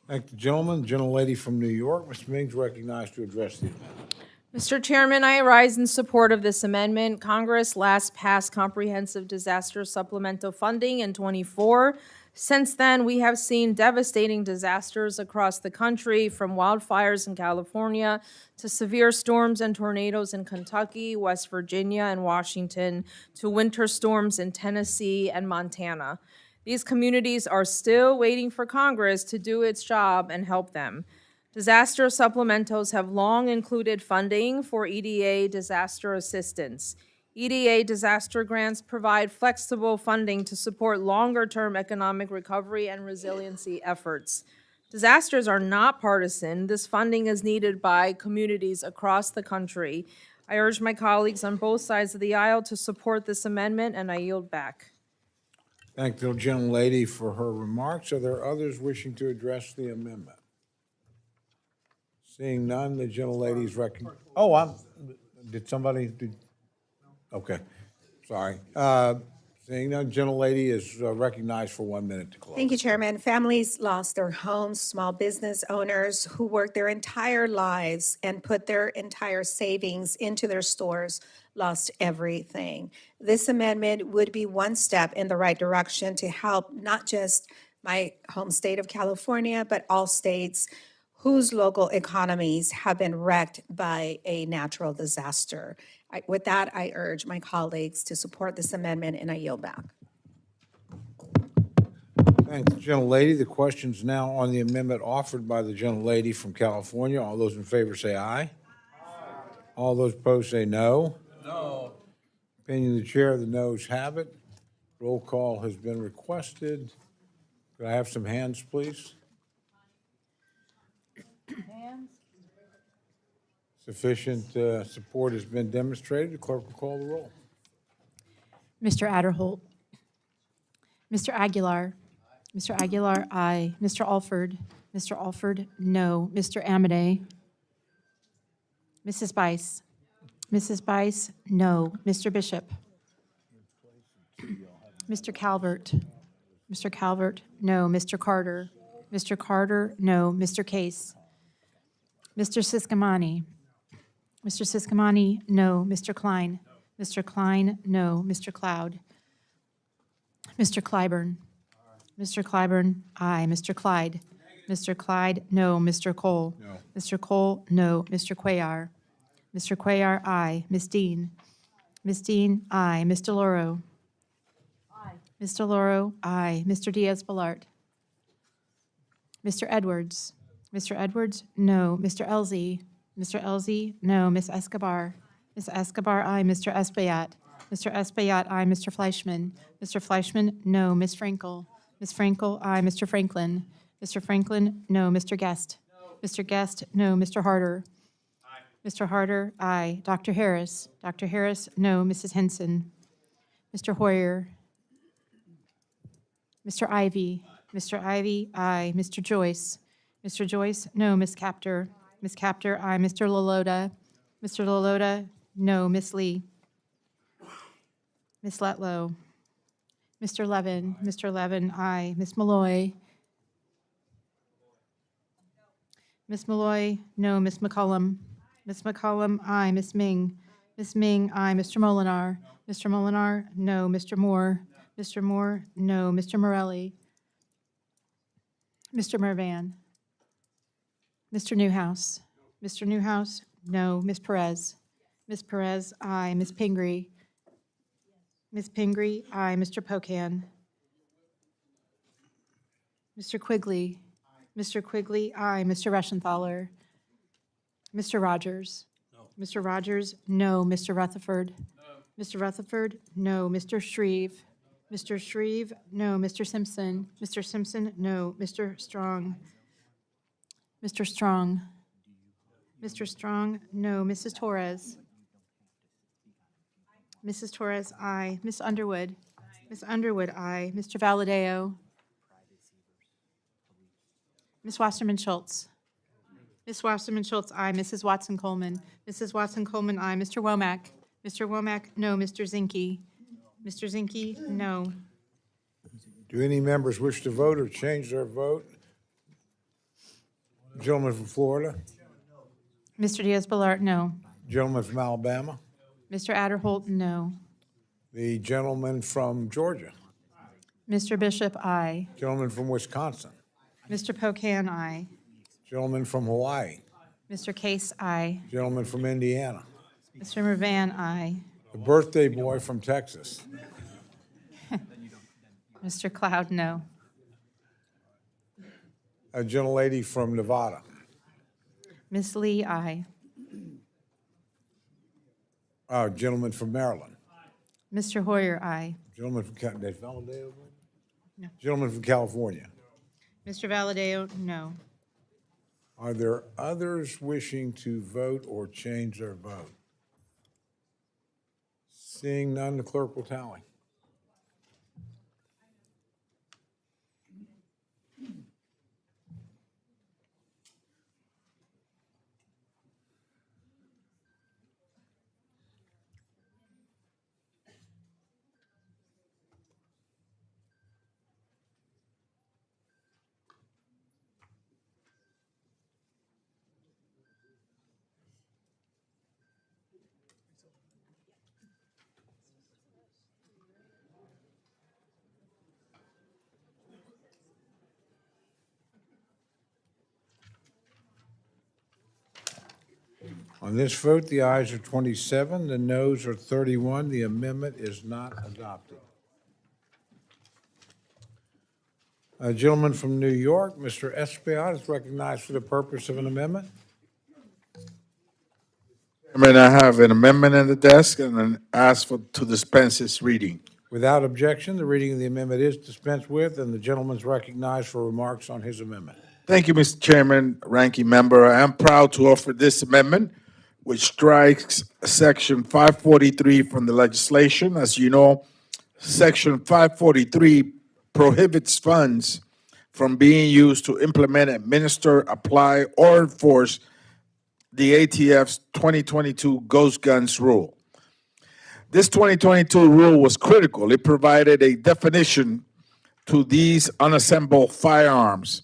Thank the gentleman. The gentlelady from New York, Mr. Ming, is recognized to address the amendment. Mr. Chairman, I rise in support of this amendment. Congress last passed comprehensive disaster supplemental funding in '24. Since then, we have seen devastating disasters across the country, from wildfires in California to severe storms and tornadoes in Kentucky, West Virginia, and Washington, to winter storms in Tennessee and Montana. These communities are still waiting for Congress to do its job and help them. Disaster supplementals have long included funding for EDA disaster assistance. EDA disaster grants provide flexible funding to support longer-term economic recovery and resiliency efforts. Disasters are not partisan. This funding is needed by communities across the country. I urge my colleagues on both sides of the aisle to support this amendment, and I yield back. Thank the gentlelady for her remarks. Are there others wishing to address the amendment? Seeing none, the gentlelady's did somebody, okay, sorry. Seeing none, gentlelady is recognized for 1 minute to close. Thank you, Chairman. Families lost their homes, small business owners who worked their entire lives and put their entire savings into their stores lost everything. This amendment would be one step in the right direction to help not just my home state of California, but all states whose local economies have been wrecked by a natural disaster. With that, I urge my colleagues to support this amendment, and I yield back. Thanks, gentlelady. The question's now on the amendment offered by the gentlelady from California. All those in favor say aye. All those opposed say no. No. Opinion of the chair, the noes have it. Roll call has been requested. Could I have some hands, please? Sufficient support has been demonstrated. The clerk will call the roll. Mr. Adderholt. Mr. Aguilar. Mr. Aguilar, aye. Mr. Alford. Mr. Alford, no. Mr. Amade. Mrs. Bice. Mrs. Bice, no. Mr. Bishop. Mr. Calvert. Mr. Calvert, no. Mr. Carter. Mr. Carter, no. Mr. Case. Mr. Siscomani. Mr. Siscomani, no. Mr. Klein. Mr. Klein, no. Mr. Cloud. Mr. Clyburn. Mr. Clyburn, aye. Mr. Clyde. Mr. Clyde, no. Mr. Cole. No. Mr. Cole, no. Mr. Cuellar. Mr. Cuellar, aye. Ms. Dean. Ms. Dean, aye. Ms. Delauro. Aye. Ms. Delauro, aye. Mr. Diaz-Balart. Mr. Edwards. Mr. Edwards, no. Mr. Elzey. Mr. Elzey, no. Ms. Escobar. Ms. Escobar, aye. Mr. Espaillat. Mr. Espaillat, aye. Mr. Fleischman. Mr. Fleischman, no. Ms. Frankel. Ms. Frankel, aye. Mr. Franklin. Mr. Franklin, no. Mr. Guest. Mr. Guest, no. Mr. Harder. Mr. Harder, aye. Dr. Harris. Dr. Harris, no. Mrs. Henson. Mr. Hoyer. Mr. Ivy. Mr. Ivy, aye. Mr. Joyce. Mr. Joyce, no. Ms. Capter. Ms. Capter, aye. Mr. Lalota. Mr. Lalota, no. Ms. Lee. Ms. Letlow. Mr. Levin. Mr. Levin, aye. Ms. Malloy. Ms. Malloy, no. Ms. McCollum. Ms. McCollum, aye. Ms. Ming. Ms. Ming, aye. Mr. Molinar. Mr. Molinar, no. Mr. Moore. Mr. Moore, no. Mr. Morelli. Mr. Mervan. Mr. Newhouse. Mr. Newhouse, no. Ms. Perez. Ms. Perez, aye. Ms. Pingree. Ms. Pingree, aye. Mr. Pocan. Mr. Quigley. Mr. Quigley, aye. Mr. Reschenthaler. Mr. Rogers. Mr. Rogers, no. Mr. Rutherford. Mr. Rutherford, no. Mr. Shreve. Mr. Shreve, no. Mr. Simpson. Mr. Simpson, no. Mr. Strong. Mr. Strong. Mr. Strong, no. Mrs. Torres. Mrs. Torres, aye. Ms. Underwood. Ms. Underwood, aye. Mr. Valadeo. Ms. Wasserman Schultz. Ms. Wasserman Schultz, aye. Mrs. Watson Coleman. Mrs. Watson Coleman, aye. Mr. Womack. Mr. Womack, no. Mr. Zinke. Mr. Zinke, no. Do any members wish to vote or change their vote? Gentleman from Florida. Mr. Diaz-Balart, no. Gentleman from Alabama. Mr. Adderholt, no. The gentleman from Georgia. Mr. Bishop, aye. Gentleman from Wisconsin. Mr. Pocan, aye. Gentleman from Hawaii. Mr. Case, aye. Gentleman from Indiana. Mr. Mervan, aye. The birthday boy from Texas. Mr. Cloud, no. A gentlelady from Nevada. Ms. Lee, aye. Gentleman from Maryland. Mr. Hoyer, aye. Gentleman from Gentleman from California. Mr. Valadeo, no. Are there others wishing to vote or change their vote? Seeing none, the clerk will tally. On this vote, the ayes are 27, the noes are 31. The amendment is not adopted. A gentleman from New York, Mr. Espaillat, is recognized for the purpose of an amendment. Chairman, I have an amendment in the desk and an ask to dispense its reading. Without objection, the reading of the amendment is dispensed with, and the gentleman is recognized for remarks on his amendment. Thank you, Mr. Chairman, Ranking Member. I am proud to offer this amendment, which strikes Section 543 from the legislation. As you know, Section 543 prohibits funds from being used to implement, administer, apply, or enforce the ATF's 2022 Ghost Guns rule. This 2022 rule was critical. It provided a definition to these unassembled firearms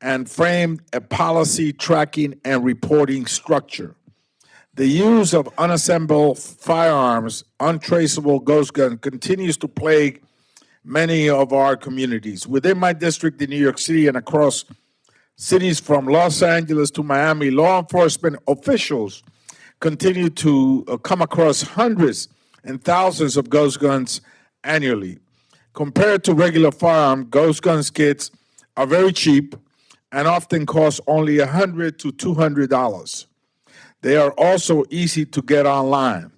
and framed a policy tracking and reporting structure. The use of unassembled firearms, untraceable ghost gun, continues to plague many of our communities. Within my district in New York City and across cities from Los Angeles to Miami, law enforcement officials continue to come across hundreds and thousands of ghost guns annually. Compared to regular firearm, ghost guns kits are very cheap and often cost only $100 to $200. They are also easy to get online.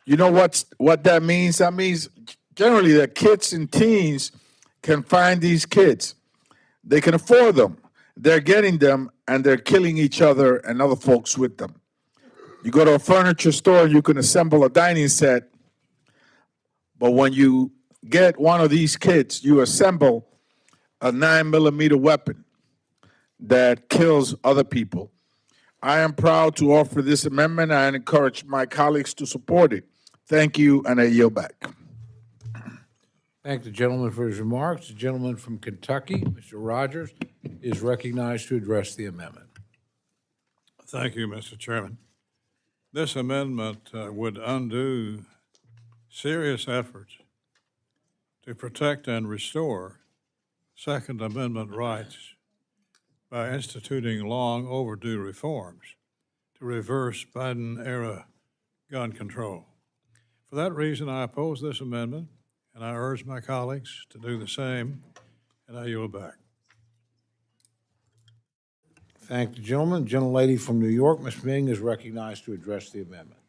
You know what that means? That means generally that kids and teens can find these kits. They can afford them. They're getting them, and they're killing each other and other folks with them. You go to a furniture store, you can assemble a dining set, but when you get one of these kits, you assemble a 9mm weapon that kills other people. I am proud to offer this amendment and encourage my colleagues to support it. Thank you, and I yield back. Thank the gentleman for his remarks. The gentleman from Kentucky, Mr. Rogers, is recognized to address the amendment. Thank you, Mr. Chairman. This amendment would undo serious efforts to protect and restore Second Amendment rights by instituting long overdue reforms to reverse Biden-era gun control. For that reason, I oppose this amendment, and I urge my colleagues to do the same, and I yield back. Thank the gentleman. Gentlelady from New York, Ms. Ming, is recognized to address the amendment.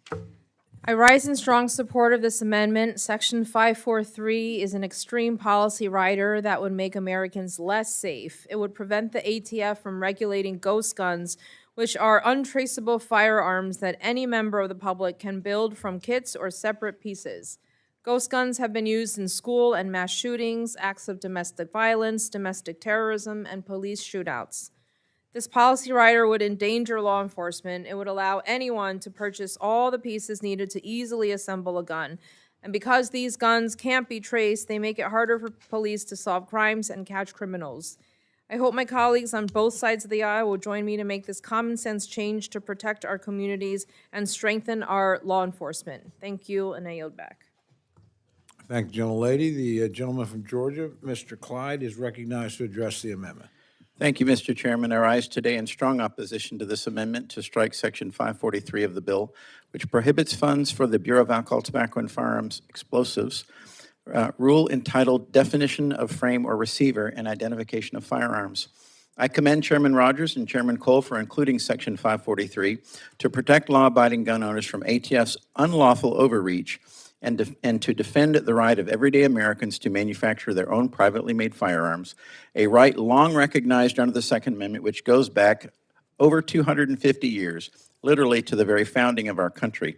I rise in strong support of this amendment. Section 543 is an extreme policy rider that would make Americans less safe. It would prevent the ATF from regulating ghost guns, which are untraceable firearms that any member of the public can build from kits or separate pieces. Ghost guns have been used in school and mass shootings, acts of domestic violence, domestic terrorism, and police shootouts. This policy rider would endanger law enforcement. It would allow anyone to purchase all the pieces needed to easily assemble a gun. And because these guns can't be traced, they make it harder for police to solve crimes and catch criminals. I hope my colleagues on both sides of the aisle will join me to make this common sense change to protect our communities and strengthen our law enforcement. Thank you, and I yield back. Thank the gentlelady. The gentleman from Georgia, Mr. Clyde, is recognized to address the amendment. Thank you, Mr. Chairman. I rise today in strong opposition to this amendment to strike Section 543 of the bill, which prohibits funds for the Bureau of Alcohol, Tobacco, and Firearms Explosives rule entitled Definition of Frame or Receiver and Identification of Firearms. I commend Chairman Rogers and Chairman Cole for including Section 543 to protect law-abiding gun owners from ATF's unlawful overreach and to defend the right of everyday Americans to manufacture their own privately made firearms, a right long recognized under the Second Amendment, which goes back over 250 years, literally to the very founding of our country.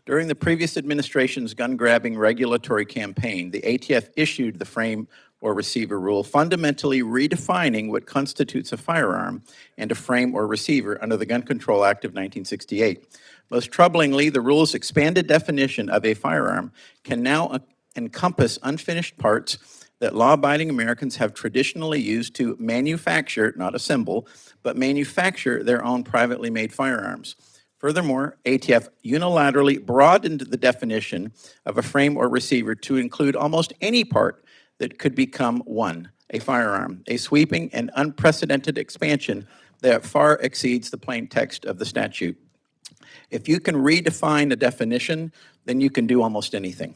During the previous administration's gun-grabbing regulatory campaign, the ATF issued the frame or receiver rule, fundamentally redefining what constitutes a firearm and a frame or receiver under the Gun Control Act of 1968. Most troublingly, the rule's expanded definition of a firearm can now encompass unfinished parts that law-abiding Americans have traditionally used to manufacture, not assemble, but manufacture their own privately made firearms. Furthermore, ATF unilaterally broadened the definition of a frame or receiver to include almost any part that could become one, a firearm, a sweeping and unprecedented expansion that far exceeds the plain text of the statute. If you can redefine a definition, then you can do almost anything.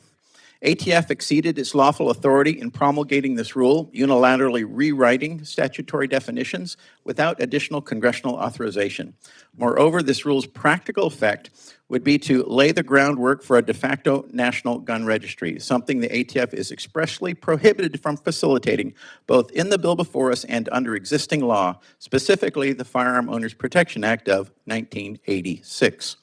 ATF exceeded its lawful authority in promulgating this rule, unilaterally rewriting statutory definitions without additional congressional authorization. Moreover, this rule's practical effect would be to lay the groundwork for a de facto national gun registry, something the ATF is expressly prohibited from facilitating, both in the bill before us and under existing law, specifically the Firearm Owners Protection Act of 1986.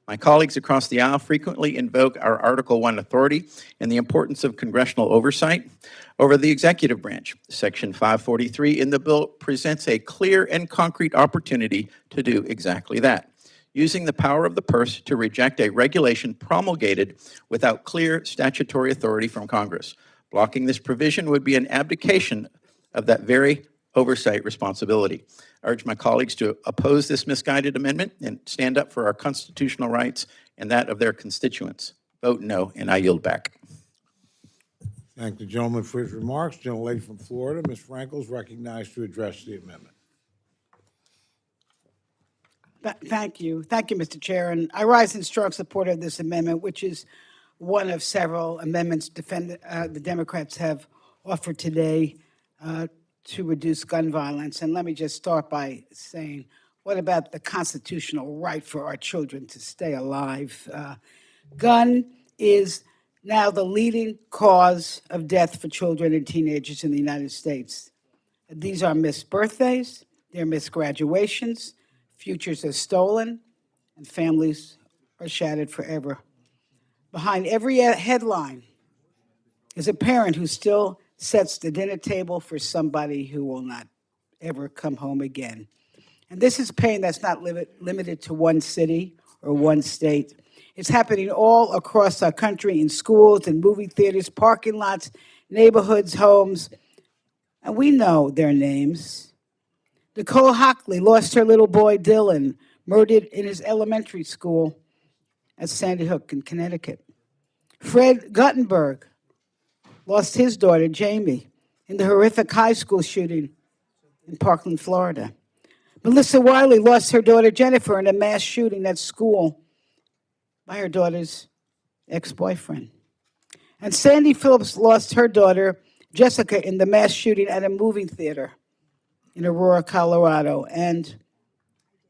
My colleagues across the aisle frequently invoke our Article I authority and the importance of congressional oversight over the executive branch. Section 543 in the bill presents a clear and concrete opportunity to do exactly that, using the power of the purse to reject a regulation promulgated without clear statutory authority from Congress. Blocking this provision would be an abdication of that very oversight responsibility. I urge my colleagues to oppose this misguided amendment and stand up for our constitutional rights and that of their constituents. Vote no, and I yield back. Thank the gentleman for his remarks. Gentlelady from Florida, Ms. Frankel, is recognized to address the amendment. Thank you. Thank you, Mr. Chair. And I rise in strong support of this amendment, which is one of several amendments the Democrats have offered today to reduce gun violence. And let me just start by saying, what about the constitutional right for our children to stay alive? Gun is now the leading cause of death for children and teenagers in the United States. These are missed birthdays, they're missed graduations, futures are stolen, and families are shattered forever. Behind every headline is a parent who still sets the dinner table for somebody who will not ever come home again. And this is pain that's not limited to one city or one state. It's happening all across our country in schools and movie theaters, parking lots, neighborhoods, homes. And we know their names. Nicole Hockley lost her little boy, Dylan, murdered in his elementary school at Sandy Hook in Connecticut. Fred Guttenberg lost his daughter, Jamie, in the horrific high school shooting in Parkland, Florida. Melissa Wiley lost her daughter, Jennifer, in a mass shooting at school by her daughter's ex-boyfriend. And Sandy Phillips lost her daughter, Jessica, in the mass shooting at a movie theater in Aurora, Colorado. And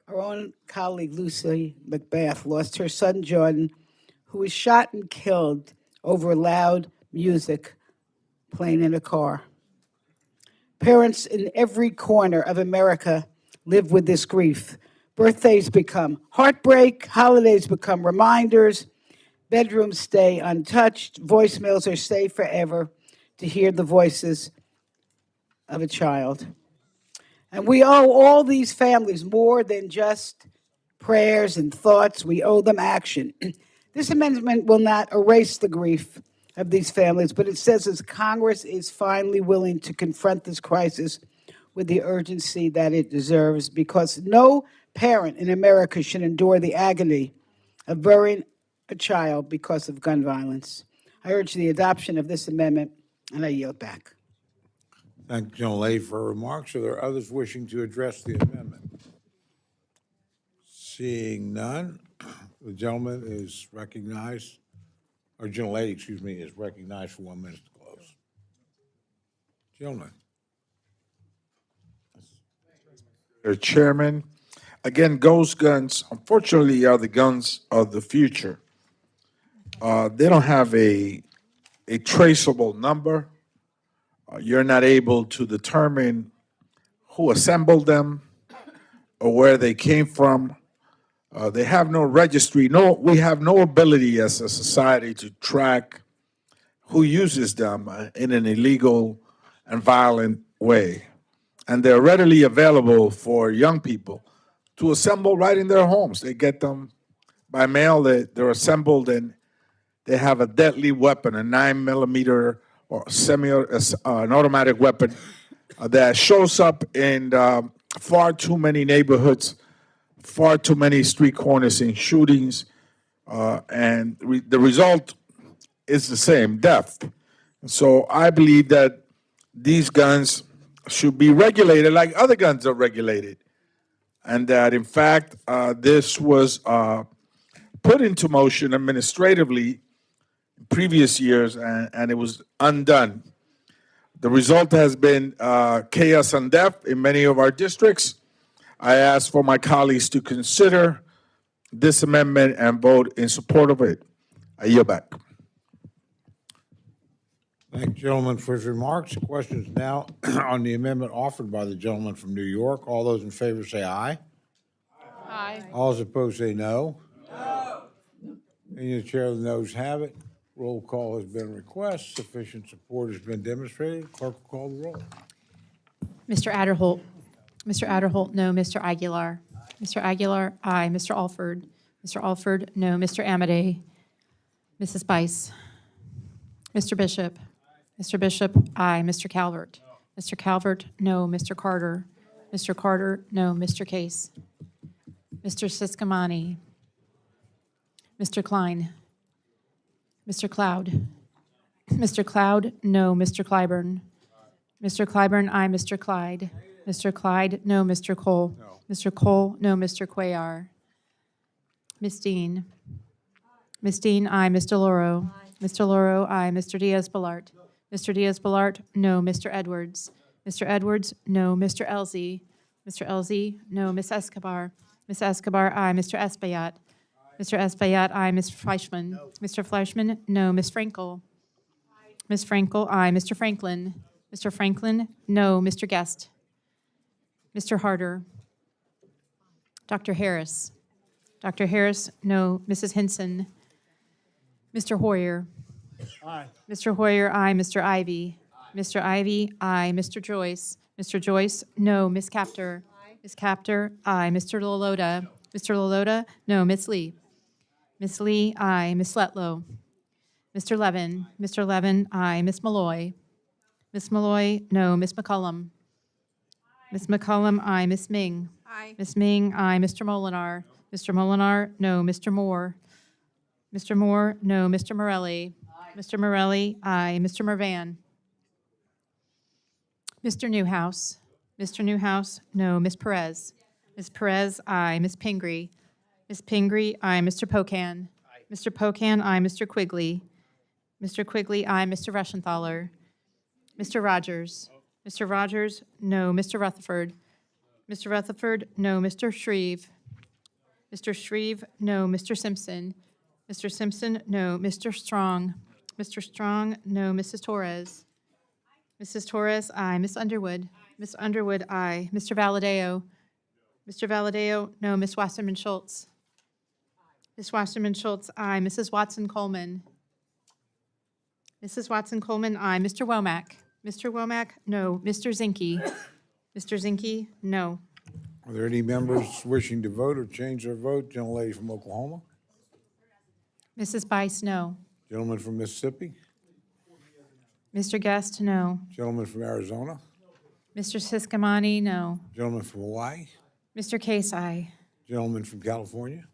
our own colleague, Lucy McBath, lost her son, Jordan, who was shot and killed over loud music playing in a car. Parents in every corner of America live with this grief. Birthdays become heartbreak, holidays become reminders, bedrooms stay untouched, voicemails are saved forever to hear the voices of a child. And we owe all these families more than just prayers and thoughts. We owe them action. This amendment will not erase the grief of these families, but it says as Congress is finally willing to confront this crisis with the urgency that it deserves, because no parent in America should endure the agony of burying a child because of gun violence. I urge the adoption of this amendment, and I yield back. Thank the gentlelady for her remarks. Are there others wishing to address the amendment? Seeing none, the gentleman is recognized, or gentlelady, excuse me, is recognized for 1 minute to close. Gentleman. Mr. Chairman, again, ghost guns, unfortunately, are the guns of the future. they don't have a traceable number. You're not able to determine who assembled them or where they came from. They have no registry. We have no ability as a society to track who uses them in an illegal and violent way. And they're readily available for young people to assemble right in their homes. They get them by mail. They're assembled, and they have a deadly weapon, a 9mm or an automatic weapon that shows up in far too many neighborhoods, far too many street corners in shootings, and the result is the same, death. So I believe that these guns should be regulated like other guns are regulated, and that in fact this was put into motion administratively in previous years, and it was undone. The result has been chaos and death in many of our districts. I ask for my colleagues to consider this amendment and vote in support of it. I yield back. Thank you, gentleman, for his remarks. Questions now on the amendment offered by the gentleman from New York. All those in favor say aye. Aye. All those opposed say no. And the chair of the noes have it. Roll call has been requested. Sufficient support has been demonstrated. Clerk will call the roll. Mr. Adderholt. Mr. Adderholt, no. Mr. Aguilar. Mr. Aguilar, aye. Mr. Alford. Mr. Alford, no. Mr. Amade. Mrs. Bice. Mr. Bishop. Mr. Bishop, aye. Mr. Calvert. Mr. Calvert, no. Mr. Carter. Mr. Carter, no. Mr. Case. Mr. Siscomani. Mr. Klein. Mr. Cloud. Mr. Cloud, no. Mr. Clyburn. Mr. Clyburn, aye. Mr. Clyde. Mr. Clyde, no. Mr. Cole. Mr. Cole, no. Mr. Cuellar. Ms. Dean. Ms. Dean, aye. Ms. Delauro. Ms. Delauro, aye. Mr. Diaz-Balart. Mr. Diaz-Balart, no. Mr. Edwards. Mr. Edwards, no. Mr. Elzey. Mr. Elzey, no. Ms. Escobar. Ms. Escobar, aye. Mr. Espaillat. Mr. Espaillat, aye. Mr. Fleischman. Mr. Fleischman, no. Ms. Frankel. Ms. Frankel, aye. Mr. Franklin. Mr. Franklin, no. Mr. Guest. Mr. Harder. Dr. Harris. Dr. Harris, no. Mrs. Hinson. Mr. Hoyer. Aye. Mr. Hoyer, aye. Mr. Ivy. Mr. Ivy, aye. Mr. Joyce. Mr. Joyce, no. Ms. Capter. Ms. Capter, aye. Mr. Lalota. Mr. Lalota, no. Ms. Lee. Ms. Lee, aye. Ms. Letlow. Mr. Levin. Mr. Levin, aye. Ms. Malloy. Ms. Malloy, no. Ms. McCullum. Ms. McCullum, aye. Ms. Ming. Aye. Ms. Ming, aye. Mr. Molinar. Mr. Molinar, no. Mr. Moore. Mr. Moore, no. Mr. Morelli. Mr. Morelli, aye. Mr. Mervan. Mr. Newhouse. Mr. Newhouse, no. Ms. Perez. Ms. Perez, aye. Ms. Pingree. Ms. Pingree, aye. Mr. Pocan. Mr. Pocan, aye. Mr. Quigley. Mr. Quigley, aye. Mr. Reschenthaler. Mr. Rogers. Mr. Rogers, no. Mr. Rutherford. Mr. Rutherford, no. Mr. Shreve. Mr. Shreve, no. Mr. Simpson. Mr. Simpson, no. Mr. Strong. Mr. Strong, no. Mrs. Torres. Mrs. Torres, aye. Miss Underwood. Miss Underwood, aye. Mr. Valadeo. Mr. Valadeo, no. Miss Wasserman Schultz. Miss Wasserman Schultz, aye. Mrs. Watson Coleman. Mrs. Watson Coleman, aye. Mr. Womack. Mr. Womack, no. Mr. Zinke. Mr. Zinke, no. Are there any members wishing to vote or change their vote? Gentlelady from Oklahoma. Mrs. Bice, no. Gentleman from Mississippi. Mr. Guest, no. Gentleman from Arizona. Mr. Siscomani, no. Gentleman from Hawaii. Mr. Case, aye. Gentleman from California.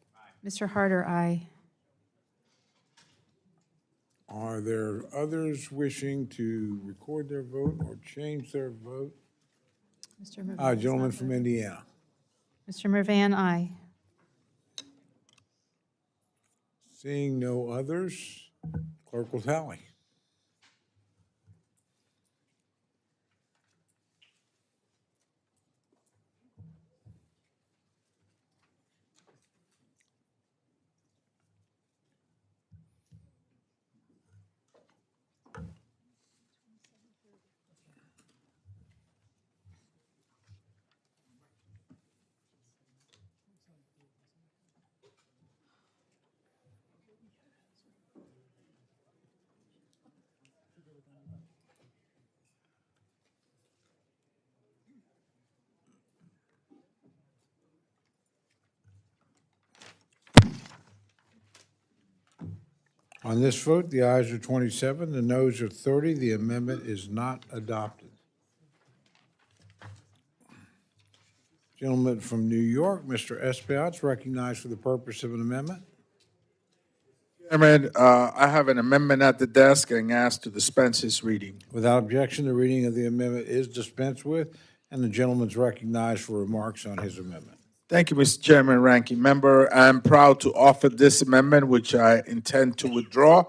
Mr. Harder, aye. Are there others wishing to record their vote or change their vote? Mr. Mervan. Gentleman from Indiana. Mr. Mervan, aye. Seeing no others, clerk will tally. On this vote, the ayes are 27, the noes are 30. The amendment is not adopted. Gentleman from New York, Mr. Espaillat, recognized for the purpose of an amendment. Chairman, I have an amendment at the desk and ask to dispense its reading. Without objection, the reading of the amendment is dispensed with, and the gentleman is recognized for remarks on his amendment. Thank you, Mr. Chairman, Ranking Member. I'm proud to offer this amendment, which I intend to withdraw.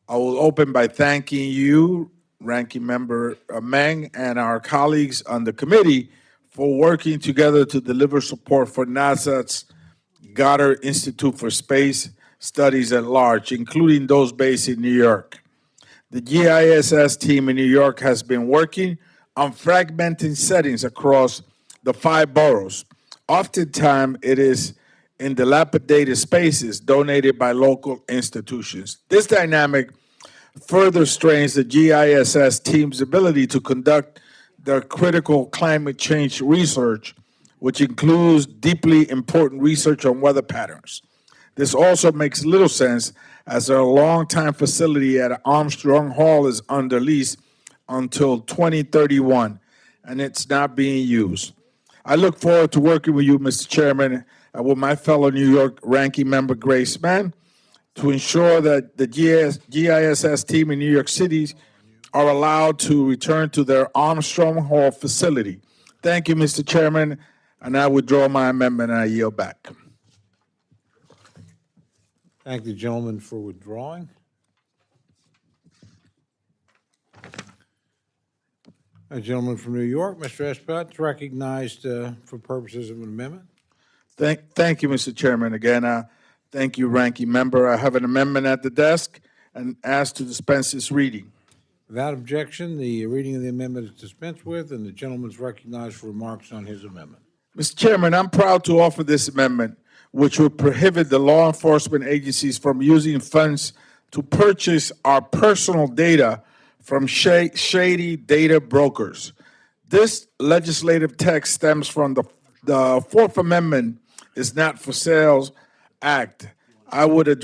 I will open by thanking you, Ranking Member Meng, and our colleagues on the committee for working together to deliver support for NASA's Goddard Institute for Space Studies at large, including those based in New York. The GISS team in New York has been working on fragmenting settings across the 5 boroughs. Oftentimes, it is in dilapidated spaces donated by local institutions. This dynamic further strains the GISS team's ability to conduct their critical climate change research, which includes deeply important research on weather patterns. This also makes little sense as their longtime facility at Armstrong Hall is under lease until 2031, and it's not being used. I look forward to working with you, Mr. Chairman, and with my fellow New York Ranking Member Grace Mann to ensure that the GISS team in New York City are allowed to return to their Armstrong Hall facility. Thank you, Mr. Chairman, and I withdraw my amendment and I yield back. Thank the gentleman for withdrawing. A gentleman from New York, Mr. Espaillat, recognized for purposes of an amendment. Thank you, Mr. Chairman. Again, thank you, Ranking Member. I have an amendment at the desk and ask to dispense its reading. Without objection, the reading of the amendment is dispensed with, and the gentleman is recognized for remarks on his amendment. Mr. Chairman, I'm proud to offer this amendment, which would prohibit the law enforcement agencies from using funds to purchase our personal data from shady data brokers. This legislative text stems from the Fourth Amendment is Not for Sales Act. I would like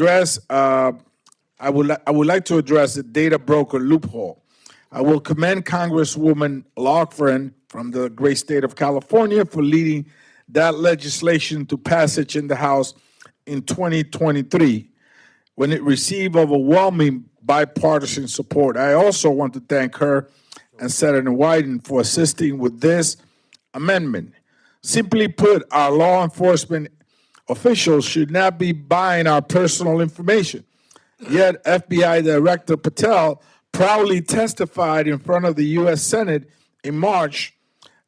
to address the data broker loophole. I will commend Congresswoman Loughran from the great state of California for leading that legislation to passage in the House in 2023 when it received overwhelming bipartisan support. I also want to thank her and Senator Wyden for assisting with this amendment. Simply put, our law enforcement officials should not be buying our personal information. Yet FBI Director Patel proudly testified in front of the U.S. Senate in March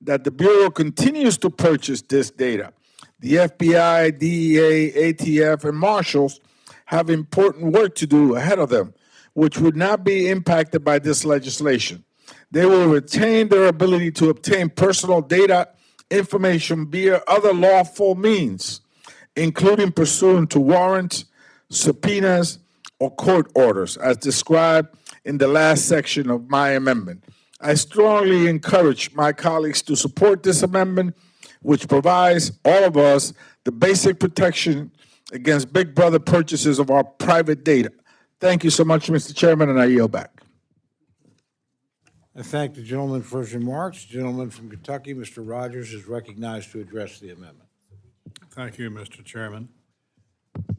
that the Bureau continues to purchase this data. The FBI, DEA, ATF, and Marshals have important work to do ahead of them, which would not be impacted by this legislation. They will retain their ability to obtain personal data information via other lawful means, including pursuant to warrants, subpoenas, or court orders, as described in the last section of my amendment. I strongly encourage my colleagues to support this amendment, which provides all of us the basic protection against Big Brother purchases of our private data. Thank you so much, Mr. Chairman, and I yield back. I thank the gentleman for his remarks. The gentleman from Kentucky, Mr. Rogers, is recognized to address the amendment. Thank you, Mr. Chairman.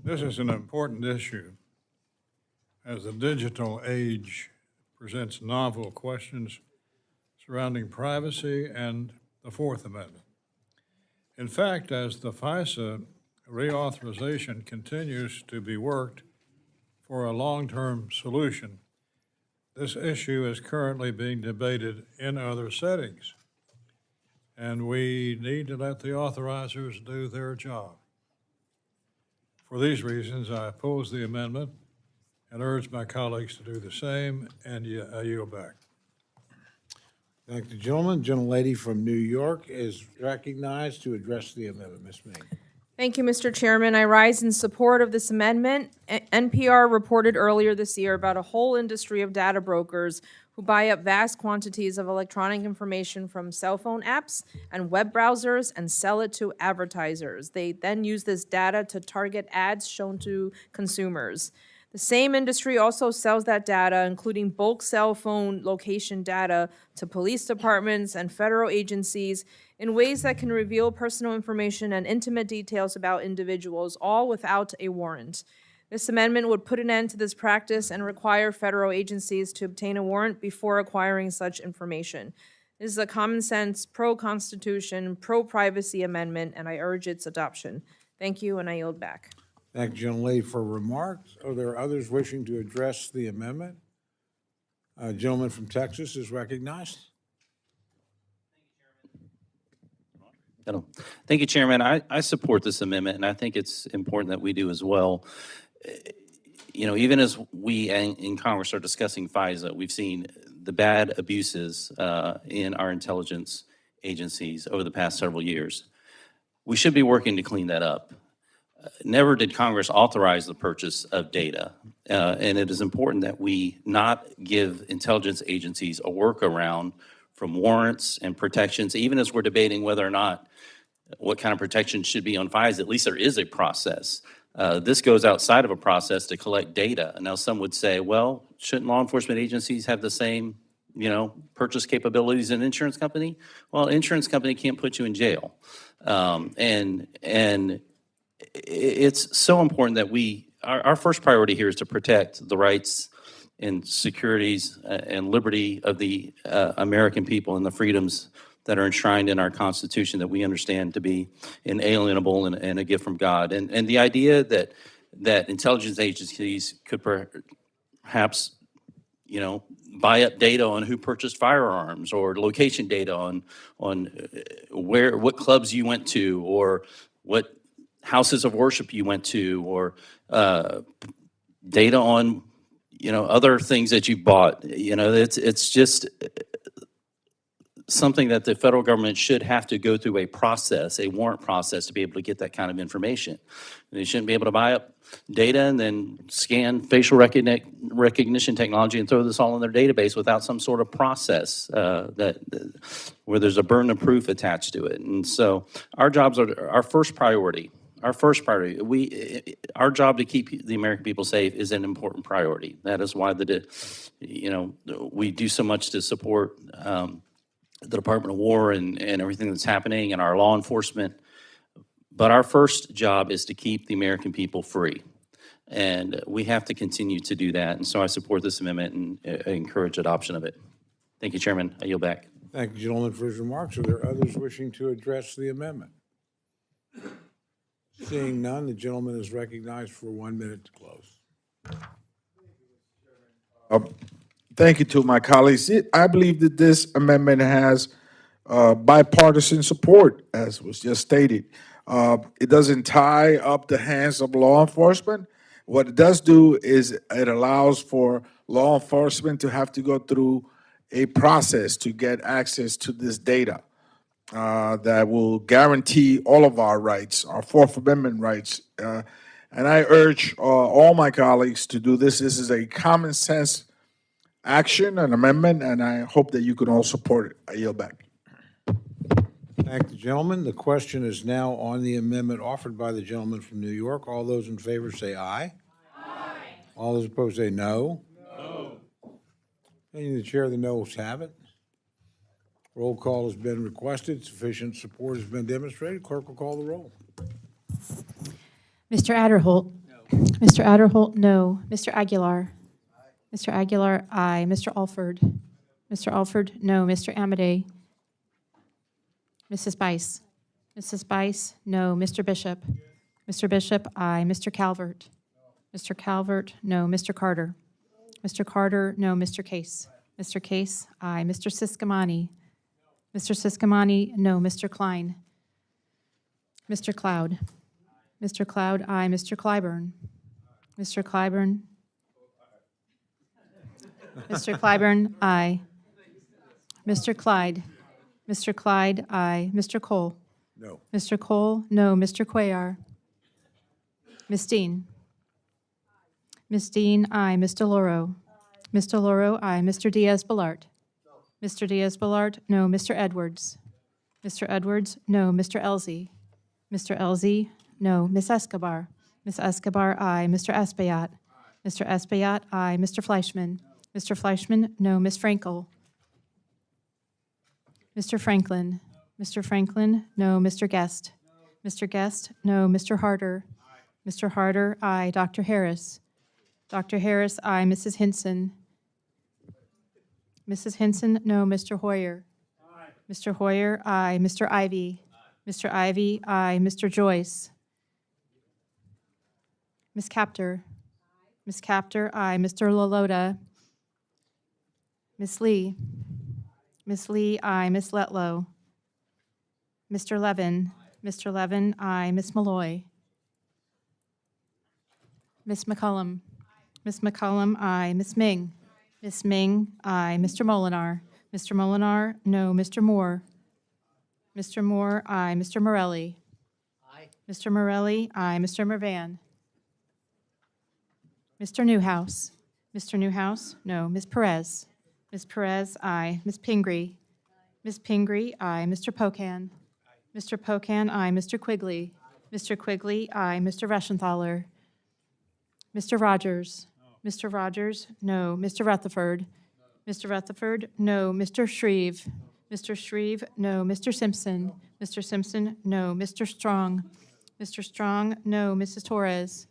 This is an important issue as the digital age presents novel questions surrounding privacy and the Fourth Amendment. In fact, as the FISA reauthorization continues to be worked for a long-term solution, this issue is currently being debated in other settings, and we need to let the authorizers do their job. For these reasons, I oppose the amendment and urge my colleagues to do the same, and I yield back. Thank the gentleman. Gentlelady from New York is recognized to address the amendment. Ms. Ming. Thank you, Mr. Chairman. I rise in support of this amendment. NPR reported earlier this year about a whole industry of data brokers who buy up vast quantities of electronic information from cell phone apps and web browsers and sell it to advertisers. They then use this data to target ads shown to consumers. The same industry also sells that data, including bulk cell phone location data, to police departments and federal agencies in ways that can reveal personal information and intimate details about individuals, all without a warrant. This amendment would put an end to this practice and require federal agencies to obtain a warrant before acquiring such information. This is a common sense, pro-Constitution, pro-privacy amendment, and I urge its adoption. Thank you, and I yield back. Thank you, gentlelady, for remarks. Are there others wishing to address the amendment? Gentleman from Texas is recognized. Hello. Thank you, Chairman. I support this amendment, and I think it's important that we do as well. You know, even as we in Congress are discussing FISA, we've seen the bad abuses in our intelligence agencies over the past several years. We should be working to clean that up. Never did Congress authorize the purchase of data, and it is important that we not give intelligence agencies a workaround from warrants and protections, even as we're debating whether or not what kind of protection should be on FISA. At least there is a process. This goes outside of a process to collect data. Now, some would say, well, shouldn't law enforcement agencies have the same, you know, purchase capabilities as an insurance company? Well, an insurance company can't put you in jail. And it's so important that our first priority here is to protect the rights and securities and liberty of the American people and the freedoms that are enshrined in our Constitution that we understand to be inalienable and a gift from God. And the idea that intelligence agencies could perhaps, you know, buy up data on who purchased firearms or location data on what clubs you went to or what houses of worship you went to, or data on, you know, other things that you bought. You know, it's just something that the federal government should have to go through a process, a warrant process, to be able to get that kind of information. They shouldn't be able to buy up data and then scan facial recognition technology and throw this all in their database without some sort of process where there's a burden of proof attached to it. And so our jobs are our first priority. Our our job to keep the American people safe is an important priority. That is why we do so much to support the Department of War and everything that's happening and our law enforcement. But our first job is to keep the American people free. And we have to continue to do that. And so I support this amendment and encourage adoption of it. Thank you, Chairman. I yield back. Thank you, gentlemen, for his remarks. Are there others wishing to address the amendment? Seeing none, the gentleman is recognized for 1 minute to close. Thank you to my colleagues. I believe that this amendment has bipartisan support, as was just stated. It doesn't tie up the hands of law enforcement. What it does do is it allows for law enforcement to have to go through a process to get access to this data that will guarantee all of our rights, our Fourth Amendment rights. And I urge all my colleagues to do this. This is a common sense action, an amendment, and I hope that you can all support it. I yield back. Thank the gentleman. The question is now on the amendment offered by the gentleman from New York. All those in favor say aye. Aye. All those opposed say no. No. And the chair of the noes have it. Roll call has been requested. Sufficient support has been demonstrated. Clerk will call the roll. Mr. Adderholt. No. Mr. Adderholt, no. Mr. Aguilar. Aye. Mr. Aguilar, aye. Mr. Alford. Mr. Alford, no. Mr. Amadei. Mrs. Bice. Mrs. Bice, no. Mr. Bishop. Mr. Bishop, aye. Mr. Calvert. Mr. Calvert, no. Mr. Carter. Mr. Carter, no. Mr. Case. Mr. Case, aye. Mr. Siscomani. Mr. Siscomani, no. Mr. Klein. Mr. Cloud. Mr. Cloud, aye. Mr. Clyburn. Mr. Clyburn. Mr. Clyburn, aye. Mr. Clyde. Mr. Clyde, aye. Mr. Cole. No. Mr. Cole, no. Mr. Cuellar. Ms. Dean. Ms. Dean, aye. Ms. Delauro. Ms. Delauro, aye. Mr. Diaz-Balart. Mr. Diaz-Balart, no. Mr. Edwards. Mr. Edwards, no. Mr. Elzey. Mr. Elzey, no. Ms. Escobar. Ms. Escobar, aye. Mr. Espaillat. Mr. Espaillat, aye. Mr. Fleischman. Mr. Fleischman, no. Ms. Frankel. Mr. Franklin. Mr. Franklin, no. Mr. Guest. Mr. Guest, no. Mr. Harder. Mr. Harder, aye. Dr. Harris. Dr. Harris, aye. Mrs. Hinson. Mrs. Hinson, no. Mr. Hoyer. Mr. Hoyer, aye. Mr. Ivy. Mr. Ivy, aye. Mr. Joyce. Ms. Capter. Ms. Capter, aye. Mr. Lalota. Ms. Lee. Ms. Lee, aye. Ms. Letlow. Mr. Levin. Mr. Levin, aye. Ms. Malloy. Ms. McCullum. Ms. McCullum, aye. Ms. Ming. Ms. Ming, aye. Mr. Molinar. Mr. Molinar, no. Mr. Moore. Mr. Moore, aye. Mr. Morelli. Aye. Mr. Morelli, aye. Mr. Mervan. Mr. Newhouse. Mr. Newhouse, no. Ms. Perez. Ms. Perez, aye. Ms. Pingree. Ms. Pingree, aye. Mr. Pocan. Mr. Pocan, aye. Mr. Quigley. Mr. Quigley, aye. Mr. Reschenthaler. Mr. Rogers. Mr. Rogers, no. Mr. Rutherford. Mr. Rutherford, no. Mr. Shreve. Mr. Shreve, no. Mr. Simpson. Mr. Simpson, no. Mr. Strong. Mr. Strong, no. Mrs. Torres.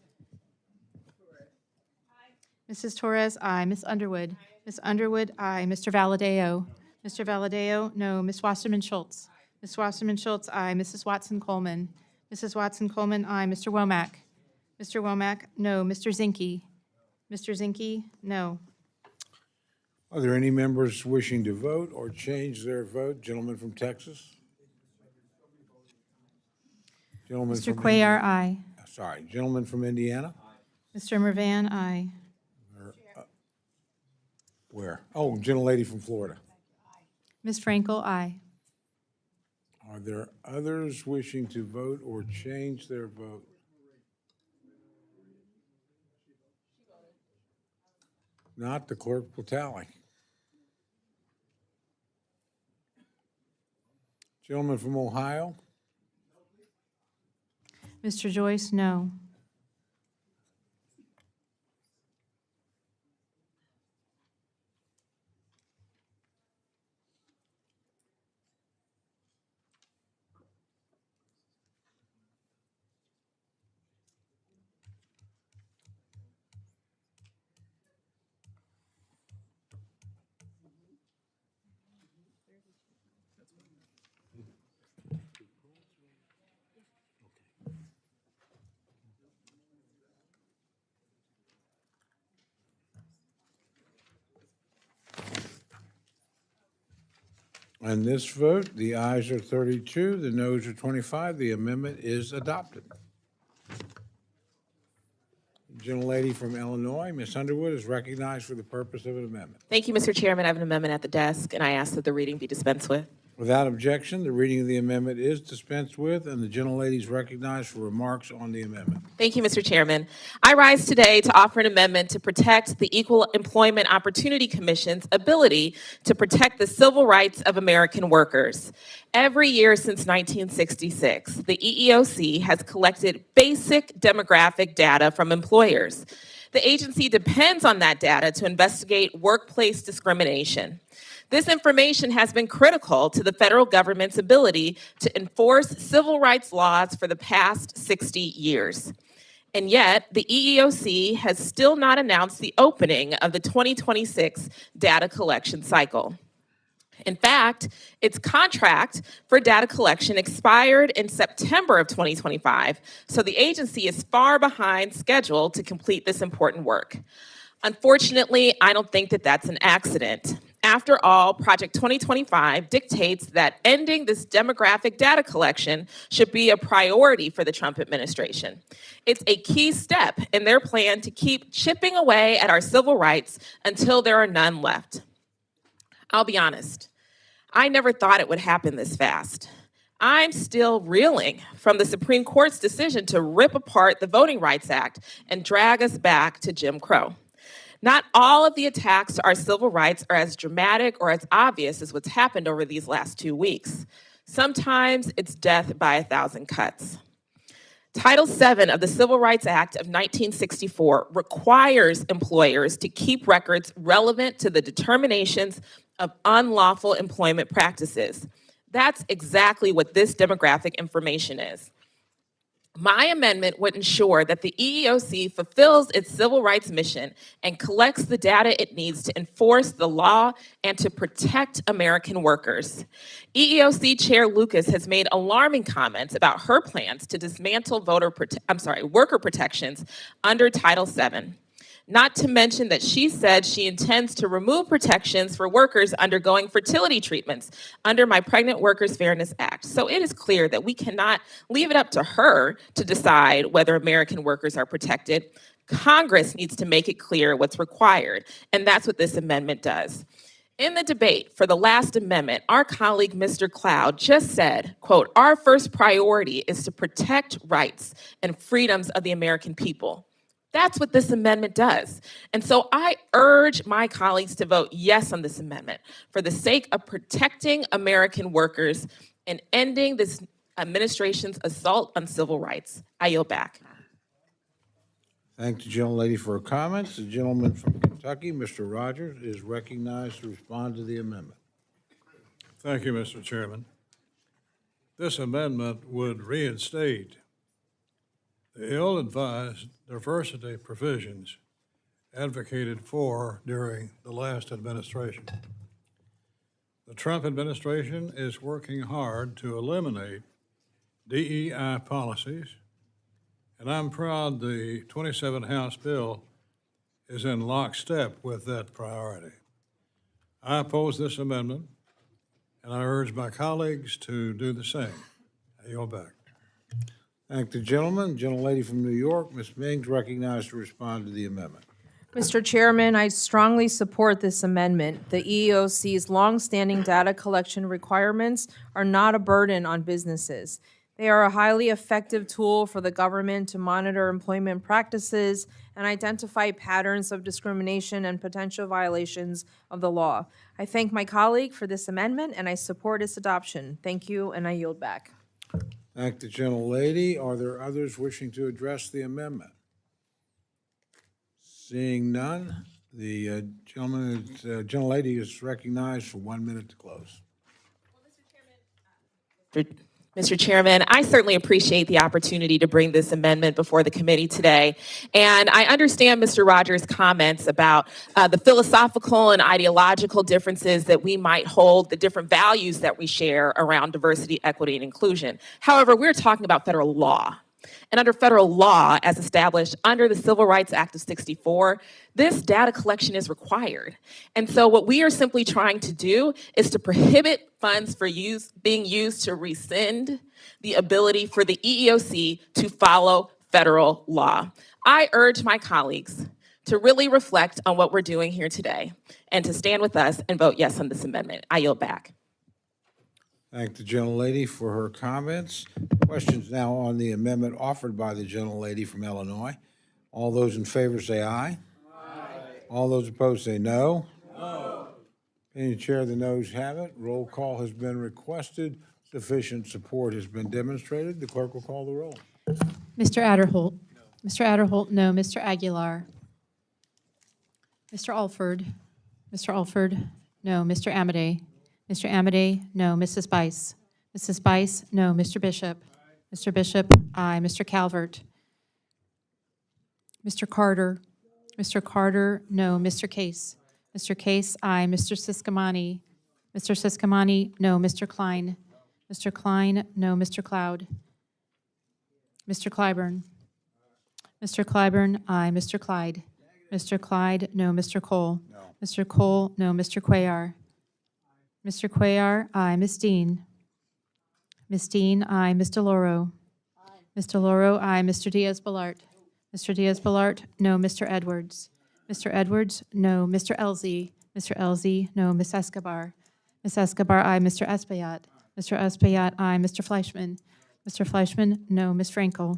Mrs. Torres, aye. Ms. Underwood. Ms. Underwood, aye. Mr. Valadeo. Mr. Valadeo, no. Ms. Wasserman Schultz. Ms. Wasserman Schultz, aye. Mrs. Watson Coleman. Mrs. Watson Coleman, aye. Mr. Womack. Mr. Womack, no. Mr. Zinke. Mr. Zinke, no. Are there any members wishing to vote or change their vote? Gentleman from Texas? Gentleman Mr. from Cuellar, aye. Sorry, gentleman from Indiana? Mr. Mervan, aye. Where? Oh, gentlelady from Florida. Ms. Frankel, aye. Are there others wishing to vote or change their vote? Not, the clerk will tally. Gentleman from Ohio? Mr. Joyce, no. On this vote, the ayes are 32, the noes are 25. The amendment is adopted. Gentlelady from Illinois, Ms. Underwood, is recognized for the purpose of an amendment. Thank you, Mr. Chairman. I have an amendment at the desk, and I ask that the reading be dispensed with. Without objection, the reading of the amendment is dispensed with, and the gentlelady is recognized for remarks on the amendment. Thank you, Mr. Chairman. I rise today to offer an amendment to protect the Equal Employment Opportunity Commission's ability to protect the civil rights of American workers. Every year since 1966, the EEOC has collected basic demographic data from employers. The agency depends on that data to investigate workplace discrimination. This information has been critical to the federal government's ability to enforce civil rights laws for the past 60 years. And yet, the EEOC has still not announced the opening of the 2026 data collection cycle. In fact, its contract for data collection expired in September of 2025, so the agency is far behind schedule to complete this important work. Unfortunately, I don't think that that's an accident. After all, Project 2025 dictates that ending this demographic data collection should be a priority for the Trump administration. It's a key step in their plan to keep chipping away at our civil rights until there are none left. I'll be honest, I never thought it would happen this fast. I'm still reeling from the Supreme Court's decision to rip apart the Voting Rights Act and drag us back to Jim Crow. Not all of the attacks to our civil rights are as dramatic or as obvious as what's happened over these last 2 weeks. Sometimes it's death by 1,000 cuts. Title VII of the Civil Rights Act of 1964 requires employers to keep records relevant to the determinations of unlawful employment practices. That's exactly what this demographic information is. My amendment would ensure that the EEOC fulfills its civil rights mission and collects the data it needs to enforce the law and to protect American workers. EEOC Chair Lucas has made alarming comments about her plans to dismantle worker protections under Title VII. Not to mention that she said she intends to remove protections for workers undergoing fertility treatments under my Pregnant Workers Fairness Act. So it is clear that we cannot leave it up to her to decide whether American workers are protected. Congress needs to make it clear what's required, and that's what this amendment does. In the debate for the last amendment, our colleague, Mr. Cloud, just said, quote, "Our first priority is to protect rights and freedoms of the American people." That's what this amendment does. And so I urge my colleagues to vote yes on this amendment for the sake of protecting American workers and ending this administration's assault on civil rights. I yield back. Thank the gentlelady for her comments. The gentleman from Kentucky, Mr. Rogers, is recognized to respond to the amendment. Thank you, Mr. Chairman. This amendment would reinstate the ill-advised diversity provisions advocated for during the last administration. The Trump administration is working hard to eliminate DEI policies, and I'm proud the 27 House bill is in lockstep with that priority. I oppose this amendment, and I urge my colleagues to do the same. I yield back. Thank the gentleman. Gentlelady from New York, Ms. Ming, is recognized to respond to the amendment. Mr. Chairman, I strongly support this amendment. The EEOC's longstanding data collection requirements are not a burden on businesses. They are a highly effective tool for the government to monitor employment practices and identify patterns of discrimination and potential violations of the law. I thank my colleague for this amendment, and I support its adoption. Thank you, and I yield back. Thank the gentlelady. Are there others wishing to address the amendment? Seeing none, the gentlelady is recognized for 1 minute to close. Mr. Chairman, I certainly appreciate the opportunity to bring this amendment before the committee today. And I understand Mr. Rogers' comments about the philosophical and ideological differences that we might hold, the different values that we share around diversity, equity, and inclusion. However, we're talking about federal law. And under federal law, as established under the Civil Rights Act of '64, this data collection is required. And so what we are simply trying to do is to prohibit funds for being used to rescind the ability for the EEOC to follow federal law. I urge my colleagues to really reflect on what we're doing here today and to stand with us and vote yes on this amendment. I yield back. Thank the gentlelady for her comments. Questions now on the amendment offered by the gentlelady from Illinois. All those in favor say aye. Aye. All those opposed say no. No. Any chair, the noes have it. Roll call has been requested. Sufficient support has been demonstrated. The clerk will call the roll. Mr. Adderholt. No. Mr. Adderholt, no. Mr. Aguilar. Mr. Alford. Mr. Alford, no. Mr. Amadei. Mr. Amadei, no. Mrs. Bice. Mrs. Bice, no. Mr. Bishop. Aye. Mr. Bishop, aye. Mr. Calvert. Mr. Carter. Mr. Carter, no. Mr. Case. Mr. Case, aye. Mr. Siscomani. Mr. Siscomani, no. Mr. Klein. Mr. Klein, no. Mr. Cloud. Mr. Clyburn. Mr. Clyburn, aye. Mr. Clyde. Mr. Clyde, no. Mr. Cole. No. Mr. Cole, no. Mr. Cuellar. Mr. Cuellar, aye. Ms. Dean. Ms. Dean, aye. Ms. Delauro. Ms. Delauro, aye. Mr. Diaz-Balart. Mr. Diaz-Balart, no. Mr. Edwards. Mr. Edwards, no. Mr. Elzey. Mr. Elzey, no. Ms. Escobar. Ms. Escobar, aye. Mr. Espaillat. Mr. Espaillat, aye. Mr. Fleischman. Mr. Fleischman, no. Ms. Frankel.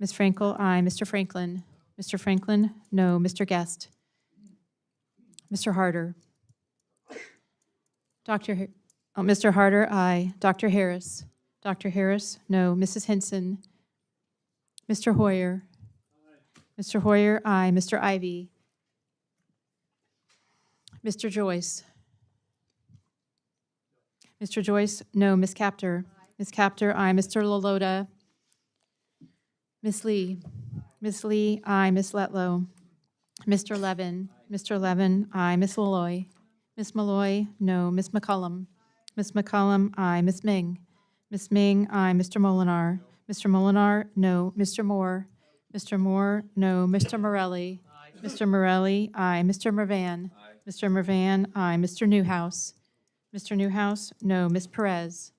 Ms. Frankel, aye. Mr. Franklin. Mr. Franklin, no. Mr. Guest. Mr. Harder. Mr. Harder, aye. Dr. Harris. Dr. Harris, no. Mrs. Henson. Mr. Hoyer. Mr. Hoyer, aye. Mr. Ivy. Mr. Joyce. Mr. Joyce, no. Ms. Capter. Ms. Capter, aye. Mr. Lalota. Ms. Lee. Ms. Lee, aye. Ms. Letlow. Mr. Levin. Mr. Levin, aye. Ms. Malloy. Ms. Malloy, no. Ms. McCullum. Ms. McCullum, aye. Ms. Ming. Ms. Ming, aye. Mr. Molinar. Mr. Molinar, no. Mr. Moore. Mr. Moore, no. Mr. Morelli. Mr. Morelli, aye. Mr. Mervan. Mr. Mervan, aye. Mr. Newhouse. Mr. Newhouse, no. Ms. Perez.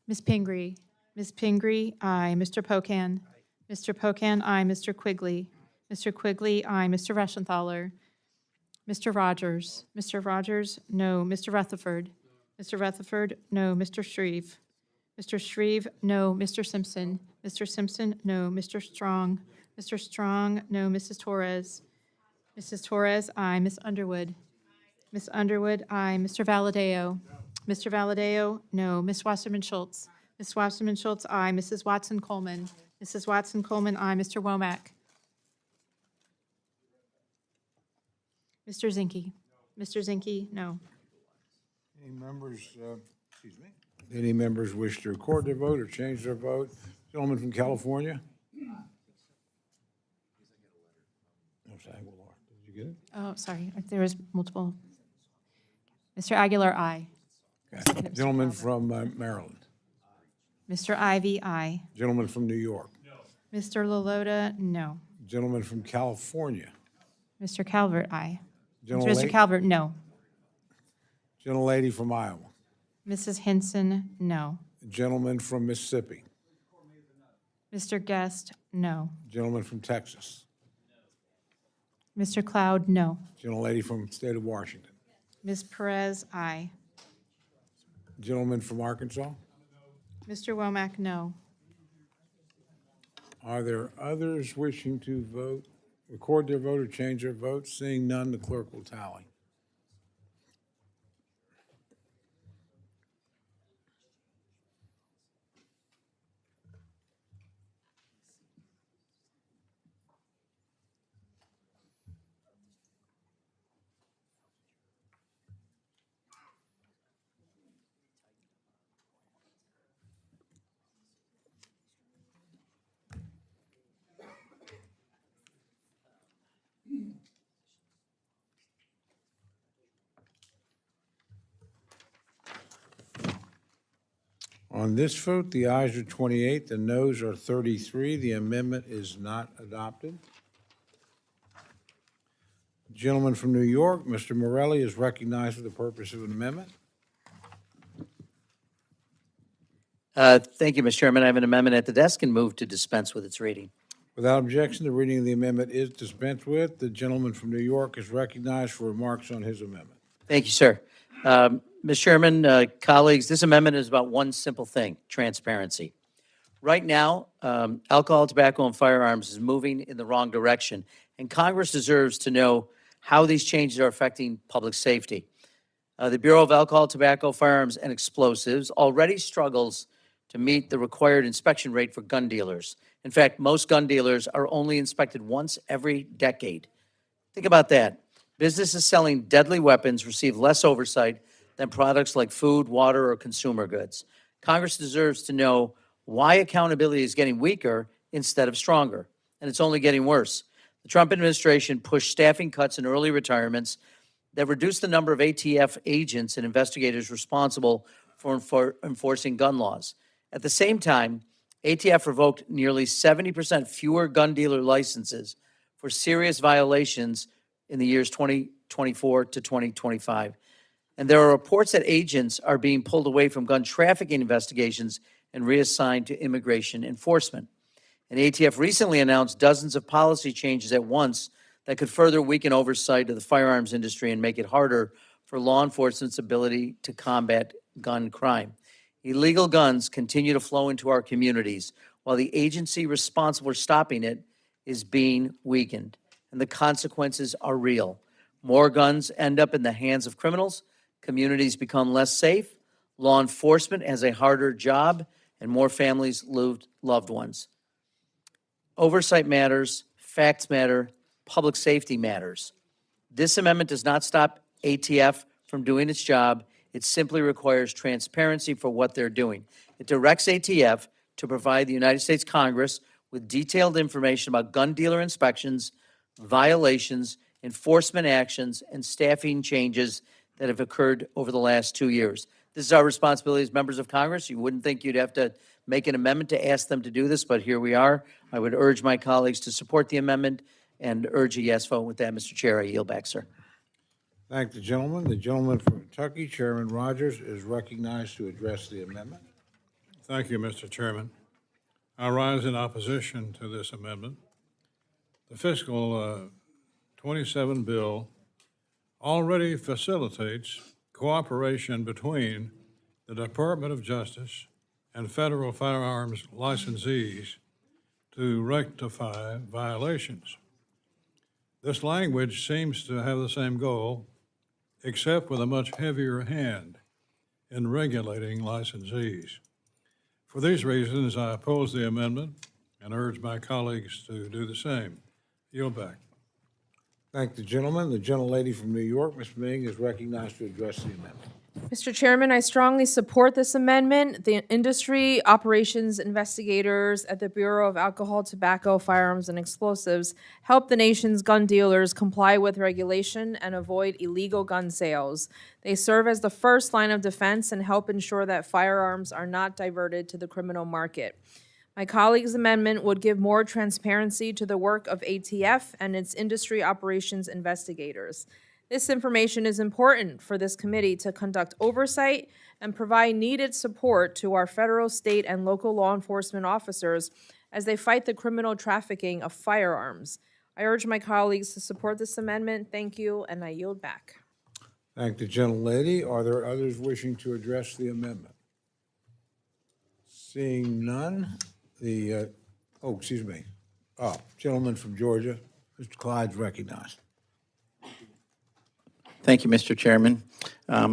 Ms. Pingree. Ms. Pingree, aye. Mr. Pocan. Mr. Pocan, aye. Mr. Quigley. Mr. Quigley, aye. Mr. Reschenthaler. Mr. Rogers. Mr. Rogers, no. Mr. Rutherford. Mr. Rutherford, no. Mr. Shreve. Mr. Shreve, no. Mr. Simpson. Mr. Simpson, no. Mr. Strong. Mr. Strong, no. Mrs. Torres. Mrs. Torres, aye. Ms. Underwood. Ms. Underwood, aye. Mr. Valadeo. Mr. Valadeo, no. Ms. Wasserman Schultz. Ms. Wasserman Schultz, aye. Mrs. Watson Coleman. Mrs. Watson Coleman, aye. Mr. Womack. Mr. Zinke. Mr. Zinke, no. Any members, excuse me? Any members wish to record their vote or change their vote? Gentleman from California? Ms. Aguilar, did you get it? Oh, sorry, there was multiple. Mr. Aguilar, aye. Okay. Gentleman from Maryland? Mr. Ivy, aye. Gentleman from New York? Mr. Lalota, no. Gentleman from California? Mr. Calvert, aye. Gentlelady- Mr. Calvert, no. Gentlelady from Iowa? Mrs. Hinson, no. Gentleman from Mississippi? Mr. Guest, no. Gentleman from Texas? Mr. Cloud, no. Gentlelady from the state of Washington? Ms. Perez, aye. Gentleman from Arkansas? Mr. Womack, no. Are there others wishing to vote, record their vote or change their vote? Seeing none, the clerk will tally. On this vote, the ayes are 28, the noes are 33. The amendment is not adopted. Gentleman from New York, Mr. Morelli, is recognized for the purpose of an amendment. Thank you, Mr. Chairman. I have an amendment at the desk and move to dispense with its reading. Without objection, the reading of the amendment is dispensed with. The gentleman from New York is recognized for remarks on his amendment. Thank you, sir. Mr. Chairman, colleagues, this amendment is about one simple thing, transparency. Right now, alcohol, tobacco, and firearms is moving in the wrong direction, and Congress deserves to know how these changes are affecting public safety. The Bureau of Alcohol, Tobacco, Firearms, and Explosives already struggles to meet the required inspection rate for gun dealers. In fact, most gun dealers are only inspected once every decade. Think about that. Businesses selling deadly weapons receive less oversight than products like food, water, or consumer goods. Congress deserves to know why accountability is getting weaker instead of stronger, and it's only getting worse. The Trump administration pushed staffing cuts and early retirements that reduced the number of ATF agents and investigators responsible for enforcing gun laws. At the same time, ATF revoked nearly 70% fewer gun dealer licenses for serious violations in the years 2024 to 2025. And there are reports that agents are being pulled away from gun trafficking investigations and reassigned to immigration enforcement. And ATF recently announced dozens of policy changes at once that could further weaken oversight of the firearms industry and make it harder for law enforcement's ability to combat gun crime. Illegal guns continue to flow into our communities while the agency responsible for stopping it is being weakened. And the consequences are real. More guns end up in the hands of criminals, communities become less safe, law enforcement has a harder job, and more families lose loved ones. Oversight matters, facts matter, public safety matters. This amendment does not stop ATF from doing its job. It simply requires transparency for what they're doing. It directs ATF to provide the United States Congress with detailed information about gun dealer inspections, violations, enforcement actions, and staffing changes that have occurred over the last 2 years. This is our responsibility as members of Congress. You wouldn't think you'd have to make an amendment to ask them to do this, but here we are. I would urge my colleagues to support the amendment and urge a yes vote. With that, Mr. Chair, I yield back, sir. Thank the gentleman. The gentleman from Kentucky, Chairman Rogers, is recognized to address the amendment. Thank you, Mr. Chairman. I rise in opposition to this amendment. The fiscal 27 bill already facilitates cooperation between the Department of Justice and federal firearms licensees to rectify violations. This language seems to have the same goal, except with a much heavier hand in regulating licensees. For these reasons, I oppose the amendment and urge my colleagues to do the same. Yield back. Thank the gentleman. The gentlelady from New York, Ms. Ming, is recognized to address the amendment. Mr. Chairman, I strongly support this amendment. The industry operations investigators at the Bureau of Alcohol, Tobacco, Firearms, and Explosives help the nation's gun dealers comply with regulation and avoid illegal gun sales. They serve as the first line of defense and help ensure that firearms are not diverted to the criminal market. My colleague's amendment would give more transparency to the work of ATF and its industry operations investigators. This information is important for this committee to conduct oversight and provide needed support to our federal, state, and local law enforcement officers as they fight the criminal trafficking of firearms. I urge my colleagues to support this amendment. Thank you, and I yield back. Thank the gentlelady. Are there others wishing to address the amendment? Seeing none, gentleman from Georgia, Mr. Clyde's recognized. Thank you, Mr. Chairman.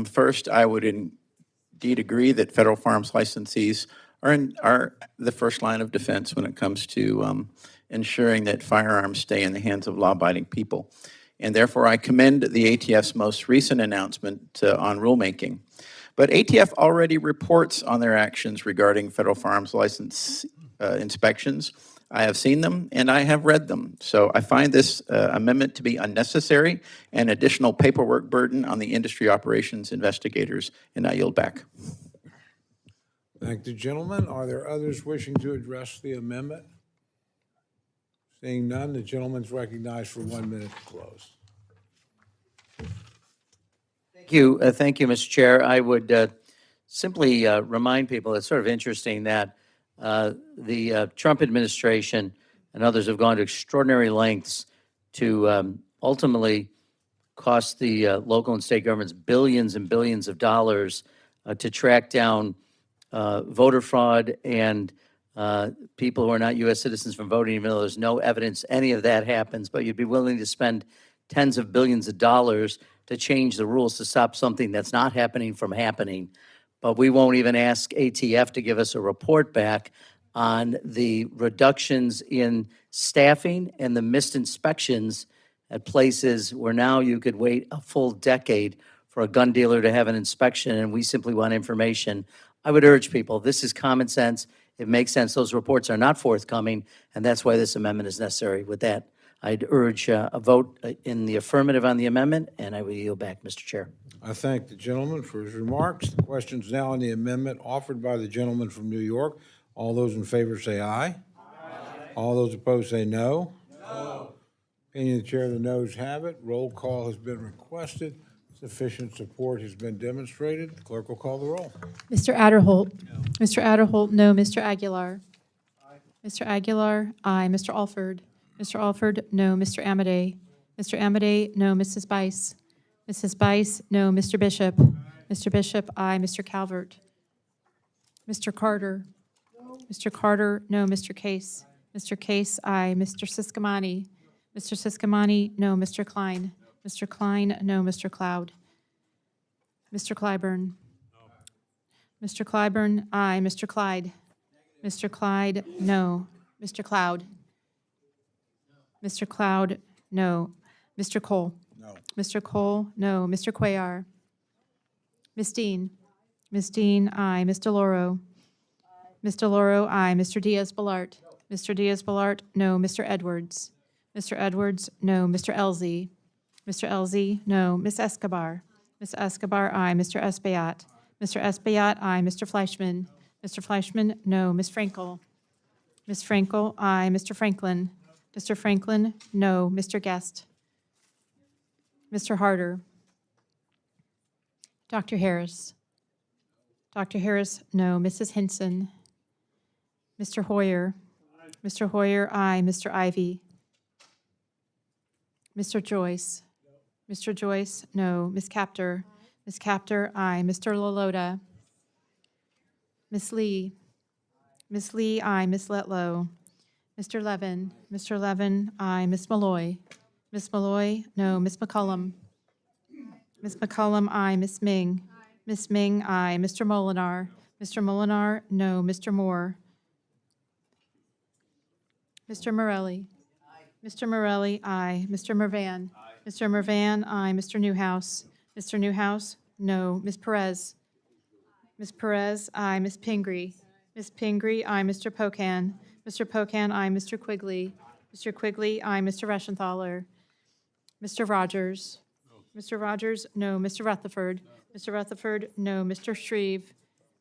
First, I would indeed agree that federal firearms licensees are the first line of defense when it comes to ensuring that firearms stay in the hands of law-abiding people. And therefore, I commend the ATF's most recent announcement on rulemaking. But ATF already reports on their actions regarding federal firearms license inspections. I have seen them and I have read them. So I find this amendment to be unnecessary and additional paperwork burden on the industry operations investigators, and I yield back. Thank the gentleman. Are there others wishing to address the amendment? Seeing none, the gentleman's recognized for 1 minute to close. Thank you, Mr. Chair. I would simply remind people, it's sort of interesting that the Trump administration and others have gone to extraordinary lengths to ultimately cost the local and state governments billions and billions of dollars to track down voter fraud and people who are not U.S. citizens from voting, even though there's no evidence any of that happens, but you'd be willing to spend tens of billions of dollars to change the rules to stop something that's not happening from happening. But we won't even ask ATF to give us a report back on the reductions in staffing and the missed inspections at places where now you could wait a full decade for a gun dealer to have an inspection, and we simply want information. I would urge people, this is common sense. It makes sense. Those reports are not forthcoming, and that's why this amendment is necessary. With that, I'd urge a vote in the affirmative on the amendment, and I will yield back, Mr. Chair. I thank the gentleman for his remarks. The question is now on the amendment offered by the gentleman from New York. All those in favor say aye. Aye. All those opposed say no. No. Opinion of the chair, the noes have it. Roll call has been requested. Sufficient support has been demonstrated. The clerk will call the roll. Mr. Adderholt. No. Mr. Adderholt, no. Mr. Aguilar. Aye. Mr. Aguilar, aye. Mr. Alford. Mr. Alford, no. Mr. Amadei. Mr. Amadei, no. Mrs. Bice. Mrs. Bice, no. Mr. Bishop. Aye. Mr. Bishop, aye. Mr. Calvert. Mr. Carter. No. Mr. Carter, no. Mr. Case. Aye. Mr. Case, aye. Mr. Siscomani. Mr. Siscomani, no. Mr. Klein. Mr. Klein, no. Mr. Cloud. Mr. Clyburn. No. Mr. Clyburn, aye. Mr. Clyde. Mr. Clyde, no. Mr. Cloud? Mr. Cloud, no. Mr. Cole? No. Mr. Cole, no. Mr. Cuellar? Ms. Dean? Ms. Dean, aye. Ms. Delauro? Ms. Delauro, aye. Mr. Diaz-Balart? Mr. Diaz-Balart, no. Mr. Edwards? Mr. Edwards, no. Mr. Elzey? Mr. Elzey, no. Ms. Escobar? Ms. Escobar, aye. Mr. Espaillat? Mr. Espaillat, aye. Mr. Fleischman? Mr. Fleischman, no. Ms. Frankel? Ms. Frankel, aye. Mr. Franklin? Mr. Franklin, no. Mr. Guest? Mr. Harder? Dr. Harris? Dr. Harris, no. Mrs. Hinson? Mr. Hoyer? Mr. Hoyer, aye. Mr. Ivy? Mr. Joyce? Mr. Joyce, no. Ms. Capter? Ms. Capter, aye. Mr. Lalota? Ms. Lee? Ms. Lee, aye. Ms. Letlow? Mr. Levin? Mr. Levin, aye. Ms. Malloy? Ms. Malloy, no. Ms. McCullum? Ms. McCullum, aye. Ms. Ming? Ms. Ming, aye. Mr. Molinar? Mr. Molinar, no. Mr. Moore? Mr. Morelli? Mr. Morelli, aye. Mr. Mervan? Mr. Mervan, aye. Mr. Newhouse? Mr. Newhouse, no. Ms. Perez? Ms. Perez, aye. Ms. Pingree? Ms. Pingree, aye. Mr. Pocan? Mr. Pocan, aye. Mr. Quigley? Mr. Quigley, aye. Mr. Reschenthaler? Mr. Rogers? Mr. Rogers, no. Mr. Rutherford? Mr. Rutherford, no. Mr. Shreve?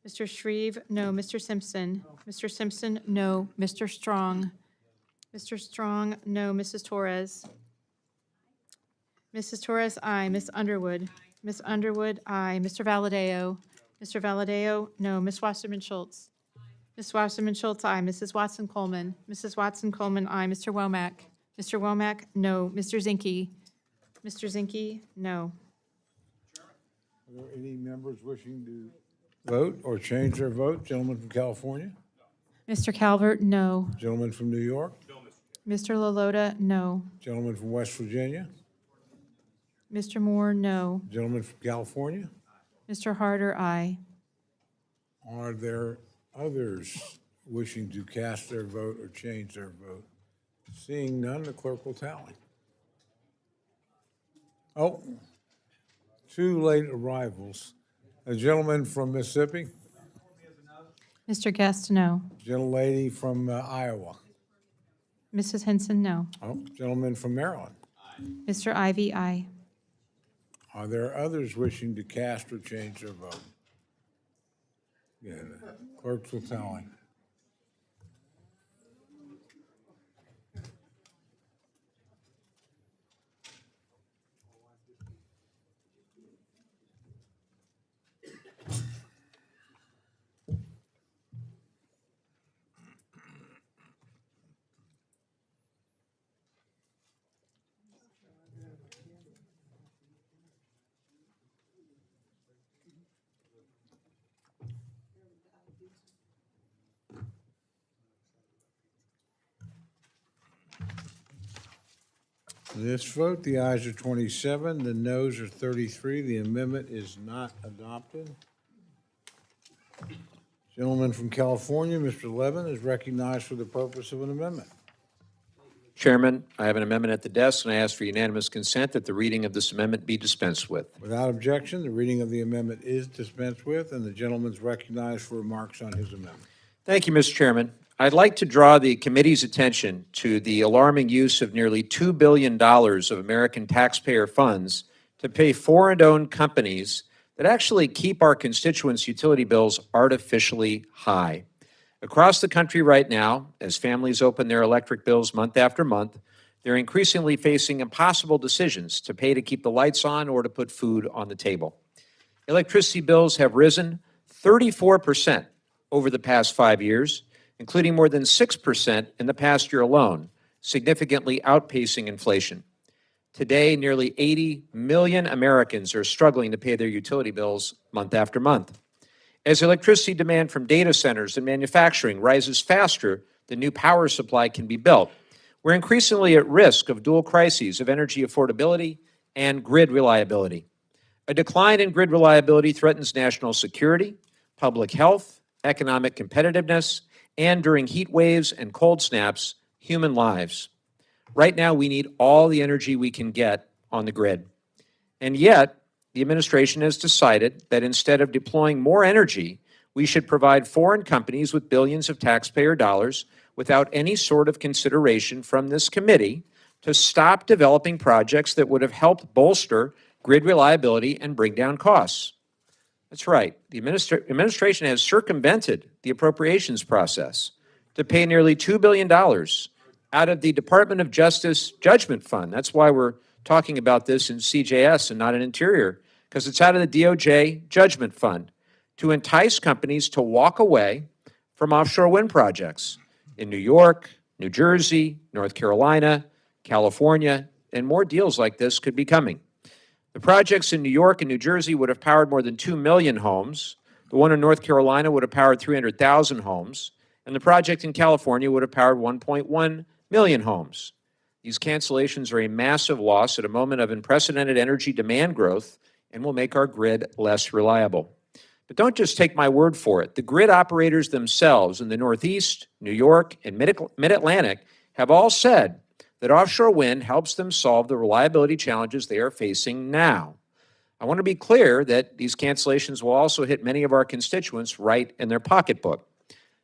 Mr. Shreve, no. Mr. Simpson? Mr. Simpson, no. Mr. Strong? Mr. Strong, no. Mrs. Torres? Mrs. Torres, aye. Ms. Underwood? Ms. Underwood, aye. Mr. Valadeo? Mr. Valadeo, no. Ms. Wasserman Schultz? Ms. Wasserman Schultz, aye. Mrs. Watson Coleman? Mrs. Watson Coleman, aye. Mr. Womack? Mr. Womack, no. Mr. Zinke? Mr. Zinke, no. Are there any members wishing to vote or change their vote? Gentleman from California? Mr. Calvert, no. Gentleman from New York? Mr. Lalota, no. Gentleman from West Virginia? Mr. Moore, no. Gentleman from California? Mr. Harder, aye. Are there others wishing to cast their vote or change their vote? Seeing none, the clerk will tally. Oh, two late arrivals. A gentleman from Mississippi, Mr. Guest, no. gentlelady from Iowa. Mrs. Henson, no. Oh, gentleman from Maryland. Mr. Ivy, aye. Are there others wishing to cast or change their vote? Yeah, the clerks will tally. This vote, the ayes are 27, the noes are 33. The amendment is not adopted. Gentleman from California, Mr. Levin, is recognized for the purpose of an amendment. Chairman, I have an amendment at the desk, and I ask for unanimous consent that the reading of this amendment be dispensed with. Without objection, the reading of the amendment is dispensed with, and the gentleman is recognized for remarks on his amendment. Thank you, Mr. Chairman. I'd like to draw the committee's attention to the alarming use of nearly $2 billion of American taxpayer funds to pay foreign-owned companies that actually keep our constituents' utility bills artificially high. Across the country right now, as families open their electric bills month after month, they're increasingly facing impossible decisions to pay to keep the lights on or to put food on the table. Electricity bills have risen 34% over the past 5 years, including more than 6% in the past year alone, significantly outpacing inflation. Today, nearly 80 million Americans are struggling to pay their utility bills month after month. As electricity demand from data centers and manufacturing rises faster than new power supply can be built, we're increasingly at risk of dual crises of energy affordability and grid reliability. A decline in grid reliability threatens national security, public health, economic competitiveness, and during heat waves and cold snaps, human lives. Right now, we need all the energy we can get on the grid. And yet, the administration has decided that instead of deploying more energy, we should provide foreign companies with billions of taxpayer dollars without any sort of consideration from this committee to stop developing projects that would have helped bolster grid reliability and bring down costs. That's right. The administration has circumvented the appropriations process to pay nearly $2 billion out of the Department of Justice Judgment Fund. That's why we're talking about this in CJS and not in Interior, because it's out of the DOJ Judgment Fund to entice companies to walk away from offshore wind projects in New York, New Jersey, North Carolina, California, and more deals like this could be coming. The projects in New York and New Jersey would have powered more than 2 million homes. The one in North Carolina would have powered 300,000 homes. And the project in California would have powered 1.1 million homes. These cancellations are a massive loss at a moment of unprecedented energy demand growth and will make our grid less reliable. But don't just take my word for it. The grid operators themselves in the Northeast, New York, and Mid-Atlantic have all said that offshore wind helps them solve the reliability challenges they are facing now. I want to be clear that these cancellations will also hit many of our constituents right in their pocketbook.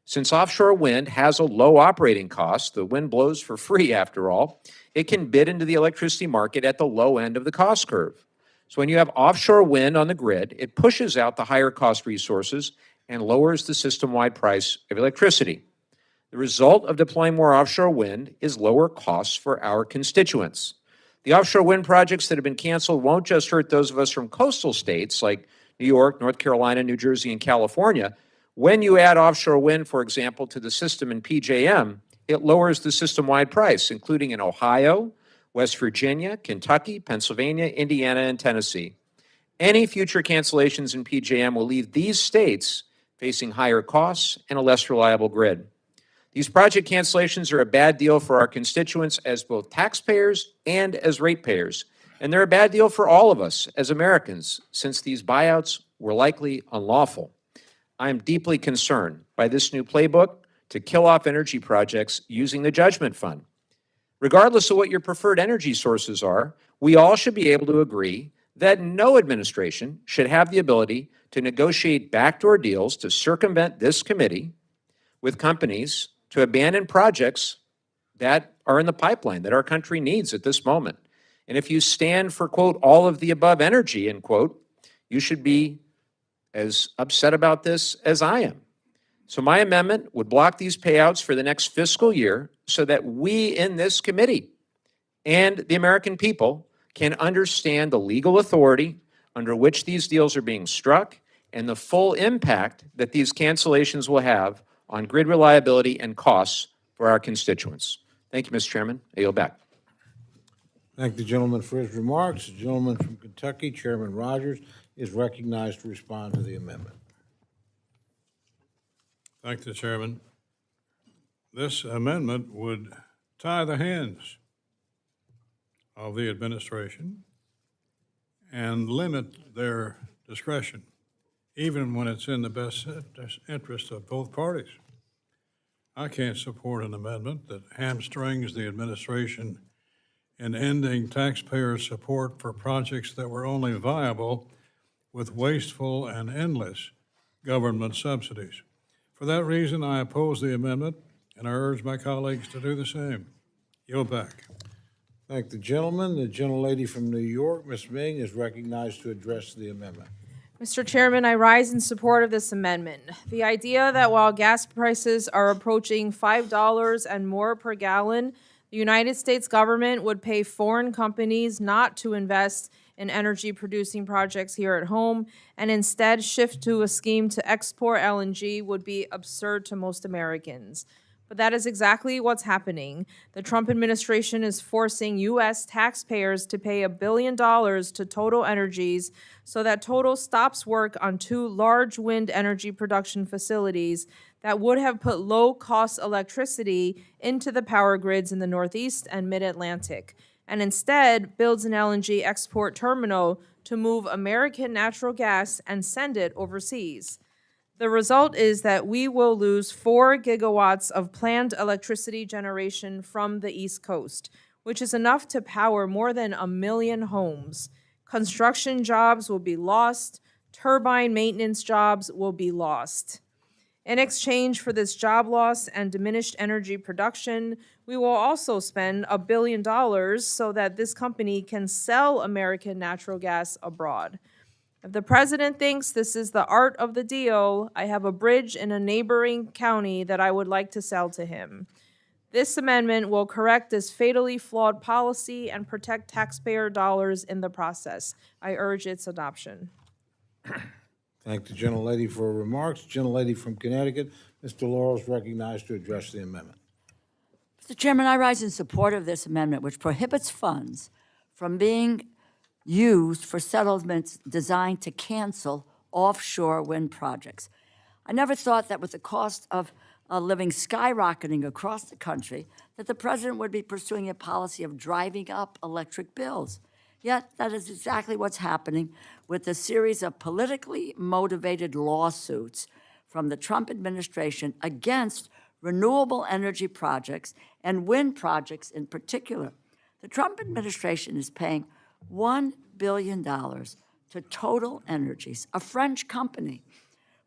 Since offshore wind has a low operating cost, the wind blows for free after all, it can bid into the electricity market at the low end of the cost curve. So when you have offshore wind on the grid, it pushes out the higher cost resources and lowers the system-wide price of electricity. The result of deploying more offshore wind is lower costs for our constituents. The offshore wind projects that have been canceled won't just hurt those of us from coastal states like New York, North Carolina, New Jersey, and California. When you add offshore wind, for example, to the system in PJM, it lowers the system-wide price, including in Ohio, West Virginia, Kentucky, Pennsylvania, Indiana, and Tennessee. Any future cancellations in PJM will leave these states facing higher costs and a less reliable grid. These project cancellations are a bad deal for our constituents as both taxpayers and as ratepayers. And they're a bad deal for all of us as Americans, since these buyouts were likely unlawful. I am deeply concerned by this new playbook to kill off energy projects using the Judgment Fund. Regardless of what your preferred energy sources are, we all should be able to agree that no administration should have the ability to negotiate backdoor deals to circumvent this committee with companies to abandon projects that are in the pipeline that our country needs at this moment. And if you stand for, quote, all of the above energy, end quote, you should be as upset about this as I am. So my amendment would block these payouts for the next fiscal year so that we in this committee and the American people can understand the legal authority under which these deals are being struck and the full impact that these cancellations will have on grid reliability and costs for our constituents. Thank you, Mr. Chairman. I yield back. Thank the gentleman for his remarks. The gentleman from Kentucky, Chairman Rogers, is recognized to respond to the amendment. Thank the chairman. This amendment would tie the hands of the administration and limit their discretion, even when it's in the best interest of both parties. I can't support an amendment that hamstrings the administration in ending taxpayer support for projects that were only viable with wasteful and endless government subsidies. For that reason, I oppose the amendment, and I urge my colleagues to do the same. Yield back. Thank the gentleman. The gentlelady from New York, Ms. Ming, is recognized to address the amendment. Mr. Chairman, I rise in support of this amendment. The idea that while gas prices are approaching $5 and more per gallon, the United States government would pay foreign companies not to invest in energy-producing projects here at home and instead shift to a scheme to export LNG would be absurd to most Americans. But that is exactly what's happening. The Trump administration is forcing U.S. taxpayers to pay $1 billion to Total Energies so that Total stops work on 2 large wind energy production facilities that would have put low-cost electricity into the power grids in the Northeast and Mid-Atlantic, and instead builds an LNG export terminal to move American natural gas and send it overseas. The result is that we will lose 4 gigawatts of planned electricity generation from the East Coast, which is enough to power more than 1 million homes. Construction jobs will be lost. Turbine maintenance jobs will be lost. In exchange for this job loss and diminished energy production, we will also spend $1 billion so that this company can sell American natural gas abroad. If the president thinks this is the art of the deal, I have a bridge in a neighboring county that I would like to sell to him. This amendment will correct this fatally flawed policy and protect taxpayer dollars in the process. I urge its adoption. Thank the gentlelady for her remarks. Gentlelady from Connecticut, Ms. Delauro is recognized to address the amendment. Mr. Chairman, I rise in support of this amendment, which prohibits funds from being used for settlements designed to cancel offshore wind projects. I never thought that with the cost of living skyrocketing across the country, that the president would be pursuing a policy of driving up electric bills. Yet, that is exactly what's happening with the series of politically motivated lawsuits from the Trump administration against renewable energy projects and wind projects in particular. The Trump administration is paying $1 billion to Total Energies, a French company,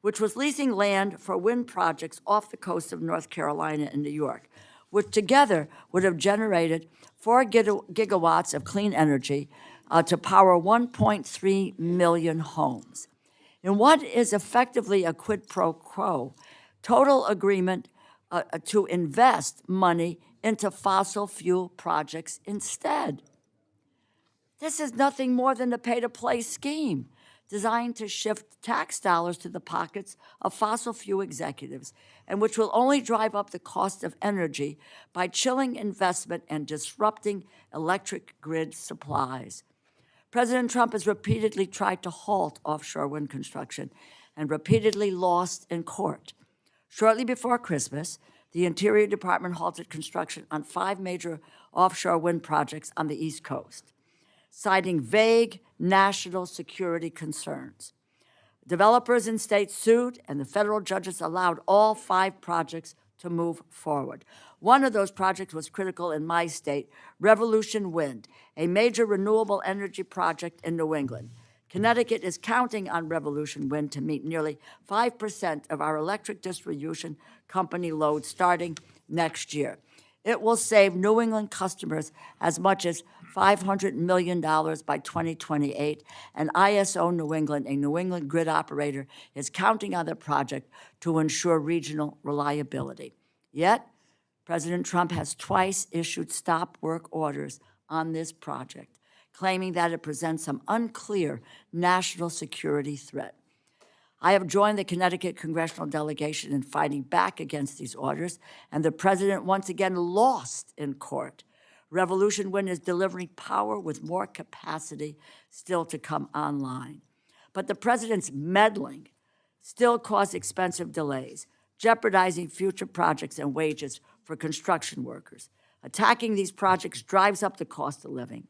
which was leasing land for wind projects off the coast of North Carolina and New York, which together would have generated 4 gigawatts of clean energy to power 1.3 million homes. In what is effectively a quid pro quo, total agreement to invest money into fossil fuel projects instead. This is nothing more than a pay-to-play scheme designed to shift tax dollars to the pockets of fossil fuel executives, and which will only drive up the cost of energy by chilling investment and disrupting electric grid supplies. President Trump has repeatedly tried to halt offshore wind construction and repeatedly lost in court. Shortly before Christmas, the Interior Department halted construction on 5 major offshore wind projects on the East Coast, citing vague national security concerns. Developers in states sued, and the federal judges allowed all 5 projects to move forward. One of those projects was critical in my state, Revolution Wind, a major renewable energy project in New England. Connecticut is counting on Revolution Wind to meet nearly 5% of our electric distribution company load starting next year. It will save New England customers as much as $500 million by 2028, and ISO New England, a New England grid operator, is counting on the project to ensure regional reliability. Yet, President Trump has twice issued stop work orders on this project, claiming that it presents some unclear national security threat. I have joined the Connecticut congressional delegation in fighting back against these orders, and the president once again lost in court. Revolution Wind is delivering power with more capacity still to come online. But the president's meddling still caused expensive delays, jeopardizing future projects and wages for construction workers. Attacking these projects drives up the cost of living,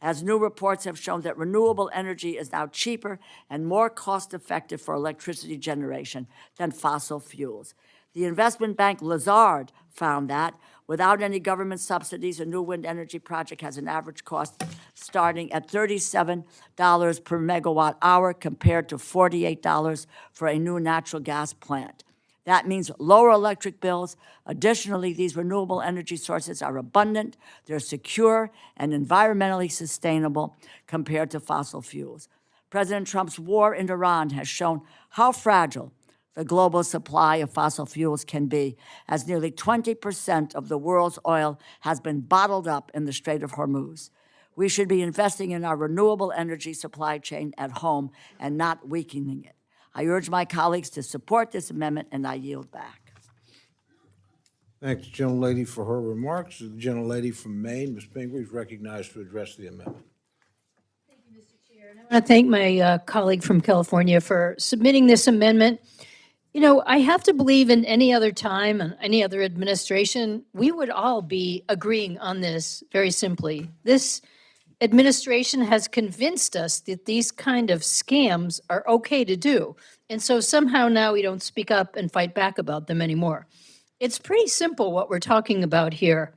as new reports have shown that renewable energy is now cheaper and more cost-effective for electricity generation than fossil fuels. The investment bank Lazard found that without any government subsidies, a new wind energy project has an average cost starting at $37 per megawatt hour compared to $48 for a new natural gas plant. That means lower electric bills. Additionally, these renewable energy sources are abundant, they're secure, and environmentally sustainable compared to fossil fuels. President Trump's war in Iran has shown how fragile the global supply of fossil fuels can be, as nearly 20% of the world's oil has been bottled up in the Strait of Hormuz. We should be investing in our renewable energy supply chain at home and not weakening it. I urge my colleagues to support this amendment, and I yield back. Thank the gentlelady for her remarks. The gentlelady from Maine, Ms. Pingree, is recognized to address the amendment. I want to thank my colleague from California for submitting this amendment. You know, I have to believe in any other time and any other administration, we would all be agreeing on this very simply. This administration has convinced us that these kind of scams are okay to do. And so somehow now we don't speak up and fight back about them anymore. It's pretty simple what we're talking about here.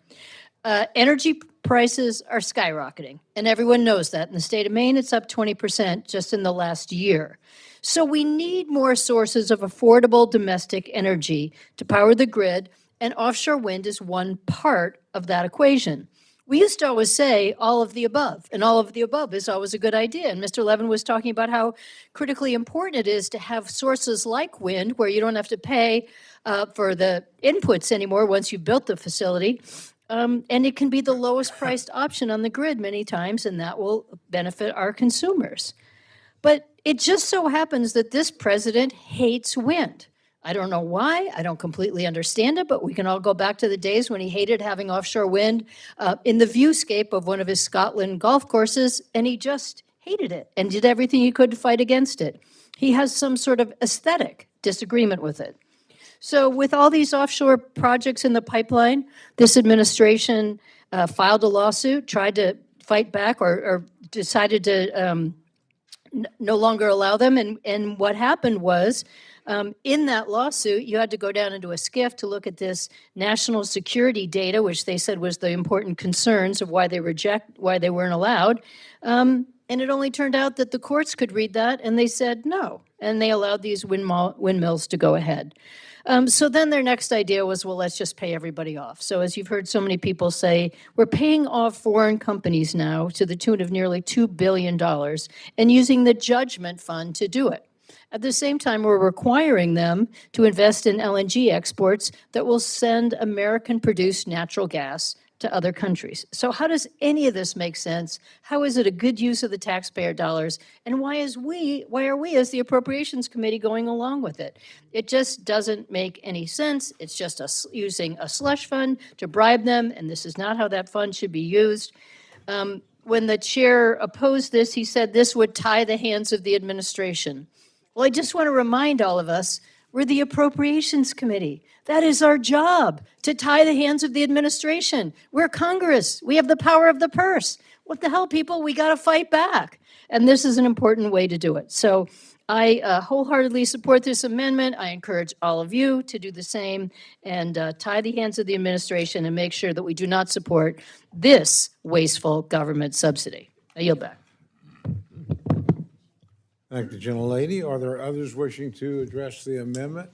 Energy prices are skyrocketing, and everyone knows that. In the state of Maine, it's up 20% just in the last year. So we need more sources of affordable domestic energy to power the grid, and offshore wind is one part of that equation. We used to always say all of the above, and all of the above is always a good idea. And Mr. Levin was talking about how critically important it is to have sources like wind where you don't have to pay for the inputs anymore once you've built the facility. And it can be the lowest priced option on the grid many times, and that will benefit our consumers. But it just so happens that this president hates wind. I don't know why. I don't completely understand it, but we can all go back to the days when he hated having offshore wind in the viewscape of one of his Scotland golf courses, and he just hated it and did everything he could to fight against it. He has some sort of aesthetic disagreement with it. So with all these offshore projects in the pipeline, this administration filed a lawsuit, tried to fight back or decided to no longer allow them. And what happened was, in that lawsuit, you had to go down into a SCIF to look at this national security data, which they said was the important concerns of why they weren't allowed. And it only turned out that the courts could read that, and they said no, and they allowed these windmills to go ahead. So then their next idea was, well, let's just pay everybody off. So as you've heard so many people say, we're paying off foreign companies now to the tune of nearly $2 billion and using the judgment fund to do it. At the same time, we're requiring them to invest in LNG exports that will send American-produced natural gas to other countries. So how does any of this make sense? How is it a good use of the taxpayer dollars? And why are we as the Appropriations Committee going along with it? It just doesn't make any sense. It's just using a slush fund to bribe them, and this is not how that fund should be used. When the chair opposed this, he said this would tie the hands of the administration. Well, I just want to remind all of us, we're the Appropriations Committee. That is our job, to tie the hands of the administration. We're Congress. We have the power of the purse. What the hell, people? We got to fight back. And this is an important way to do it. So I wholeheartedly support this amendment. I encourage all of you to do the same and tie the hands of the administration and make sure that we do not support this wasteful government subsidy. I yield back. Thank the gentlelady. Are there others wishing to address the amendment?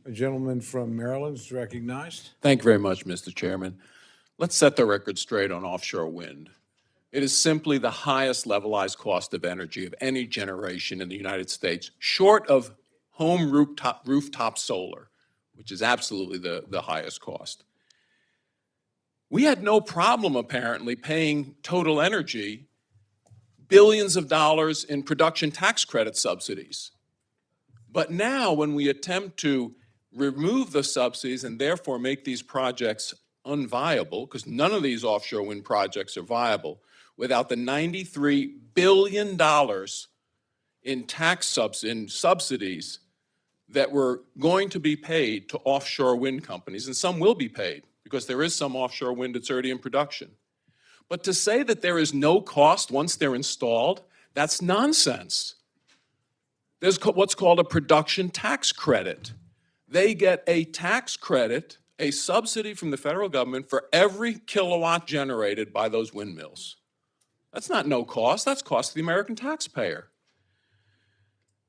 A gentleman from Maryland is recognized. Thank you very much, Mr. Chairman. Let's set the record straight on offshore wind. It is simply the highest levelized cost of energy of any generation in the United States, short of home rooftop solar, which is absolutely the highest cost. We had no problem, apparently, paying Total Energy billions of dollars in production tax credit subsidies. But now, when we attempt to remove the subsidies and therefore make these projects unviable, because none of these offshore wind projects are viable without the $93 billion in subsidies that were going to be paid to offshore wind companies, and some will be paid because there is some offshore wind that's already in production. But to say that there is no cost once they're installed, that's nonsense. There's what's called a production tax credit. They get a tax credit, a subsidy from the federal government for every kilowatt generated by those windmills. That's not no cost, that's cost to the American taxpayer.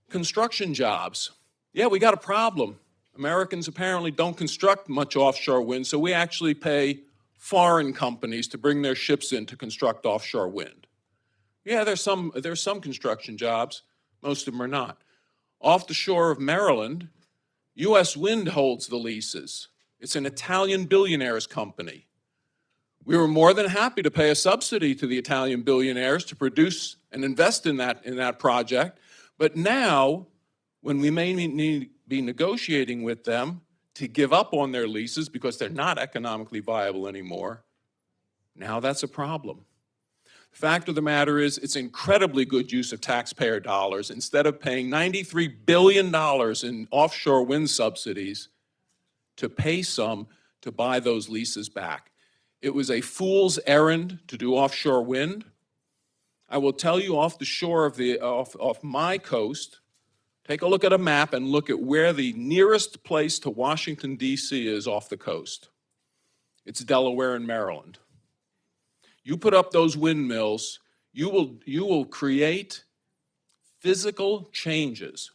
Construction jobs. Yeah, we got a problem. Americans apparently don't construct much offshore wind, so we actually pay foreign companies to bring their ships in to construct offshore wind. Yeah, there's some construction jobs, most of them are not. Off the shore of Maryland, U.S. Wind holds the leases. It's an Italian billionaire's company. We were more than happy to pay a subsidy to the Italian billionaires to produce and invest in that project. But now, when we may be negotiating with them to give up on their leases because they're not economically viable anymore, now that's a problem. The fact of the matter is, it's incredibly good use of taxpayer dollars. Instead of paying $93 billion in offshore wind subsidies, to pay some to buy those leases back. It was a fool's errand to do offshore wind. I will tell you off the shore of off my coast, take a look at a map and look at where the nearest place to Washington, D.C. is off the coast. It's Delaware and Maryland. You put up those windmills, you will create physics changes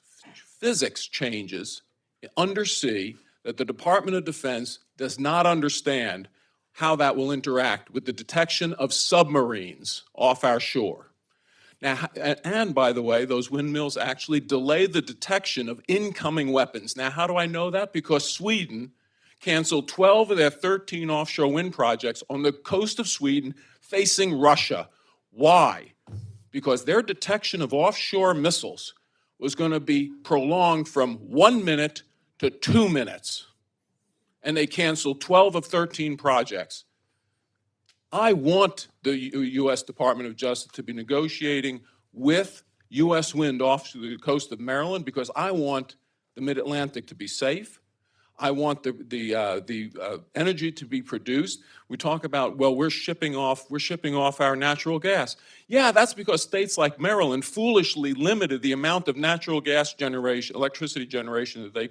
undersea that the Department of Defense does not understand how that will interact with the detection of submarines off our shore. Now, and by the way, those windmills actually delay the detection of incoming weapons. Now, how do I know that? Because Sweden canceled 12 of their 13 offshore wind projects on the coast of Sweden facing Russia. Why? Because their detection of offshore missiles was going to be prolonged from 1 minute to 2 minutes. And they canceled 12 of 13 projects. I want the U.S. Department of Justice to be negotiating with U.S. Wind off the coast of Maryland because I want the Mid-Atlantic to be safe. I want the energy to be produced. We talk about, well, we're shipping off our natural gas. Yeah, that's because states like Maryland foolishly limited the amount of natural gas generation, electricity generation that they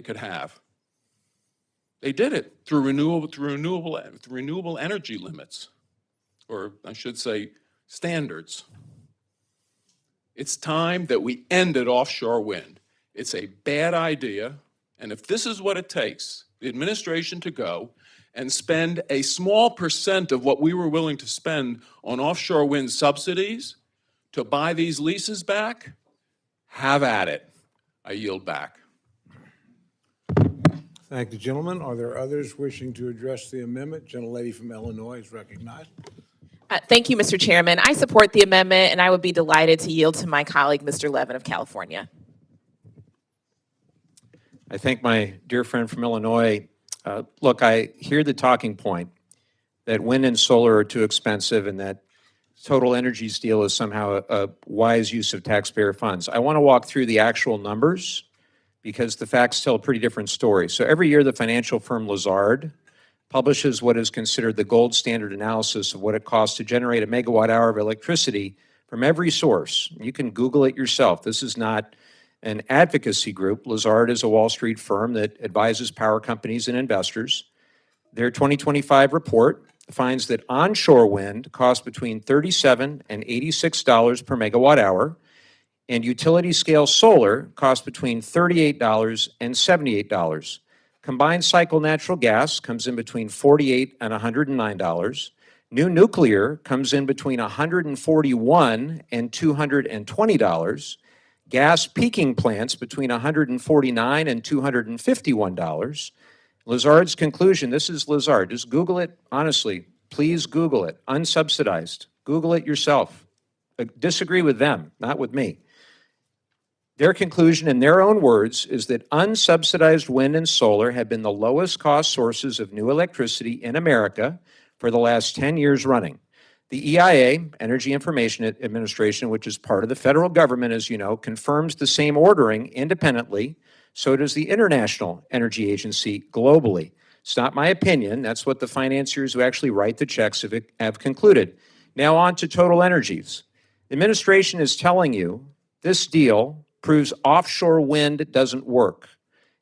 could have. They did it through renewable energy limits, or I should say standards. It's time that we ended offshore wind. It's a bad idea, and if this is what it takes, the administration to go and spend a small percent of what we were willing to spend on offshore wind subsidies to buy these leases back, have at it. I yield back. Thank you, gentlemen. Are there others wishing to address the amendment? Gentlelady from Illinois is recognized. Thank you, Mr. Chairman. I support the amendment, and I would be delighted to yield to my colleague, Mr. Levin of California. I thank my dear friend from Illinois. Look, I hear the talking point that wind and solar are too expensive and that Total Energy's deal is somehow a wise use of taxpayer funds. I want to walk through the actual numbers because the facts tell a pretty different story. So every year, the financial firm Lazard publishes what is considered the gold standard analysis of what it costs to generate a megawatt hour of electricity from every source. You can Google it yourself. This is not an advocacy group. Lazard is a Wall Street firm that advises power companies and investors. Their 2025 report finds that onshore wind costs between $37 and $86 per megawatt hour, and utility-scale solar costs between $38 and $78. Combined cycle natural gas comes in between $48 and $109. New nuclear comes in between $141 and $220. Gas peaking plants between $149 and $251. Lazard's conclusion, this is Lazard, just Google it, honestly, please Google it, unsubsidized. Google it yourself. Disagree with them, not with me. Their conclusion, in their own words, is that unsubsidized wind and solar have been the lowest cost sources of new electricity in America for the last 10 years running. The EIA, Energy Information Administration, which is part of the federal government, as you know, confirms the same ordering independently. So does the International Energy Agency globally. It's not my opinion. That's what the financiers who actually write the checks have concluded. Now on to Total Energies. The administration is telling you this deal proves offshore wind doesn't work.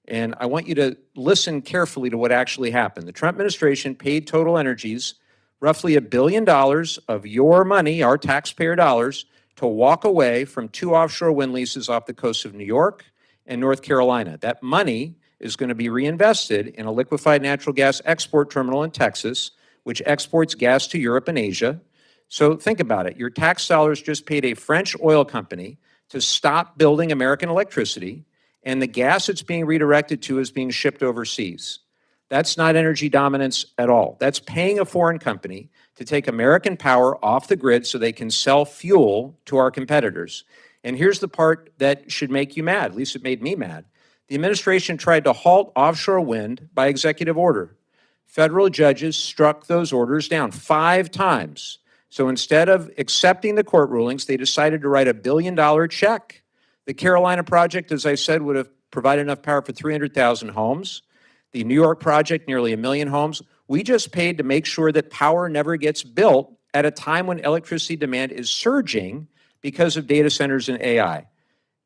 And I want you to listen carefully to what actually happened. The Trump administration paid Total Energies roughly $1 billion of your money, our taxpayer dollars, to walk away from 2 offshore wind leases off the coast of New York and North Carolina. That money is going to be reinvested in a liquefied natural gas export terminal in Texas, which exports gas to Europe and Asia. So think about it. Your tax dollars just paid a French oil company to stop building American electricity, and the gas it's being redirected to is being shipped overseas. That's not energy dominance at all. That's paying a foreign company to take American power off the grid so they can sell fuel to our competitors. And here's the part that should make you mad, at least it made me mad. The administration tried to halt offshore wind by executive order. Federal judges struck those orders down 5 times. So instead of accepting the court rulings, they decided to write $1 billion check. The Carolina project, as I said, would have provided enough power for 300,000 homes. The New York project, nearly 1 million homes. We just paid to make sure that power never gets built at a time when electricity demand is surging because of data centers and AI.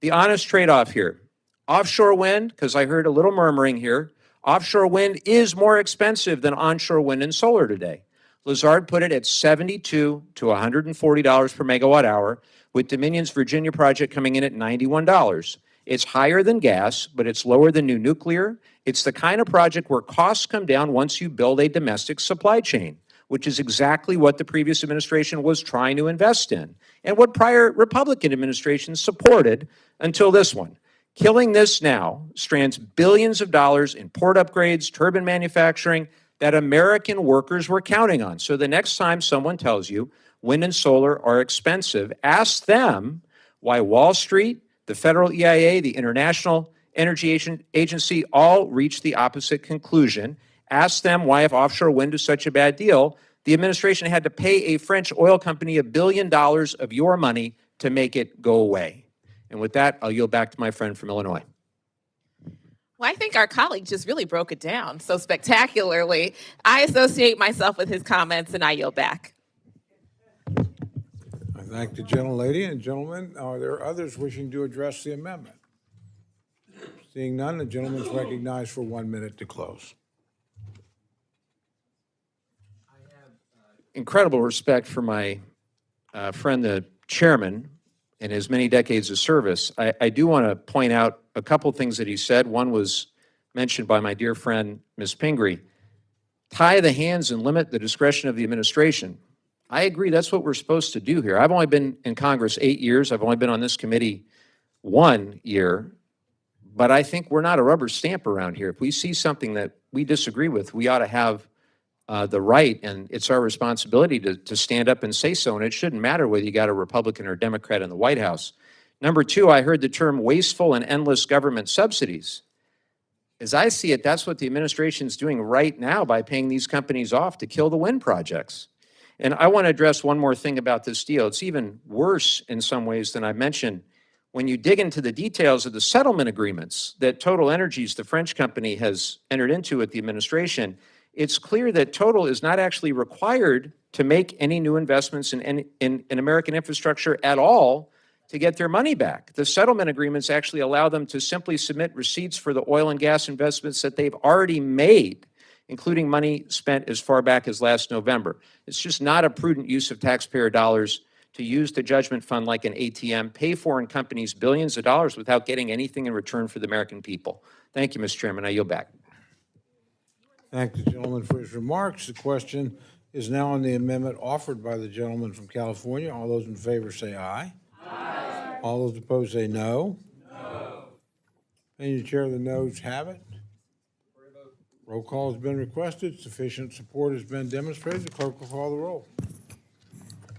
The honest trade-off here, offshore wind, because I heard a little murmuring here, offshore wind is more expensive than onshore wind and solar today. Lazard put it at $72 to $140 per megawatt hour, with Dominion's Virginia project coming in at $91. It's higher than gas, but it's lower than new nuclear. It's the kind of project where costs come down once you build a domestic supply chain, which is exactly what the previous administration was trying to invest in, and what prior Republican administrations supported until this one. Killing this now strands billions of dollars in port upgrades, turbine manufacturing that American workers were counting on. So the next time someone tells you wind and solar are expensive, ask them why Wall Street, the federal EIA, the International Energy Agency all reached the opposite conclusion. Ask them why, if offshore wind is such a bad deal, the administration had to pay a French oil company $1 billion of your money to make it go away. And with that, I'll yield back to my friend from Illinois. Well, I think our colleague just really broke it down so spectacularly. I associate myself with his comments, and I yield back. I thank the gentlelady and gentlemen. Are there others wishing to address the amendment? Seeing none, the gentleman is recognized for 1 minute to close. Incredible respect for my friend, the chairman, and his many decades of service. I do want to point out a couple things that he said. One was mentioned by my dear friend, Ms. Pingree. Tie the hands and limit the discretion of the administration. I agree, that's what we're supposed to do here. I've only been in Congress 8 years. I've only been on this committee 1 year. But I think we're not a rubber stamp around here. If we see something that we disagree with, we ought to have the right, and it's our responsibility to stand up and say so, and it shouldn't matter whether you got a Republican or a Democrat in the White House. Number two, I heard the term wasteful and endless government subsidies. As I see it, that's what the administration's doing right now by paying these companies off to kill the wind projects. And I want to address one more thing about this deal. It's even worse in some ways than I mentioned. When you dig into the details of the settlement agreements that Total Energies, the French company, has entered into with the administration, it's clear that Total is not actually required to make any new investments in American infrastructure at all to get their money back. The settlement agreements actually allow them to simply submit receipts for the oil and gas investments that they've already made, including money spent as far back as last November. It's just not a prudent use of taxpayer dollars to use the judgment fund like an ATM, pay foreign companies billions of dollars without getting anything in return for the American people. Thank you, Mr. Chairman. I yield back. Thank the gentleman for his remarks. The question is now on the amendment offered by the gentleman from California. All those in favor say aye. Aye. All those opposed say no. No. And the chair of the noes have it. Roll call has been requested. Sufficient support has been demonstrated. The clerk will call the roll.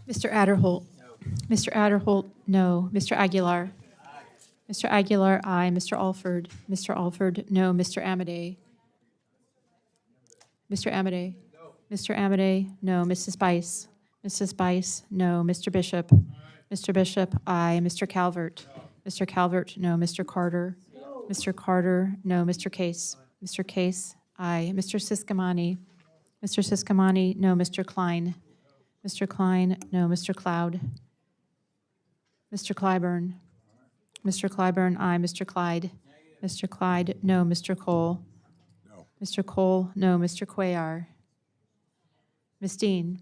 Mr. Adderholt. No. Mr. Adderholt, no. Mr. Aguilar. Aye. Mr. Aguilar, aye. Mr. Alford. Mr. Alford, no. Mr. Amadei. Mr. Amadei. No. Mr. Amadei, no. Mrs. Bice. Mrs. Bice, no. Mr. Bishop. Aye. Mr. Bishop, aye. Mr. Calvert. No. Mr. Calvert, no. Mr. Carter. No. Mr. Carter, no. Mr. Case. Mr. Case, aye. Mr. Siscomani. Mr. Siscomani, no. Mr. Klein. Mr. Klein, no. Mr. Cloud. Mr. Clyburn. Mr. Clyburn, aye. Mr. Clyde. Mr. Clyde, no. Mr. Cole. No. Mr. Cole, no. Mr. Cuellar. Ms. Dean.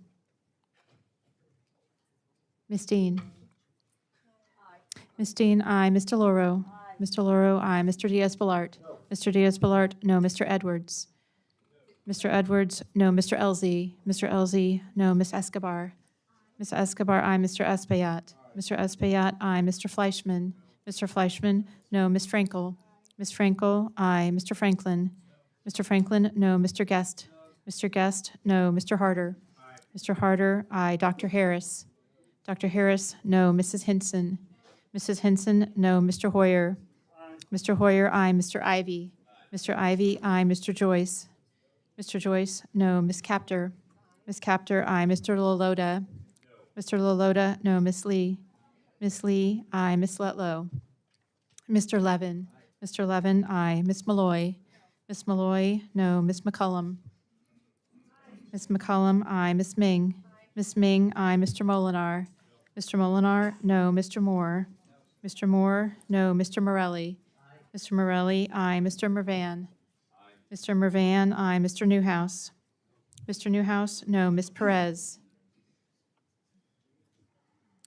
Ms. Dean. Ms. Dean, aye. Ms. Delauro. Mr. Delauro, aye. Mr. Diaz-Balart. No. Mr. Diaz-Balart, no. Mr. Edwards. Mr. Edwards, no. Mr. Elzey. Mr. Elzey, no. Ms. Escobar. Ms. Escobar, aye. Mr. Espaillat. Mr. Espaillat, aye. Mr. Fleischman. Mr. Fleischman, no. Ms. Frankel. Ms. Frankel, aye. Mr. Franklin. Mr. Franklin, no. Mr. Guest. Mr. Guest, no. Mr. Harder. Mr. Harder, aye. Dr. Harris. Dr. Harris, no. Mrs. Hinson. Mrs. Hinson, no. Mr. Hoyer. Mr. Hoyer, aye. Mr. Ivy. Mr. Ivy, aye. Mr. Joyce. Mr. Joyce, no. Ms. Capter. Ms. Capter, aye. Mr. Lalota. Mr. Lalota, no. Ms. Lee. Ms. Lee, aye. Ms. Letlow. Mr. Levin. Mr. Levin, aye. Ms. Malloy. Ms. Malloy, no. Ms. McCullum. Ms. McCullum, aye. Ms. Ming. Ms. Ming, aye. Mr. Molinar? Mr. Molinar, no. Mr. Moore? Mr. Moore, no. Mr. Morelli? Mr. Morelli, aye. Mr. Mervan? Mr. Mervan, aye. Mr. Newhouse? Mr. Newhouse, no. Ms. Perez?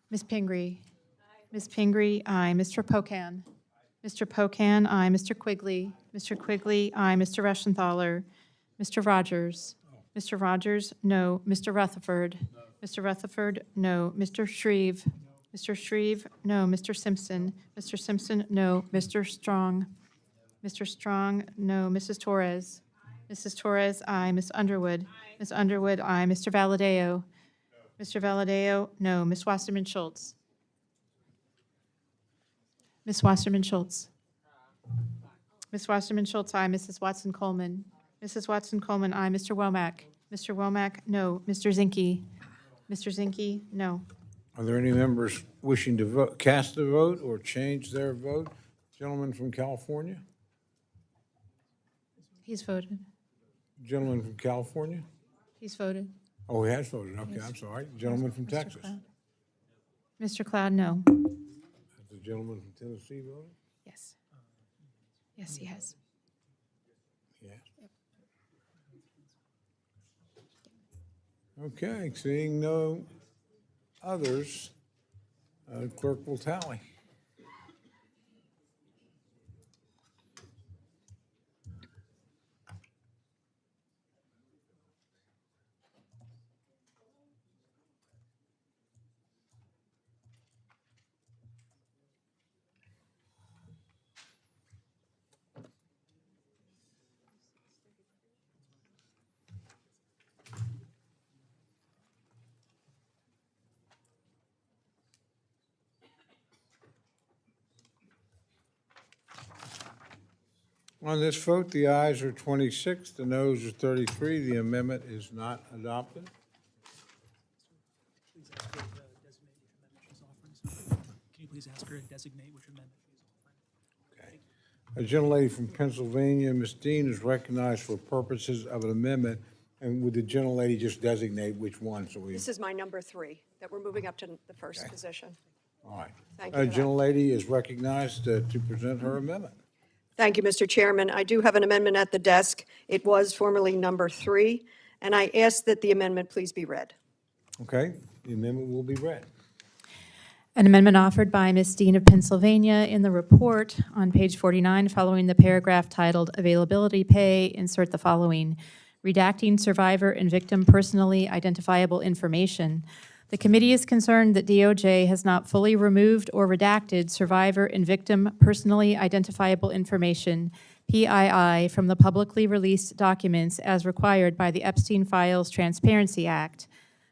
Ms. Pingree? Ms. Pingree, aye. Mr. Pocan? Mr. Pocan, aye. Mr. Quigley? Mr. Quigley, aye. Mr. Reschenthaler? Mr. Rogers? Mr. Rogers, no. Mr. Rutherford? Mr. Rutherford, no. Mr. Shreve? Mr. Shreve, no. Mr. Simpson? Mr. Simpson, no. Mr. Strong? Mr. Strong, no. Mrs. Torres? Mrs. Torres, aye. Ms. Underwood? Ms. Underwood, aye. Mr. Valadeo? Mr. Valadeo, no. Ms. Wasserman Schultz? Ms. Wasserman Schultz? Ms. Wasserman Schultz, aye. Mrs. Watson Coleman? Mrs. Watson Coleman, aye. Mr. Womack? Mr. Womack, no. Mr. Zinke? Mr. Zinke, no. Are there any members wishing to vote, cast a vote or change their vote? Gentleman from California? He's voted. Gentleman from California? He's voted. Oh, he has voted. Okay, I'm sorry. Gentleman from Mr. Texas? Cloud. Mr. Cloud, no. Has the gentleman from Tennessee voted? Yes. Yes, he has. Yes. Okay, seeing no others, clerk will tally. On this vote, the ayes are 26, the noes are 33. The amendment is not adopted. Can you please ask her to designate which amendment she's offering? A gentlelady from Pennsylvania, Ms. Dean, is recognized for purposes of an amendment. And would the gentlelady just designate which one, so we, This is my number 3, that we're moving up to the first position. all right. Thank you for that. Gentlelady is recognized to present her amendment. Thank you, Mr. Chairman. I do have an amendment at the desk. It was formerly number 3, and I ask that the amendment please be read. Okay, the amendment will be read. An amendment offered by Ms. Dean of Pennsylvania in the report on page 49, following the paragraph titled Availability Pay, insert the following: redacting survivor and victim personally identifiable information. The committee is concerned that DOJ has not fully removed or redacted survivor and victim personally identifiable information, PII, from the publicly released documents as required by the Epstein Files Transparency Act.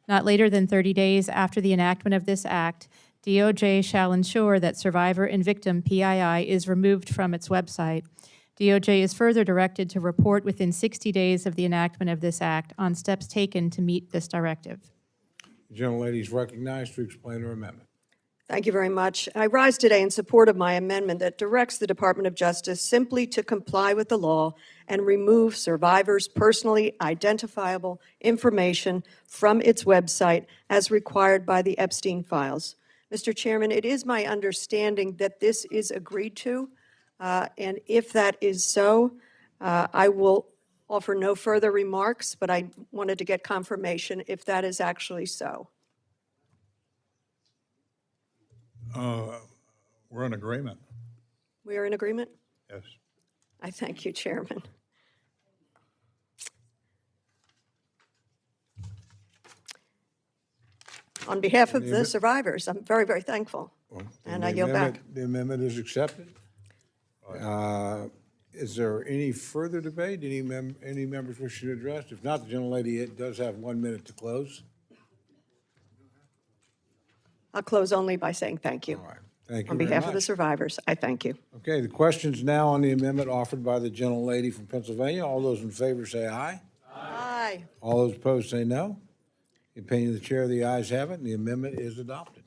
Not later than 30 days after the enactment of this act, DOJ shall ensure that survivor and victim PII is removed from its website. DOJ is further directed to report within 60 days of the enactment of this act on steps taken to meet this directive. The gentlelady is recognized to explain her amendment. Thank you very much. I rise today in support of my amendment that directs the Department of Justice simply to comply with the law and remove survivors' personally identifiable information from its website as required by the Epstein Files. Mr. Chairman, it is my understanding that this is agreed to, and if that is so, I will offer no further remarks, but I wanted to get confirmation if that is actually so. We're in agreement. We are in agreement? Yes. I thank you, Chairman. On behalf of the survivors, I'm very, very thankful. And I yield back. The amendment is accepted. Is there any further debate? Any members wishing to address? If not, the gentlelady does have 1 minute to close. I'll close only by saying thank you. All right. Thank you On very behalf of the much. survivors, I thank you. Okay, the question's now on the amendment offered by the gentlelady from Pennsylvania. All those in favor say aye. Aye. All those opposed say no. In opinion of the chair, the ayes have it, and the amendment is adopted.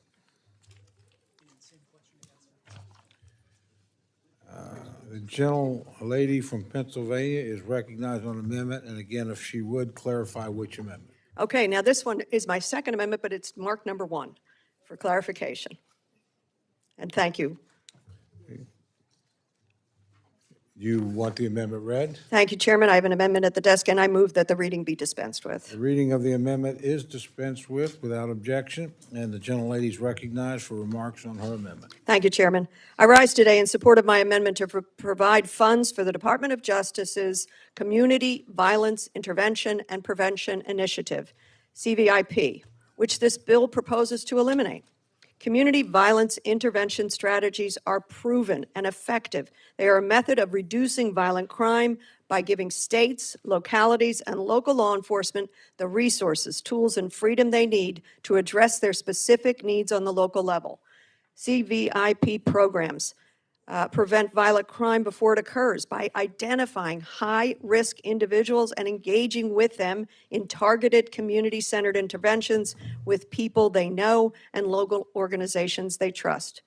The gentlelady from Pennsylvania is recognized on amendment, and again, if she would clarify which amendment. Okay, now this one is my second amendment, but it's marked number 1 for clarification. And thank you. You want the amendment read? Thank you, Chairman. I have an amendment at the desk, and I move that the reading be dispensed with. The reading of the amendment is dispensed with without objection, and the gentlelady is recognized for remarks on her amendment. Thank you, Chairman. I rise today in support of my amendment to provide funds for the Department of Justice's Community Violence Intervention and Prevention Initiative, CVIP, which this bill proposes to eliminate. Community violence intervention strategies are proven and effective. They are a method of reducing violent crime by giving states, localities, and local law enforcement the resources, tools, and freedom they need to address their specific needs on the local level. CVIP programs prevent violent crime before it occurs by identifying high-risk individuals and engaging with them in targeted community-centered interventions with people they know and local organizations they trust.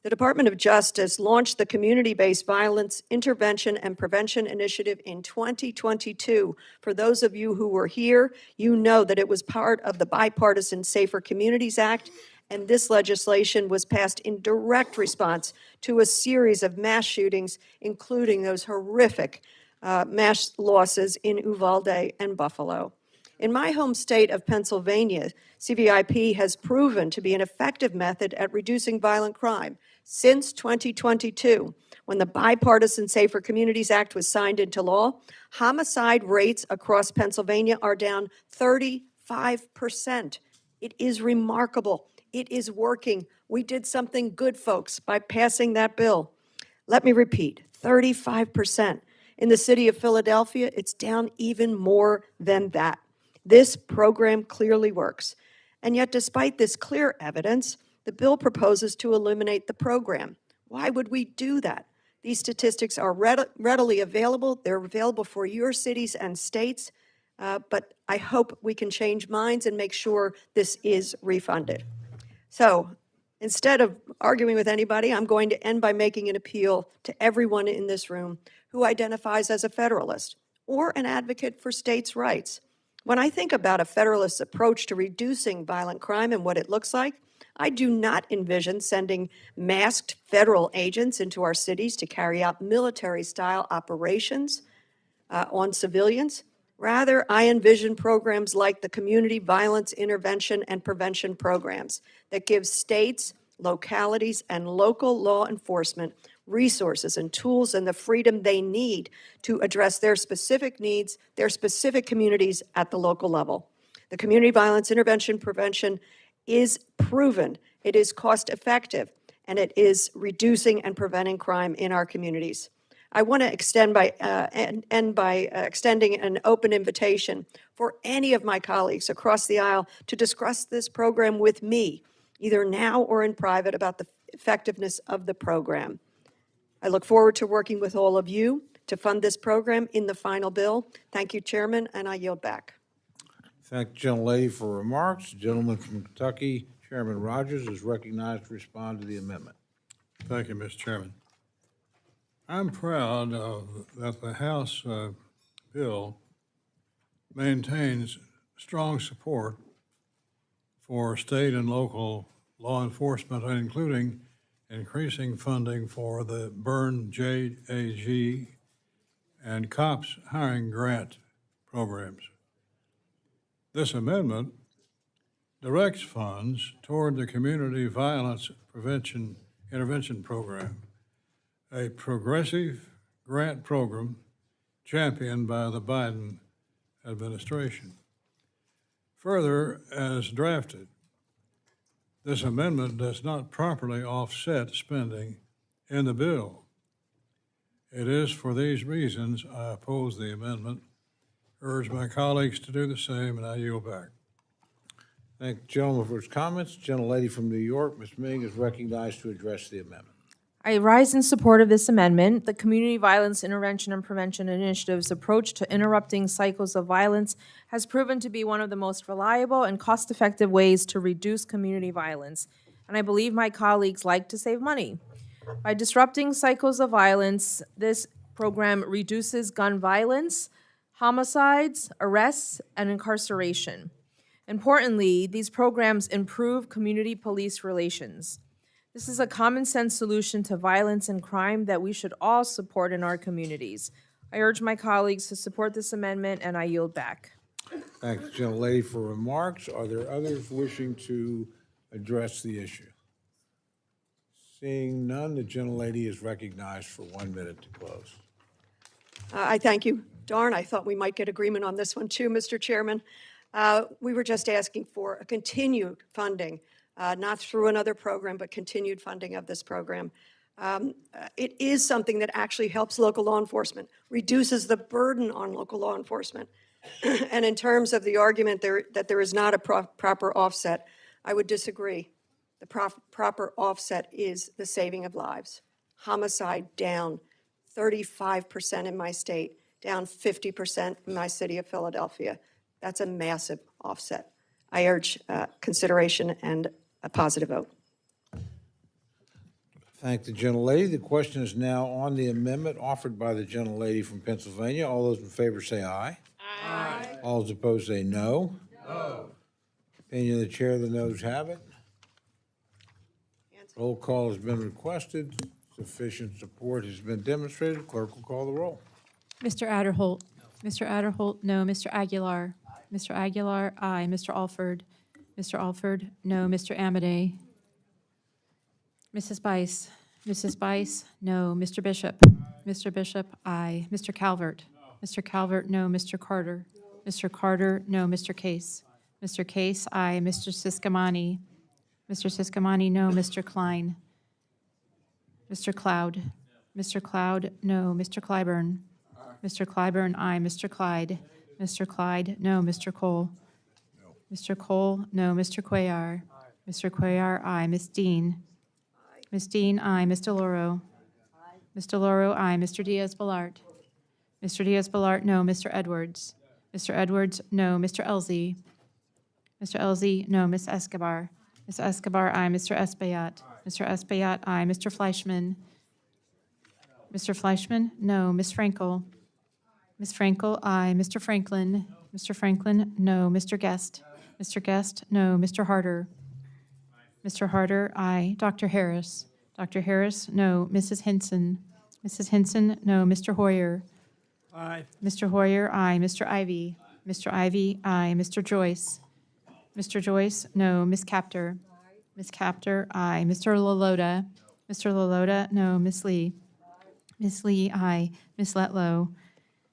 The Department of Justice launched the Community-Based Violence Intervention and Prevention Initiative in 2022. For those of you who were here, you know that it was part of the bipartisan Safer Communities Act, and this legislation was passed in direct response to a series of mass shootings, including those horrific mass losses in Uvalde and Buffalo. In my home state of Pennsylvania, CVIP has proven to be an effective method at reducing violent crime. Since 2022, when the Bipartisan Safer Communities Act was signed into law, homicide rates across Pennsylvania are down 35%. It is remarkable. It is working. We did something good, folks, by passing that bill. Let me repeat, 35%. In the city of Philadelphia, it's down even more than that. This program clearly works. And yet, despite this clear evidence, the bill proposes to eliminate the program. Why would we do that? These statistics are readily available. They're available for your cities and states, but I hope we can change minds and make sure this is refunded. So instead of arguing with anybody, I'm going to end by making an appeal to everyone in this room who identifies as a Federalist or an advocate for states' rights. When I think about a Federalist approach to reducing violent crime and what it looks like, I do not envision sending masked federal agents into our cities to carry out military-style operations on civilians. Rather, I envision programs like the Community Violence Intervention and Prevention Programs that give states, localities, and local law enforcement resources and tools and the freedom they need to address their specific needs, their specific communities at the local level. The Community Violence Intervention Prevention is proven, it is cost-effective, and it is reducing and preventing crime in our communities. I want to extend end by extending an open invitation for any of my colleagues across the aisle to discuss this program with me, either now or in private, about the effectiveness of the program. I look forward to working with all of you to fund this program in the final bill. Thank you, Chairman, and I yield back. Thank the gentlelady for remarks. The gentleman from Kentucky, Chairman Rogers, is recognized to respond to the amendment. Thank you, Mr. Chairman. I'm proud that the House bill maintains strong support for state and local law enforcement, including increasing funding for the Burn JAG and COPS hiring grant programs. This amendment directs funds toward the Community Violence Prevention Intervention Program, a progressive grant program championed by the Biden administration. Further, as drafted, this amendment does not properly offset spending in the bill. It is for these reasons I oppose the amendment, urge my colleagues to do the same, and I yield back. Thank the gentleman for his comments. Gentlelady from New York, Ms. Ming, is recognized to address the amendment. I rise in support of this amendment. The Community Violence Intervention and Prevention Initiative's approach to interrupting cycles of violence has proven to be one of the most reliable and cost-effective ways to reduce community violence, and I believe my colleagues like to save money. By disrupting cycles of violence, this program reduces gun violence, homicides, arrests, and incarceration. Importantly, these programs improve community police relations. This is a common sense solution to violence and crime that we should all support in our communities. I urge my colleagues to support this amendment, and I yield back. Thank the gentlelady for remarks. Are there others wishing to address the issue? Seeing none, the gentlelady is recognized for 1 minute to close. I thank you. Darn, I thought we might get agreement on this one too, Mr. Chairman. We were just asking for a continued funding, not through another program, but continued funding of this program. It is something that actually helps local law enforcement, reduces the burden on local law enforcement. And in terms of the argument that there is not a proper offset, I would disagree. The proper offset is the saving of lives. Homicide down 35% in my state, down 50% in my city of Philadelphia. That's a massive offset. I urge consideration and a positive vote. Thank the gentlelady. The question is now on the amendment offered by the gentlelady from Pennsylvania. All those in favor say aye. Aye. All those opposed say no. No. Opinion of the chair, the noes have it. Roll call has been requested. Sufficient support has been demonstrated. Clerk will call the roll. Mr. Adderholt. Mr. Adderholt, no. Mr. Aguilar. Mr. Aguilar, aye. Mr. Alford. Mr. Alford, no. Mr. Amade. Mrs. Bice. Mrs. Bice, no. Mr. Bishop. Mr. Bishop, aye. Mr. Calvert. Mr. Calvert, no. Mr. Carter. Mr. Carter, no. Mr. Case. Mr. Case, aye. Mr. Siscomani. Mr. Siscomani, no. Mr. Klein. Mr. Cloud. Mr. Cloud, no. Mr. Clyburn. Mr. Clyburn, aye. Mr. Clyde. Mr. Clyde, no. Mr. Cole. Mr. Cole, no. Mr. Cuellar. Mr. Cuellar, aye. Ms. Dean. Ms. Dean, aye. Ms. Delauro. Ms. Delauro, aye. Mr. Diaz-Balart. Mr. Diaz-Balart, no. Mr. Edwards. Mr. Edwards, no. Mr. Elzey. Mr. Elzey, no. Ms. Escobar. Ms. Escobar, aye. Mr. Espaillat. Mr. Espaillat, aye. Mr. Fleischman. Mr. Fleischman, no. Ms. Frankel. Ms. Frankel, aye. Mr. Franklin. Mr. Franklin, no. Mr. Guest. Mr. Guest, no. Mr. Harder. Mr. Harder, aye. Dr. Harris. Dr. Harris, no. Mrs. Hinson. Mrs. Hinson, no. Mr. Hoyer. Aye. Mr. Hoyer, aye. Mr. Ivy. Mr. Ivy, aye. Mr. Joyce. Mr. Joyce, no. Ms. Capter. Ms. Capter, aye. Mr. Lalota. Mr. Lalota, no. Ms. Lee. Ms. Lee, aye. Ms. Letlow.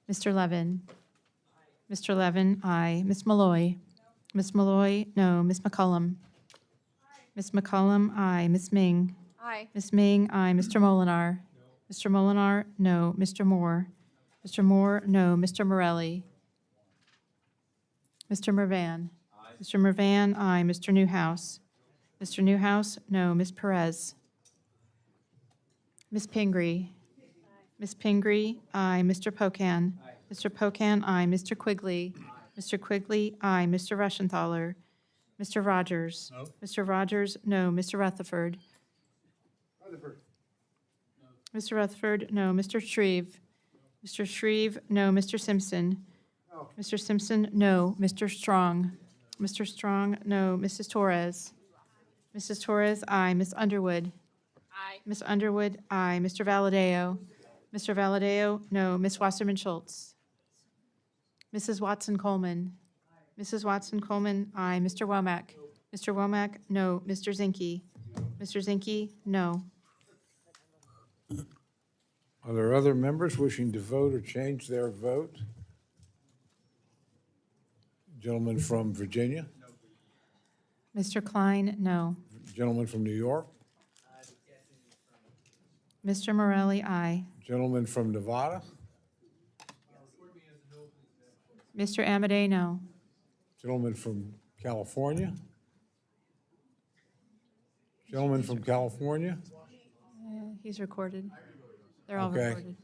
Mr. Levin. Mr. Levin, aye. Ms. Malloy. Ms. Malloy, no. Ms. McCollum. Ms. McCollum, aye. Ms. Ming. Aye. Ms. Ming, aye. Mr. Molinar. Mr. Molinar, no. Mr. Moore. Mr. Moore, no. Mr. Morelli. Mr. Mervan. Mr. Mervan, aye. Mr. Newhouse. Mr. Newhouse, no. Ms. Perez. Ms. Pingree. Ms. Pingree, aye. Mr. Pocan. Mr. Pocan, aye. Mr. Quigley. Mr. Quigley, aye. Mr. Rushenthaler. Mr. Rogers. No. Mr. Rogers, no. Mr. Rutherford. Mr. Rutherford, no. Mr. Shreve. Mr. Shreve, no. Mr. Simpson. Mr. Simpson, no. Mr. Strong. Mr. Strong, no. Mrs. Torres. Mrs. Torres, aye. Ms. Underwood. Aye. Ms. Underwood, aye. Mr. Valadeo. Mr. Valadeo, no. Ms. Wasserman Schultz. Mrs. Watson Coleman. Mrs. Watson Coleman, aye. Mr. Womack. Mr. Womack, no. Mr. Zinke. Mr. Zinke, no. Are there other members wishing to vote or change their vote? Gentleman from Virginia? Mr. Klein, no. Gentleman from New York? Mr. Morelli, aye. Gentleman from Nevada? Mr. Amade, no. Gentleman from California? Gentleman from California? He's recorded. They're all Okay. recorded.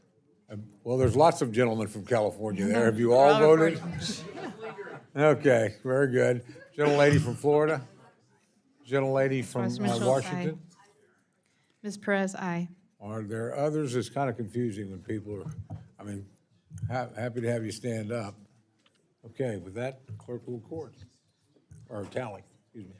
Well, there's lots of gentlemen from California there. Have you They're all all voted? recorded. Okay, very good. Gentlelady from Florida? Gentlelady from Councilman Schultz, Washington? Ms. Perez, aye. Are there others? It's kind of confusing when people are, I mean, happy to have you stand up. Okay, with that, clerk will record. or tally, excuse me.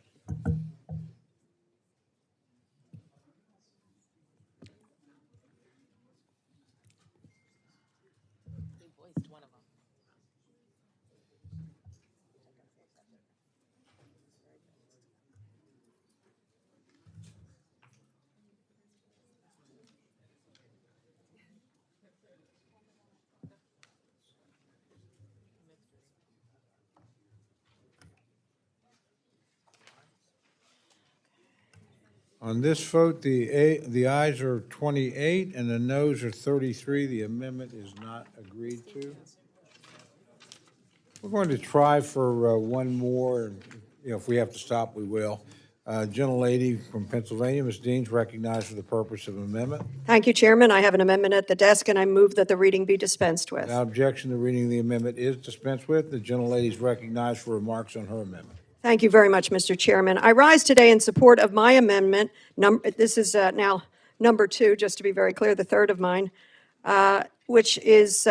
On this vote, the ayes are 28 and the noes are 33. The amendment is not agreed to. We're going to try for one more, and if we have to stop, we will. Gentlelady from Pennsylvania, Ms. Dean's recognized for the purpose of amendment. Thank you, Chairman. I have an amendment at the desk, and I move that the reading be dispensed with. Without objection, the reading of the amendment is dispensed with. The gentlelady is recognized for remarks on her amendment. Thank you very much, Mr. Chairman. I rise today in support of my amendment. This is now number 2, just to be very clear, the third of mine, which is,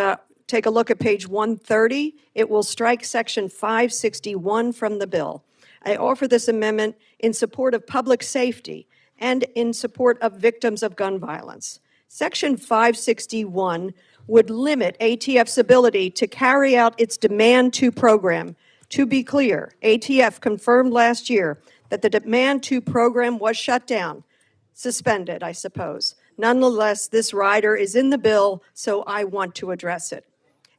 take a look at page 130. It will strike section 561 from the bill. I offer this amendment in support of public safety and in support of victims of gun violence. Section 561 would limit ATF's ability to carry out its Demand 2 program. To be clear, ATF confirmed last year that the Demand 2 program was shut down, suspended, I suppose. Nonetheless, this rider is in the bill, so I want to address it.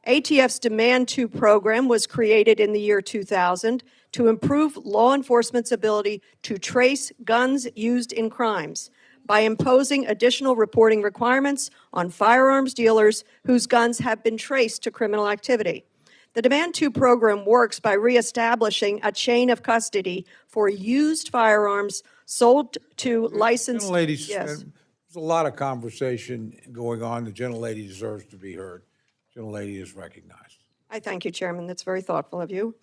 ATF's Demand 2 program was created in the year 2000 to improve law enforcement's ability to trace guns used in crimes by imposing additional reporting requirements on firearms dealers whose guns have been traced to criminal activity. The Demand 2 program works by reestablishing a chain of custody for used firearms sold to licensed... Gentlelady, Yes. there's a lot of conversation going on. The gentlelady deserves to be heard. Gentlelady is recognized. I thank you, Chairman. That's very thoughtful of you.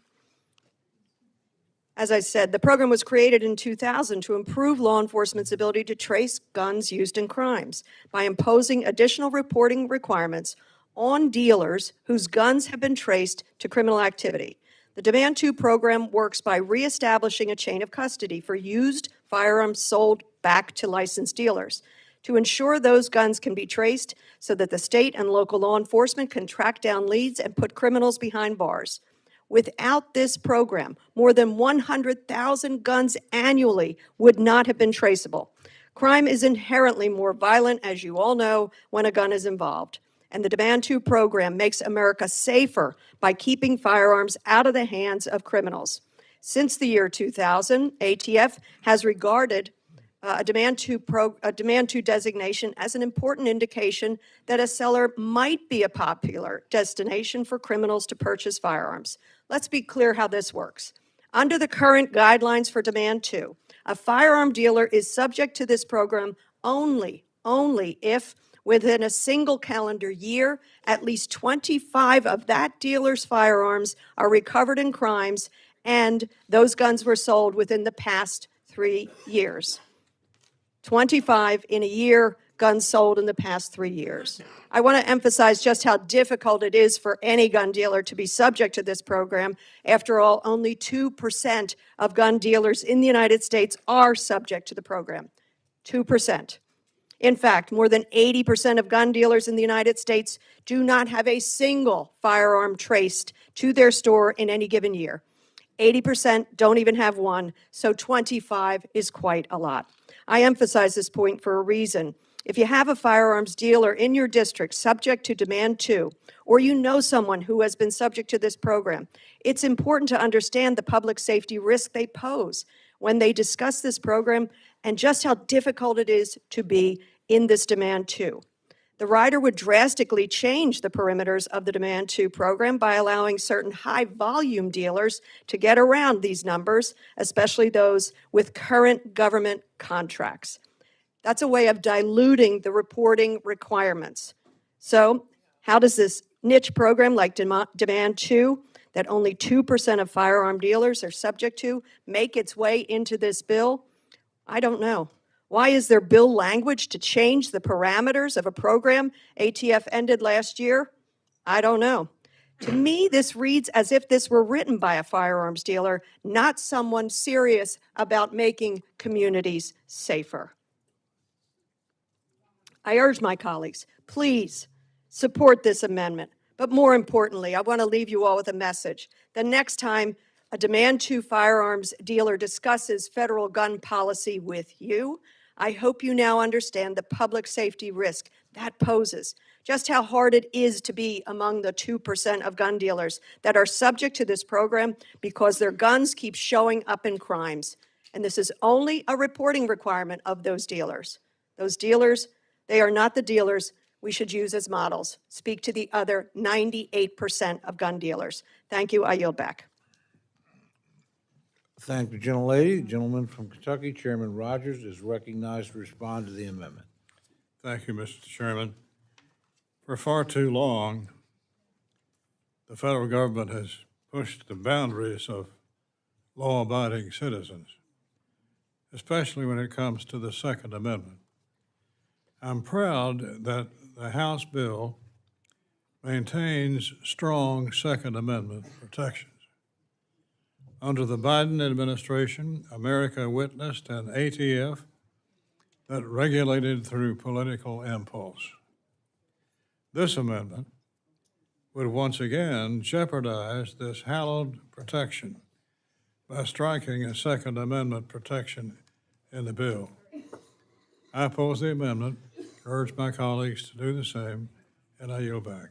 As I said, the program was created in 2000 to improve law enforcement's ability to trace guns used in crimes by imposing additional reporting requirements on dealers whose guns have been traced to criminal activity. The Demand 2 program works by reestablishing a chain of custody for used firearms sold back to licensed dealers to ensure those guns can be traced so that the state and local law enforcement can track down leads and put criminals behind bars. Without this program, more than 100,000 guns annually would not have been traceable. Crime is inherently more violent, as you all know, when a gun is involved. And the Demand 2 program makes America safer by keeping firearms out of the hands of criminals. Since the year 2000, ATF has regarded a Demand 2 designation as an important indication that a seller might be a popular destination for criminals to purchase firearms. Let's be clear how this works. Under the current guidelines for Demand 2, a firearm dealer is subject to this program only if within a single calendar year, at least 25 of that dealer's firearms are recovered in crimes and those guns were sold within the past 3 years. 25 in a year, guns sold in the past 3 years. I want to emphasize just how difficult it is for any gun dealer to be subject to this program. After all, only 2% of gun dealers in the United States are subject to the program. 2%. In fact, more than 80% of gun dealers in the United States do not have a single firearm traced to their store in any given year. 80% don't even have one, so 25 is quite a lot. I emphasize this point for a reason. If you have a firearms dealer in your district subject to Demand 2, or you know someone who has been subject to this program, it's important to understand the public safety risk they pose when they discuss this program and just how difficult it is to be in this Demand 2. The rider would drastically change the perimeters of the Demand 2 program by allowing certain high-volume dealers to get around these numbers, especially those with current government contracts. That's a way of diluting the reporting requirements. So how does this niche program like Demand 2, that only 2% of firearm dealers are subject to, make its way into this bill? I don't know. Why is there bill language to change the parameters of a program ATF ended last year? I don't know. To me, this reads as if this were written by a firearms dealer, not someone serious about making communities safer. I urge my colleagues, please support this amendment. But more importantly, I want to leave you all with a message. The next time a Demand 2 firearms dealer discusses federal gun policy with you, I hope you now understand the public safety risk that poses, just how hard it is to be among the 2% of gun dealers that are subject to this program because their guns keep showing up in crimes. And this is only a reporting requirement of those dealers. Those dealers, they are not the dealers we should use as models. Speak to the other 98% of gun dealers. Thank you. I yield back. Thank the gentlelady. The gentleman from Kentucky, Chairman Rogers, is recognized to respond to the amendment. Thank you, Mr. Chairman. For far too long, the federal government has pushed the boundaries of law-abiding citizens, especially when it comes to the Second Amendment. I'm proud that the House bill maintains strong Second Amendment protections. Under the Biden administration, America witnessed an ATF that regulated through political impulse. This amendment would once again jeopardize this hallowed protection by striking a Second Amendment protection in the bill. I oppose the amendment, urge my colleagues to do the same, and I yield back.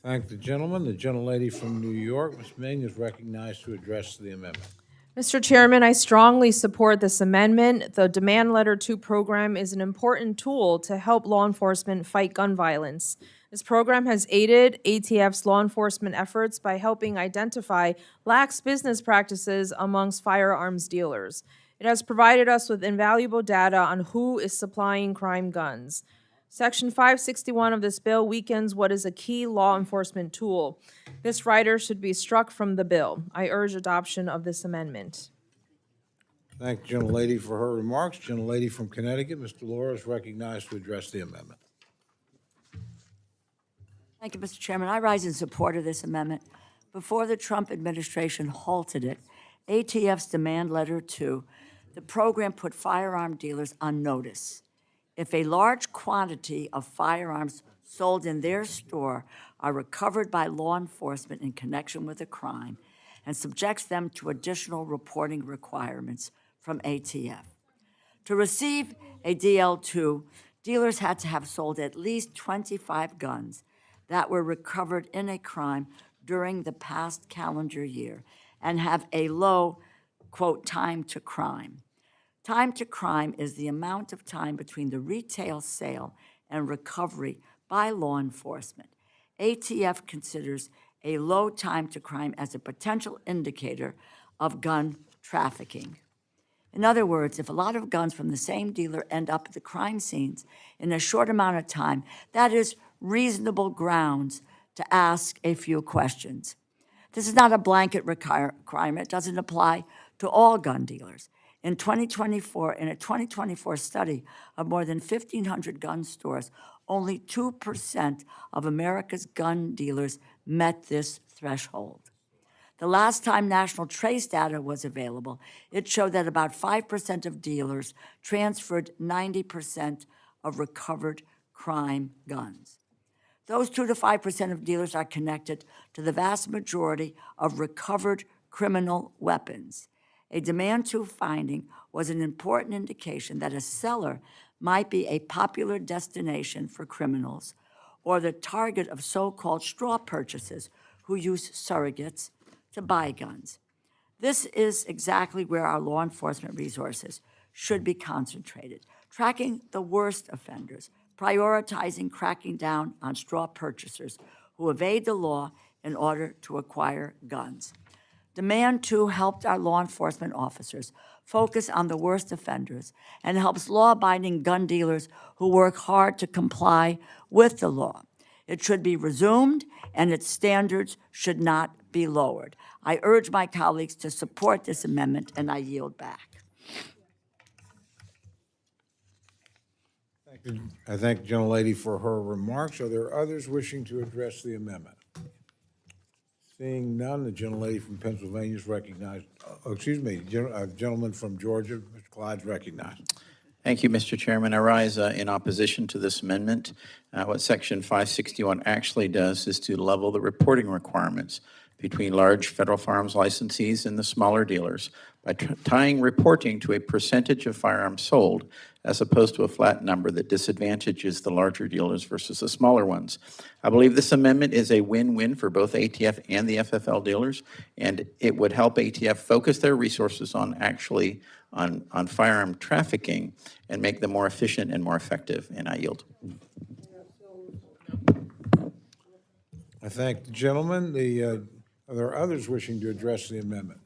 Thank the gentleman. The gentlelady from New York, Ms. Ming, is recognized to address the amendment. Mr. Chairman, I strongly support this amendment. The Demand Letter 2 program is an important tool to help law enforcement fight gun violence. This program has aided ATF's law enforcement efforts by helping identify lax business practices amongst firearms dealers. It has provided us with invaluable data on who is supplying crime guns. Section 561 of this bill weakens what is a key law enforcement tool. This rider should be struck from the bill. I urge adoption of this amendment. Thank the gentlelady for her remarks. Gentlelady from Connecticut, Ms. Delauro, is recognized to address the amendment. Thank you, Mr. Chairman. I rise in support of this amendment. Before the Trump administration halted it, ATF's Demand Letter 2, the program put firearm dealers on notice. If a large quantity of firearms sold in their store are recovered by law enforcement in connection with a crime and subjects them to additional reporting requirements from ATF. To receive a DL2, dealers had to have sold at least 25 guns that were recovered in a crime during the past calendar year and have a low, quote, time to crime. Time to crime is the amount of time between the retail sale and recovery by law enforcement. ATF considers a low time to crime as a potential indicator of gun trafficking. In other words, if a lot of guns from the same dealer end up at the crime scenes in a short amount of time, that is reasonable grounds to ask a few questions. This is not a blanket requirement. It doesn't apply to all gun dealers. In a 2024 study of more than 1,500 gun stores, only 2% of America's gun dealers met this threshold. The last time national trace data was available, it showed that about 5% of dealers transferred 90% of recovered crime guns. Those 2 to 5% of dealers are connected to the vast majority of recovered criminal weapons. A Demand 2 finding was an important indication that a seller might be a popular destination for criminals or the target of so-called straw purchases who use surrogates to buy guns. This is exactly where our law enforcement resources should be concentrated, tracking the worst offenders, prioritizing cracking down on straw purchasers who evade the law in order to acquire guns. Demand 2 helped our law enforcement officers focus on the worst offenders and helps law-abiding gun dealers who work hard to comply with the law. It should be resumed, and its standards should not be lowered. I urge my colleagues to support this amendment, and I yield back. I thank the gentlelady for her remarks. Are there others wishing to address the amendment? Seeing none, the gentlelady from Pennsylvania is recognized. Gentleman from Georgia, Mr. Clyde's recognized. Thank you, Mr. Chairman. I rise in opposition to this amendment. What Section 561 actually does is to level the reporting requirements between large federal firearms licensees and the smaller dealers by tying reporting to a percentage of firearms sold as opposed to a flat number that disadvantages the larger dealers versus the smaller ones. I believe this amendment is a win-win for both ATF and the FFL dealers, and it would help ATF focus their resources on on firearm trafficking and make them more efficient and more effective, and I yield. I thank the gentleman. Are there others wishing to address the amendment?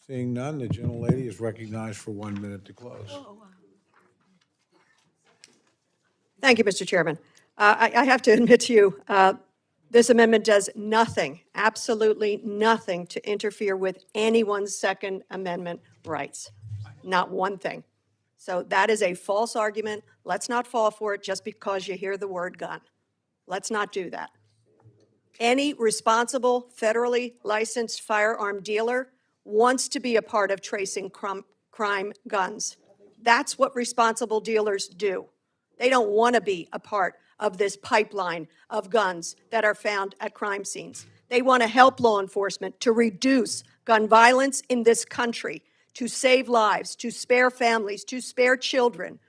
Seeing none, the gentlelady is recognized for 1 minute to close. Thank you, Mr. Chairman. I have to admit to you, this amendment does nothing, absolutely nothing to interfere with anyone's Second Amendment rights. Not one thing. So that is a false argument. Let's not fall for it just because you hear the word gun. Let's not do that. Any responsible, federally licensed firearm dealer wants to be a part of tracing crime guns. That's what responsible dealers do. They don't want to be a part of this pipeline of guns that are found at crime scenes. They want to help law enforcement to reduce gun violence in this country, to save lives, to spare families, to spare children.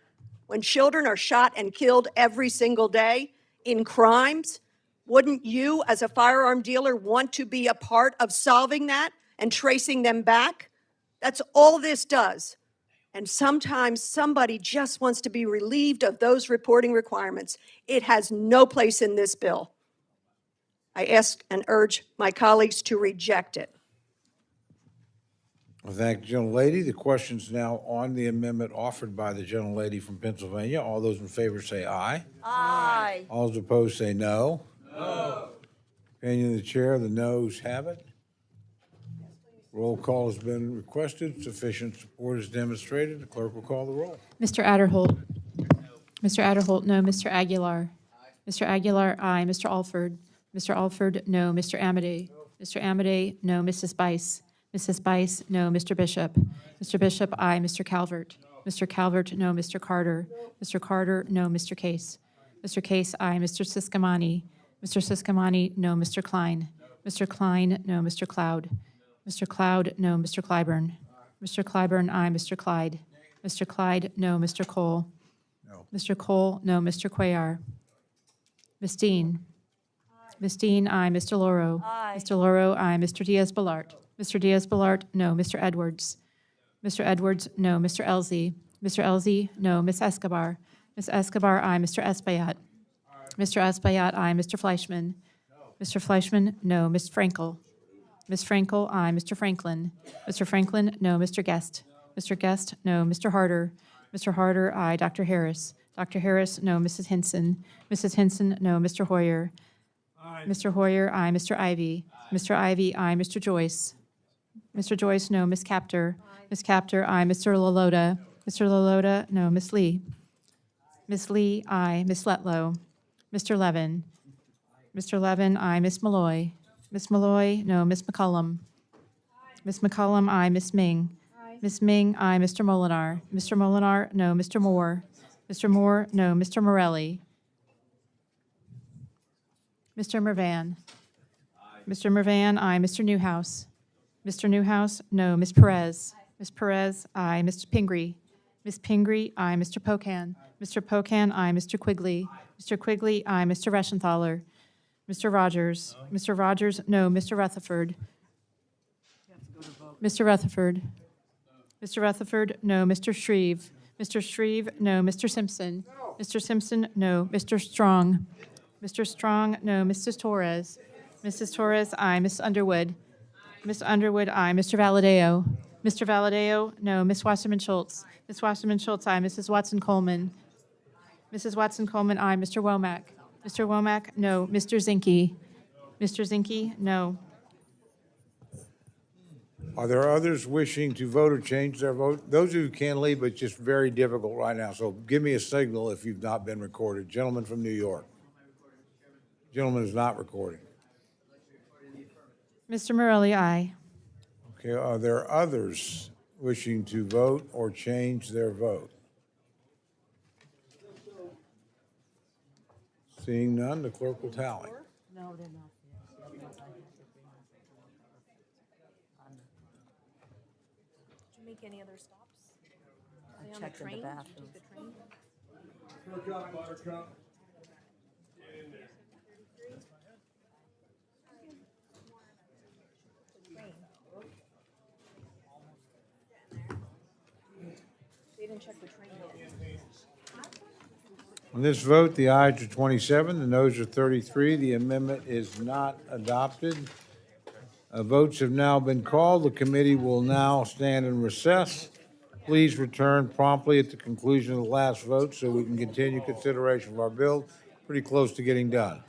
When children are shot and killed every single day in crimes, wouldn't you, as a firearm dealer, want to be a part of solving that and tracing them back? That's all this does. And sometimes somebody just wants to be relieved of those reporting requirements. It has no place in this bill. I ask and urge my colleagues to reject it. I thank the gentlelady. The question's now on the amendment offered by the gentlelady from Pennsylvania. All those in favor say aye. Aye. All those opposed say no. No. Opinion of the chair, the noes have it. Roll call has been requested. Sufficient support is demonstrated. The clerk will call the roll. Mr. Adderholt. Mr. Adderholt, no. Mr. Aguilar. Mr. Aguilar, aye. Mr. Alford. Mr. Alford, no. Mr. Amade. Mr. Amade, no. Mrs. Bice. Mrs. Bice, no. Mr. Bishop. Mr. Bishop, aye. Mr. Calvert. Mr. Calvert, no. Mr. Carter. Mr. Carter, no. Mr. Case. Mr. Case, aye. Mr. Siscomani. Mr. Siscomani, no. Mr. Klein. Mr. Klein, no. Mr. Cloud. Mr. Cloud, no. Mr. Clyburn. Mr. Clyburn, aye. Mr. Clyde. Mr. Clyde, no. Mr. Cole. No. Mr. Cole, no. Mr. Cuellar. Ms. Dean. Ms. Dean, aye. Mr. Delauro. Aye. Mr. Delauro, aye. Mr. Diaz-Balart. Mr. Diaz-Balart, no. Mr. Edwards. Mr. Edwards, no. Mr. Elzey. Mr. Elzey, no. Ms. Escobar. Ms. Escobar, aye. Mr. Espaillat. Mr. Espaillat, aye. Mr. Fleischman. Mr. Fleischman, no. Ms. Frankel. Ms. Frankel, aye. Mr. Franklin. Mr. Franklin, no. Mr. Guest. Mr. Guest, no. Mr. Harder. Mr. Harder, aye. Dr. Harris. Dr. Harris, no. Mrs. Hinson. Mrs. Hinson, no. Mr. Hoyer. Mr. Hoyer, aye. Mr. Ivy. Mr. Ivy, aye. Mr. Joyce. Mr. Joyce, no. Ms. Capter. Ms. Capter, aye. Mr. Lalota. Mr. Lalota, no. Ms. Lee. Ms. Lee, aye. Ms. Letlow. Mr. Levin. Mr. Levin, aye. Ms. Malloy. Ms. Malloy, no. Ms. McCollum. Ms. McCollum, aye. Ms. Ming. Ms. Ming, aye. Mr. Molinar. Mr. Molinar, no. Mr. Moore. Mr. Moore, no. Mr. Morelli. Mr. Mervan. Mr. Mervan, aye. Mr. Newhouse. Mr. Newhouse, no. Ms. Perez. Ms. Perez, aye. Mr. Pingree. Ms. Pingree, aye. Mr. Pocan. Mr. Pocan, aye. Mr. Quigley. Mr. Quigley, aye. Mr. Reschenthaler. Mr. Rogers. Mr. Rogers, no. Mr. Rutherford. Mr. Rutherford. Mr. Rutherford, no. Mr. Shreve. Mr. Shreve, no. Mr. Simpson. Mr. Simpson, no. Mr. Strong. Mr. Strong, no. Mrs. Torres. Mrs. Torres, aye. Ms. Underwood. Ms. Underwood, aye. Mr. Valadeo. Mr. Valadeo, no. Ms. Wasserman Schultz. Ms. Wasserman Schultz, aye. Mrs. Watson Coleman. Mrs. Watson Coleman, aye. Mr. Womack. Mr. Womack, no. Mr. Zinke. Mr. Zinke, no. Are there others wishing to vote or change their vote? Those of you who can leave, but it's just very difficult right now, so give me a signal if you've not been recorded. Gentleman from New York. Gentleman is not recording. Mr. Morelli, aye. Okay, are there others wishing to vote or change their vote? Seeing none, the clerk will tally. No, they're not. Did you make any other stops? I checked in the bathroom. They didn't check the train yet. On this vote, the ayes are 27, the noes are 33. The amendment is not adopted. Votes have now been called. The committee will now stand in recess. Please return promptly at the conclusion of the last vote so we can continue consideration of our bill. Pretty close to getting done.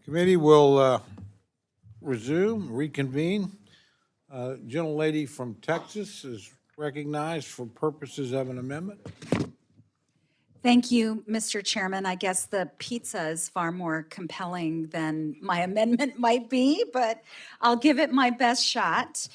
Committee will reconvene. Gentlelady from Texas is recognized for purposes of an amendment. Thank you, Mr. Chairman. I guess the pizza is far more compelling than my amendment might be, but I'll give it my best shot.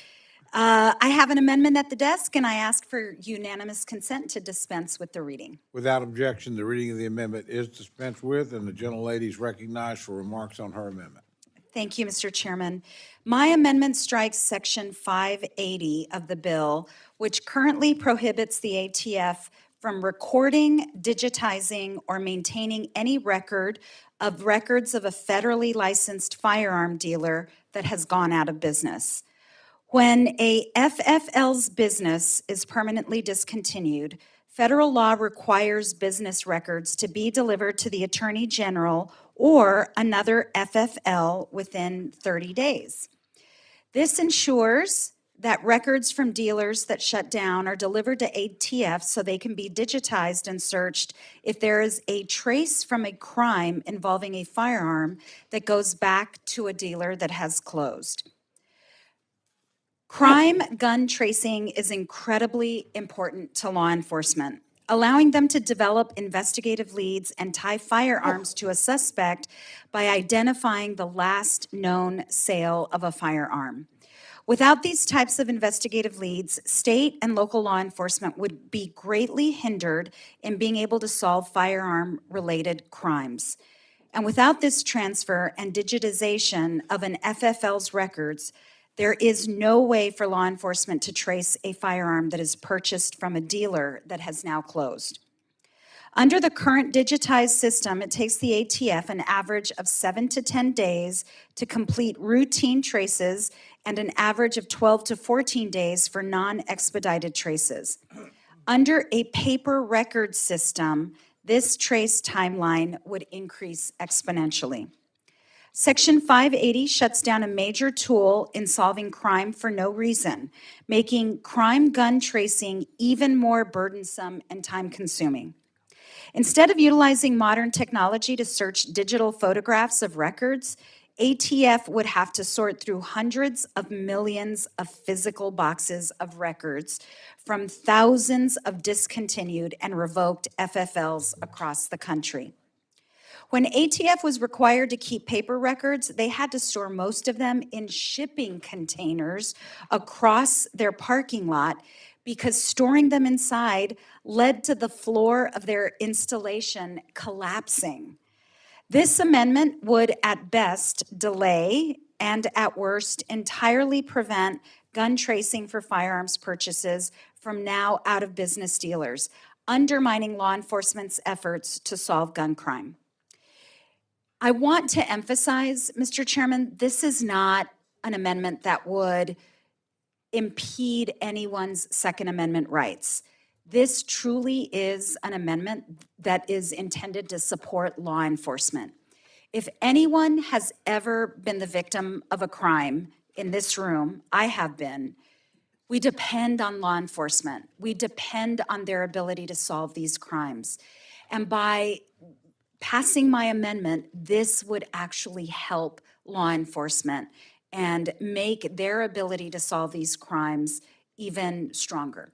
I have an amendment at the desk, and I ask for unanimous consent to dispense with the reading. Without objection, the reading of the amendment is dispensed with, and the gentlelady is recognized for remarks on her amendment. Thank you, Mr. Chairman. My amendment strikes Section 580 of the bill, which currently prohibits the ATF from recording, digitizing, or maintaining any records of a federally licensed firearm dealer that has gone out of business. When a FFL's business is permanently discontinued, federal law requires business records to be delivered to the Attorney General or another FFL within 30 days. This ensures that records from dealers that shut down are delivered to ATF so they can be digitized and searched if there is a trace from a crime involving a firearm that goes back to a dealer that has closed. Crime gun tracing is incredibly important to law enforcement, allowing them to develop investigative leads and tie firearms to a suspect by identifying the last known sale of a firearm. Without these types of investigative leads, state and local law enforcement would be greatly hindered in being able to solve firearm-related crimes. And without this transfer and digitization of an FFL's records, there is no way for law enforcement to trace a firearm that is purchased from a dealer that has now closed. Under the current digitized system, it takes the ATF an average of 7 to 10 days to complete routine traces and an average of 12 to 14 days for non-expedited traces. Under a paper record system, this trace timeline would increase exponentially. Section 580 shuts down a major tool in solving crime for no reason, making crime gun tracing even more burdensome and time-consuming. Instead of utilizing modern technology to search digital photographs of records, ATF would have to sort through hundreds of millions of physical boxes of records from thousands of discontinued and revoked FFLs across the country. When ATF was required to keep paper records, they had to store most of them in shipping containers across their parking lot because storing them inside led to the floor of their installation collapsing. This amendment would at best delay and at worst entirely prevent gun tracing for firearms purchases from now out of business dealers, undermining law enforcement's efforts to solve gun crime. I want to emphasize, Mr. Chairman, this is not an amendment that would impede anyone's Second Amendment rights. This truly is an amendment that is intended to support law enforcement. If anyone has ever been the victim of a crime in this room, I have been, we depend on law enforcement. We depend on their ability to solve these crimes. And by passing my amendment, this would actually help law enforcement and make their ability to solve these crimes even stronger.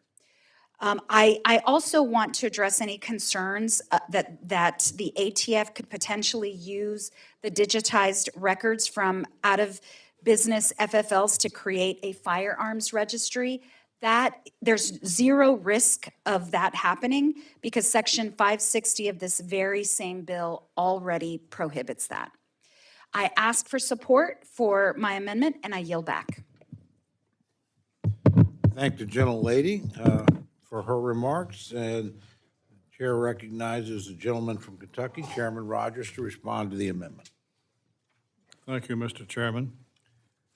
I also want to address any concerns that the ATF could potentially use the digitized records from out-of-business FFLs to create a firearms registry. That there's zero risk of that happening because Section 560 of this very same bill already prohibits that. I ask for support for my amendment and I yield back. Thank the gentlelady for her remarks, and the chair recognizes the gentleman from Kentucky, Chairman Rogers, to respond to the amendment. Thank you, Mr. Chairman.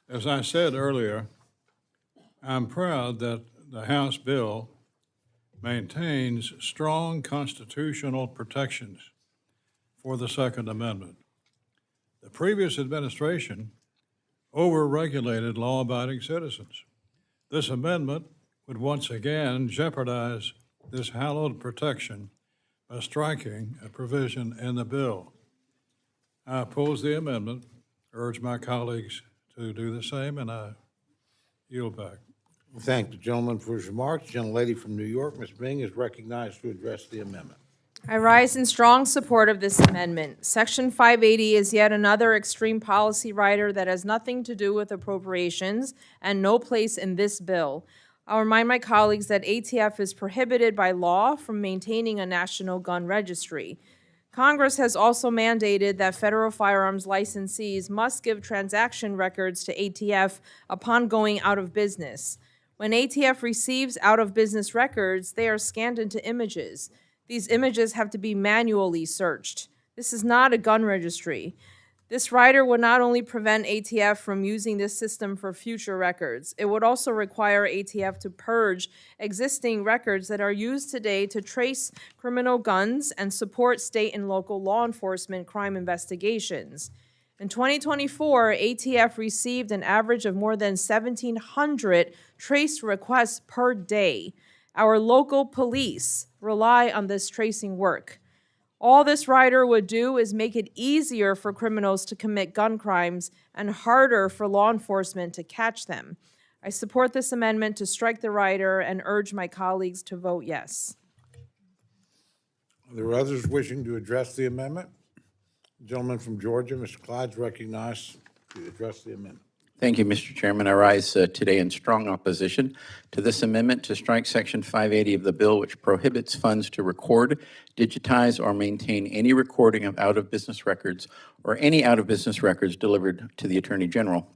As I said earlier, I'm proud that the House bill maintains strong constitutional protections for the Second Amendment. The previous administration over-regulated law-abiding citizens. This amendment would once again jeopardize this hallowed protection by striking a provision in the bill. I oppose the amendment, urge my colleagues to do the same, and I yield back. Thank the gentleman for his remarks. The gentlelady from New York, Ms. Ming, is recognized to address the amendment. I rise in strong support of this amendment. Section 580 is yet another extreme policy rider that has nothing to do with appropriations and no place in this bill. I'll remind my colleagues that ATF is prohibited by law from maintaining a national gun registry. Congress has also mandated that federal firearms licensees must give transaction records to ATF upon going out of business. When ATF receives out-of-business records, they are scanned into images. These images have to be manually searched. This is not a gun registry. This rider would not only prevent ATF from using this system for future records, it would also require ATF to purge existing records that are used today to trace criminal guns and support state and local law enforcement crime investigations. In 2024, ATF received an average of more than 1,700 trace requests per day. Our local police rely on this tracing work. All this rider would do is make it easier for criminals to commit gun crimes and harder for law enforcement to catch them. I support this amendment to strike the rider and urge my colleagues to vote yes. Are there others wishing to address the amendment? The gentleman from Georgia, Mr. Clyde, is recognized to address the amendment. Thank you, Mr. Chairman. I rise today in strong opposition to this amendment to strike Section 580 of the bill, which prohibits funds to record, digitize, or maintain any recording of out-of-business records or any out-of-business records delivered to the Attorney General.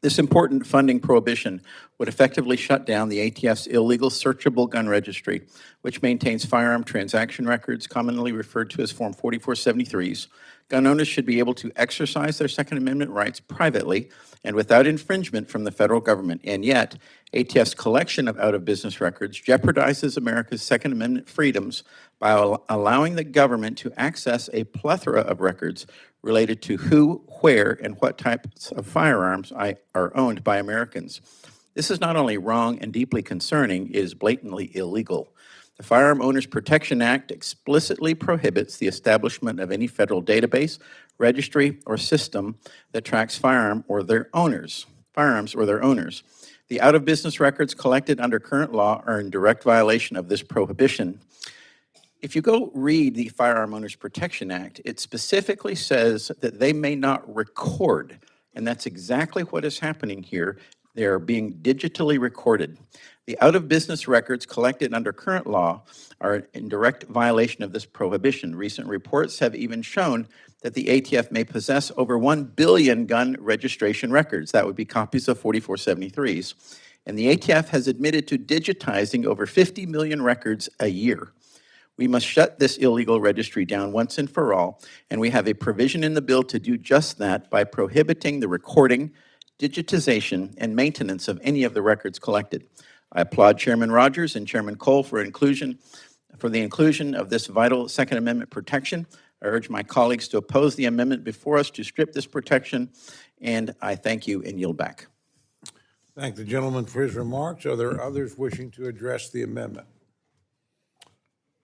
This important funding prohibition would effectively shut down the ATF's illegal searchable gun registry, which maintains firearm transaction records, commonly referred to as Form 4473s. Gun owners should be able to exercise their Second Amendment rights privately and without infringement from the federal government. And yet, ATF's collection of out-of-business records jeopardizes America's Second Amendment freedoms by allowing the government to access a plethora of records related to who, where, and what types of firearms are owned by Americans. This is not only wrong and deeply concerning, it is blatantly illegal. The Firearm Owners Protection Act explicitly prohibits the establishment of any federal database, registry, or system that tracks firearms or their owners. The out-of-business records collected under current law are in direct violation of this prohibition. If you go read the Firearm Owners Protection Act, it specifically says that they may not record, and that's exactly what is happening here. They are being digitally recorded. The out-of-business records collected under current law are in direct violation of this prohibition. Recent reports have even shown that the ATF may possess over 1 billion gun registration records. That would be copies of 4473s. And the ATF has admitted to digitizing over 50 million records a year. We must shut this illegal registry down once and for all, and we have a provision in the bill to do just that by prohibiting the recording, digitization, and maintenance of any of the records collected. I applaud Chairman Rogers and Chairman Cole for the inclusion of this vital Second Amendment protection. I urge my colleagues to oppose the amendment before us to strip this protection, and I thank you and yield back. Thank the gentleman for his remarks. Are there others wishing to address the amendment?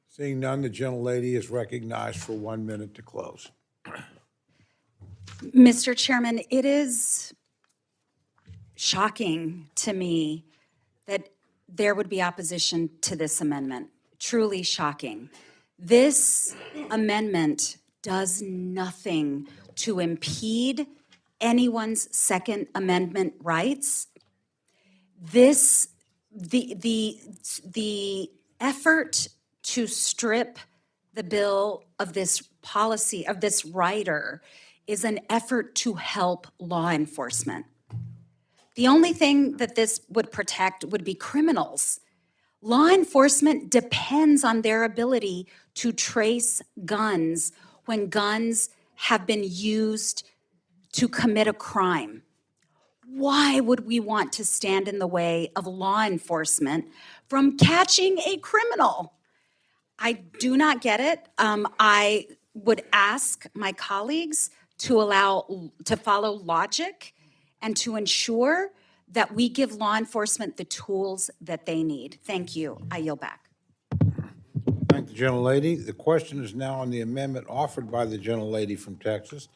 Seeing none, the gentlelady is recognized for 1 minute to close. Mr. Chairman, it is shocking to me that there would be opposition to this amendment. Truly shocking. This amendment does nothing to impede anyone's Second Amendment rights. The effort to strip the bill of this policy, of this rider, is an effort to help law enforcement. The only thing that this would protect would be criminals. Law enforcement depends on their ability to trace guns when guns have been used to commit a crime. Why would we want to stand in the way of law enforcement from catching a criminal? I do not get it. I would ask my colleagues to follow logic and to ensure that we give law enforcement the tools that they need. Thank you. I yield back. Thank the gentlelady. The question is now on the amendment offered by the gentlelady from Texas.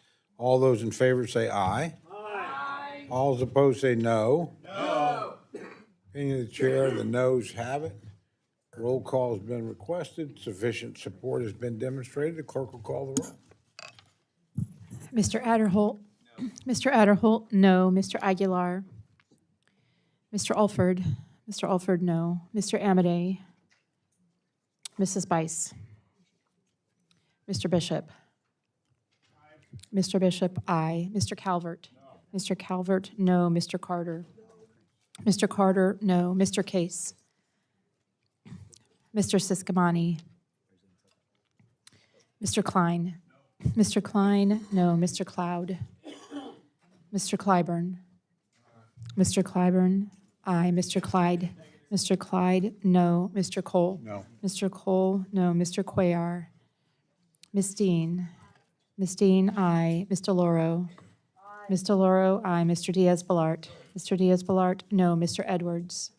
All those in favor say aye. Aye. All those opposed say no. No. Opinion of the chair, the noes have it. Roll call has been requested. Sufficient support has been demonstrated. The clerk will call the roll. Mr. Adderholt? Mr. Adderholt, no. Mr. Aguilar? Mr. Alford? Mr. Alford, no. Mr. Amadei? Mrs. Bice? Mr. Bishop? Mr. Bishop, aye. Mr. Calvert? Mr. Calvert, no. Mr. Carter? Mr. Carter, no. Mr. Case? Mr. Siscomani? Mr. Klein? Mr. Klein, no. Mr. Cloud? Mr. Clyburn? Mr. Clyburn, aye. Mr. Clyde? Mr. Clyde, no. Mr. Cole? No. Mr. Cole, no. Mr. Cuellar? Ms. Dean? Ms. Dean, aye. Ms. Delauro? Ms. Delauro, aye. Mr. Diaz-Balart? Mr. Diaz-Balart, no. Mr. Edwards?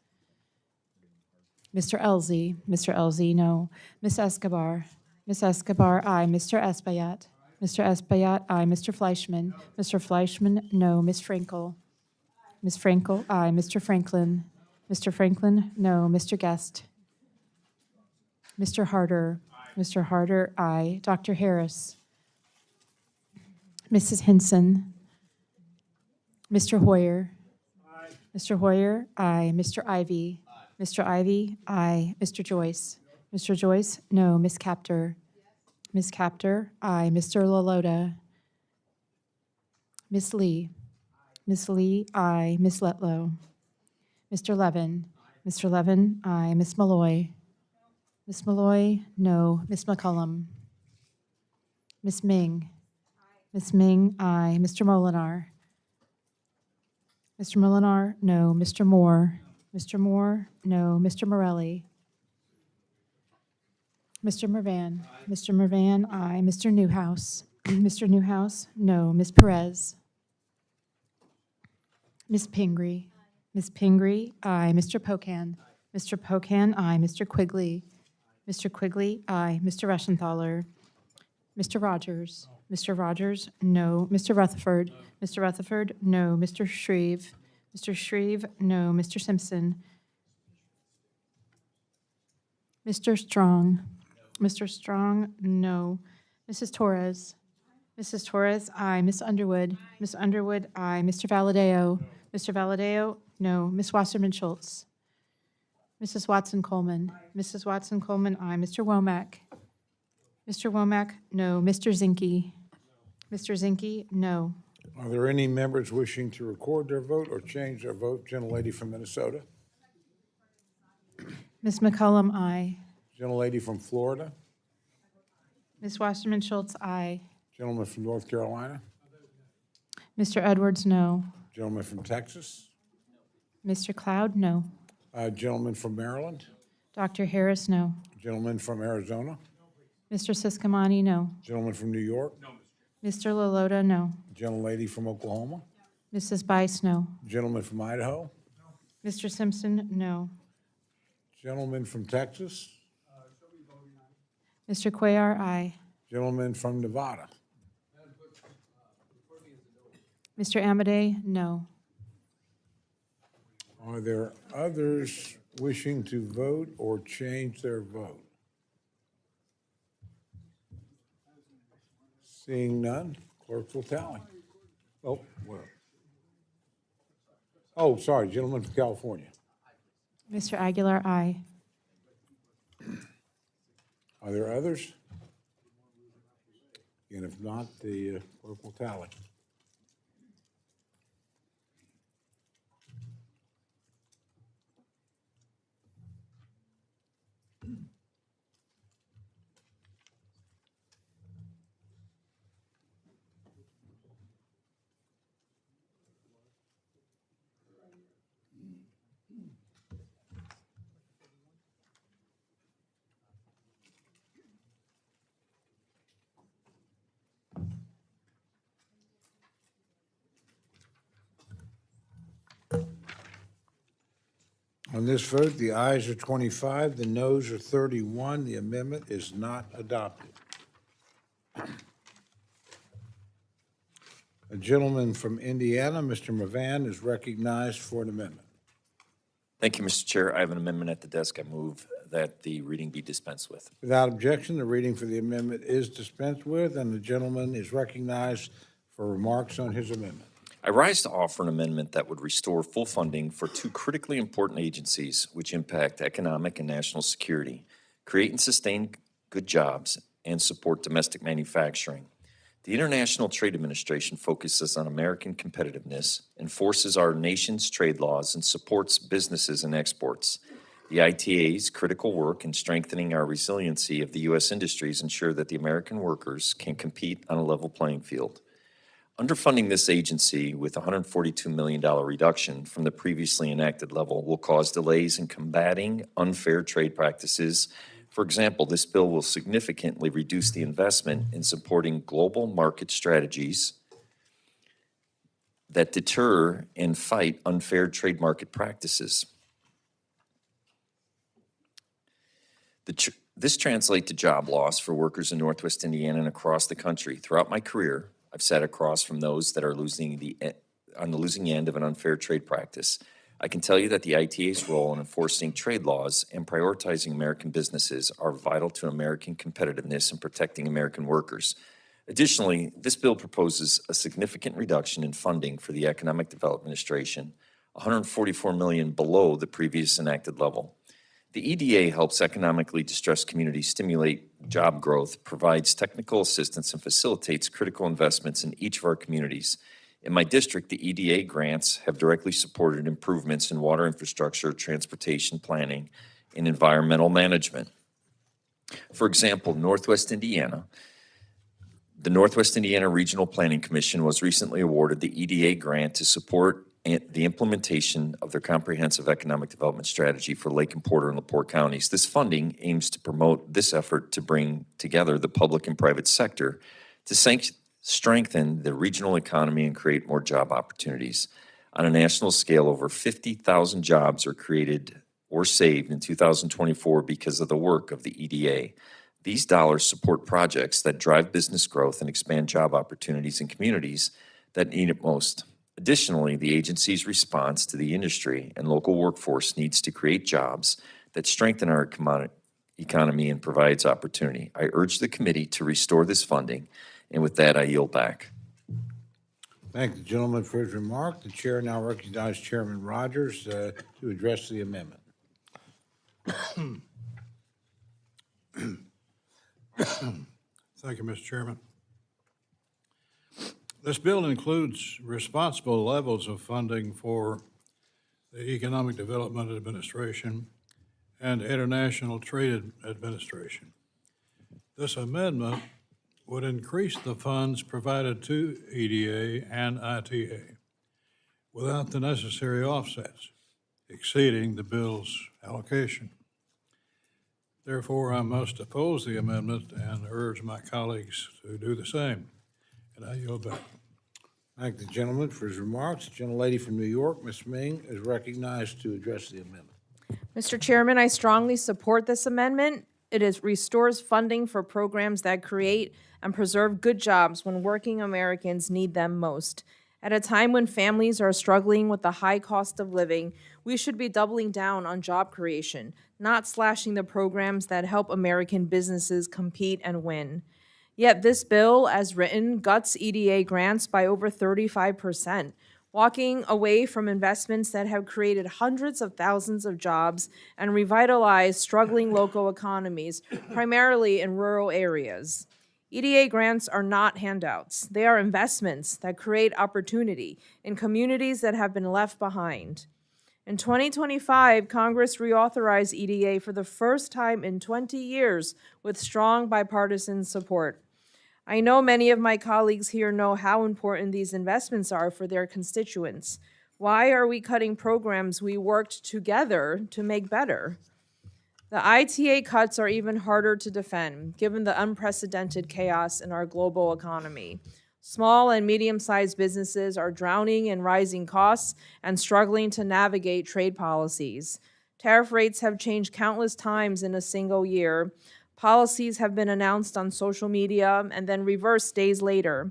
Mr. Elzey? Mr. Elzey, no. Ms. Escobar? Ms. Escobar, aye. Mr. Espaillat? Mr. Espaillat, aye. Mr. Fleischman? Mr. Fleischman, no. Ms. Frankel? Ms. Frankel, aye. Mr. Franklin? Mr. Franklin, no. Mr. Guest? Mr. Harder? Mr. Harder, aye. Dr. Harris? Mrs. Hinson? Mr. Hoyer? Mr. Hoyer, aye. Mr. Ivy? Mr. Ivy, aye. Mr. Joyce? Mr. Joyce, no. Ms. Capter? Ms. Capter, aye. Mr. LaLota? Ms. Lee? Ms. Lee, aye. Ms. Letlow? Mr. Levin? Mr. Levin, aye. Ms. Malloy? Ms. Malloy, no. Ms. McCullum? Ms. Ming? Ms. Ming, aye. Mr. Molinar? Mr. Molinar, no. Mr. Moore? Mr. Moore, no. Mr. Morelli? Mr. Mervan? Mr. Mervan, aye. Mr. Newhouse? Mr. Newhouse, no. Ms. Perez? Ms. Pingree? Ms. Pingree, aye. Mr. Pocan? Mr. Pocan, aye. Mr. Quigley? Mr. Quigley, aye. Mr. Reschenthaler? Mr. Rogers? Mr. Rogers, no. Mr. Rutherford? Mr. Rutherford, no. Mr. Shreve? Mr. Shreve, no. Mr. Simpson? Mr. Strong? Mr. Strong, no. Mrs. Torres? Mrs. Torres, aye. Ms. Underwood? Ms. Underwood, aye. Mr. Valadeo? Mr. Valadeo, no. Ms. Wasserman Schultz? Mrs. Watson Coleman? Mrs. Watson Coleman, aye. Mr. Womack? Mr. Womack, no. Mr. Zinke? Mr. Zinke, no. Are there any members wishing to record their vote or change their vote? Gentlelady from Minnesota. Ms. McCullum, aye. Gentlelady from Florida. Ms. Wasserman Schultz, aye. Gentleman from North Carolina. Mr. Edwards, no. Gentleman from Texas. Mr. Cloud, no. Gentleman from Maryland. Dr. Harris, no. Gentleman from Arizona. Mr. Siscomani, no. Gentleman from New York. Mr. LaLota, no. Gentlelady from Oklahoma. Mrs. Bice, no. Gentleman from Idaho. Mr. Simpson, no. Gentleman from Texas. Mr. Cuellar, aye. Gentleman from Nevada. Mr. Amadei, no. Are there others wishing to vote or change their vote? Seeing none, clerk will tally. Oh, where? Oh, sorry, gentleman from California. Mr. Aguilar, aye. Are there others? And if not, the clerk will tally. On this vote, the ayes are 25, the noes are 31. The amendment is not adopted. A gentleman from Indiana, Mr. Mervan, is recognized for an amendment. Thank you, Mr. Chair. I have an amendment at the desk. I move that the reading be dispensed with. Without objection, the reading for the amendment is dispensed with, and the gentleman is recognized for remarks on his amendment. I rise to offer an amendment that would restore full funding for two critically important agencies which impact economic and national security, create and sustain good jobs, and support domestic manufacturing. The International Trade Administration focuses on American competitiveness, enforces our nation's trade laws, and supports businesses and exports. The ITA's critical work in strengthening our resiliency of the U.S. industries ensure that the American workers can compete on a level playing field. Underfunding this agency with a $142 million reduction from the previously enacted level will cause delays in combating unfair trade practices. For example, this bill will significantly reduce the investment in supporting global market strategies that deter and fight unfair trade market practices. This translates to job loss for workers in Northwest Indiana and across the country. Throughout my career, I've sat across from those that are on the losing end of an unfair trade practice. I can tell you that the ITA's role in enforcing trade laws and prioritizing American businesses are vital to American competitiveness and protecting American workers. Additionally, this bill proposes a significant reduction in funding for the Economic Development Administration, $144 million below the previous enacted level. The EDA helps economically distressed communities stimulate job growth, provides technical assistance, and facilitates critical investments in each of our communities. In my district, the EDA grants have directly supported improvements in water infrastructure, transportation planning, and environmental management. For example, the Northwest Indiana Regional Planning Commission was recently awarded the EDA grant to support the implementation of their comprehensive economic development strategy for Lake and Porter and LaPorte counties. This funding aims to promote this effort to bring together the public and private sector to strengthen the regional economy and create more job opportunities. On a national scale, over 50,000 jobs are created or saved in 2024 because of the work of the EDA. These dollars support projects that drive business growth and expand job opportunities in communities that need it most. Additionally, the agency's response to the industry and local workforce needs to create jobs that strengthen our economy and provides opportunity. I urge the committee to restore this funding, and with that, I yield back. Thank the gentleman for his remark. The chair now recognizes Chairman Rogers to address the amendment. Thank you, Mr. Chairman. This bill includes responsible levels of funding for the Economic Development Administration and International Trade Administration. This amendment would increase the funds provided to EDA and ITA without the necessary offsets, exceeding the bill's allocation. Therefore, I must oppose the amendment and urge my colleagues to do the same. And I yield back. Thank the gentleman for his remarks. The gentlelady from New York, Ms. Ming, is recognized to address the amendment. Mr. Chairman, I strongly support this amendment. It restores funding for programs that create and preserve good jobs when working Americans need them most. At a time when families are struggling with the high cost of living, we should be doubling down on job creation, not slashing the programs that help American businesses compete and win. Yet this bill, as written, guts EDA grants by over 35%, walking away from investments that have created hundreds of thousands of jobs and revitalized struggling local economies, primarily in rural areas. EDA grants are not handouts. They are investments that create opportunity in communities that have been left behind. In 2025, Congress reauthorized EDA for the first time in 20 years with strong bipartisan support. I know many of my colleagues here know how important these investments are for their constituents. Why are we cutting programs we worked together to make better? The ITA cuts are even harder to defend, given the unprecedented chaos in our global economy. Small and medium-sized businesses are drowning in rising costs and struggling to navigate trade policies. Tariff rates have changed countless times in a single year. Policies have been announced on social media and then reversed days later.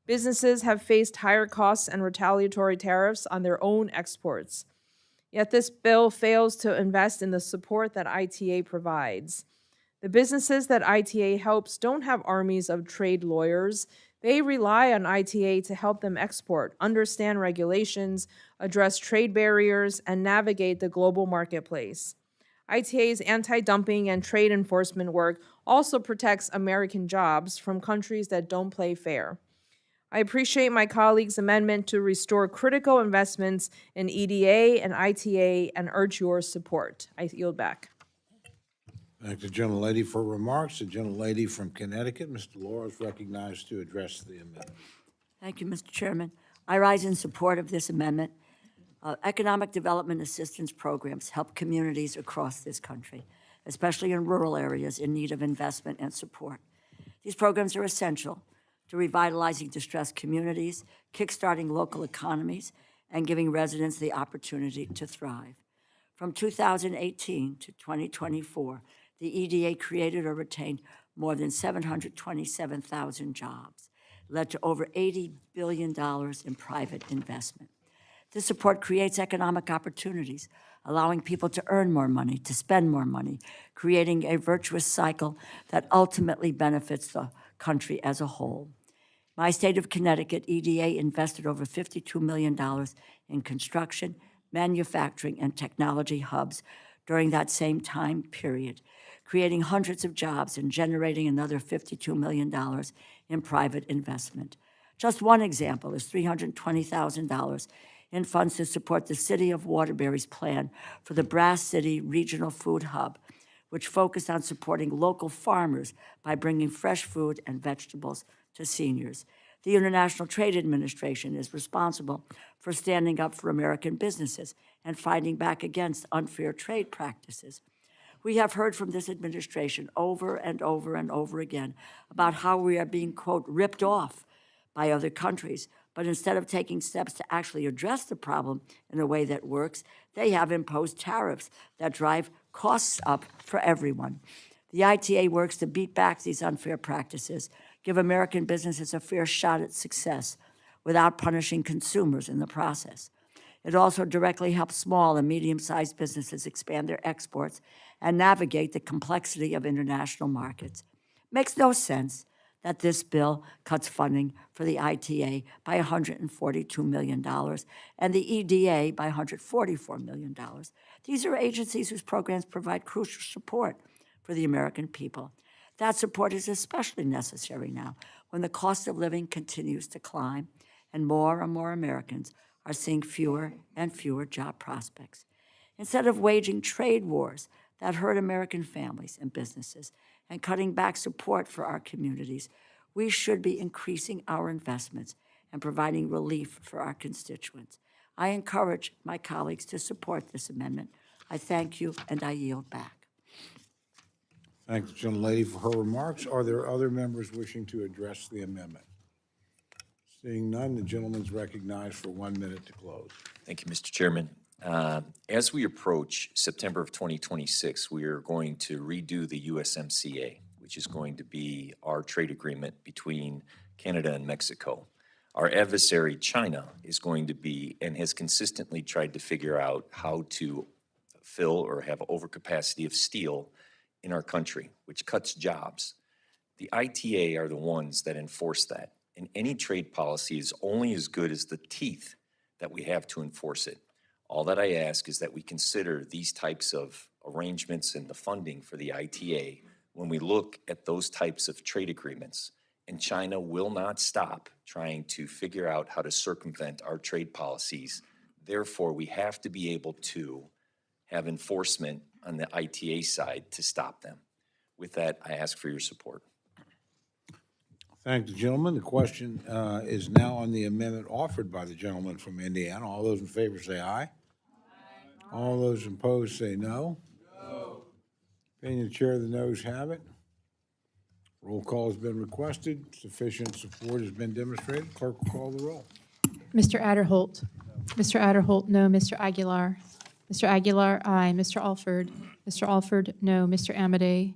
Businesses have faced higher costs and retaliatory tariffs on their own exports. Yet this bill fails to invest in the support that ITA provides. The businesses that ITA helps don't have armies of trade lawyers. They rely on ITA to help them export, understand regulations, address trade barriers, and navigate the global marketplace. ITA's anti-dumping and trade enforcement work also protects American jobs from countries that don't play fair. I appreciate my colleagues' amendment to restore critical investments in EDA and ITA and urge your support. I yield back. Thank the gentlelady for remarks. The gentlelady from Connecticut, Ms. Delauro, is recognized to address the amendment. Thank you, Mr. Chairman. I rise in support of this amendment. Economic development assistance programs help communities across this country, especially in rural areas in need of investment and support. These programs are essential to revitalizing distressed communities, kickstarting local economies, and giving residents the opportunity to thrive. From 2018 to 2024, the EDA created or retained more than 727,000 jobs, led to over $80 billion in private investment. This support creates economic opportunities, allowing people to earn more money, to spend more money, creating a virtuous cycle that ultimately benefits the country as a whole. My state of Connecticut, EDA invested over $52 million in construction, manufacturing, and technology hubs during that same time period, creating hundreds of jobs and generating another $52 million in private investment. Just one example is $320,000 in funds to support the City of Waterbury's plan for the Brass City Regional Food Hub, which focused on supporting local farmers by bringing fresh food and vegetables to seniors. The International Trade Administration is responsible for standing up for American businesses and fighting back against unfair trade practices. We have heard from this administration over and over and over again about how we are being, quote, ripped off by other countries. But instead of taking steps to actually address the problem in a way that works, they have imposed tariffs that drive costs up for everyone. The ITA works to beat back these unfair practices, give American businesses a fair shot at success without punishing consumers in the process. It also directly helps small and medium-sized businesses expand their exports and navigate the complexity of international markets. Makes no sense that this bill cuts funding for the ITA by $142 million and the EDA by $144 million. These are agencies whose programs provide crucial support for the American people. That support is especially necessary now when the cost of living continues to climb and more Americans are seeing fewer and fewer job prospects. Instead of waging trade wars that hurt American families and businesses and cutting back support for our communities, we should be increasing our investments and providing relief for our constituents. I encourage my colleagues to support this amendment. I thank you, and I yield back. Thank the gentlelady for her remarks. Are there other members wishing to address the amendment? Seeing none, the gentleman's recognized for 1 minute to close. Thank you, Mr. Chairman. As we approach September of 2026, we are going to redo the USMCA, which is going to be our trade agreement between Canada and Mexico. Our adversary, China, is going to be and has consistently tried to figure out how to fill or have overcapacity of steel in our country, which cuts jobs. The ITA are the ones that enforce that, and any trade policy is only as good as the teeth that we have to enforce it. All that I ask is that we consider these types of arrangements and the funding for the ITA when we look at those types of trade agreements. And China will not stop trying to figure out how to circumvent our trade policies. Therefore, we have to be able to have enforcement on the ITA side to stop them. With that, I ask for your support. Thank the gentleman. The question is now on the amendment offered by the gentleman from Indiana. All those in favor say aye. Aye. All those opposed say no. No. Opinion of the chair, the noes have it. Roll call has been requested. Sufficient support has been demonstrated. Clerk will call the roll. Mr. Adderholt. Mr. Adderholt, no. Mr. Aguilar. Mr. Aguilar, aye. Mr. Alford. Mr. Alford, no. Mr. Amadei.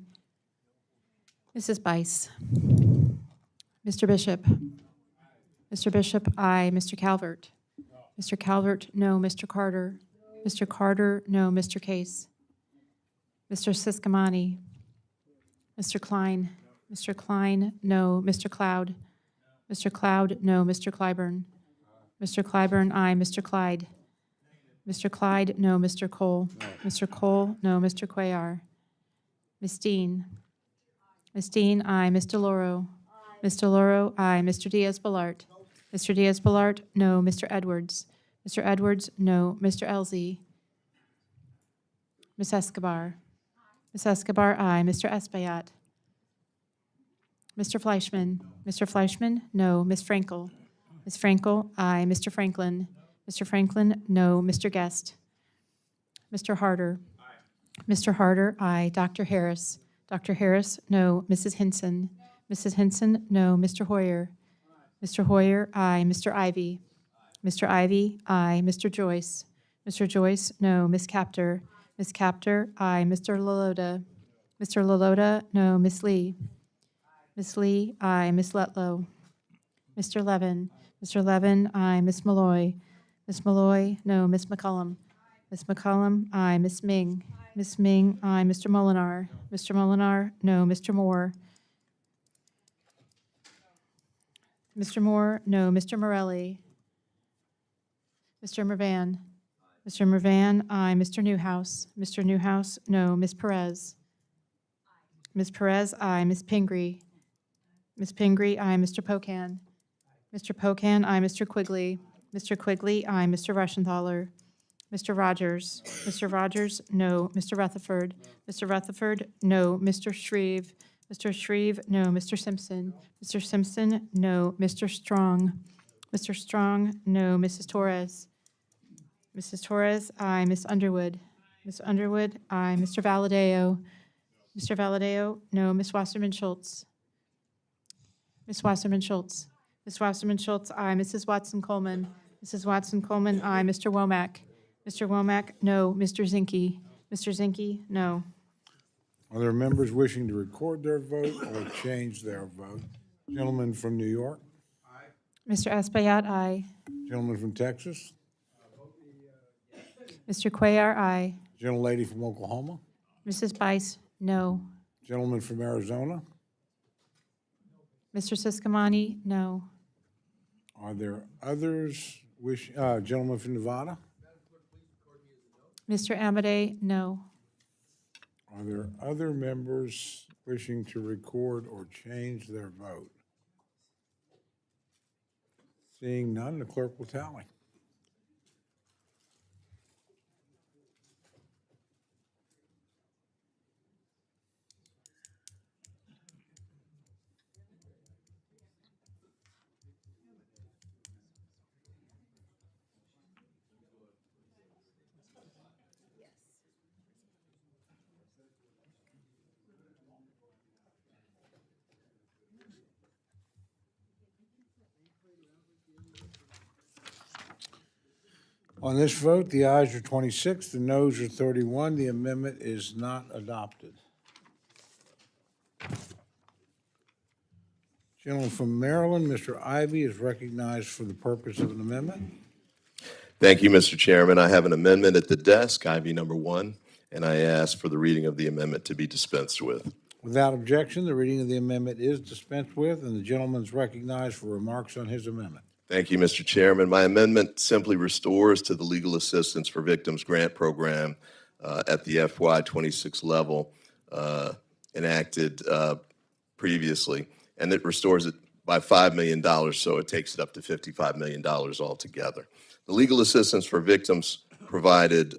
Mrs. Bice. Mr. Bishop. Mr. Bishop, aye. Mr. Calvert? Mr. Calvert, no. Mr. Carter? Mr. Carter, no. Mr. Case? Mr. Siskamani? Mr. Klein? Mr. Klein, no. Mr. Cloud? Mr. Cloud, no. Mr. Clyburn? Mr. Clyburn, aye. Mr. Clyde? Mr. Clyde, no. Mr. Cole? Mr. Cole, no. Mr. Cuellar? Ms. Dean? Ms. Dean, aye. Ms. Delauro? Ms. Delauro, aye. Mr. Diaz-Balart? Mr. Diaz-Balart, no. Mr. Edwards? Mr. Edwards, no. Mr. Elzey? Ms. Escobar? Ms. Escobar, aye. Mr. Espaillat? Mr. Fleischman? Mr. Fleischman, no. Ms. Frankel? Ms. Frankel, aye. Mr. Franklin? Mr. Franklin, no. Mr. Guest? Mr. Harder? Mr. Harder, aye. Dr. Harris? Dr. Harris, no. Mrs. Hinson? Mrs. Hinson, no. Mr. Hoyer? Mr. Hoyer, aye. Mr. Ivy? Mr. Ivy, aye. Mr. Joyce? Mr. Joyce, no. Ms. Capter? Ms. Capter, aye. Mr. Lalota? Mr. Lalota, no. Ms. Lee? Ms. Lee, aye. Ms. Letlow? Mr. Levin? Mr. Levin, aye. Ms. Malloy? Ms. Malloy, no. Ms. McCollum? Ms. McCollum, aye. Ms. Ming? Ms. Ming, aye. Mr. Molinar? Mr. Molinar, no. Mr. Moore? Mr. Moore, no. Mr. Morelli? Mr. Mervan? Mr. Mervan, aye. Mr. Newhouse? Mr. Newhouse, no. Ms. Perez? Ms. Perez, aye. Ms. Pingree? Ms. Pingree, aye. Mr. Pocan? Mr. Pocan, aye. Mr. Quigley? Mr. Quigley, aye. Mr. Rushenthaler? Mr. Rogers? Mr. Rogers, no. Mr. Rutherford? Mr. Rutherford, no. Mr. Shreve? Mr. Shreve, no. Mr. Simpson? Mr. Simpson, no. Mr. Strong? Mr. Strong, no. Mrs. Torres? Mrs. Torres, aye. Ms. Underwood? Ms. Underwood, aye. Mr. Valadeo? Mr. Valadeo, no. Ms. Wasserman Schultz? Ms. Wasserman Schultz? Ms. Wasserman Schultz, aye. Mrs. Watson Coleman? Mrs. Watson Coleman, aye. Mr. Womack? Mr. Womack, no. Mr. Zinke? Mr. Zinke, no. Are there members wishing to record their vote or change their vote? Gentleman from New York? Mr. Espaillat, aye. Gentleman from Texas? Mr. Cuellar, aye. Gentlelady from Oklahoma? Mrs. Bice, no. Gentleman from Arizona? Mr. Siskamani, no. Are there others gentleman from Nevada? Mr. Amade, no. Are there other members wishing to record or change their vote? Seeing none, the clerk will tally. On this vote, the ayes are 26, the noes are 31. The amendment is not adopted. Gentleman from Maryland, Mr. Ivy, is recognized for the purpose of an amendment. Thank you, Mr. Chairman. I have an amendment at the desk, IV number 1, and I ask for the reading of the amendment to be dispensed with. Without objection, the reading of the amendment is dispensed with, and the gentleman is recognized for remarks on his amendment. Thank you, Mr. Chairman. My amendment simply restores to the Legal Assistance for Victims Grant Program at the FY26 level enacted previously, and it restores it by $5 million, so it takes it up to $55 million altogether. The Legal Assistance for Victims provided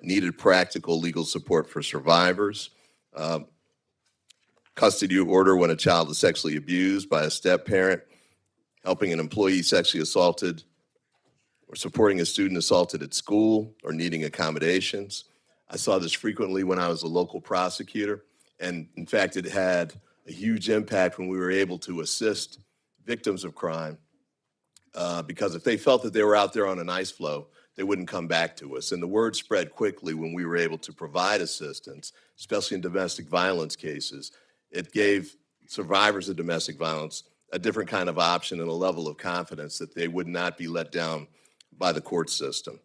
needed practical legal support for survivors, custody order when a child is sexually abused by a step-parent, helping an employee sexually assaulted, or supporting a student assaulted at school, or needing accommodations. I saw this frequently when I was a local prosecutor, and in fact, it had a huge impact when we were able to assist victims of crime, because if they felt that they were out there on an ice floe, they wouldn't come back to us. And the word spread quickly when we were able to provide assistance, especially in domestic violence cases. It gave survivors of domestic violence a different kind of option and a level of confidence that they would not be let down by the court system.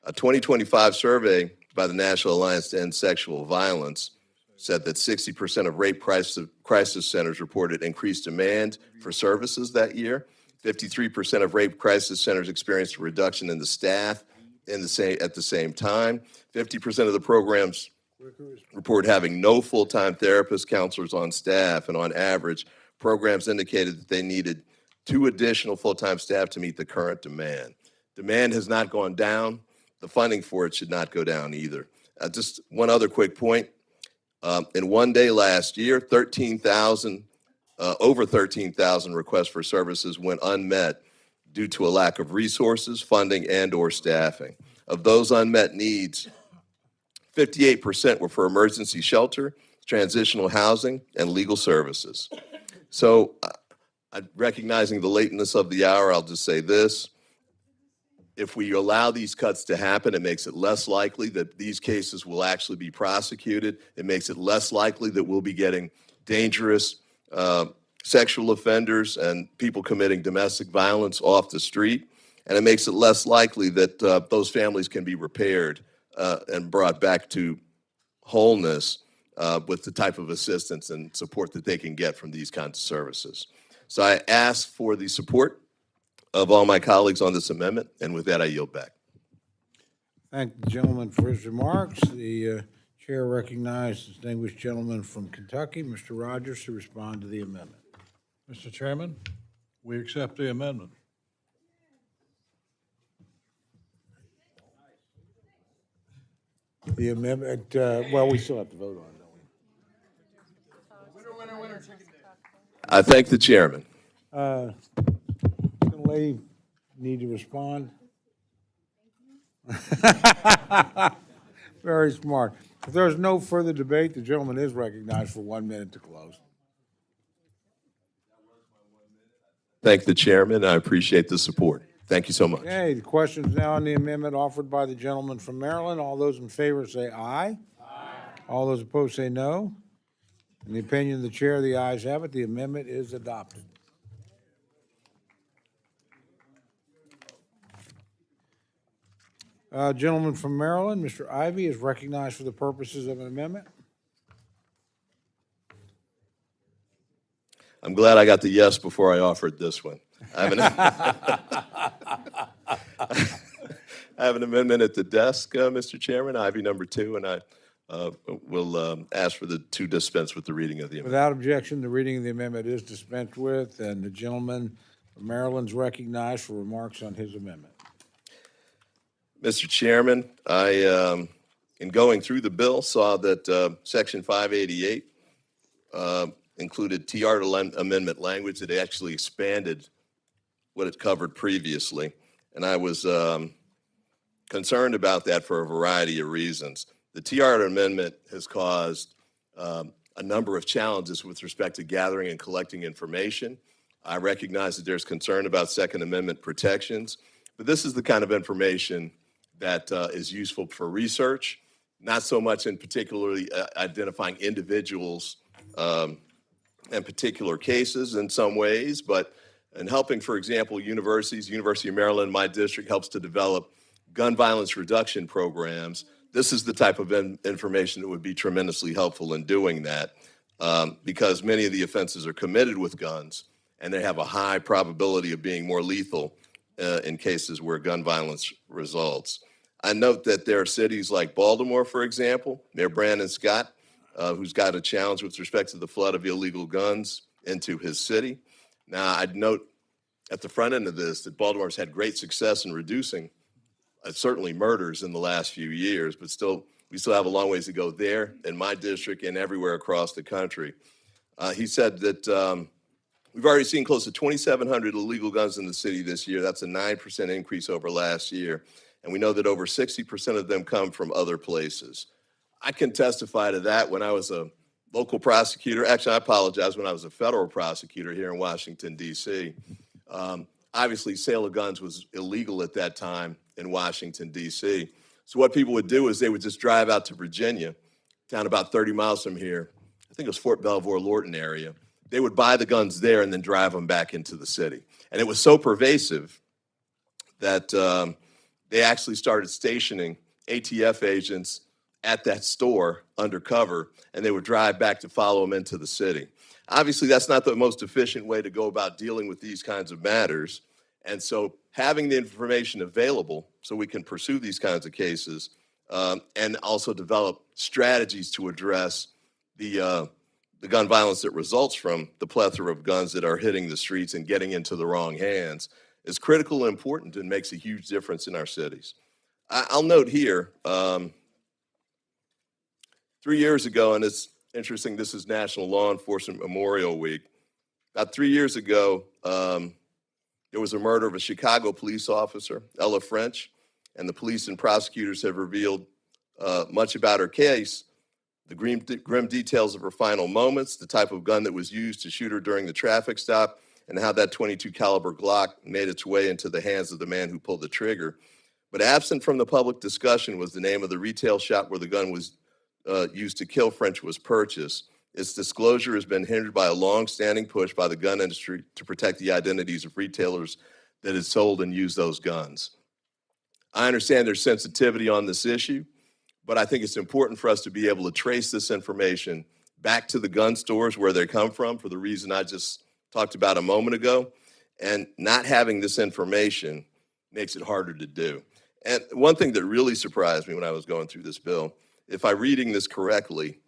A 2025 survey by the National Alliance to End Sexual Violence said that 60% of rape crisis centers reported increased demand for services that year. 53% of rape crisis centers experienced a reduction in the staff at the same time. 50% of the programs report having no full-time therapists, counselors on staff, and on average, programs indicated that they needed 2 additional full-time staff to meet the current demand. Demand has not gone down. The funding for it should not go down either. Just one other quick point. In one day last year, over 13,000 requests for services went unmet due to a lack of resources, funding, and/or staffing. Of those unmet needs, 58% were for emergency shelter, transitional housing, and legal services. So, recognizing the lateness of the hour, I'll just say this. If we allow these cuts to happen, it makes it less likely that these cases will actually be prosecuted. It makes it less likely that we'll be getting dangerous sexual offenders and people committing domestic violence off the street. And it makes it less likely that those families can be repaired and brought back to wholeness with the type of assistance and support that they can get from these kinds of services. So I ask for the support of all my colleagues on this amendment, and with that, I yield back. Thank the gentleman for his remarks. The chair recognizes the distinguished gentleman from Kentucky, Mr. Rogers, to respond to the amendment. Mr. Chairman, we accept the amendment. The amendment, well, we still have to vote on it, don't we? I thank the chairman. The lady need to respond? Very smart. If there's no further debate, the gentleman is recognized for 1 minute to close. Thank the chairman. I appreciate the support. Thank you so much. Okay, the question is now on the amendment offered by the gentleman from Maryland. All those in favor say aye. Aye. All those opposed say no. In the opinion of the chair, the ayes have it. The amendment is adopted. Gentleman from Maryland, Mr. Ivey, is recognized for the purposes of an amendment. I'm glad I got the yes before I offered this one. I have an amendment at the desk, Mr. Chairman, Ivy number 2, and I will ask for the to dispense with the reading of the amendment. Without objection, the reading of the amendment is dispensed with, and the gentleman from Maryland is recognized for remarks on his amendment. Mr. Chairman, I, in going through the bill, saw that Section 588 included TR amendment language that actually expanded what it covered previously. And I was concerned about that for a variety of reasons. The TR amendment has caused a number of challenges with respect to gathering and collecting information. I recognize that there's concern about Second Amendment protections, but this is the kind of information that is useful for research, not so much in particularly identifying individuals and particular cases in some ways, but in helping, for example, universities. University of Maryland, my district, helps to develop gun violence reduction programs. This is the type of information that would be tremendously helpful in doing that because many of the offenses are committed with guns and they have a high probability of being more lethal in cases where gun violence results. I note that there are cities like Baltimore, for example, Mayor Brandon Scott, who's got a challenge with respect to the flood of illegal guns into his city. Now, I'd note at the front end of this that Baltimore's had great success in reducing certainly murders in the last few years, but we still have a long ways to go there in my district and everywhere across the country. He said that we've already seen close to 2,700 illegal guns in the city this year. That's a 9% increase over last year. And we know that over 60% of them come from other places. I can testify to that. When I was a local prosecutor, actually I apologize, when I was a federal prosecutor here in Washington, D.C., obviously sale of guns was illegal at that time in Washington, D.C. So what people would do is they would just drive out to Virginia, down about 30 miles from here. I think it was Fort Belvoir, Lorton area. they would buy the guns there and then drive them back into the city. And it was so pervasive that they actually started stationing ATF agents at that store undercover, and they would drive back to follow them into the city. Obviously, that's not the most efficient way to go about dealing with these kinds of matters. And so having the information available so we can pursue these kinds of cases and also develop strategies to address the gun violence that results from the plethora of guns that are hitting the streets and getting into the wrong hands is critical and important and makes a huge difference in our cities. I'll note here, 3 years ago, and it's interesting, this is National Law Enforcement Memorial Week. About 3 years ago, there was a murder of a Chicago police officer, Ella French, and the police and prosecutors have revealed much about her case, the grim details of her final moments, the type of gun that was used to shoot her during the traffic stop, and how that .22 caliber Glock made its way into the hands of the man who pulled the trigger. But absent from the public discussion was the name of the retail shop where the gun was used to kill French was purchased. Its disclosure has been hindered by a long-standing push by the gun industry to protect the identities of retailers that had sold and used those guns. I understand there's sensitivity on this issue, but I think it's important for us to be able to trace this information back to the gun stores where they come from for the reason I just talked about a moment ago. And not having this information makes it harder to do. And one thing that really surprised me when I was going through this bill, if I'm reading this correctly,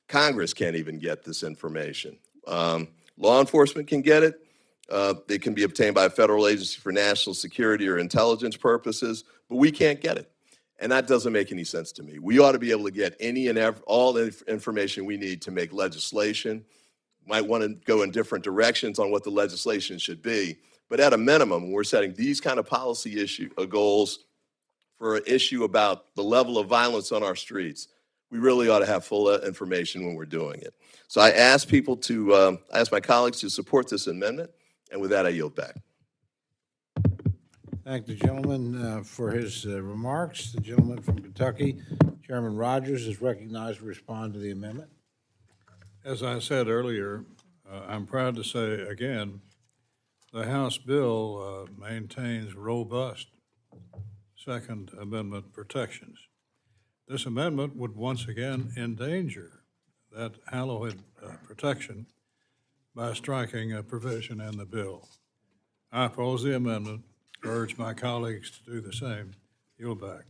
Congress can't even get this information. Law enforcement can get it. It can be obtained by a federal agency for national security or intelligence purposes, but we can't get it. And that doesn't make any sense to me. We ought to be able to get any and all the information we need to make legislation. Might want to go in different directions on what the legislation should be, but at a minimum, we're setting these kind of policy goals for an issue about the level of violence on our streets. We really ought to have full information when we're doing it. So I ask people to, I ask my colleagues to support this amendment, and with that, I yield back. Thank the gentleman for his remarks. The gentleman from Kentucky, Chairman Rogers, is recognized to respond to the amendment. As I said earlier, I'm proud to say again, the House bill maintains robust Second Amendment protections. This amendment would once again endanger that hallowed protection by striking a provision in the bill. I oppose the amendment, urge my colleagues to do the same. Yield back.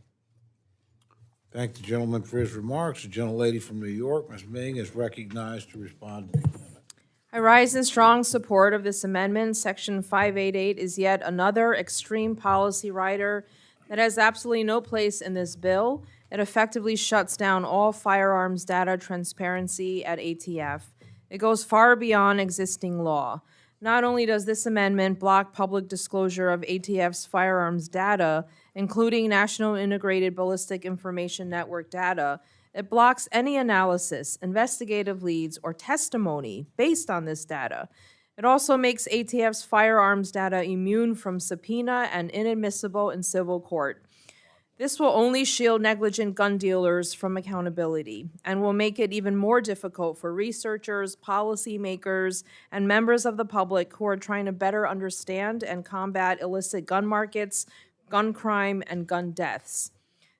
Thank the gentleman for his remarks. The gentlelady from New York, Ms. Ming, is recognized to respond to the amendment. I rise in strong support of this amendment. Section 588 is yet another extreme policy rider that has absolutely no place in this bill. It effectively shuts down all firearms data transparency at ATF. It goes far beyond existing law. Not only does this amendment block public disclosure of ATF's firearms data, including National Integrated Ballistic Information Network data, it blocks any analysis, investigative leads, or testimony based on this data. It also makes ATF's firearms data immune from subpoena and inadmissible in civil court. This will only shield negligent gun dealers from accountability and will make it even more difficult for researchers, policymakers, and members of the public who are trying to better understand and combat illicit gun markets, gun crime, and gun deaths.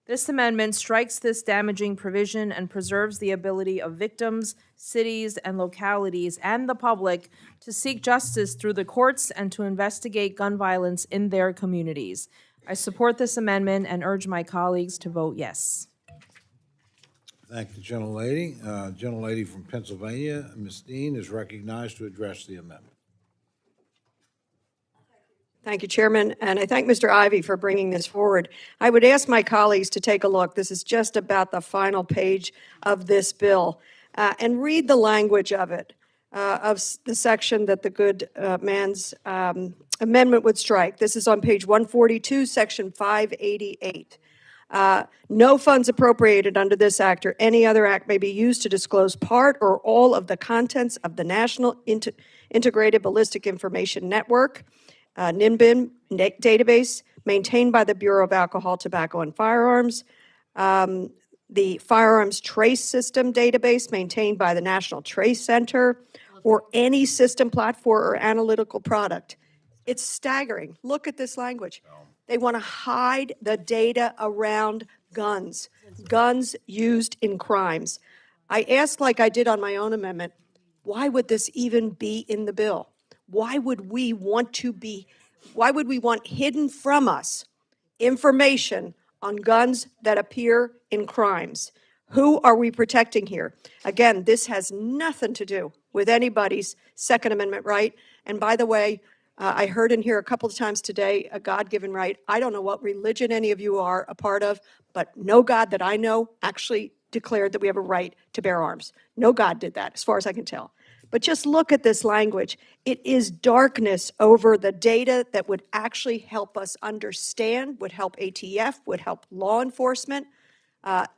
This amendment strikes this damaging provision and preserves the ability of victims, cities, and localities, and the public to seek justice through the courts and to investigate gun violence in their communities. I support this amendment and urge my colleagues to vote yes. Thank the gentlelady. Gentlelady from Pennsylvania, Ms. Dean, is recognized to address the amendment. Thank you, Chairman, and I thank Mr. Ivey for bringing this forward. I would ask my colleagues to take a look. This is just about the final page of this bill, and read the language of it, of the section that the good man's amendment would strike. This is on page 142, section 588. No funds appropriated under this act or any other act may be used to disclose part or all of the contents of the National Integrated Ballistic Information Network, NIMBIN database maintained by the Bureau of Alcohol, Tobacco, and Firearms, the Firearms Trace System database maintained by the National Trace Center, or any system platform or analytical product. It's staggering. Look at this language. They want to hide the data around guns used in crimes. I asked, like I did on my own amendment, why would this even be in the bill? Why would we want hidden from us information on guns that appear in crimes? Who are we protecting here? Again, this has nothing to do with anybody's Second Amendment right. And by the way, I heard in here a couple of times today, a God-given right. I don't know what religion any of you are a part of, but no God that I know actually declared that we have a right to bear arms. No God did that, as far as I can tell. But just look at this language. It is darkness over the data that would actually help us understand, would help ATF, would help law enforcement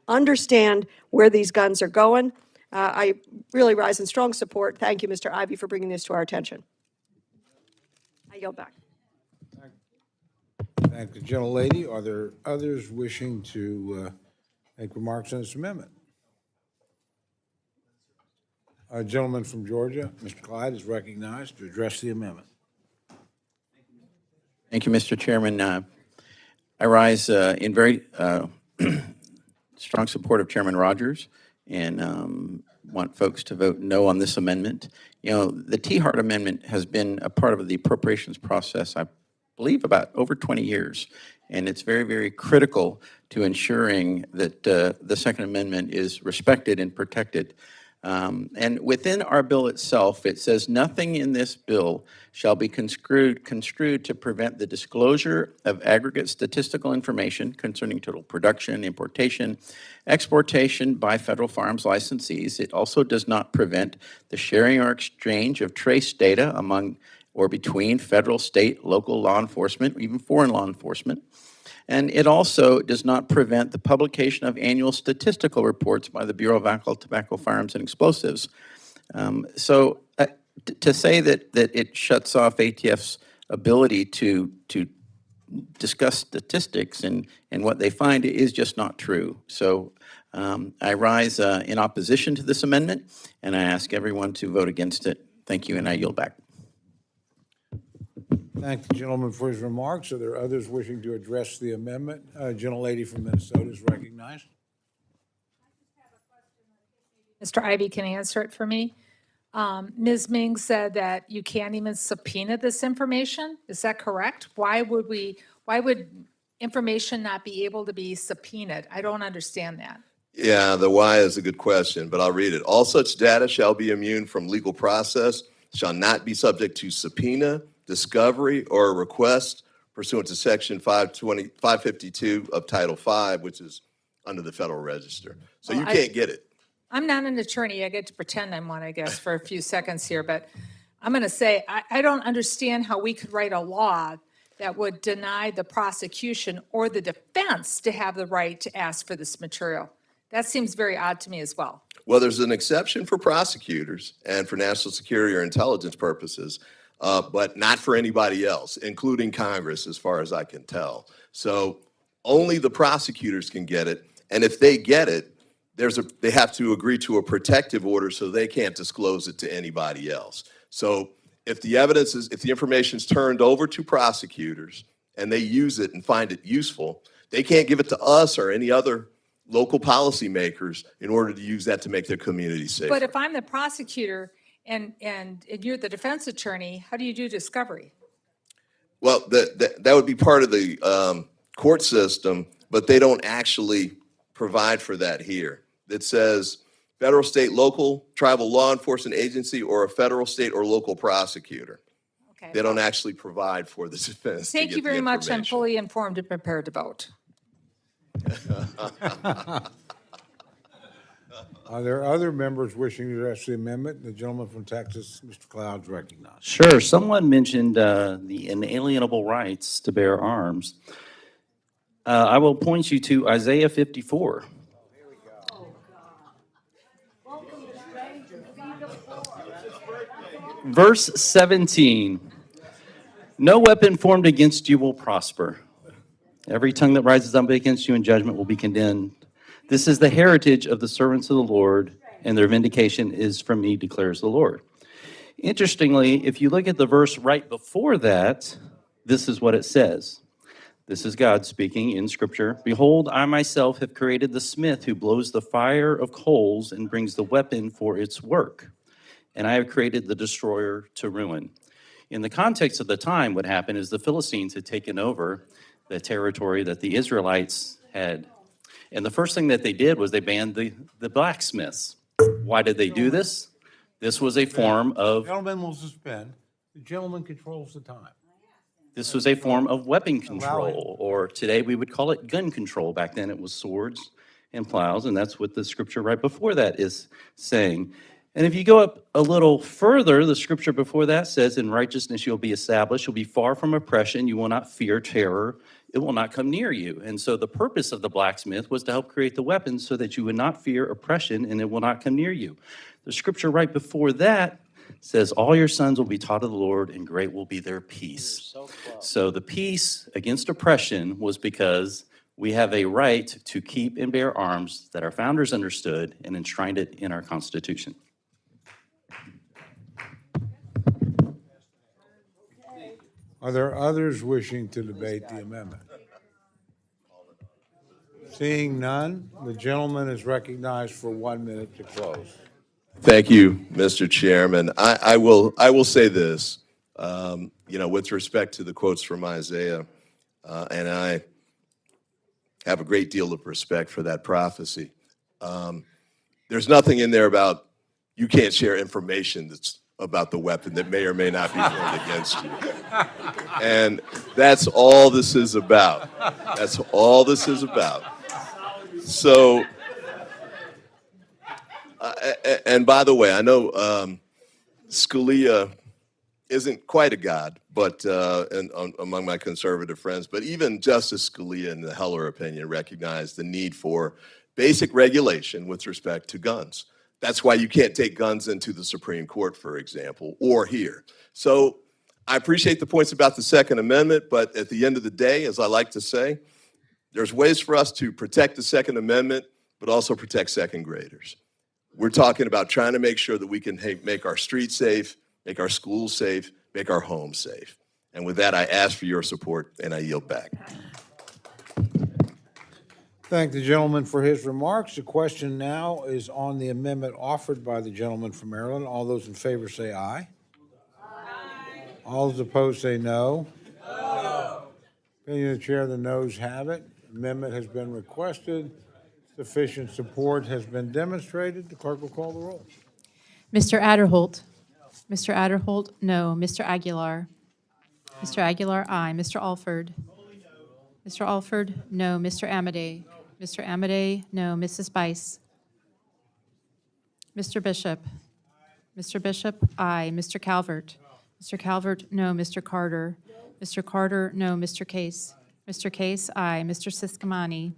understand where these guns are going. I really rise in strong support. Thank you, Mr. Ivey, for bringing this to our attention. I yield back. Thank the gentlelady. Are there others wishing to make remarks on this amendment? A gentleman from Georgia, Mr. Clyde, is recognized to address the amendment. Thank you, Mr. Chairman. I rise in very strong support of Chairman Rogers and want folks to vote no on this amendment. You know, the T-Hart Amendment has been a part of the appropriations process, I believe, about over 20 years. And it's very, very critical to ensuring that the Second Amendment is respected and protected. And within our bill itself, it says nothing in this bill shall be construed to prevent the disclosure of aggregate statistical information concerning total production, importation, exportation by federal firearms licensees. It also does not prevent the sharing or exchange of trace data among or between federal, state, local law enforcement, even foreign law enforcement. And it also does not prevent the publication of annual statistical reports by the Bureau of Alcohol, Tobacco, Firearms, and Explosives. To say that it shuts off ATF's ability to discuss statistics and what they find is just not true. So I rise in opposition to this amendment, and I ask everyone to vote against it. Thank you, and I yield back. Thank the gentleman for his remarks. Are there others wishing to address the amendment? Gentlelady from Minnesota is recognized. Mr. Ivey can answer it for me. Ms. Ming said that you can't even subpoena this information. Is that correct? Why would information not be able to be subpoenaed? I don't understand that. Yeah, the why is a good question, but I'll read it. All such data shall be immune from legal process, shall not be subject to subpoena, discovery, or a request pursuant to Section 552 of Title V, which is under the Federal Register. So you can't get it. I'm not an attorney. I get to pretend I'm one, I guess, for a few seconds here. But I'm going to say I don't understand how we could write a law that would deny the prosecution or the defense to have the right to ask for this material. That seems very odd to me as well. Well, there's an exception for prosecutors and for national security or intelligence purposes, but not for anybody else, including Congress, as far as I can tell. So only the prosecutors can get it. And if they get it, they have to agree to a protective order so they can't disclose it to anybody else. So if the information is turned over to prosecutors and they use it and find it useful, they can't give it to us or any other local policymakers in order to use that to make their community safer. But if I'm the prosecutor and you're the defense attorney, how do you do discovery? Well, that would be part of the court system, but they don't actually provide for that here. It says federal, state, local, tribal law enforcement agency, or a federal, state, or local prosecutor. Okay. They don't actually provide for the defense. Thank you very much. I'm fully informed and prepared to vote. Are there other members wishing to address the amendment? The gentleman from Texas, Mr. Cloud, is recognized. Sure. Someone mentioned the inalienable rights to bear arms. I will point you to Isaiah 54. Verse 17. No weapon formed against you will prosper. Every tongue that rises up against you in judgment will be condemned. This is the heritage of the servants of the Lord, and their vindication is from me, declares the Lord. Interestingly, if you look at the verse right before that, this is what it says. This is God speaking in Scripture. Behold, I myself have created the smith who blows the fire of coals and brings the weapon for its work. And I have created the destroyer to ruin. In the context of the time, what happened is the Philistines had taken over the territory that the Israelites had. And the first thing that they did was they banned the blacksmiths. Why did they do this? This was a form of Gentlemen will suspend. The gentleman controls the time. This was a form of weapon control, or today we would call it gun control. Back then it was swords and plows, and that's what the scripture right before that is saying. And if you go up a little further, the scripture before that says, in righteousness you'll be established, you'll be far from oppression, you will not fear terror, it will not come near you. And so the purpose of the blacksmith was to help create the weapons so that you would not fear oppression and it will not come near you. The scripture right before that says, all your sons will be taught of the Lord, and great will be their peace. So the peace against oppression was because we have a right to keep and bear arms that our founders understood and enshrined it in our Constitution. Are there others wishing to debate the amendment? Seeing none, the gentleman is recognized for 1 minute to close. Thank you, Mr. Chairman. I will say this, with respect to the quotes from Isaiah, and I have a great deal of respect for that prophecy. There's nothing in there about you can't share information that's about the weapon that may or may not be held against you. And that's all this is about. That's all this is about. So, and by the way, I know Scalia isn't quite a god, but among my conservative friends, but even Justice Scalia, in the Heller opinion, recognized the need for basic regulation with respect to guns. That's why you can't take guns into the Supreme Court, for example, or here. So I appreciate the points about the Second Amendment, but at the end of the day, as I like to say, there's ways for us to protect the Second Amendment, but also protect second graders. We're talking about trying to make sure that we can make our streets safe, make our schools safe, make our homes safe. And with that, I ask for your support, and I yield back. Thank the gentleman for his remarks. The question now is on the amendment offered by the gentleman from Maryland. All those in favor say aye. Aye. All those opposed say no. No. Opinion of the chair, the noes have it. Amendment has been requested. Sufficient support has been demonstrated. The clerk will call the roll. Mr. Adderholt. Mr. Adderholt, no. Mr. Aguilar. Mr. Aguilar, aye. Mr. Alford. Mr. Alford, no. Mr. Amadei. Mr. Amadei, no. Mrs. Bice. Mr. Bishop. Mr. Bishop, aye. Mr. Calvert. Mr. Calvert, no. Mr. Carter. Mr. Carter, no. Mr. Case. Mr. Case, aye. Mr. Siscomani.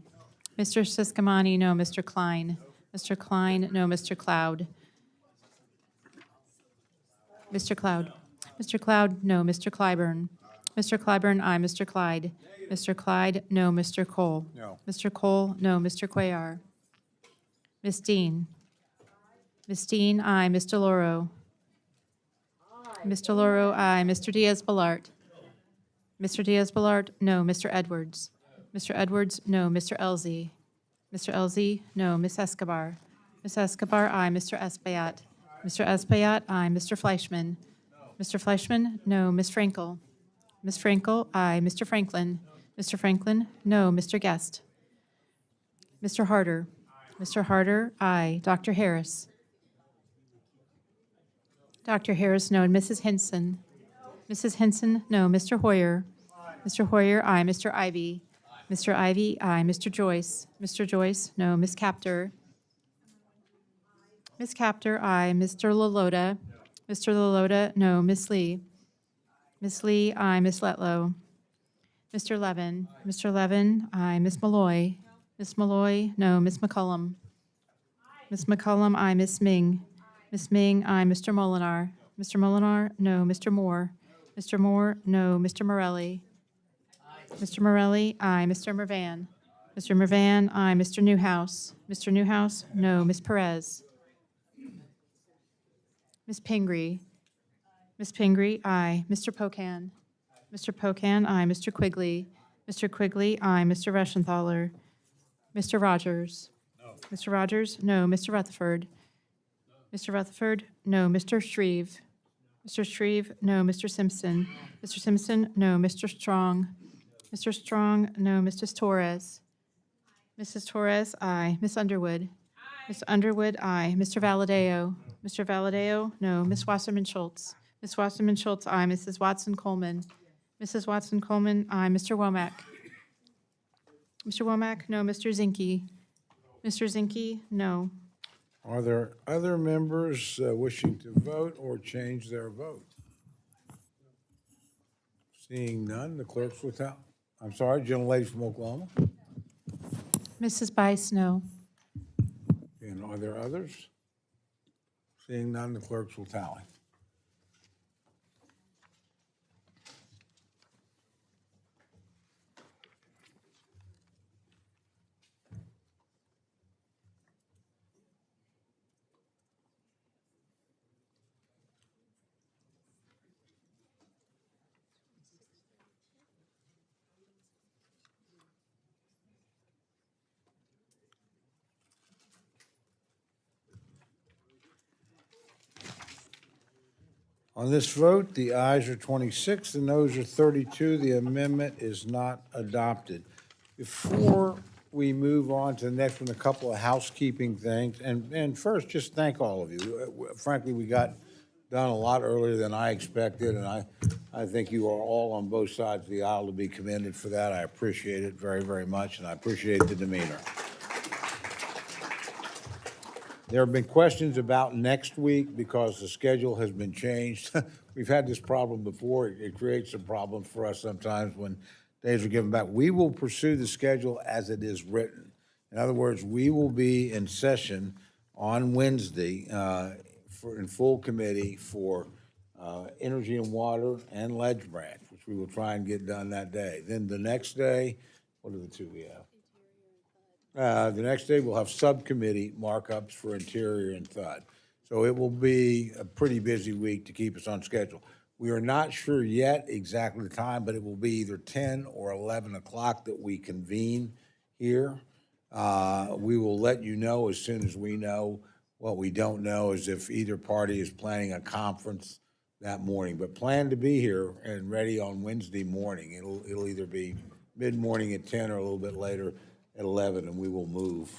Mr. Siscomani, no. Mr. Klein. Mr. Klein, no. Mr. Cloud. Mr. Cloud. Mr. Cloud, no. Mr. Clyburn. Mr. Clyburn, aye. Mr. Clyde. Mr. Clyde, no. Mr. Cole. No. Mr. Cole, no. Mr. Cuellar. Ms. Dean. Ms. Dean, aye. Ms. Delauro. Ms. Delauro, aye. Mr. Diaz-Balart. Mr. Diaz-Balart, no. Mr. Edwards. Mr. Edwards, no. Mr. Elzey. Mr. Elzey, no. Ms. Escobar. Ms. Escobar, aye. Mr. Espaillat. Mr. Espaillat, aye. Mr. Fleischman. Mr. Fleischman, no. Ms. Frankel. Ms. Frankel, aye. Mr. Franklin. Mr. Franklin, no. Mr. Guest. Mr. Harder. Mr. Harder, aye. Dr. Harris. Dr. Harris, no. And Mrs. Henson. Mrs. Henson, no. Mr. Hoyer. Mr. Hoyer, aye. Mr. Ivy. Mr. Ivy, aye. Mr. Joyce. Mr. Joyce, no. Ms. Captor. Ms. Captor, aye. Mr. LaLota. Mr. LaLota, no. Ms. Lee. Ms. Lee, aye. Ms. Letlow. Mr. Levin. Mr. Levin, aye. Ms. Malloy. Ms. Malloy, no. Ms. McCullum. Ms. McCullum, aye. Ms. Ming. Ms. Ming, aye. Mr. Molinar. Mr. Molinar, no. Mr. Moore. Mr. Moore, no. Mr. Morelli. Mr. Morelli, aye. Mr. Mervan. Mr. Mervan, aye. Mr. Newhouse. Mr. Newhouse, no. Ms. Perez. Ms. Pingree. Ms. Pingree, aye. Mr. Pocan. Mr. Pocan, aye. Mr. Quigley. Mr. Quigley, aye. Mr. Reschenthaler. Mr. Rogers. No. Mr. Rogers, no. Mr. Rutherford. Mr. Rutherford, no. Mr. Shreve. Mr. Shreve, no. Mr. Simpson. Mr. Simpson, no. Mr. Strong. Mr. Strong, no. Mrs. Torres. Mrs. Torres, aye. Ms. Underwood. Ms. Underwood, aye. Mr. Valadeo. Mr. Valadeo, no. Ms. Wasserman Schultz. Ms. Wasserman Schultz, aye. Mrs. Watson Coleman. Mrs. Watson Coleman, aye. Mr. Womack. Mr. Womack, no. Mr. Zinke. Mr. Zinke, no. Are there other members wishing to vote or change their vote? Seeing none, the clerks will tell. I'm sorry, gentlelady from Oklahoma. Mrs. Bice, no. And are there others? Seeing none, the clerks will tally. On this vote, the ayes are 26, the noes are 32. The amendment is not adopted. Before we move on to the next one, a couple of housekeeping things. And first, just thank all of you. Frankly, we got done a lot earlier than I expected, and I think you are all on both sides of the aisle to be commended for that. I appreciate it very, very much, and I appreciate the demeanor. There have been questions about next week because the schedule has been changed. We've had this problem before. It creates some problems for us sometimes when days are given back. We will pursue the schedule as it is written. In other words, we will be in session on Wednesday in full committee for energy and water and ledge branch, which we will try and get done that day. Then the next day, what are the two we have? The next day, we'll have subcommittee markups for interior and thud. So it will be a pretty busy week to keep us on schedule. We are not sure yet exactly the time, but it will be either 10 or 11 o'clock that we convene here. We will let you know as soon as we know. What we don't know is if either party is planning a conference that morning, but plan to be here and ready on Wednesday morning. It'll either be mid-morning at 10 or a little bit later at 11, and we will move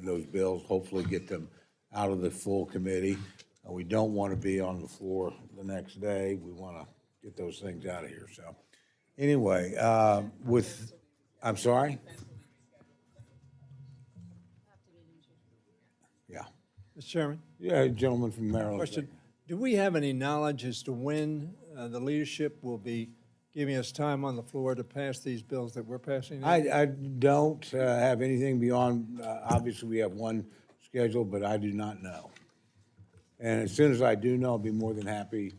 those bills, hopefully get them out of the full committee. We don't want to be on the floor the next day. We want to get those things out of here. So anyway, I'm sorry? Yeah. Mr. Chairman? Yeah, gentleman from Maryland. Question, do we have any knowledge as to when the leadership will be giving us time on the floor to pass these bills that we're passing? I don't have anything beyond, obviously, we have one scheduled, but I do not know. And as soon as I do know, I'll be more than happy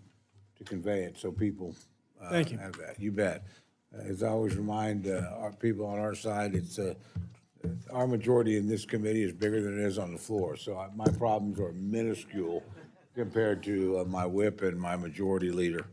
to convey it so people Thank you. have that. You bet. As I always remind our people on our side, it's our majority in this committee is bigger than it is on the floor. So my problems are minuscule compared to my whip and my majority leader.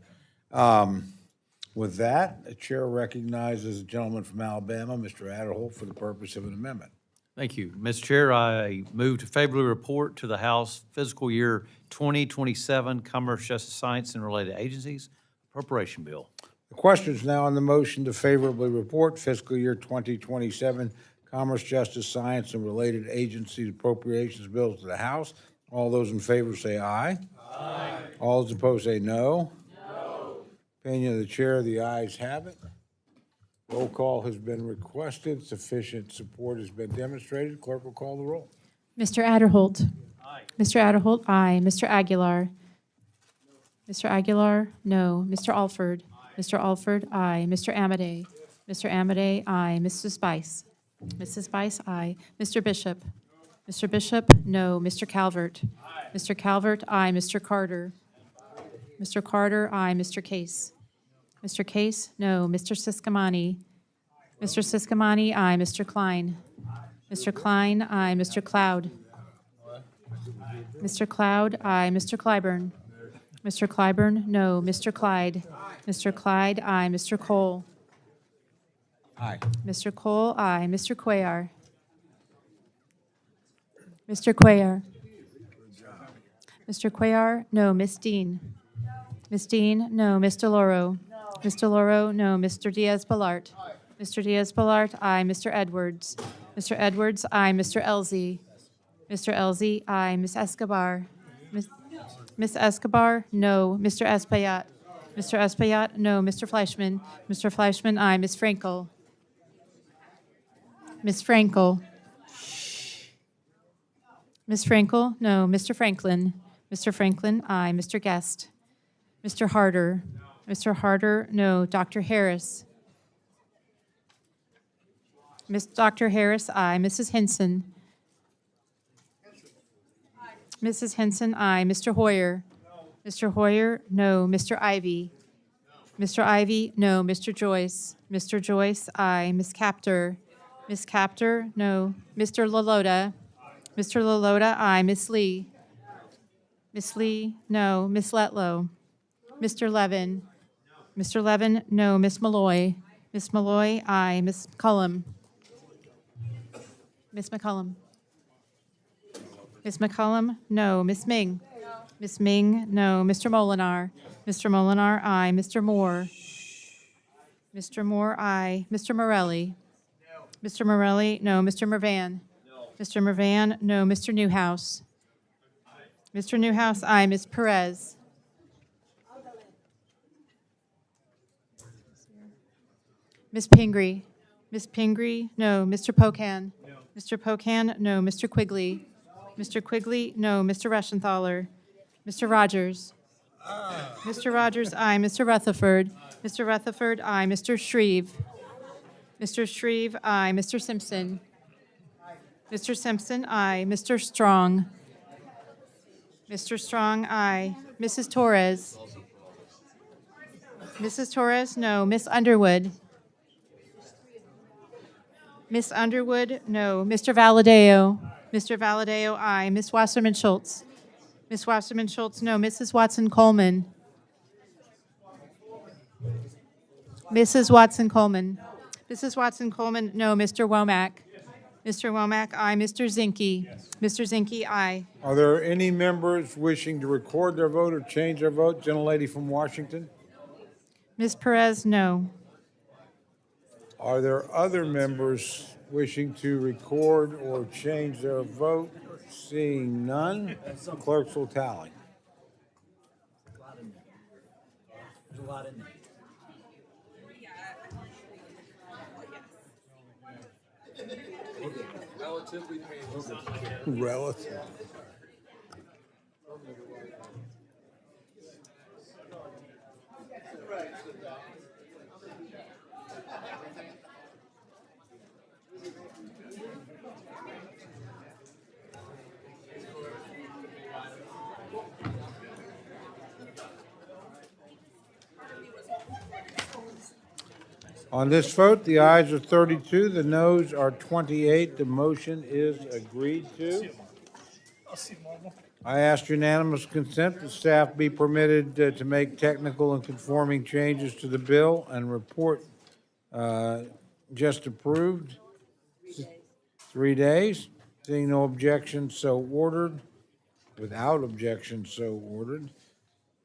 With that, the chair recognizes the gentleman from Alabama, Mr. Adderholt, for the purpose of an amendment. Thank you. Mr. Chair, I move to favorably report to the House fiscal year 2027 Commerce, Justice, Science, and Related Agencies Appropriation Bill. The question is now on the motion to favorably report fiscal year 2027 Commerce, Justice, Science, and Related Agencies Appropriations Bills to the House. All those in favor say aye. Aye. All those opposed say no. Opinion of the chair, the ayes have it. Roll call has been requested. Sufficient support has been demonstrated. Clerk will call the roll. Mr. Adderholt. Aye. Mr. Adderholt, aye. Mr. Aguilar. Mr. Aguilar, no. Mr. Alford. Aye. Mr. Alford, aye. Mr. Amadei. Mr. Amadei, aye. Mrs. Bice. Mrs. Bice, aye. Mr. Bishop. Mr. Bishop, no. Mr. Calvert. Aye. Mr. Calvert, aye. Mr. Carter. Mr. Carter, aye. Mr. Case. Mr. Case, no. Mr. Siscomani. Mr. Siscomani, aye. Mr. Klein. Mr. Klein, aye. Mr. Cloud. Mr. Cloud, aye. Mr. Clyburn. Mr. Clyburn, no. Mr. Clyde? Mr. Clyde, aye. Mr. Cole? Aye. Mr. Cole, aye. Mr. Cuellar? Mr. Cuellar? Mr. Cuellar, no. Ms. Dean? Ms. Dean, no. Ms. Delauro? Ms. Delauro, no. Mr. Diaz-Balart? Mr. Diaz-Balart, aye. Mr. Edwards? Mr. Edwards, aye. Mr. Elzey? Mr. Elzey, aye. Ms. Escobar? Ms. Escobar, no. Mr. Espaillat? Mr. Espaillat, no. Mr. Fleischman? Mr. Fleischman, aye. Ms. Frankel? Ms. Frankel? Ms. Frankel, no. Mr. Franklin? Mr. Franklin, aye. Mr. Guest? Mr. Harder? Mr. Harder, no. Dr. Harris? Dr. Harris, aye. Mrs. Henson? Mrs. Henson, aye. Mr. Hoyer? Mr. Hoyer, no. Mr. Ivy? Mr. Ivy, no. Mr. Joyce? Mr. Joyce, aye. Ms. Captor? Ms. Captor, no. Mr. Lalota? Mr. Lalota, aye. Ms. Lee? Ms. Lee, no. Ms. Letlow? Mr. Levin? Mr. Levin, no. Ms. Malloy? Ms. Malloy, aye. Ms. McCullum? Ms. McCullum? Ms. McCullum, no. Ms. Ming? Ms. Ming, no. Mr. Molinar? Mr. Molinar, aye. Mr. Moore? Mr. Moore, aye. Mr. Morelli? Mr. Morelli, no. Mr. Mervan? Mr. Mervan, no. Mr. Newhouse? Mr. Newhouse, aye. Ms. Perez? Ms. Pingree? Ms. Pingree, no. Mr. Pocan? Mr. Pocan, no. Mr. Quigley? Mr. Quigley, no. Mr. Reschenthaler? Mr. Rogers? Mr. Rogers, aye. Mr. Rutherford? Mr. Rutherford, aye. Mr. Shreve? Mr. Shreve, aye. Mr. Simpson? Mr. Simpson, aye. Mr. Strong? Mr. Strong, aye. Mrs. Torres? Mrs. Torres, no. Miss Underwood? Miss Underwood, no. Mr. Valadeo? Mr. Valadeo, aye. Miss Wasserman Schultz? Miss Wasserman Schultz, no. Mrs. Watson Coleman? Mrs. Watson Coleman? Mrs. Watson Coleman, no. Mr. Womack? Mr. Womack, aye. Mr. Zinke? Mr. Zinke, aye. Are there any members wishing to record their vote or change their vote? Gentlelady from Washington? Ms. Perez, no. Are there other members wishing to record or change their vote? Seeing none, clerks will tally. Relative. On this vote, the ayes are 32, the noes are 28. The motion is agreed to. I ask unanimous consent that staff be permitted to make technical and conforming changes to the bill and report just approved. 3 days. Seeing no objection, so ordered. Without objection, so ordered.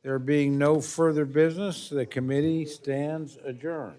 There being no further business, the committee stands adjourned.